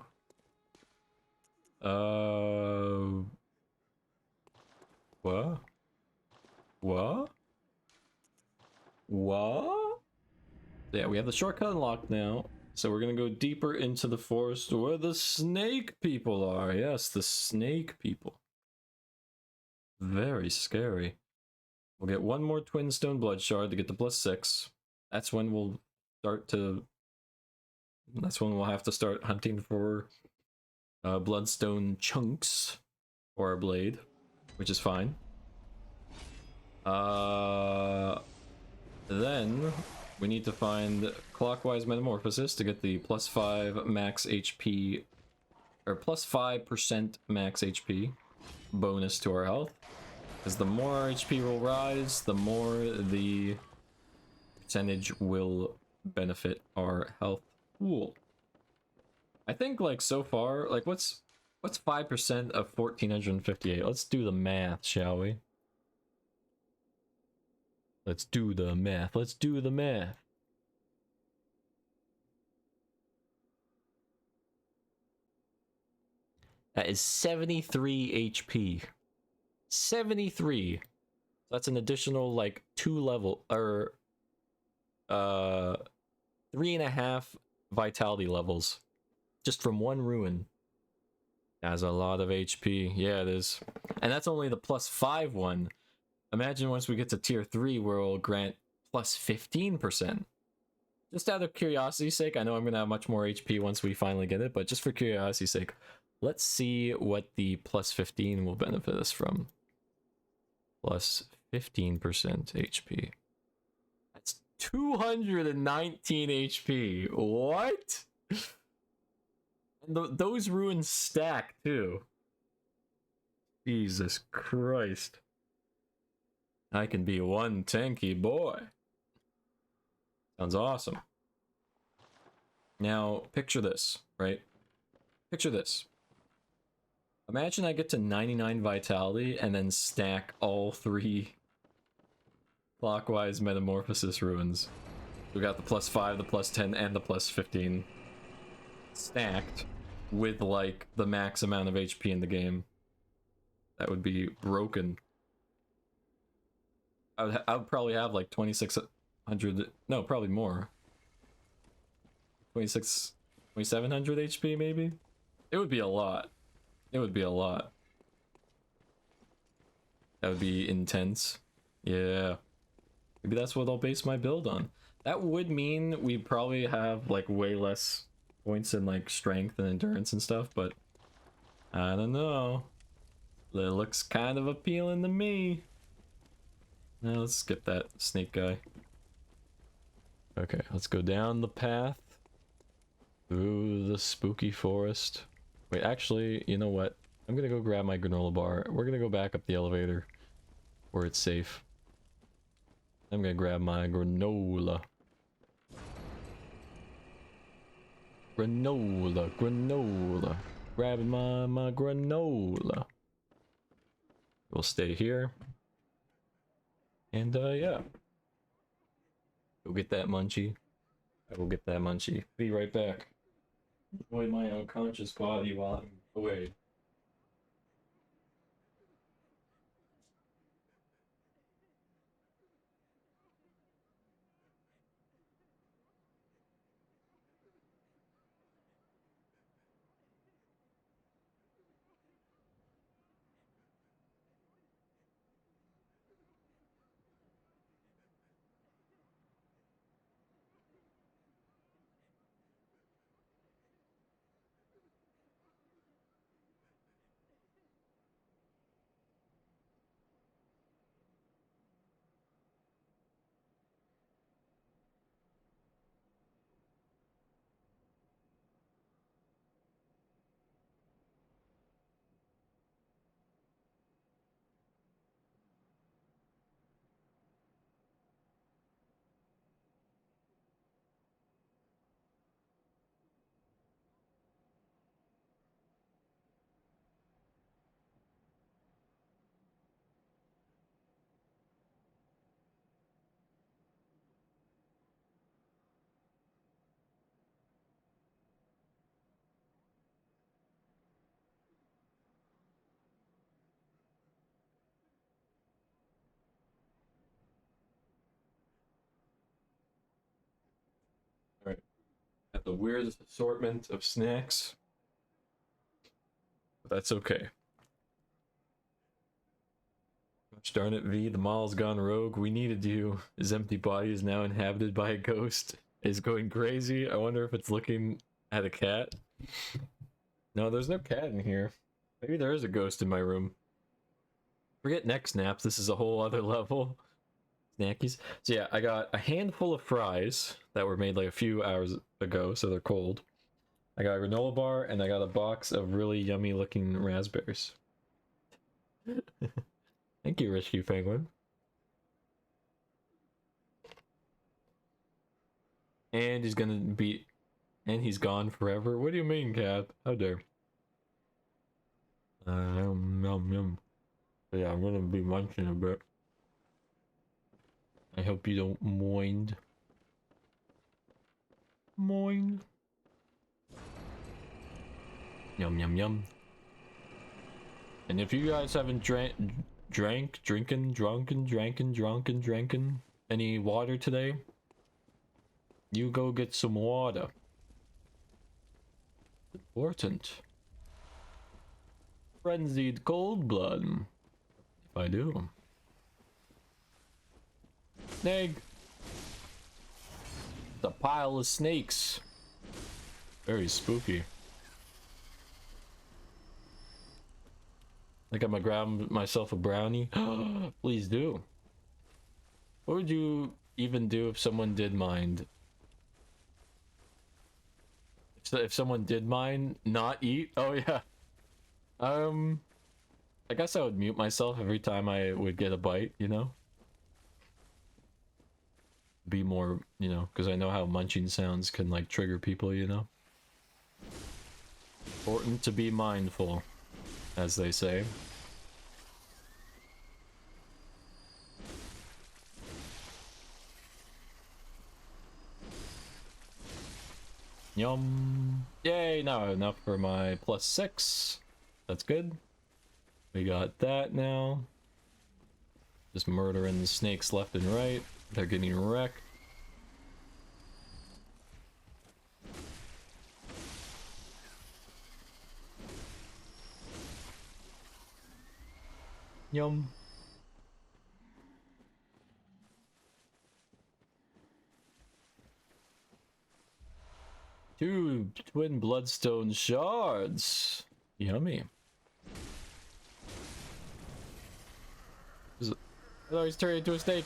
What? What? What? Yeah, we have the shortcut unlocked now. So we're gonna go deeper into the forest where the snake people are. Yes, the snake people. Very scary. We'll get one more twin stone blood shard to get to +6. That's when we'll start to... That's when we'll have to start hunting for bloodstone chunks for our blade, which is fine. Then we need to find clockwise metamorphosis to get the +5 max HP, or +5% max HP bonus to our health. Because the more our HP will rise, the more the percentage will benefit our health pool. I think, like, so far, like, what's 5% of 1458? Let's do the math, shall we? Let's do the math. Let's do the math. That is 73 HP. 73. That's an additional, like, 2 level, or 3.5 vitality levels just from one ruin. That's a lot of HP. Yeah, it is. And that's only the +5 one. Imagine once we get to tier 3 where it'll grant +15%. Just out of curiosity's sake, I know I'm gonna have much more HP once we finally get it, but just for curiosity's sake, let's see what the +15 will benefit us from. +15% HP. That's 219 HP. What? And those ruins stack too. Jesus Christ. I can be one tanky boy. Sounds awesome. Now, picture this, right? Picture this. Imagine I get to 99 vitality and then stack all 3 clockwise metamorphosis ruins. We got the +5, the +10, and the +15 stacked with, like, the max amount of HP in the game. That would be broken. I would probably have like 2600, no, probably more. 26, 2700 HP maybe? It would be a lot. It would be a lot. That would be intense. Yeah. Maybe that's what I'll base my build on. That would mean we probably have like way less points in like strength and endurance and stuff, but I don't know. It looks kind of appealing to me. Now let's skip that snake guy. Okay, let's go down the path through the spooky forest. Wait, actually, you know what? I'm gonna go grab my granola bar. We're gonna go back up the elevator where it's safe. I'm gonna grab my granola. Granola. Grabbing my granola. We'll stay here. And yeah. Go get that munchie. I will get that munchie. Be right back. Enjoy my unconscious body while I'm away. Alright. Got the weirdest assortment of snacks. But that's okay. Gosh darn it, V, the mall's gone rogue. We needed you. His empty body is now inhabited by a ghost. It's going crazy. I wonder if it's looking at a cat. No, there's no cat in here. Maybe there is a ghost in my room. Forget neck snaps, this is a whole other level. Snackies. So yeah, I got a handful of fries that were made like a few hours ago, so they're cold. I got a granola bar, and I got a box of really yummy looking raspberries. Thank you, Rescue Penguin. And he's gonna be... And he's gone forever? What do you mean, Cap? How dare. Yum. But yeah, I'm gonna be munching a bit. I hope you don't mind. Mind. Yum. And if you guys haven't drank any water today, you go get some water. Important. Frenzied cold blood. If I do. Snake. The pile of snakes. Very spooky. Like I'm gonna grab myself a brownie. Please do. What would you even do if someone did mind? If someone did mind not eat? Oh yeah. I guess I would mute myself every time I would get a bite, you know? Be more, you know, because I know how munching sounds can like trigger people, you know? Important to be mindful, as they say. Yum. Yay, now enough for my +6. That's good. We got that now. Just murdering the snakes left and right. They're getting wrecked. Yum. Two twin bloodstone shards. Yummy. Oh, he's turning into a snake.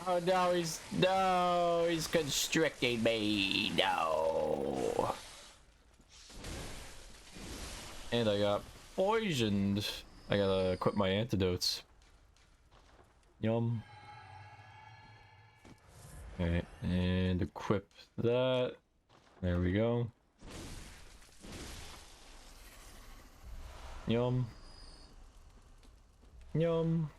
Oh no, he's constricting me. No. And I got poisoned. I gotta equip my antidotes. Yum. Okay, and equip that. There we go. Yum. Yum.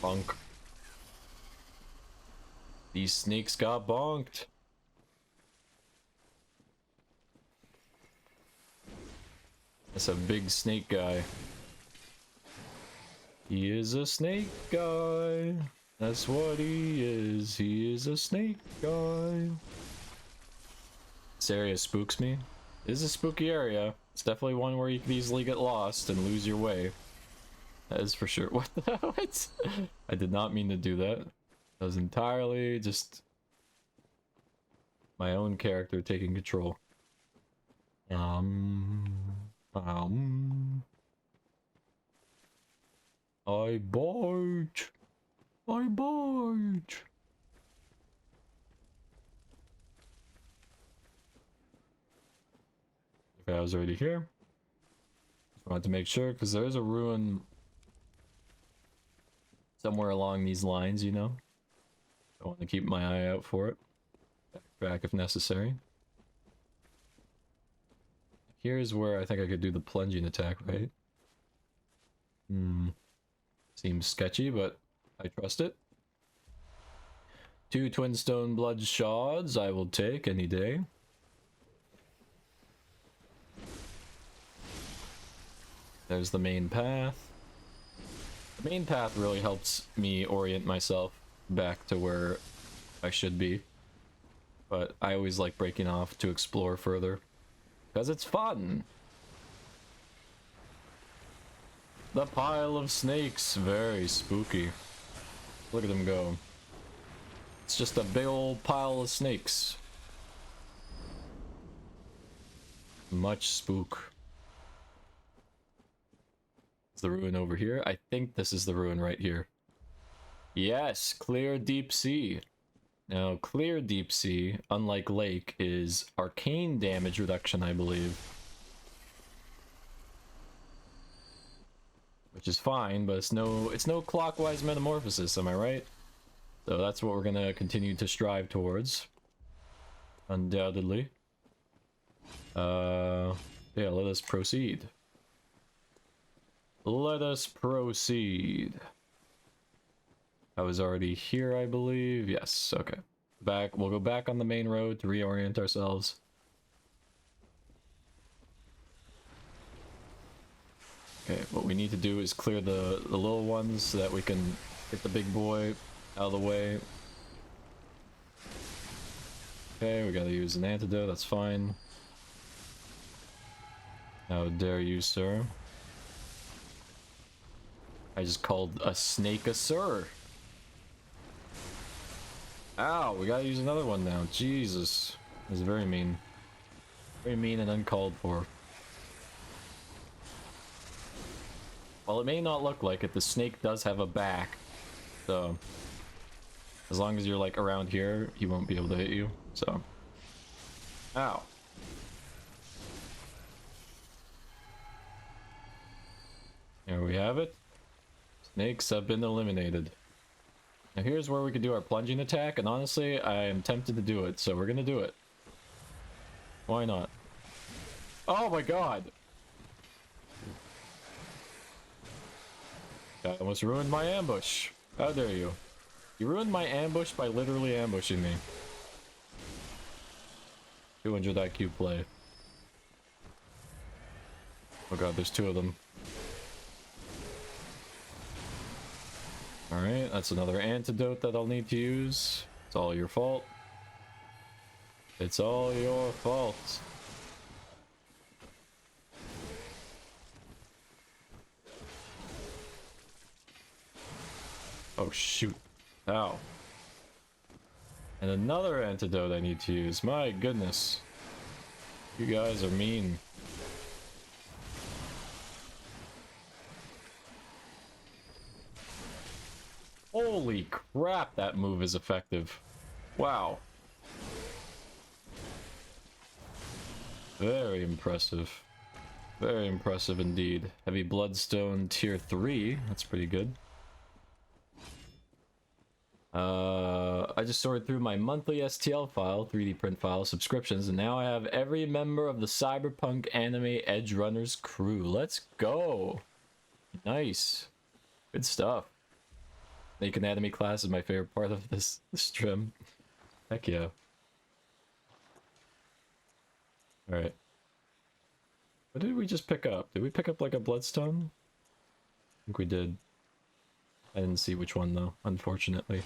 Bonk. These snakes got bonked. That's a big snake guy. He is a snake guy. That's what he is. He is a snake guy. This area spooks me. It is a spooky area. It's definitely one where you could easily get lost and lose your way. That is for sure. What the hell? What? I did not mean to do that. That was entirely just my own character taking control. I bite. I bite. Okay, I was already here. Just wanted to make sure because there is a ruin somewhere along these lines, you know. I want to keep my eye out for it. Backtrack if necessary. Here's where I think I could do the plunging attack, right? Seems sketchy, but I trust it. 2 twin stone blood shards I will take any day. There's the main path. The main path really helps me orient myself back to where I should be. But I always like breaking off to explore further. Because it's fun! The pile of snakes, very spooky. Look at them go. It's just a big old pile of snakes. Much spook. Is the ruin over here? I think this is the ruin right here. Yes, clear deep sea. Now, clear deep sea, unlike lake, is arcane damage reduction, I believe. Which is fine, but it's no clockwise metamorphosis, am I right? So that's what we're gonna continue to strive towards. Undoubtedly. Yeah, let us proceed. Let us proceed. I was already here, I believe. Yes, okay. We'll go back on the main road to reorient ourselves. Okay, what we need to do is clear the little ones so that we can get the big boy out of the way. Okay, we gotta use an antidote, that's fine. How dare you, sir? I just called a snake a sir. Ow, we gotta use another one now. Jesus. That's very mean. Very mean and uncalled for. While it may not look like it, the snake does have a back. So, as long as you're like around here, he won't be able to hit you. So, ow. There we have it. Snakes have been eliminated. Now here's where we could do our plunging attack, and honestly, I am tempted to do it, so we're gonna do it. Why not? Oh my god! I almost ruined my ambush. How dare you? You ruined my ambush by literally ambushing me. 200 IQ play. Oh god, there's 2 of them. Alright, that's another antidote that I'll need to use. It's all your fault. It's all your fault. Oh shoot. Ow. And another antidote I need to use. My goodness. You guys are mean. Holy crap, that move is effective. Wow. Very impressive. Very impressive indeed. Heavy Bloodstone tier 3. That's pretty good. I just sorted through my monthly STL file, 3D print file subscriptions, and now I have every member of the Cyberpunk Anime Edge Runners crew. Let's go! Nice. Good stuff. Make anatomy class is my favorite part of this trim. Heck yeah. Alright. What did we just pick up? Did we pick up like a bloodstone? I think we did. I didn't see which one though, unfortunately.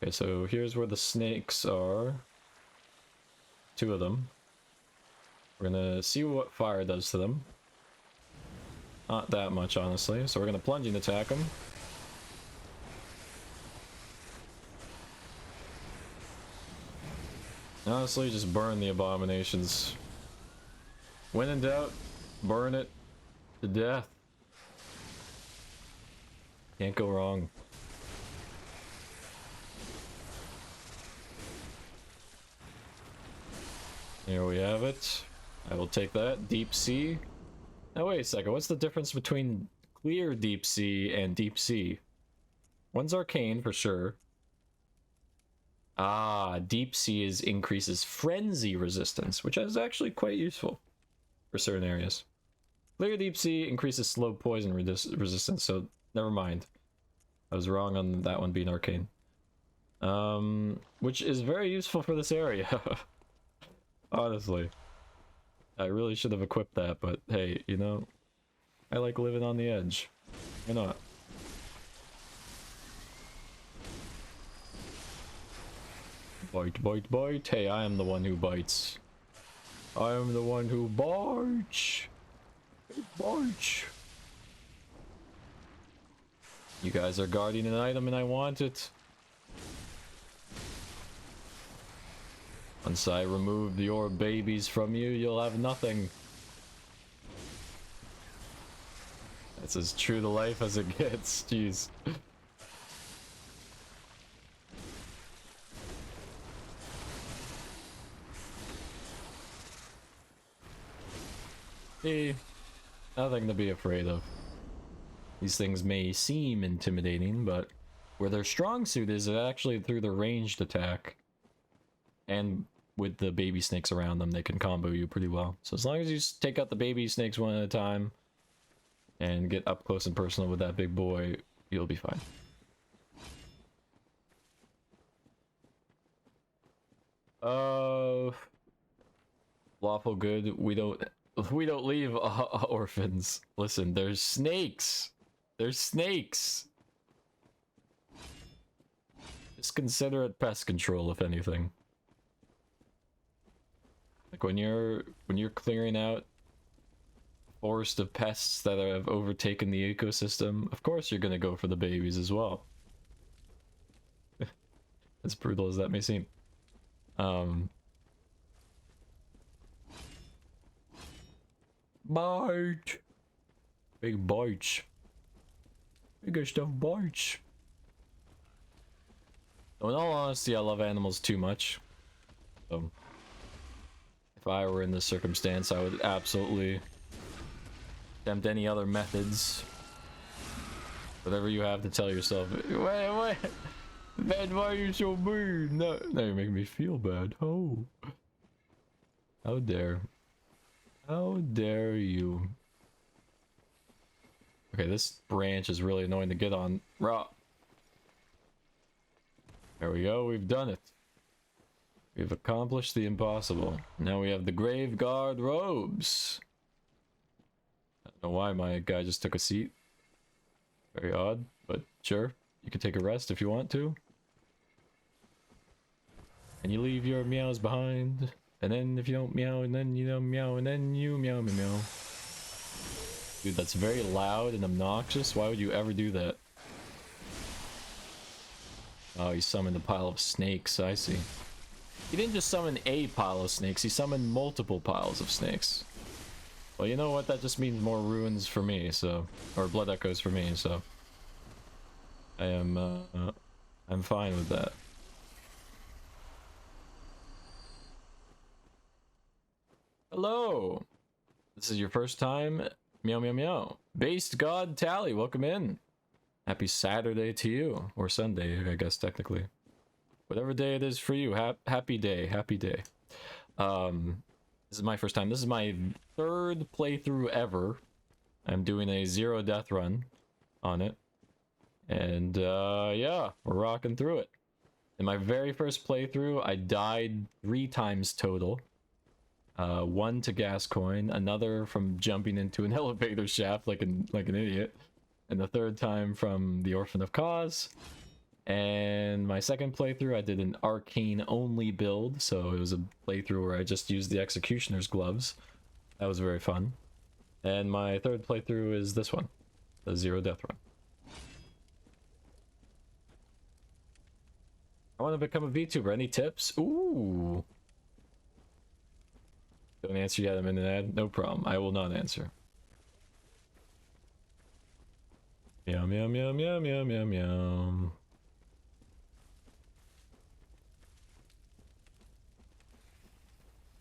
Okay, so here's where the snakes are. 2 of them. We're gonna see what fire does to them. Not that much, honestly. So we're gonna plunging attack them. Honestly, just burn the abominations. When in doubt, burn it to death. Can't go wrong. Here we have it. I will take that. Deep sea. Now wait a second, what's the difference between clear deep sea and deep sea? One's arcane for sure. Ah, deep sea increases frenzy resistance, which is actually quite useful for certain areas. Clear deep sea increases slow poison resistance, so never mind. I was wrong on that one being arcane. Which is very useful for this area. Honestly. I really should have equipped that, but hey, you know, I like living on the edge. Why not? Bite, bite, bite. Hey, I am the one who bites. I am the one who bites. Bites. You guys are guarding an item and I want it. Once I remove your babies from you, you'll have nothing. That's as true to life as it gets. Jeez. See, nothing to be afraid of. These things may seem intimidating, but where their strong suit is actually through the ranged attack. And with the baby snakes around them, they can combo you pretty well. So as long as you take out the baby snakes one at a time and get up close and personal with that big boy, you'll be fine. Lawful good. We don't leave orphans. Listen, there's snakes. There's snakes. Just consider it pest control, if anything. Like when you're clearing out a forest of pests that have overtaken the ecosystem, of course you're gonna go for the babies as well. As brutal as that may seem. Bite! Big bites. Bigger stuff bites. So in all honesty, I love animals too much. So if I were in this circumstance, I would absolutely attempt any other methods. Whatever you have to tell yourself. Wait. Ben, why are you so mean? No, you're making me feel bad. Oh. How dare. How dare you. Okay, this branch is really annoying to get on. Raw. There we go, we've done it. We've accomplished the impossible. Now we have the Grave Guard robes. I don't know why my guy just took a seat. Very odd, but Sure, you can take a rest if you want to. And you leave your meows behind. And then if you don't meow, and then you don't meow, and then you meow, meow, meow. Dude, that's very loud and obnoxious. Why would you ever do that? Oh, he summoned a pile of snakes, I see. He didn't just summon a pile of snakes, he summoned multiple piles of snakes. Well, you know what? That just means more ruins for me, so... Or blood echoes for me, so... I'm fine with that. Hello! This is your first time? Meow meow meow. Based God Tally, welcome in. Happy Saturday to you. Or Sunday, I guess, technically. Whatever day it is for you. Happy day. Happy day. This is my first time. This is my 3rd playthrough ever. I'm doing a 0 death run on it. And, yeah, we're rocking through it. In my very first playthrough, I died 3 times total. 1 to gas coin, another from jumping into an elevator shaft like an idiot, and the 3rd time from the Orphan of Cause. And my 2nd playthrough, I did an arcane only build, so it was a playthrough where I just used the Executioner's gloves. That was very fun. And my 3rd playthrough is this one, the 0 death run. I want to become a VTuber. Any tips? Ooh. Don't answer yet, I'm in an ad. No problem. I will not answer. Meow, meow, meow, meow, meow, meow, meow.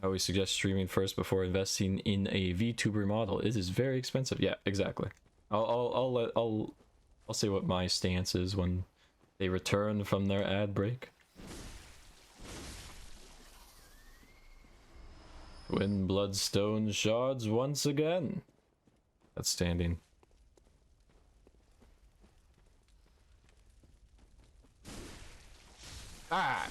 I always suggest streaming first before investing in a VTuber model. It is very expensive. Yeah, exactly. I'll say what my stance is when they return from their ad break. When bloodstone shards once again. That's standing. Ah!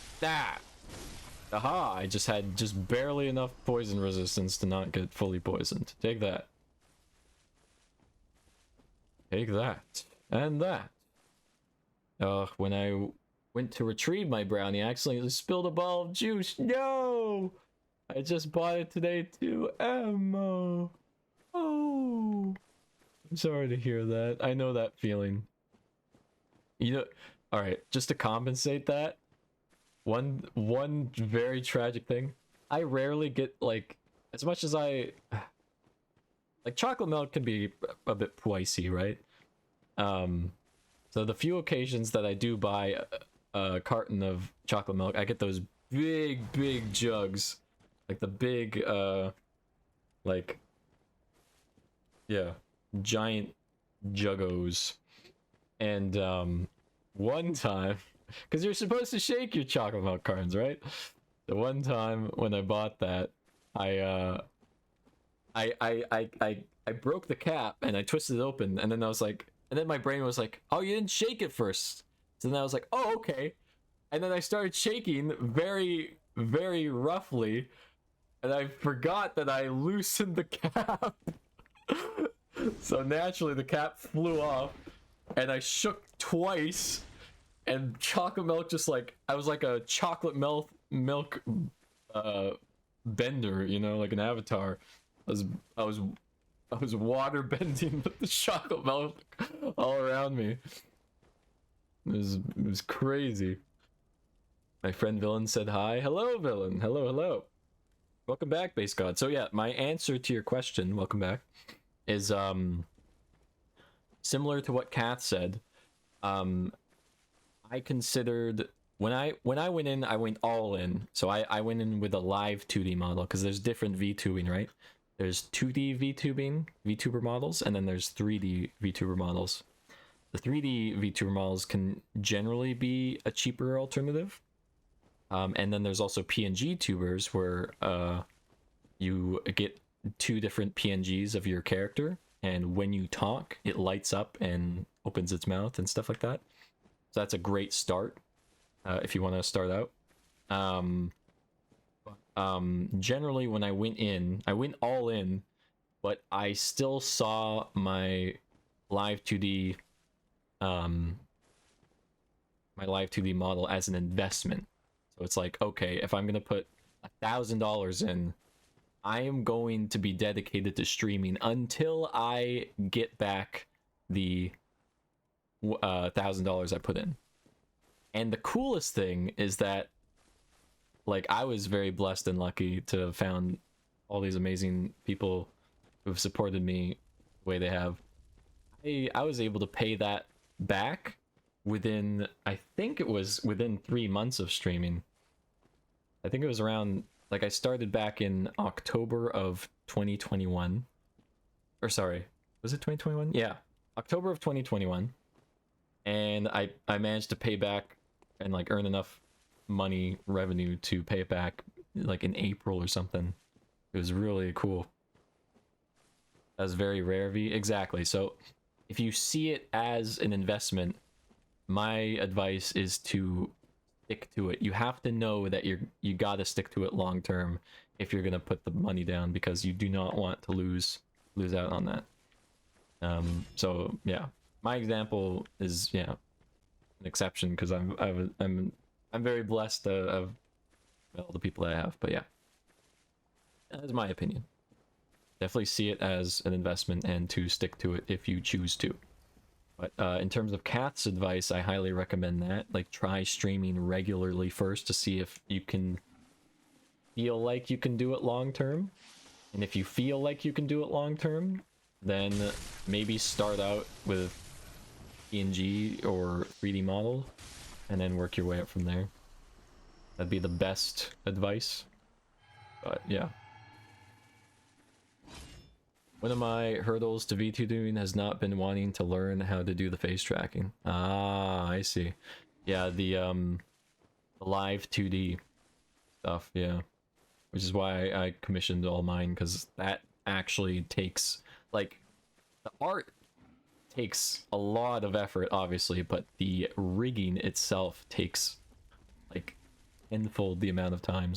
Aha! I just had barely enough poison resistance to not get fully poisoned. Take that. Take that. And that. When I went to retrieve my brownie, I accidentally spilled a ball of juice. No! I just bought it today too. Emma. Oh. I'm sorry to hear that. I know that feeling. You know, alright, just to compensate that, one very tragic thing. I rarely get, like, as much as like, chocolate milk can be a bit pricey, right? So the few occasions that I do buy a carton of chocolate milk, I get those big jugs. Like the big, like, yeah, giant juggos. And, one time, because you're supposed to shake your chocolate milk cartons, right? The one time when I bought that, I broke the cap and I twisted it open, and then I was like, and then my brain was like, oh, you didn't shake it first. So then I was like, oh, okay. And then I started shaking very, very roughly, and I forgot that I loosened the cap. So naturally the cap flew off, and I shook twice, and chocolate milk just like, I was like a chocolate milk bender, you know, like an avatar. I was water bending with the chocolate milk all around me. It was crazy. My friend Villain said hi. Hello, Villain. Hello. Welcome back, Base God. So yeah, my answer to your question, welcome back, is similar to what Kath said. I considered when I went in, I went all in. So I went in with a live 2D model, because there's different VTubing, right? There's 2D VTuber models, and then there's 3D VTuber models. The 3D VTuber models can generally be a cheaper alternative. And then there's also PNG tubers where you get 2 different PNGs of your character, and when you talk, it lights up and opens its mouth and stuff like that. So that's a great start if you want to start out. Generally, when I went all in, but I still saw my live 2D my live 2D model as an investment. So it's like, okay, if I'm gonna put $1,000 in, I am going to be dedicated to streaming until I get back the $1,000 I put in. And the coolest thing is that, like, I was very blessed and lucky to have found all these amazing people who've supported me the way they have. I was able to pay that back within, I think it was within 3 months of streaming. I think it was around, like, I started back in October of 2021. Or sorry, was it 2021? Yeah, October of 2021. And I managed to pay back and, like, earn enough money revenue to pay it back, like, in April or something. It was really cool. That was very rare, V. Exactly. So if you see it as an investment, my advice is to stick to it. You have to know that you gotta stick to it long term if you're gonna put the money down, because you do not want to lose out on that. So yeah, my example is, yeah, an exception because I'm very blessed of all the people that I have. But yeah, that's my opinion. Definitely see it as an investment and to stick to it if you choose to. But in terms of Kath's advice, I highly recommend that. Like, try streaming regularly first to see if you can feel like you can do it long term. And if you feel like you can do it long term, then maybe start out with PNG or 3D model and then work your way up from there. That'd be the best advice. But yeah. One of my hurdles to VTubing has not been wanting to learn how to do the face tracking. Ah, I see. Yeah, the live 2D stuff, yeah. Which is why I commissioned all mine, because that actually takes, like, the art takes a lot of effort, obviously, but the rigging itself takes, like, tenfold the amount of time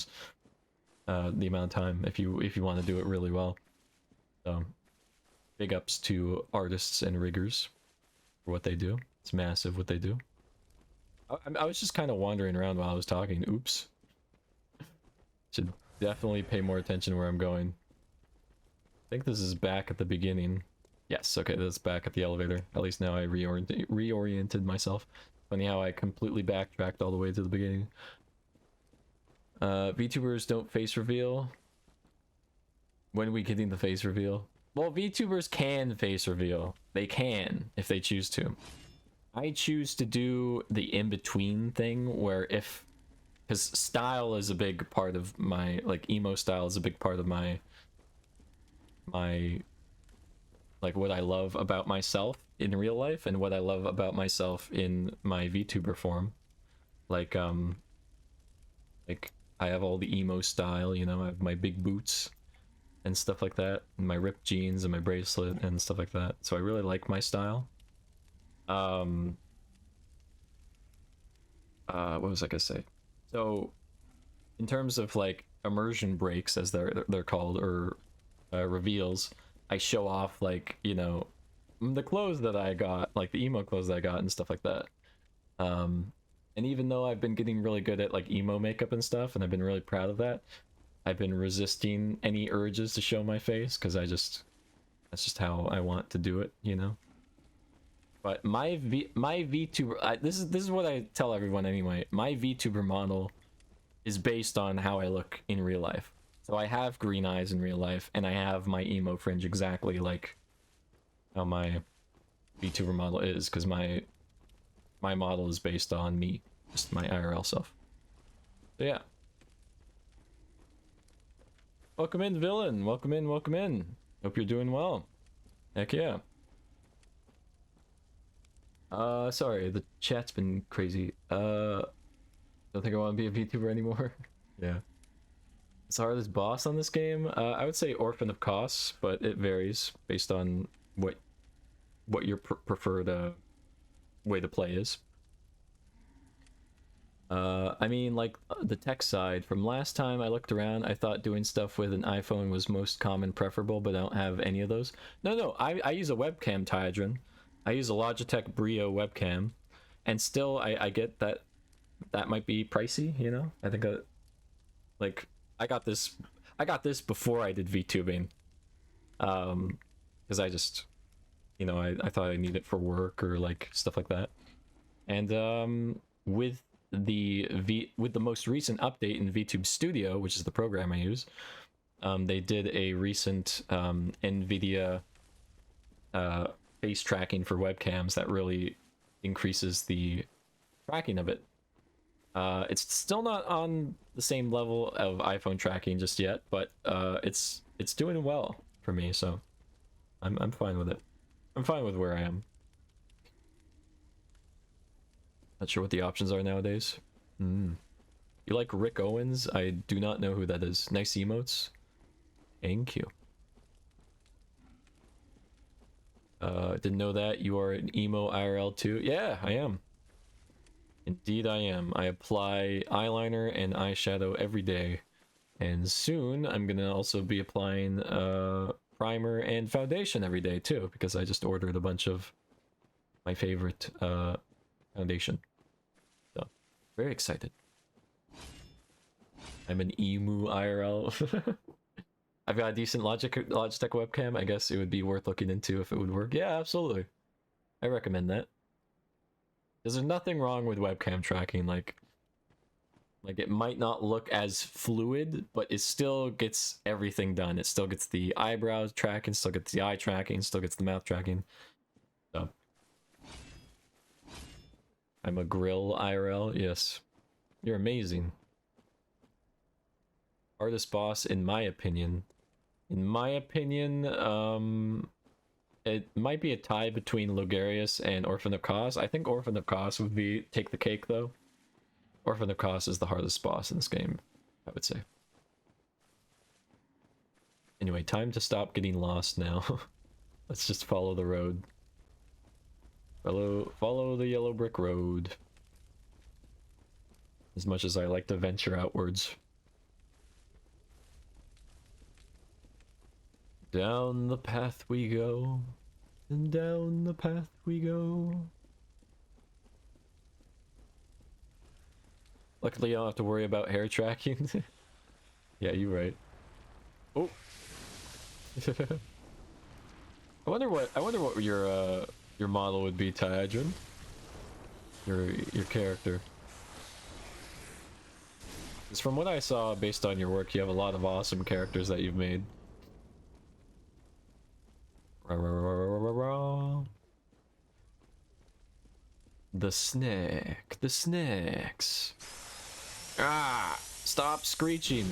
if you want to do it really well. So, big ups to artists and riggers for what they do. It's massive what they do. I was just kind of wandering around while I was talking. Oops. Should definitely pay more attention where I'm going. I think this is back at the beginning. Yes, okay, that's back at the elevator. At least now I reoriented myself. Funny how I completely backtracked all the way to the beginning. VTubers don't face reveal. When are we getting the face reveal? Well, VTubers can face reveal. They can, if they choose to. I choose to do the in-between thing, where if... Because style is a big part of my... Like, emo style is a big part of my... Like, what I love about myself in real life, and what I love about myself in my VTuber form. Like, I have all the emo style, you know, I have my big boots and stuff like that, and my ripped jeans and my bracelet and stuff like that. So I really like my style. What was I gonna say? So in terms of, like, immersion breaks, as they're called, or reveals, I show off, like, you know, the clothes that I got, like the emo clothes that I got and stuff like that. And even though I've been getting really good at, like, emo makeup and stuff, and I've been really proud of that, I've been resisting any urges to show my face, because that's just how I want to do it, you know? But my VTuber, this is what I tell everyone anyway, my VTuber model is based on how I look in real life. So I have green eyes in real life, and I have my emo fringe exactly like how my VTuber model is, because my model is based on me, just my IRL self. So yeah. Welcome in, Villain. Welcome in, welcome in. Hope you're doing well. Heck yeah. Sorry, the chat's been crazy. Don't think I want to be a VTuber anymore. Yeah. It's the hardest boss on this game. I would say Orphan of Kos, but it varies based on what your preferred way to play is. I mean, like, the tech side, from last time I looked around, I thought doing stuff with an iPhone was most common preferable, but I don't have any of those. No, I use a webcam, Tyadrin. I use a Logitech Brio webcam, And still, I get that that might be pricey, you know? I think like I got this before I did VTubing. Because I just, you know, I thought I need it for work or like stuff like that. And with the most recent update in VTube Studio, which is the program I use, they did a recent NVIDIA face tracking for webcams that really increases the tracking of it. It's still not on the same level of iPhone tracking just yet, but it's doing well for me, so I'm fine with it. I'm fine with where I am. Not sure what the options are nowadays. You like Rick Owens? I do not know who that is. Nice emotes. Thank you. Didn't know that. You are an emo IRL too? Yeah, I am. Indeed I am. I apply eyeliner and eyeshadow every day. And soon I'm gonna also be applying primer and foundation every day too, because I just ordered a bunch of my favorite foundation. So, very excited. I'm an emu IRL. I've got a decent Logitech webcam. I guess it would be worth looking into if it would work. Yeah, absolutely. I recommend that. There's nothing wrong with webcam tracking. Like it might not look as fluid, but it still gets everything done. It still gets the eyebrows tracking, still gets the eye tracking, still gets the mouth tracking. So I'm a grill IRL. Yes, you're amazing. Hardest boss, in my opinion. In my opinion, it might be a tie between Logarius and Orphan of Kos. I think Orphan of Kos would take the cake though. Orphan of Kos is the hardest boss in this game, I would say. Anyway, time to stop getting lost now. Let's just follow the road. Follow the yellow brick road. As much as I like to venture outwards. Down the path we go, and down the path we go. Luckily, I don't have to worry about hair tracking. Yeah, you're right. Oh. I wonder what your model would be, Tyadrin. Your character. Because from what I saw, based on your work, you have a lot of awesome characters that you've made. The snacks. Ah, stop screeching.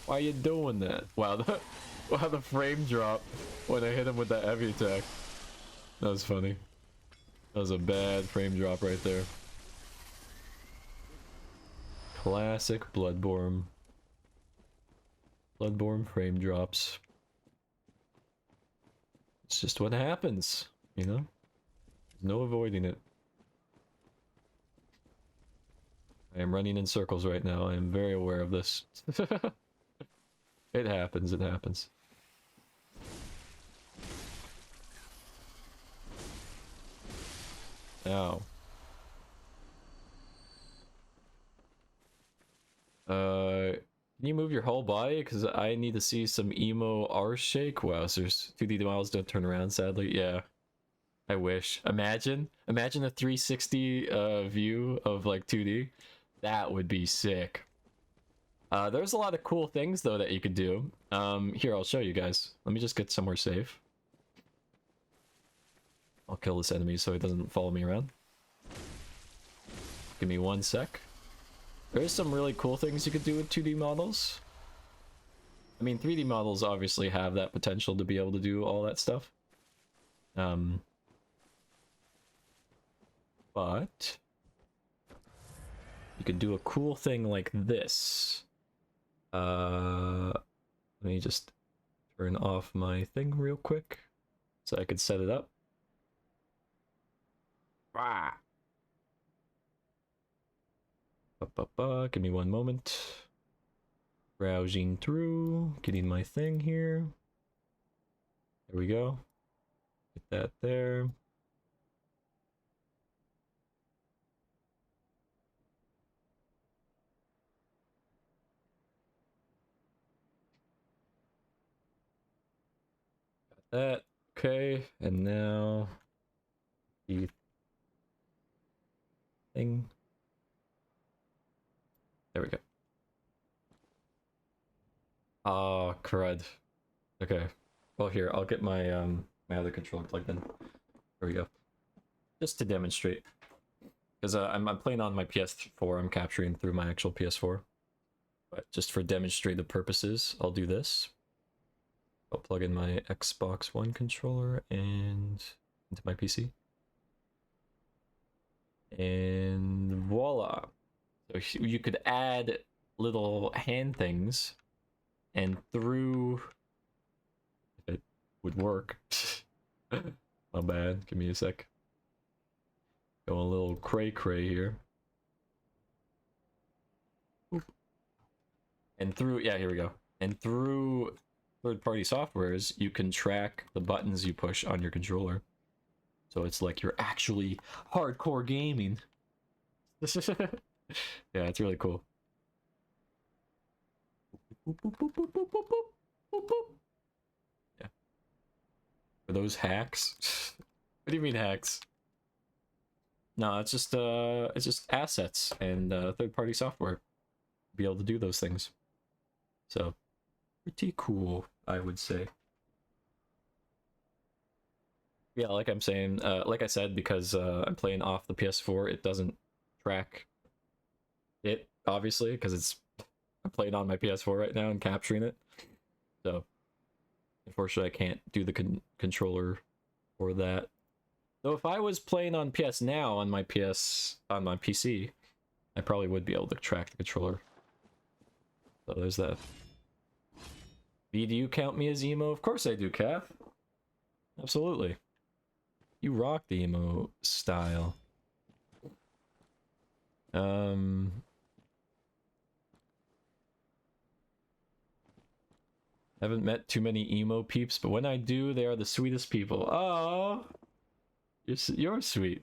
Why are you doing that? Wow, the frame drop when I hit him with that heavy attack. That was funny. That was a bad frame drop right there. Classic Bloodborne. Bloodborne frame drops. It's just what happens, you know? No avoiding it. I am running in circles right now. I am very aware of this. It happens, it happens. Ow. Can you move your whole body? Because I need to see some emo R shake. Wowzers. 2D models don't turn around, sadly. Yeah. I wish. Imagine a 360 view of like 2D. That would be sick. There's a lot of cool things though that you could do. Here, I'll show you guys. Let me just get somewhere safe. I'll kill this enemy so he doesn't follow me around. Give me 1 sec. There's some really cool things you could do with 2D models. I mean, 3D models obviously have that potential to be able to do all that stuff. But you could do a cool thing like this. Let me just turn off my thing real quick so I could set it up. Ah. Give me 1 moment. Browsing through, getting my thing here. There we go. Get that there. That okay, and now the thing. There we go. Oh, crud. Okay. Well, here, I'll get my my other controller plugged in. There we go. Just to demonstrate. Because I'm playing on my PS4, I'm capturing through my actual PS4. But just for demonstrative purposes, I'll do this. I'll plug in my Xbox One controller and into my PC. And voila. So you could add little hand things, and through, if it would work. My bad, give me a sec. Go a little cray here. Oop. And through, yeah, here we go. And through third-party softwares, you can track the buttons you push on your controller. So it's like you're actually hardcore gaming. Yeah, it's really cool. Yeah. For those hacks? What do you mean hacks? No, it's just assets and third-party software. Be able to do those things. So pretty cool, I would say. Yeah, like I'm saying, like I said, because I'm playing off the PS4, it doesn't track it, obviously, because I'm playing on my PS4 right now and capturing it. So, unfortunately, I can't do the controller for that. Though if I was playing on PS Now on my PC, I probably would be able to track the controller. So there's that. V, do you count me as emo? Of course I do, Calf. Absolutely. You rock the emo style. Haven't met too many emo peeps, but when I do, they are the sweetest people. Oh, you're sweet.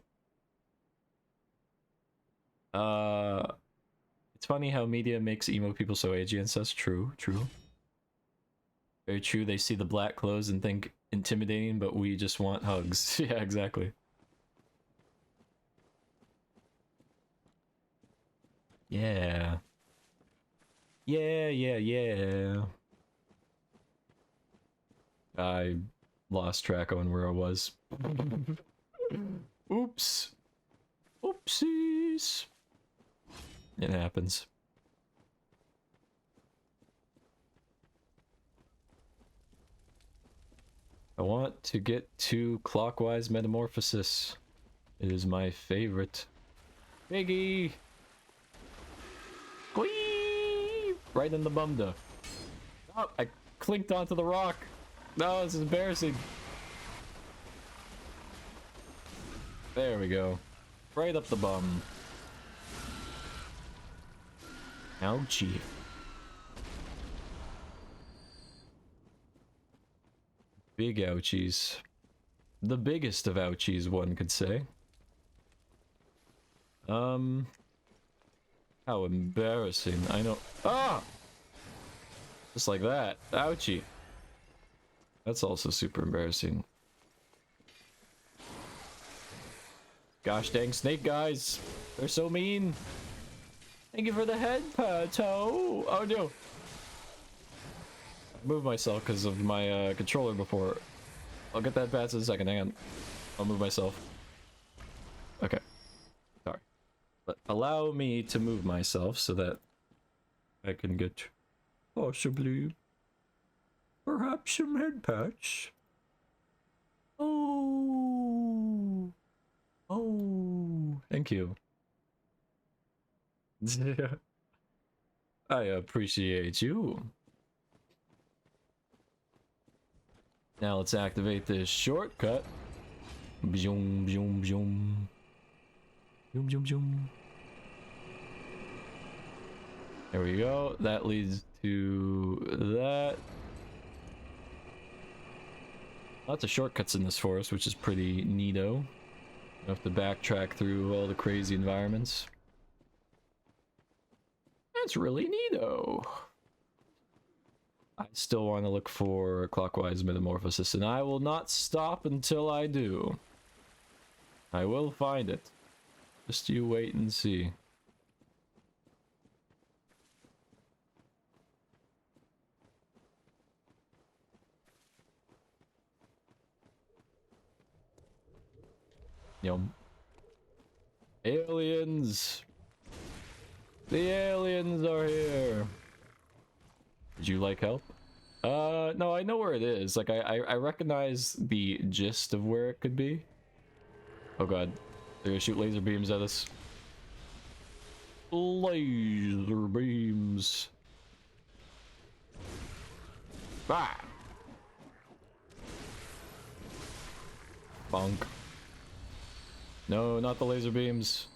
It's funny how media makes emo people so edgy and such. True. Very true. They see the black clothes and think intimidating, but we just want hugs. Yeah, exactly. Yeah. Yeah. I lost track on where I was. Oops. Oopsies. It happens. I want to get to clockwise metamorphosis. It is my favorite. Biggie! Whee! Right in the bumda. Oh, I clinked onto the rock. No, this is embarrassing. There we go. Right up the bum. Ouchie. Big ouchies. The biggest of ouchies, one could say. How embarrassing. I know. Ah! Just like that. Ouchie. That's also super embarrassing. Gosh dang snake guys. They're so mean. Thank you for the head toe. Oh no. I moved myself because of my controller before. I'll get that patch in a second. Hang on. I'll move myself. Okay. Sorry. But allow me to move myself so that I can get possibly perhaps some head patch. Oh. Thank you. I appreciate you. Now let's activate this shortcut. Zoom. There we go. That leads to that. Lots of shortcuts in this forest, which is pretty neato. You have to backtrack through all the crazy environments. That's really neato. I still want to look for clockwise metamorphosis, and I will not stop until I do. I will find it. Just you wait and see. Yum. Aliens! The aliens are here! Would you like help? No, I know where it is. Like, I recognize the gist of where it could be. Oh god. They're gonna shoot laser beams at us. Laser beams. Ah! Bonk. No, not the laser beams.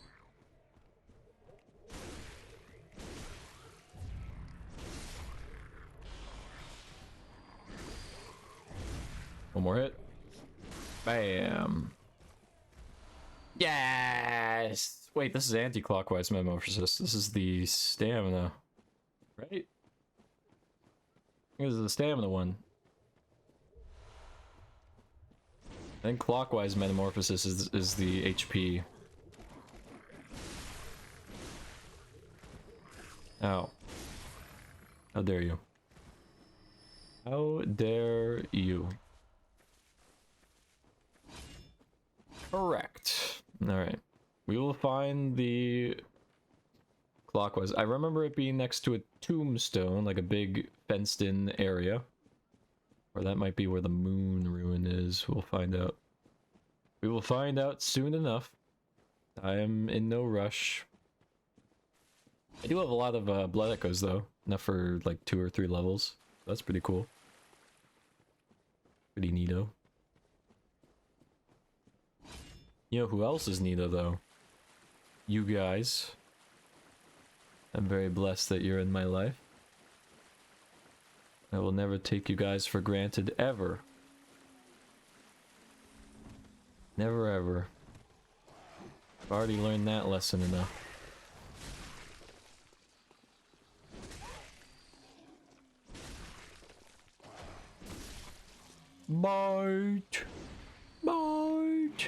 One more hit. Bam. Yes! Wait, this is anti-clockwise metamorphosis. This is the stamina. Right? This is the stamina one. I think clockwise metamorphosis is the HP. Ow. How dare you? How dare you? Correct. Alright. We will find the clockwise. I remember it being next to a tombstone, like a big fenced-in area. Or that might be where the moon ruin is. We'll find out. We will find out soon enough. I am in no rush. I do have a lot of blood echoes though. Enough for like 2 or 3 levels. That's pretty cool. Pretty neato. You know who else is neato though? You guys. I'm very blessed that you're in my life. I will never take you guys for granted, ever. Never ever. I've already learned that lesson enough. Bite! Bite!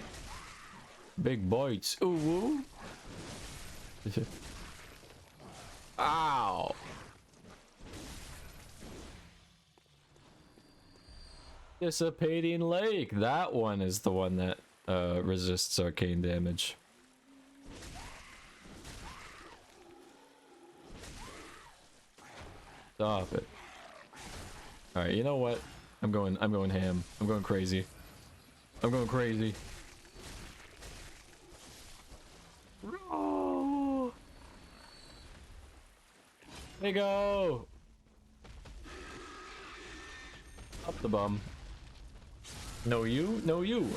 Big bites. Ooh! Ow! Dissipating Lake. That one is the one that resists arcane damage. Stop it. Alright, you know what? I'm going ham. I'm going crazy. I'm going crazy. Oh. There you go. Up the bum. No you, no you.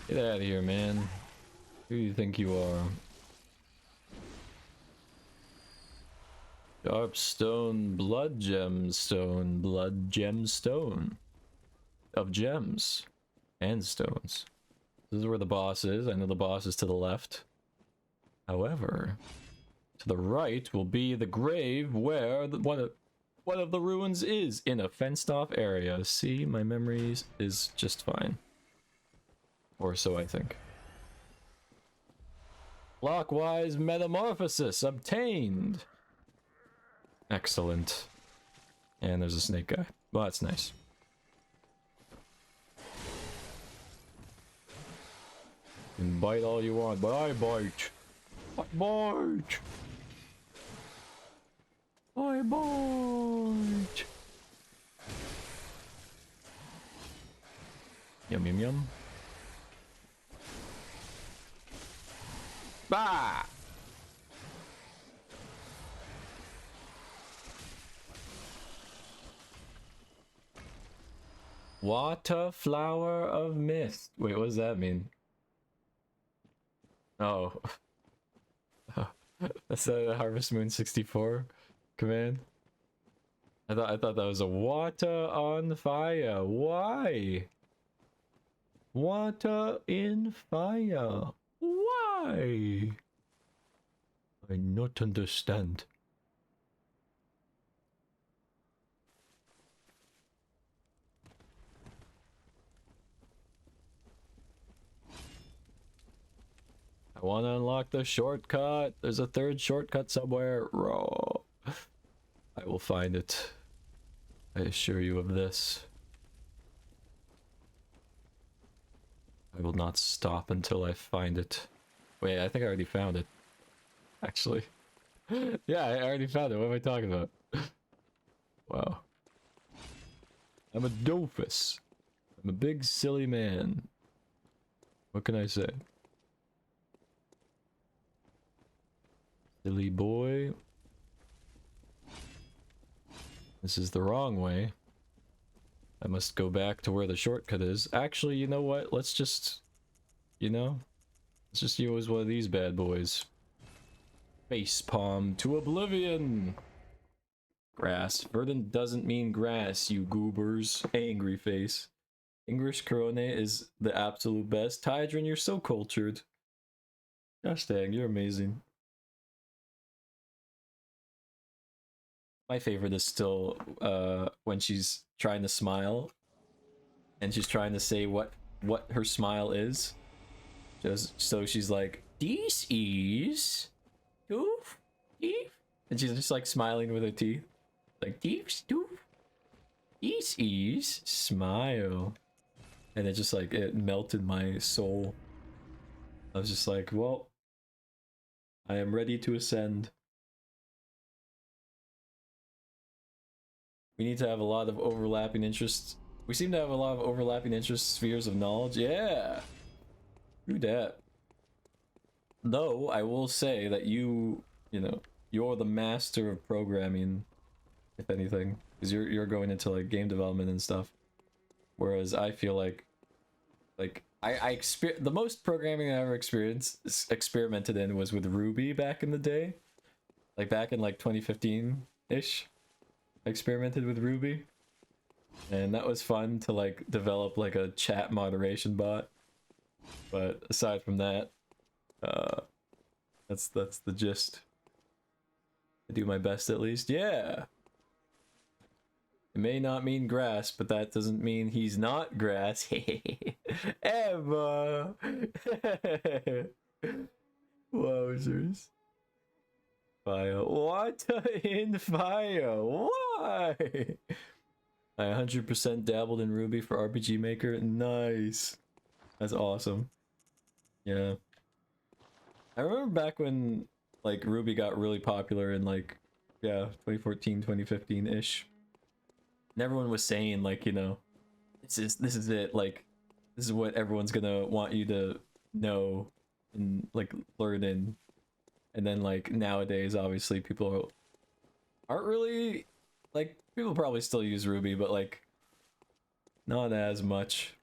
Get out of here, man. Who do you think you are? Sharp stone, blood gemstone, blood gemstone. Of gems and stones. This is where the boss is. I know the boss is to the left. However, to the right will be the grave where one of the ruins is in a fenced off area. See, my memories is just fine. Or so I think. Clockwise metamorphosis obtained. Excellent. And there's a snake guy. Well, that's nice. You can bite all you want, but I bite. I bite. I bite. Yum yum yum. Bah! Water flower of mist. Wait, what does that mean? Oh. That's the Harvest Moon 64 command. I thought that was a water on fire. Why? Water in fire. Why? Why? I not understand. I want to unlock the shortcut. There's a third shortcut somewhere. Raw. I will find it. I assure you of this. I will not stop until I find it. Wait, I think I already found it. Actually. Yeah, I already found it. What am I talking about? Wow. I'm a doofus. I'm a big silly man. What can I say? Silly boy. This is the wrong way. I must go back to where the shortcut is. Actually, you know what? Let's just... You know? Let's just use one of these bad boys. Facepalm to oblivion! Grass. Verdant doesn't mean grass, you goobers. Angry face. English Corone is the absolute best. Hydron, you're so cultured. Gosh dang, you're amazing. My favorite is still when she's trying to smile and she's trying to say what her smile is. Just so she's like, "This is tooth, teeth," and she's just like smiling with her teeth, like teeth, tooth. This is smile, and it just like it melted my soul. I was just like, well, I am ready to ascend. We need to have a lot of overlapping interests. We seem to have a lot of overlapping interest spheres of knowledge. Yeah. True that. Though, I will say that you know, you're the master of programming, if anything. Because you're going into, like, game development and stuff. Whereas I feel like the most programming I ever experimented in was with Ruby back in the day. Like, back in, like, 2015-ish. I experimented with Ruby, and that was fun to like develop like a chat moderation bot. But aside from that, that's the gist. I do my best at least. Yeah. It may not mean grass, but that doesn't mean he's not grass. Emma. Wowzers. Fire. What in fire? Why? I 100% dabbled in Ruby for RPG Maker. Nice. That's awesome. Yeah. I remember back when like Ruby got really popular in like, yeah, 2014, 2015-ish. And everyone was saying like, you know, this is it, like this is what everyone's gonna want you to know and like learn in. And then, like, nowadays, obviously, people aren't really, like, people probably still use Ruby, but, like, not as much.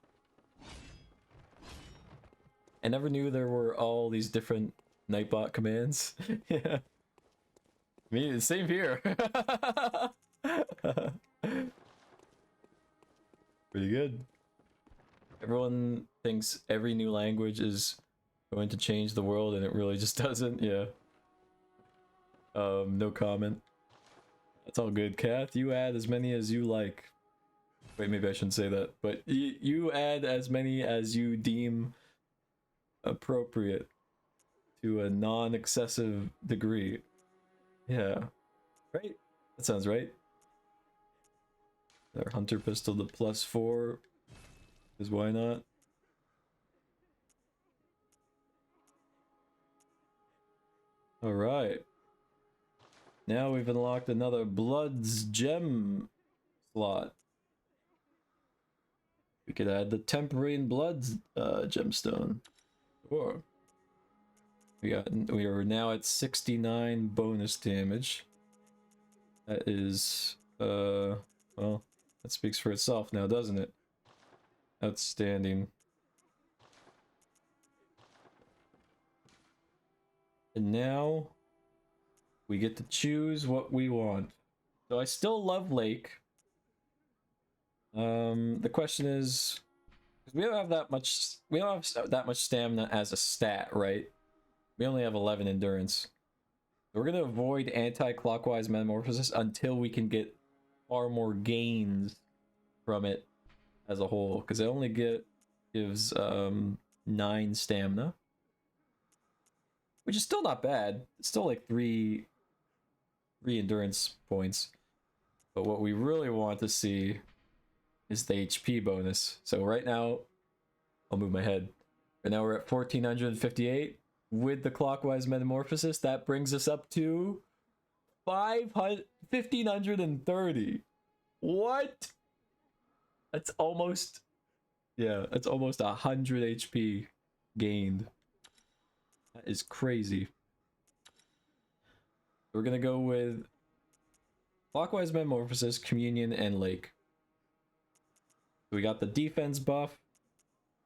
I never knew there were all these different Nightbot commands. Yeah. I mean, same here. Pretty good. Everyone thinks every new language is going to change the world, and it really just doesn't, yeah. No comment. That's all good, Kath. You add as many as you like. Wait, maybe I shouldn't say that. But you add as many as you deem appropriate to a non-excessive degree. Yeah. Right? That sounds right. Our hunter pistol to +4. Because why not? Alright. Now we've unlocked another Blood's Gem slot. We could add the Tempering Blood's gemstone. Sure. We are now at 69 bonus damage. That is well, that speaks for itself now, doesn't it? Outstanding. And now we get to choose what we want. So I still love Lake. The question is, we don't have that much stamina as a stat, right? We only have 11 endurance. We're gonna avoid anti-clockwise metamorphosis until we can get far more gains from it as a whole, because it only gives 9 stamina, which is still not bad. It's still like 3 endurance points. But what we really want to see is the HP bonus. So right now, I'll move my head. Right now we're at 1458. With the clockwise metamorphosis, that brings us up to 1530. What? That's almost, yeah, that's almost 100 HP gained. That is crazy. We're gonna go with clockwise metamorphosis, communion, and lake. So we got the defense buff,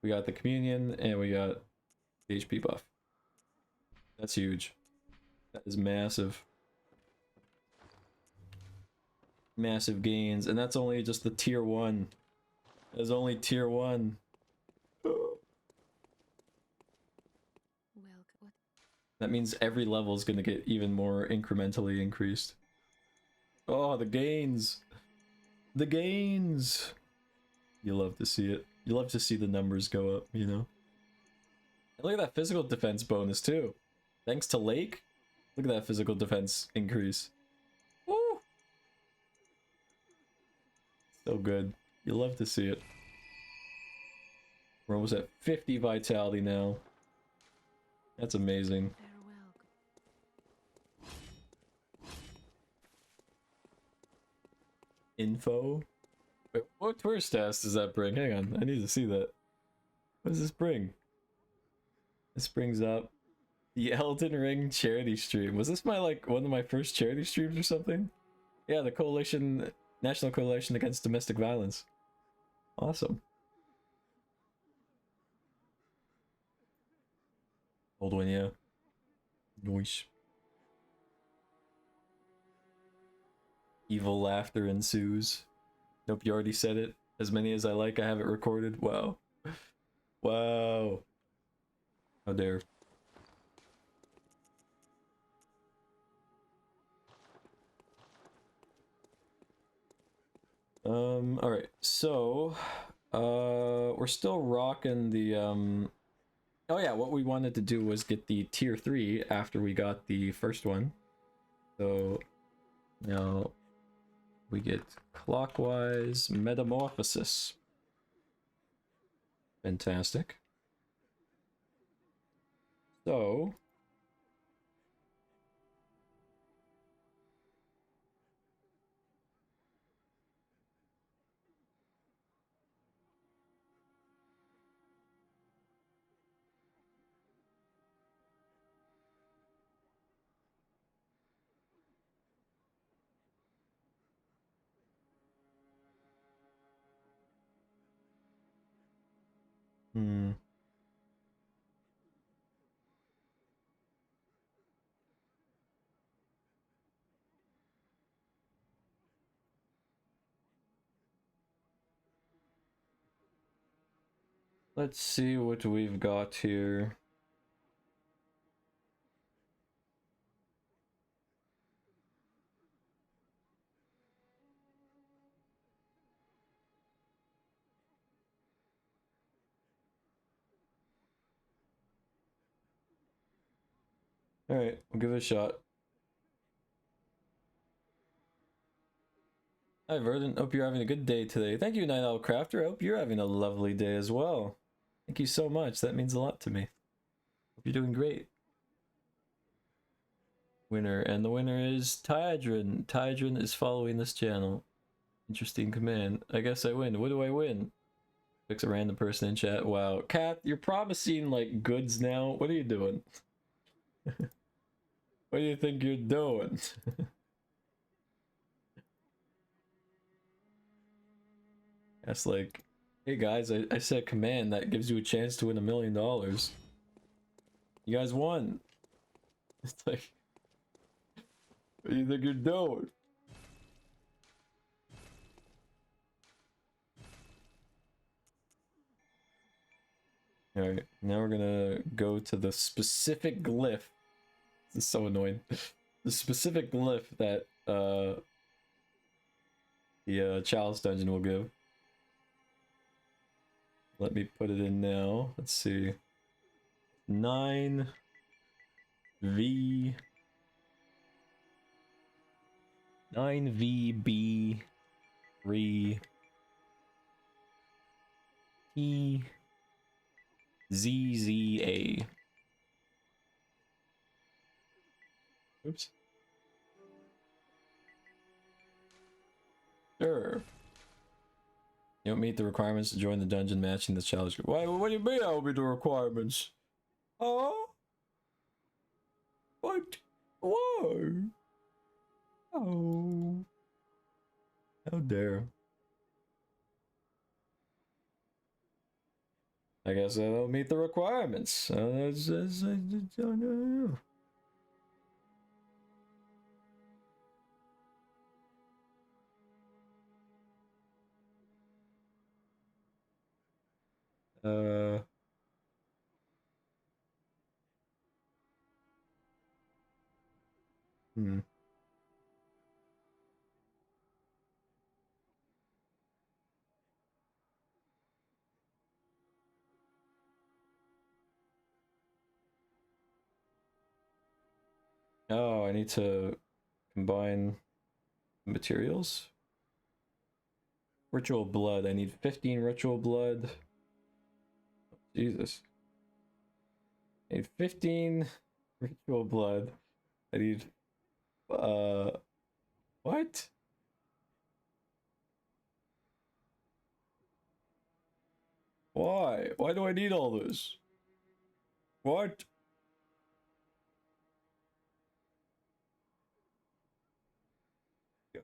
we got the communion, and we got the HP buff. That's huge. That is massive. Massive gains, and that's only just the tier 1. That's only tier 1. That means every level is gonna get even more incrementally increased. Oh, the gains! The gains! You love to see it. You love to see the numbers go up, you know? And look at that physical defense bonus, too. Thanks to Lake, look at that physical defense increase. Woo! So good. You love to see it. We're almost at 50 vitality now. That's amazing. Info? Wait, what tourist stats does that bring? Hang on, I need to see that. What does this bring? This brings up the Elden Ring charity stream. Was this my, like, one of my first charity streams or something? Yeah, the coalition, National Coalition Against Domestic Violence. Awesome. Old one, yeah. Nice. Evil laughter ensues. Nope, you already said it. As many as I like, I have it recorded. Wow. Wow. How dare. Alright, so we're still rocking the oh yeah, what we wanted to do was get the tier 3 after we got the first one. So now we get clockwise metamorphosis. Fantastic. So let's see what we've got here. Alright, we'll give it a shot. Hi Verdant, hope you're having a good day today. Thank you, Night Owl Crafter. I hope you're having a lovely day as well. Thank you so much, that means a lot to me. Hope you're doing great. Winner, and the winner is Tyadrin. Tyadrin is following this channel. Interesting command. I guess I win. What do I win? Picks a random person in chat. Wow. Kat, you're promising like goods now. What are you doing? What do you think you're doing? That's like, hey guys, I said a command that gives you a chance to win $1 million. You guys won. It's like, what do you think you're doing? Alright, now we're gonna go to the specific glyph. This is so annoying. The specific glyph that the Chalice Dungeon will give. Let me put it in now. Let's see. 9 V 9VB 3 T ZZA. Oops. Sure. You don't meet the requirements to join the dungeon matching the challenge group. Why? What do you mean I don't meet the requirements? Oh? What? Why? Oh. How dare. I guess I don't meet the requirements. I don't know. Hmm. Oh, I need to combine materials. Ritual blood. I need 15 ritual blood. Jesus. I need 15 ritual blood. I need what? Why? Why do I need all this? What?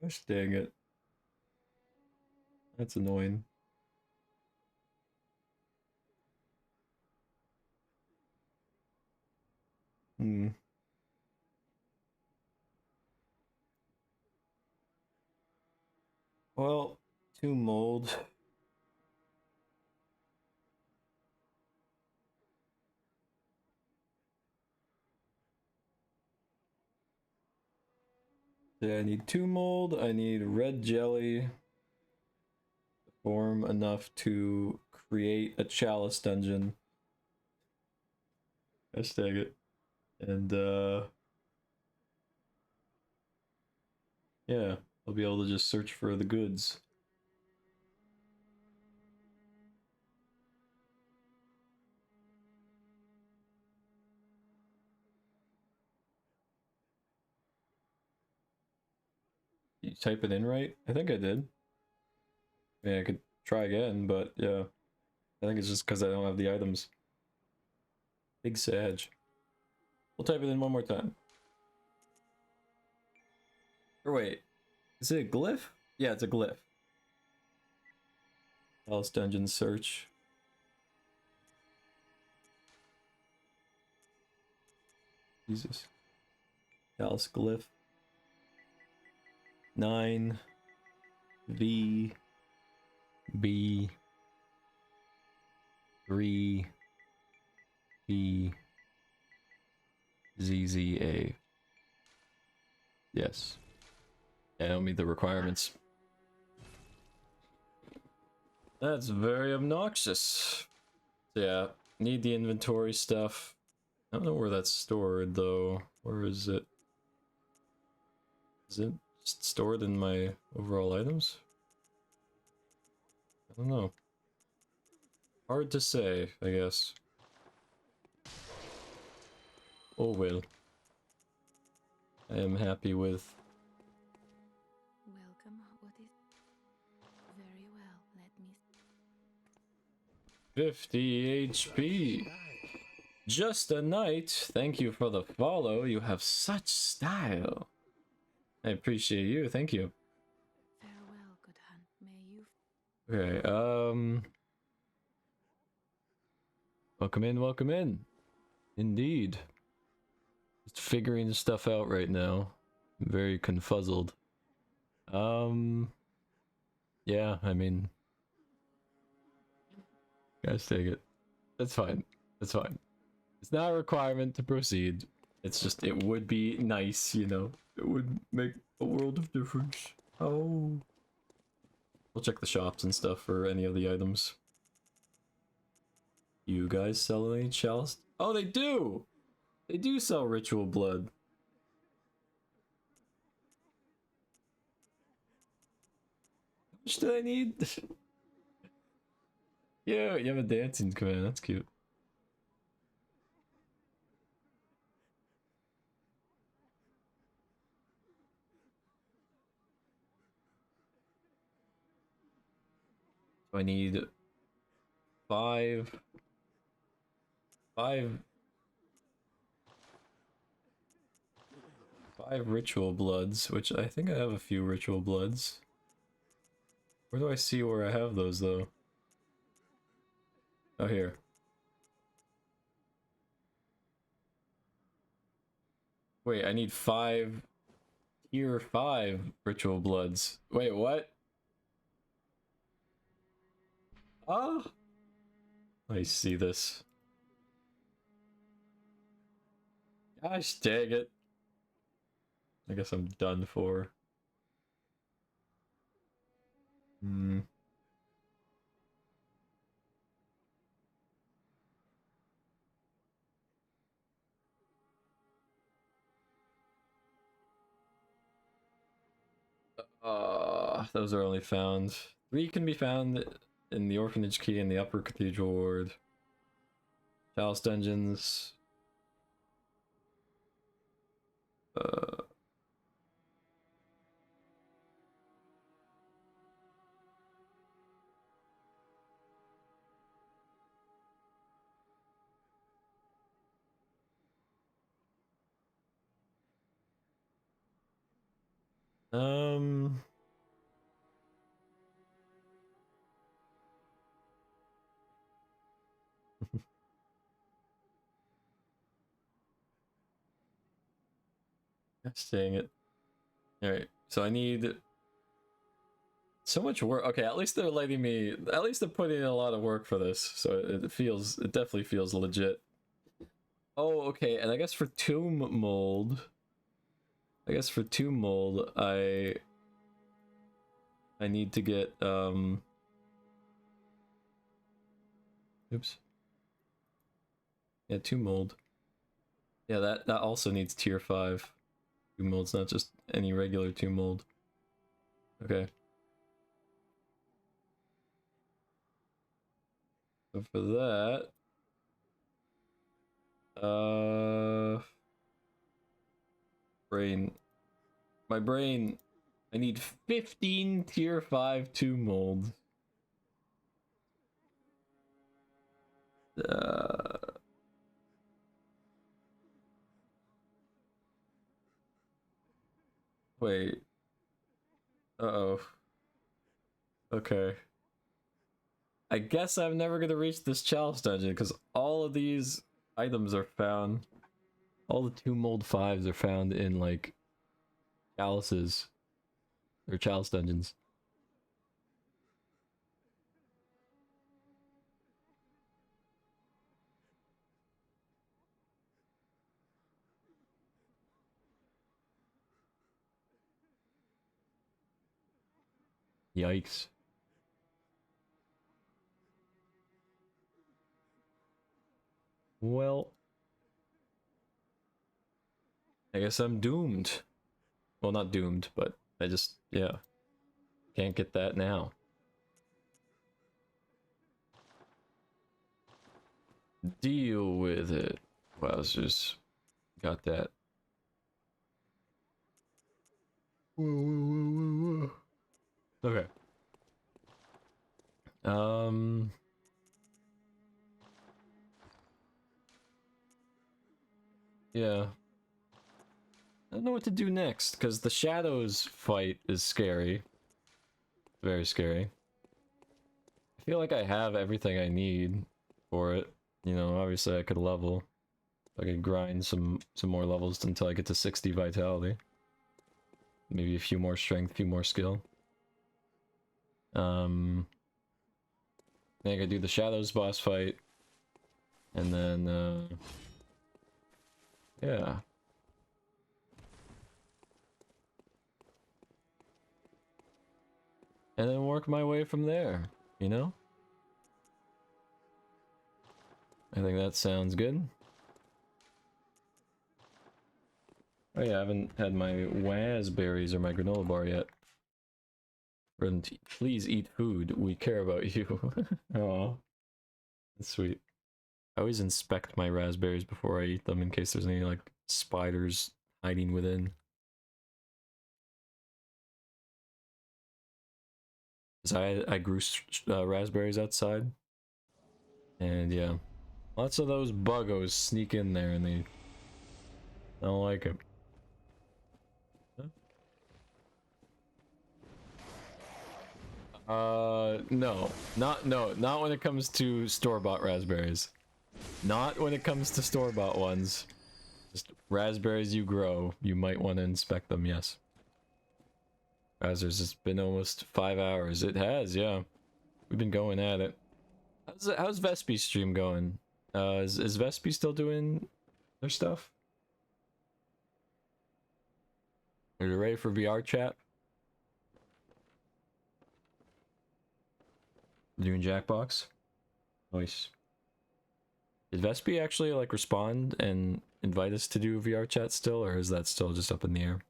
Gosh dang it. That's annoying. Hmm. Well, 2 mold. Yeah, I need 2 mold. I need red jelly to form enough to create a chalice dungeon. Gosh dang it. And yeah, I'll be able to just search for the goods. You type it in right? I think I did. Yeah, I could try again, but yeah. I think it's just because I don't have the items. Big Sag. We'll type it in one more time. Or wait, is it a glyph? Yeah, it's a glyph. Chalice Dungeon search. Jesus. Chalice glyph. 9 V B 3 P ZZA. Yes. I don't meet the requirements. That's very obnoxious. Yeah, need the inventory stuff. I don't know where that's stored though. Where is it? Is it just stored in my overall items? I don't know. Hard to say, I guess. Oh well. I am happy with. Welcome. What is... Very well. Let me... 50 HP. Just a night. Thank you for the follow. You have such style. I appreciate you. Thank you. Farewell, good hunt. May you... Okay, welcome in, welcome in. Indeed. Just figuring stuff out right now. I'm very confuzzled. Yeah, I mean... Guys, take it. That's fine. That's fine. It's not a requirement to proceed. It's just, it would be nice, you know? It would make a world of difference. Oh. We'll check the shops and stuff for any of the items. You guys sell any chalice? Oh, they do! They do sell ritual blood. How much do I need? Yeah, you have a dancing command. That's cute. So I need five ritual bloods, which I think I have a few ritual bloods. Where do I see where I have those though? Oh, here. Wait, I need 5 tier 5 ritual bloods. Wait, what? Ah! I see this. Gosh dang it. I guess I'm done for. Hmm. Those are only found. 3 can be found in the orphanage key in the upper cathedral ward. Chalice dungeons. Um. Gosh dang it. Alright, so I need so much work. Okay, at least they're letting me, at least they're putting in a lot of work for this, so it definitely feels legit. Oh, okay, and I guess for tomb mold, I need to get, oops. Yeah, tomb mold. Yeah, that also needs tier 5. Tomb mold's not just any regular tomb mold. Okay. So for that, my brain, I need 15 tier 5 tomb mold. Wait. Uh-oh. Okay. I guess I'm never gonna reach this chalice dungeon because all of these items are found. All the tomb mold 5s are found in like chalices or chalice dungeons. Yikes. Well, I guess I'm doomed. Well, not doomed, but I just, yeah, can't get that now. Deal with it. Wowzers. Got that. Okay. Yeah. I don't know what to do next, because the shadows fight is scary. Very scary. I feel like I have everything I need for it. You know, obviously I could level. I could grind some more levels until I get to 60 vitality. Maybe a few more strength, a few more skill. Then I could do the shadows boss fight. And then, yeah. And then work my way from there, you know? I think that sounds good. Oh yeah, I haven't had my raspberries or my granola bar yet. Verdant, please eat food. We care about you. Oh, that's sweet. I always inspect my raspberries before I eat them in case there's any like spiders hiding within. So I grew raspberries outside, and yeah, lots of those buggos sneak in there and they don't like it. No, not when it comes to store-bought raspberries. Not when it comes to store-bought ones. Just raspberries you grow, you might want to inspect them, yes. Guys, it's been almost 5 hours. It has, yeah. We've been going at it. How's Vespi's stream going? Is Vespi still doing their stuff? Are you ready for VR chat? Doing Jackbox? Nice. Did Vespi actually like respond and invite us to do VR chat still, or is that still just up in the air?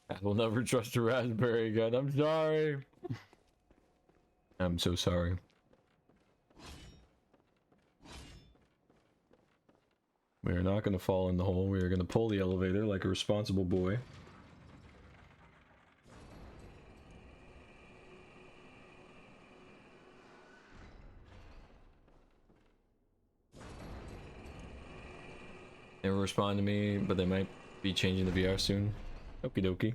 I will never trust a raspberry again. I'm sorry. I'm so sorry. We are not going to fall in the hole. We are going to pull the elevator like a responsible boy. Never respond to me, but they might be changing the VR soon. Okie dokie.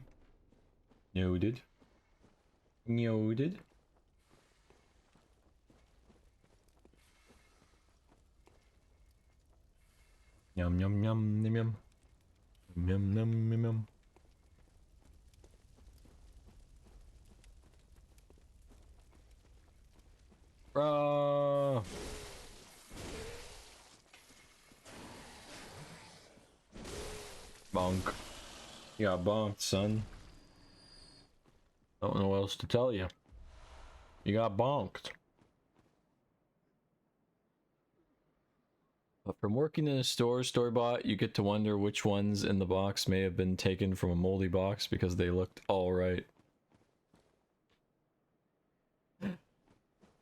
Noted. Noted. Yum yum yum yum yum. Yum yum yum yum. Bro. Bonk. You got bonked, son. Don't know what else to tell you. You got bonked. But from working in a store-bought, you get to wonder which ones in the box may have been taken from a moldy box because they looked alright.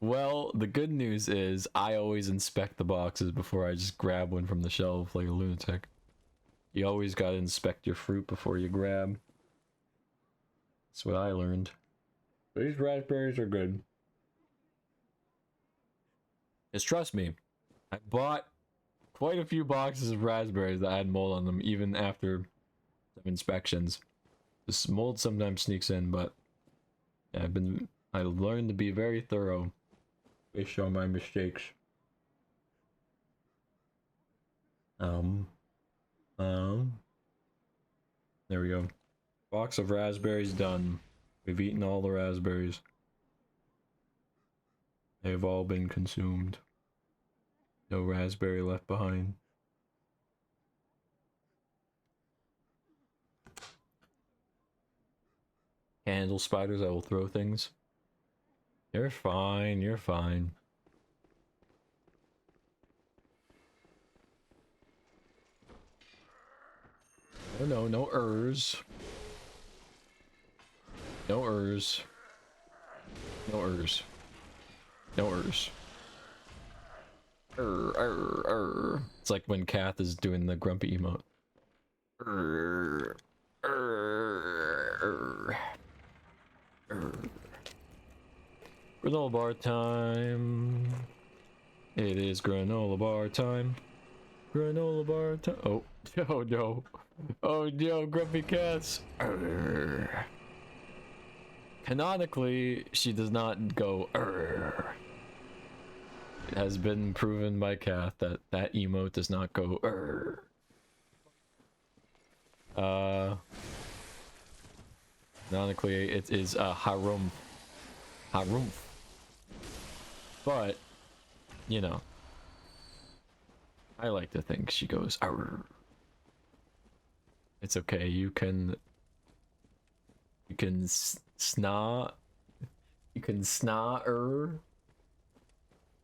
Well, the good news is I always inspect the boxes before I just grab one from the shelf like a lunatic. You always gotta inspect your fruit before you grab. That's what I learned. These raspberries are good. Just trust me, I bought quite a few boxes of raspberries that had mold on them even after some inspections. This mold sometimes sneaks in, but yeah, I learned to be very thorough based on my mistakes. There we go. Box of raspberries done. We've eaten all the raspberries. They've all been consumed. No raspberry left behind. Can't handle spiders, I will throw things. You're fine, you're fine. Oh no, no ers. No ers. No ers. No ers. It's like when Kath is doing the grumpy emote. Granola bar time. It is granola bar time. Granola bar time. Oh, oh no. Oh no, grumpy cats. Canonically, she does not go It has been proven by Kath that that emote does not go Canonically, it is harumph. Harumph. But, you know, I like to think she goes, "Arr." It's okay, you can snah, you can snah-er,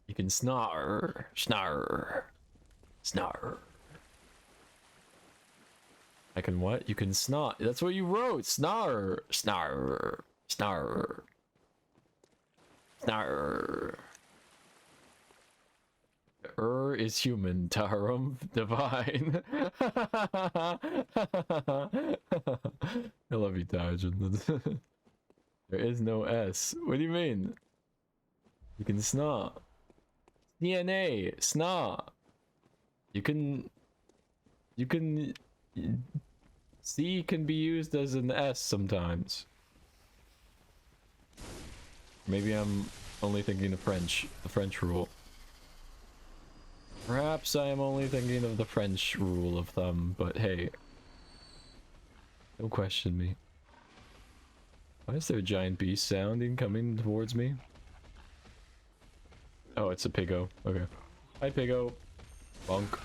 you can snar, snar, snar. I can what? You can snot. That's what you wrote. Snar, snar, snar, snar. Is human, Tarum divine. I love you, Tarjun. There is no S. What do you mean? You can snot. DNA, snot. You can C can be used as an S sometimes. Maybe I'm only thinking of the French rule. Perhaps I am only thinking of the French rule of thumb, but hey. Don't question me. Why is there a giant beast sounding coming towards me? Oh, it's a piggo. Okay. Hi, piggo. Bonk.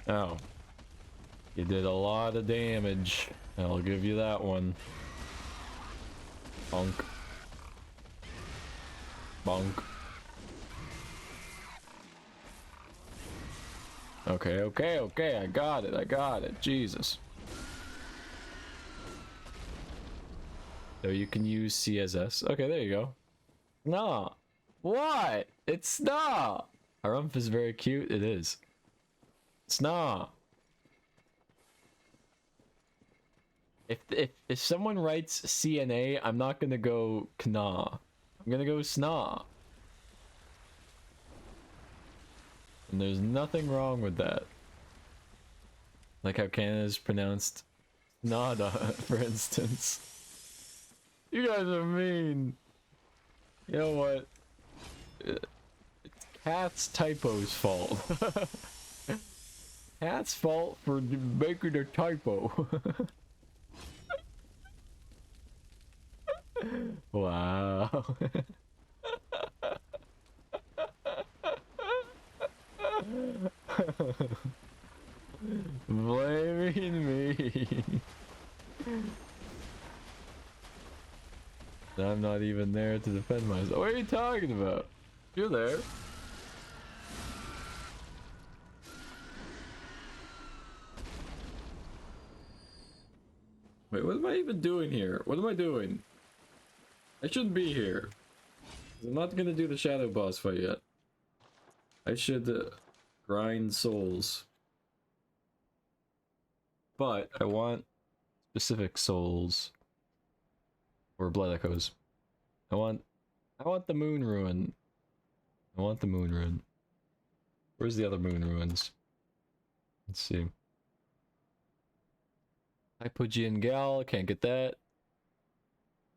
Oh. You did a lot of damage. I'll give you that one. Bonk. Bonk. Okay, I got it, Jesus. So you can use CSS. Okay, there you go. Nah. What? It's nah. Harumph is very cute, it is. It's nah. If someone writes CNA, I'm not gonna go kna. I'm gonna go sna. And there's nothing wrong with that. Like how Canada is pronounced nada, for instance. You guys are mean. You know what? It's Cat's typo's fault. Cat's fault for making a typo. Wow. Blaming me. I'm not even there to defend myself. What are you talking about? You're there. Wait, what am I even doing here? What am I doing? I shouldn't be here. I'm not gonna do the shadow boss fight yet. I should grind souls. But I want specific souls. Or blood echoes. I want the moon ruin. I want the moon ruin. Where's the other moon ruins? Let's see. Hypogean Gal, can't get that.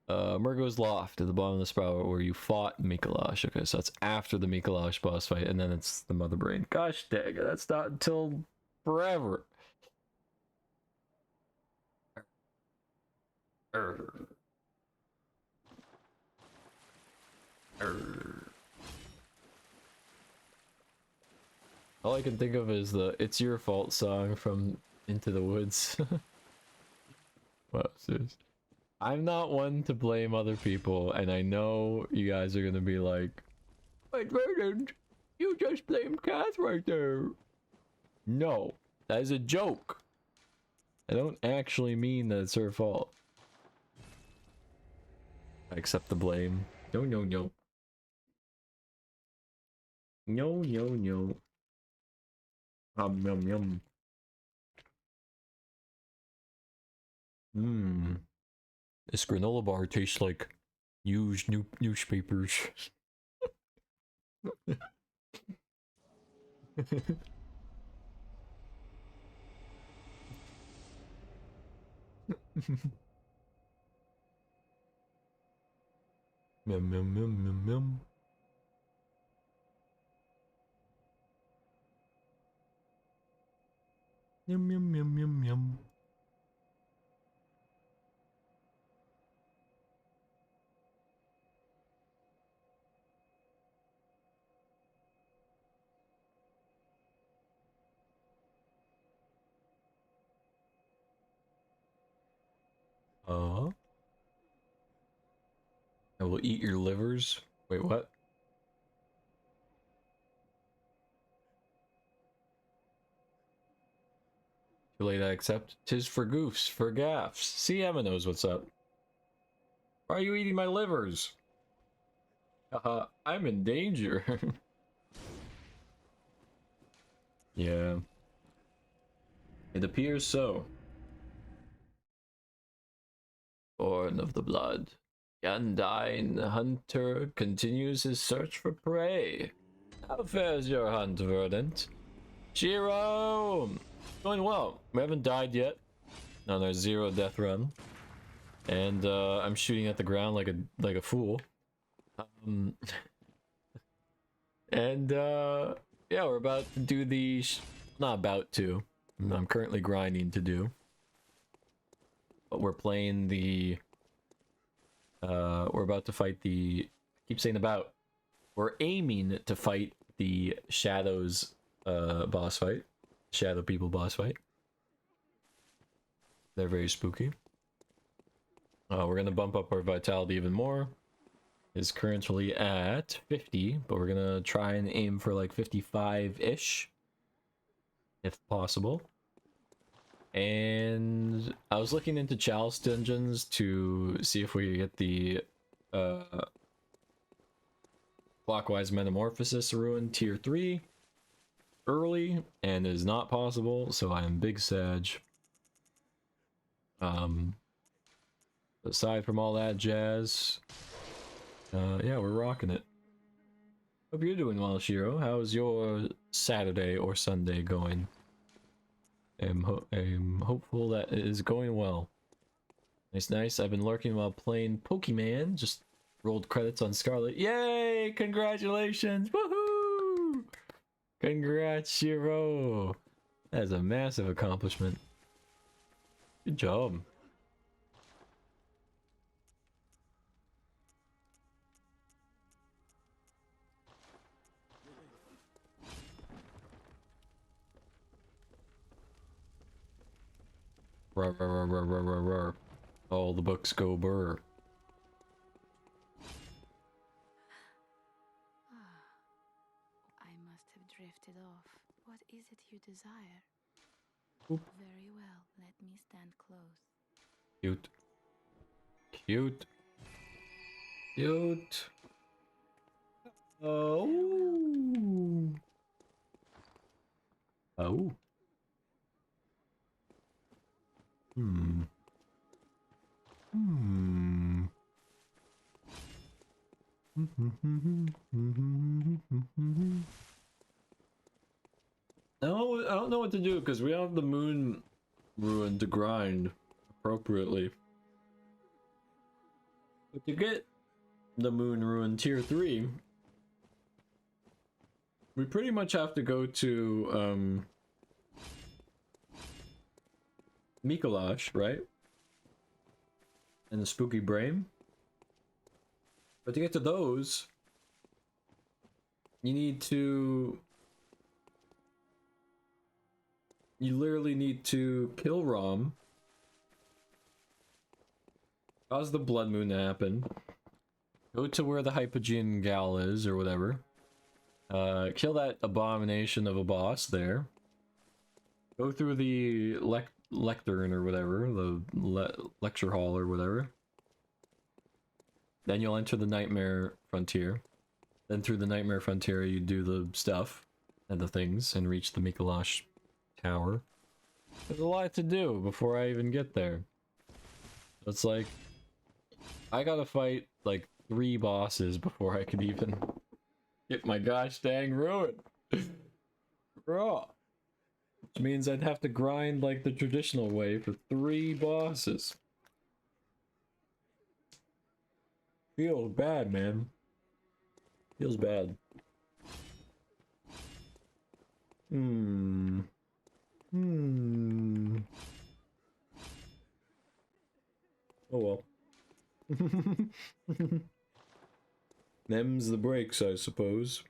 Murgo's Loft at the bottom of the spiral where you fought Mikolash. Okay, so that's after the Mikolash boss fight, and then it's the Mother Brain. Gosh dang it, that's not until forever. All I can think of is the "It's Your Fault" song from Into the Woods. Wow, seriously. I'm not one to blame other people, and I know you guys are gonna be like, "Wait, Verdant, you just blamed Kath right there." No, that is a joke. I don't actually mean that it's her fault. I accept the blame. No, no, no. No, no, no. Yum, yum. Mmm. This granola bar tastes like used newspapers. Yum, yum, yum, yum, yum. Yum, yum, yum, yum, yum. I will eat your livers. Wait, what? Too late, I accept. 'Tis for goofs, for gaffs. See, Emma knows what's up. Why are you eating my livers? I'm in danger. Yeah. It appears so. Born of the blood. Gandine, the hunter, continues his search for prey. How fares your hunt, Verdant? Shiro! Going well. We haven't died yet on our 0 death run. And I'm shooting at the ground like a fool. And yeah, we're about to do the not about to. I'm currently grinding to do. But we're playing the we're about to fight the keep saying about. We're aiming to fight the Shadows boss fight. Shadow people boss fight. They're very spooky. We're gonna bump up our vitality even more. Is currently at 50, but we're gonna try and aim for like 55-ish, if possible. And I was looking into Chalice dungeons to see if we could get the Clockwise Metamorphosis Ruin Tier 3 early, and it is not possible, so I am big sag. Aside from all that jazz, yeah, we're rocking it. Hope you're doing well, Shiro. How's your Saturday or Sunday going? I'm hopeful that it is going well. Nice. I've been lurking while playing Pokemon. Just rolled credits on Scarlet. Yay! Congratulations! Woohoo! Congrats, Shiro! That is a massive accomplishment. Good job. Rar. All the books go burr. I must have drifted off. What is it you desire? Oop. Very well, let me stand close. Cute. Oh. No, I don't know what to do because we have the moon ruin to grind appropriately. But to get the moon ruin tier 3, we pretty much have to go to Mikolash, right? And the spooky brain. But to get to those, you literally need to kill Rom, cause the blood moon to happen, go to where the Hypogean gal is or whatever, kill that abomination of a boss there, go through the lectern or whatever, the lecture hall or whatever, then you'll enter the Nightmare Frontier. Then through the Nightmare Frontier you do the stuff and the things and reach the Mikolash Tower. There's a lot to do before I even get there. So it's like I gotta fight like 3 bosses before I could even get my gosh dang ruin. Raw. Which means I'd have to grind like the traditional way for 3 bosses. Feels bad, man. Feels bad. Oh well. Them's the breaks, I suppose.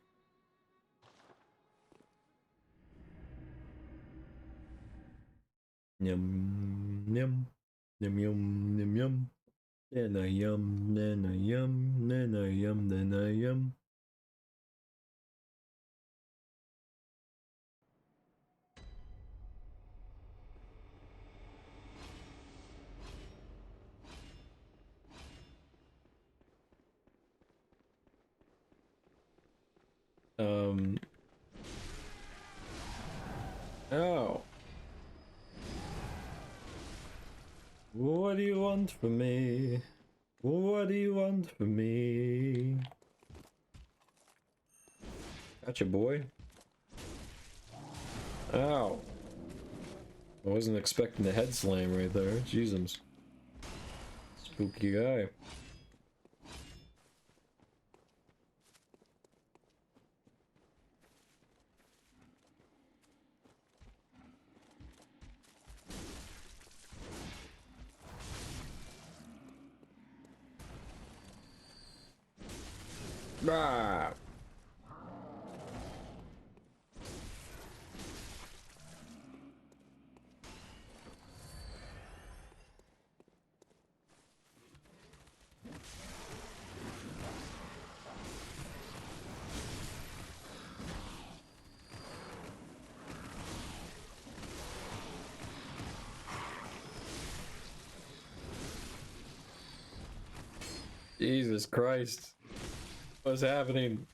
Yum. Yum yum yum yum. Then I yum, then I yum, then I yum, then I yum. Oh. What do you want from me? What do you want from me? Gotcha, boy. Ow. I wasn't expecting a head slam right there. Jesus. Spooky guy. Ah. Jesus Christ. What's happening?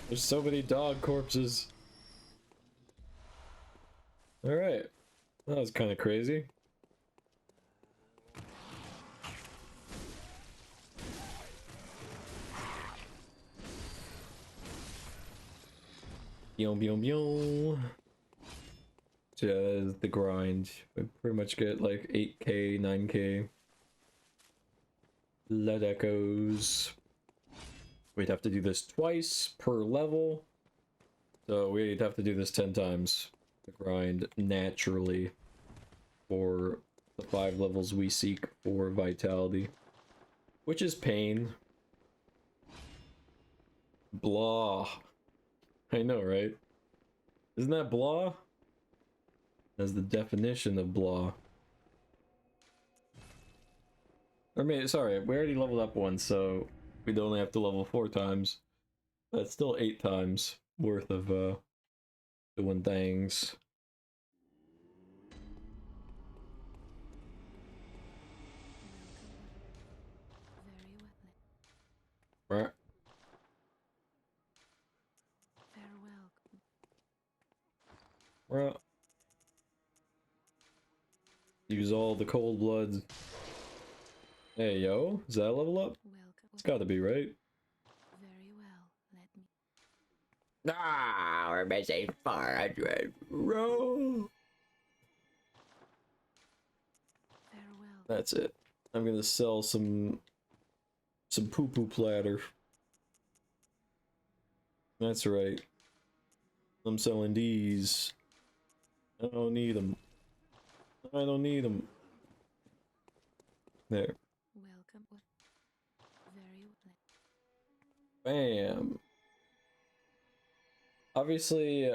There's so many dog corpses. Alright. That was kind of crazy. Byung byung byung. Just the grind. We pretty much get like 8k, 9k. Blood echoes. We'd have to do this twice per level. So we'd have to do this 10 times to grind naturally for the 5 levels we seek for vitality. Which is pain. Blah. I know, right? Isn't that blah? That's the definition of blah. I mean, sorry, we already leveled up once, so we'd only have to level 4 times. That's still 8 times worth of doing things. Right. Farewell. Right. Use all the cold bloods. Hey, yo, is that a level up? It's gotta be, right? Very well. Let me. Ah, we're missing 400. Row. Farewell. That's it. I'm gonna sell some poo-poo platter. That's right. I'm selling these. I don't need them. I don't need them. There. Welcome. Very well. Bam. Obviously,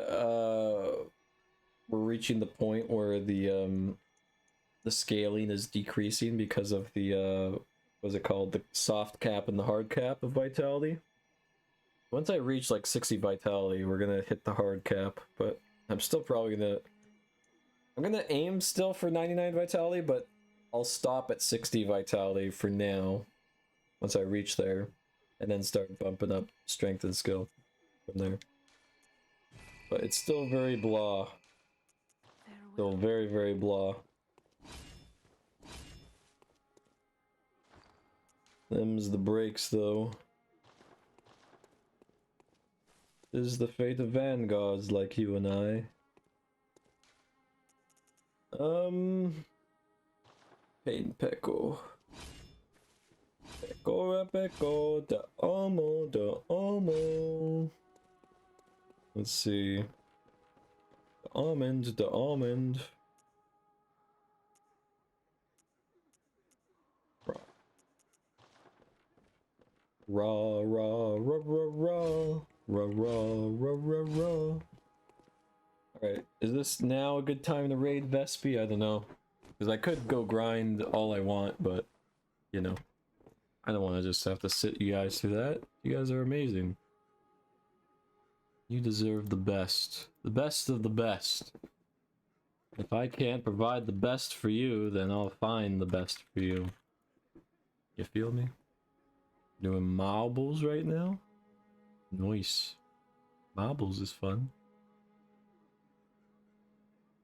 we're reaching the point where the scaling is decreasing because of the what's it called? The soft cap and the hard cap of vitality. Once I reach like 60 vitality, we're gonna hit the hard cap, but I'm still probably I'm gonna aim still for 99 vitality, but I'll stop at 60 vitality for now once I reach there, and then start bumping up strength and skill from there. But it's still very blah. Still very, very blah. Them's the breaks, though. This is the fate of vanguards like you and I. Pain Pecco. Pecco, da Omo. Let's see. The almond. Raw. Alright, is this now a good time to raid Vespi? I don't know. Because I could go grind all I want, but, you know, I don't want to just have to sit you guys through that. You guys are amazing. You deserve the best. The best of the best. If I can't provide the best for you, then I'll find the best for you. You feel me? Doing marbles right now? Nice. Marbles is fun.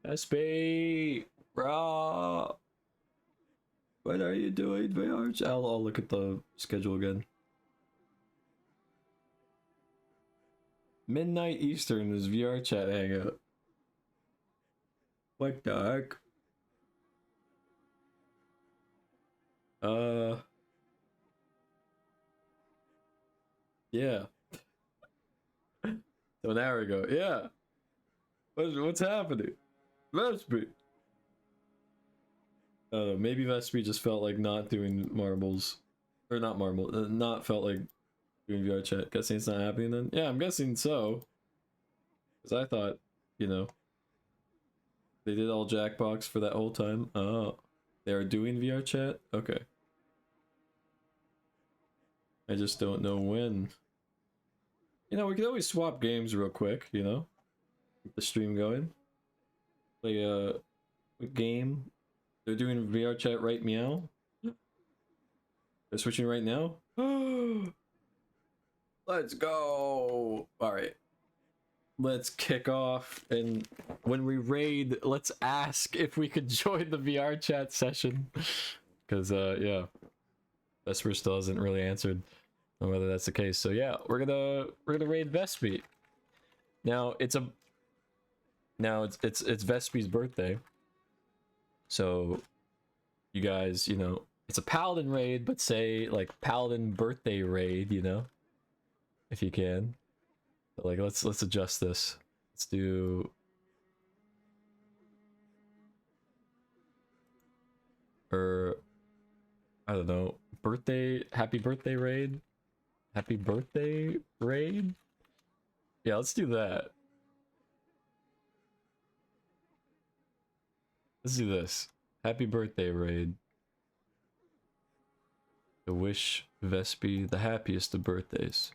SP! Rah! What are you doing, VR? I'll look at the schedule again. Midnight Eastern is VR chat hangout. What the heck? Yeah. So an hour ago, yeah. What's happening? Vespi. Maybe Vespi just felt like not doing marbles. Or not marble, not felt like doing VR chat. Guessing it's not happening then? Yeah, I'm guessing so. Because I thought, you know, they did all Jackbox for that whole time. Oh, they are doing VR chat? Okay. I just don't know when. You know, we could always swap games real quick, you know? Keep the stream going. Play a game. They're doing VR chat right meow. They're switching right now. Let's go. All right. Let's kick off, and when we raid, let's ask if we could join the VR chat session. Cause yeah, Vesper still hasn't really answered on whether that's the case. So yeah, we're gonna raid Vespi. Now it's Vespi's birthday. So you guys, you know, it's a Paladin raid, but say like Paladin birthday raid, you know, if you can. But like let's adjust this. Let's do I don't know, happy birthday raid? Happy birthday raid? Yeah, let's do that. Let's do this. Happy birthday raid. To wish Vespi the happiest of birthdays.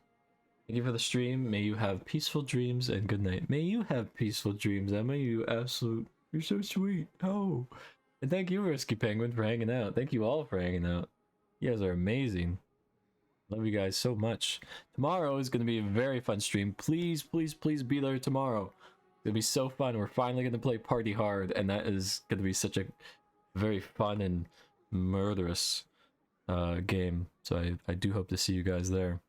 Thank you for the stream. May you have peaceful dreams and good night. May you have peaceful dreams, Emma. You're so sweet. Oh. And thank you, Risky Penguin, for hanging out. Thank you all for hanging out. You guys are amazing. Love you guys so much. Tomorrow is going to be a very fun stream. Please, please, please be there tomorrow. It'll be so fun. We're finally going to play Party Hard, and that is going to be such a very fun and murderous game. So I do hope to see you guys there.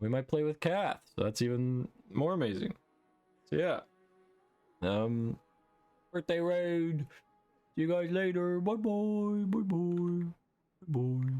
We might play with Kath, so that's even more amazing. So yeah. Birthday raid. See you guys later. Bye bye. Bye bye. Bye bye.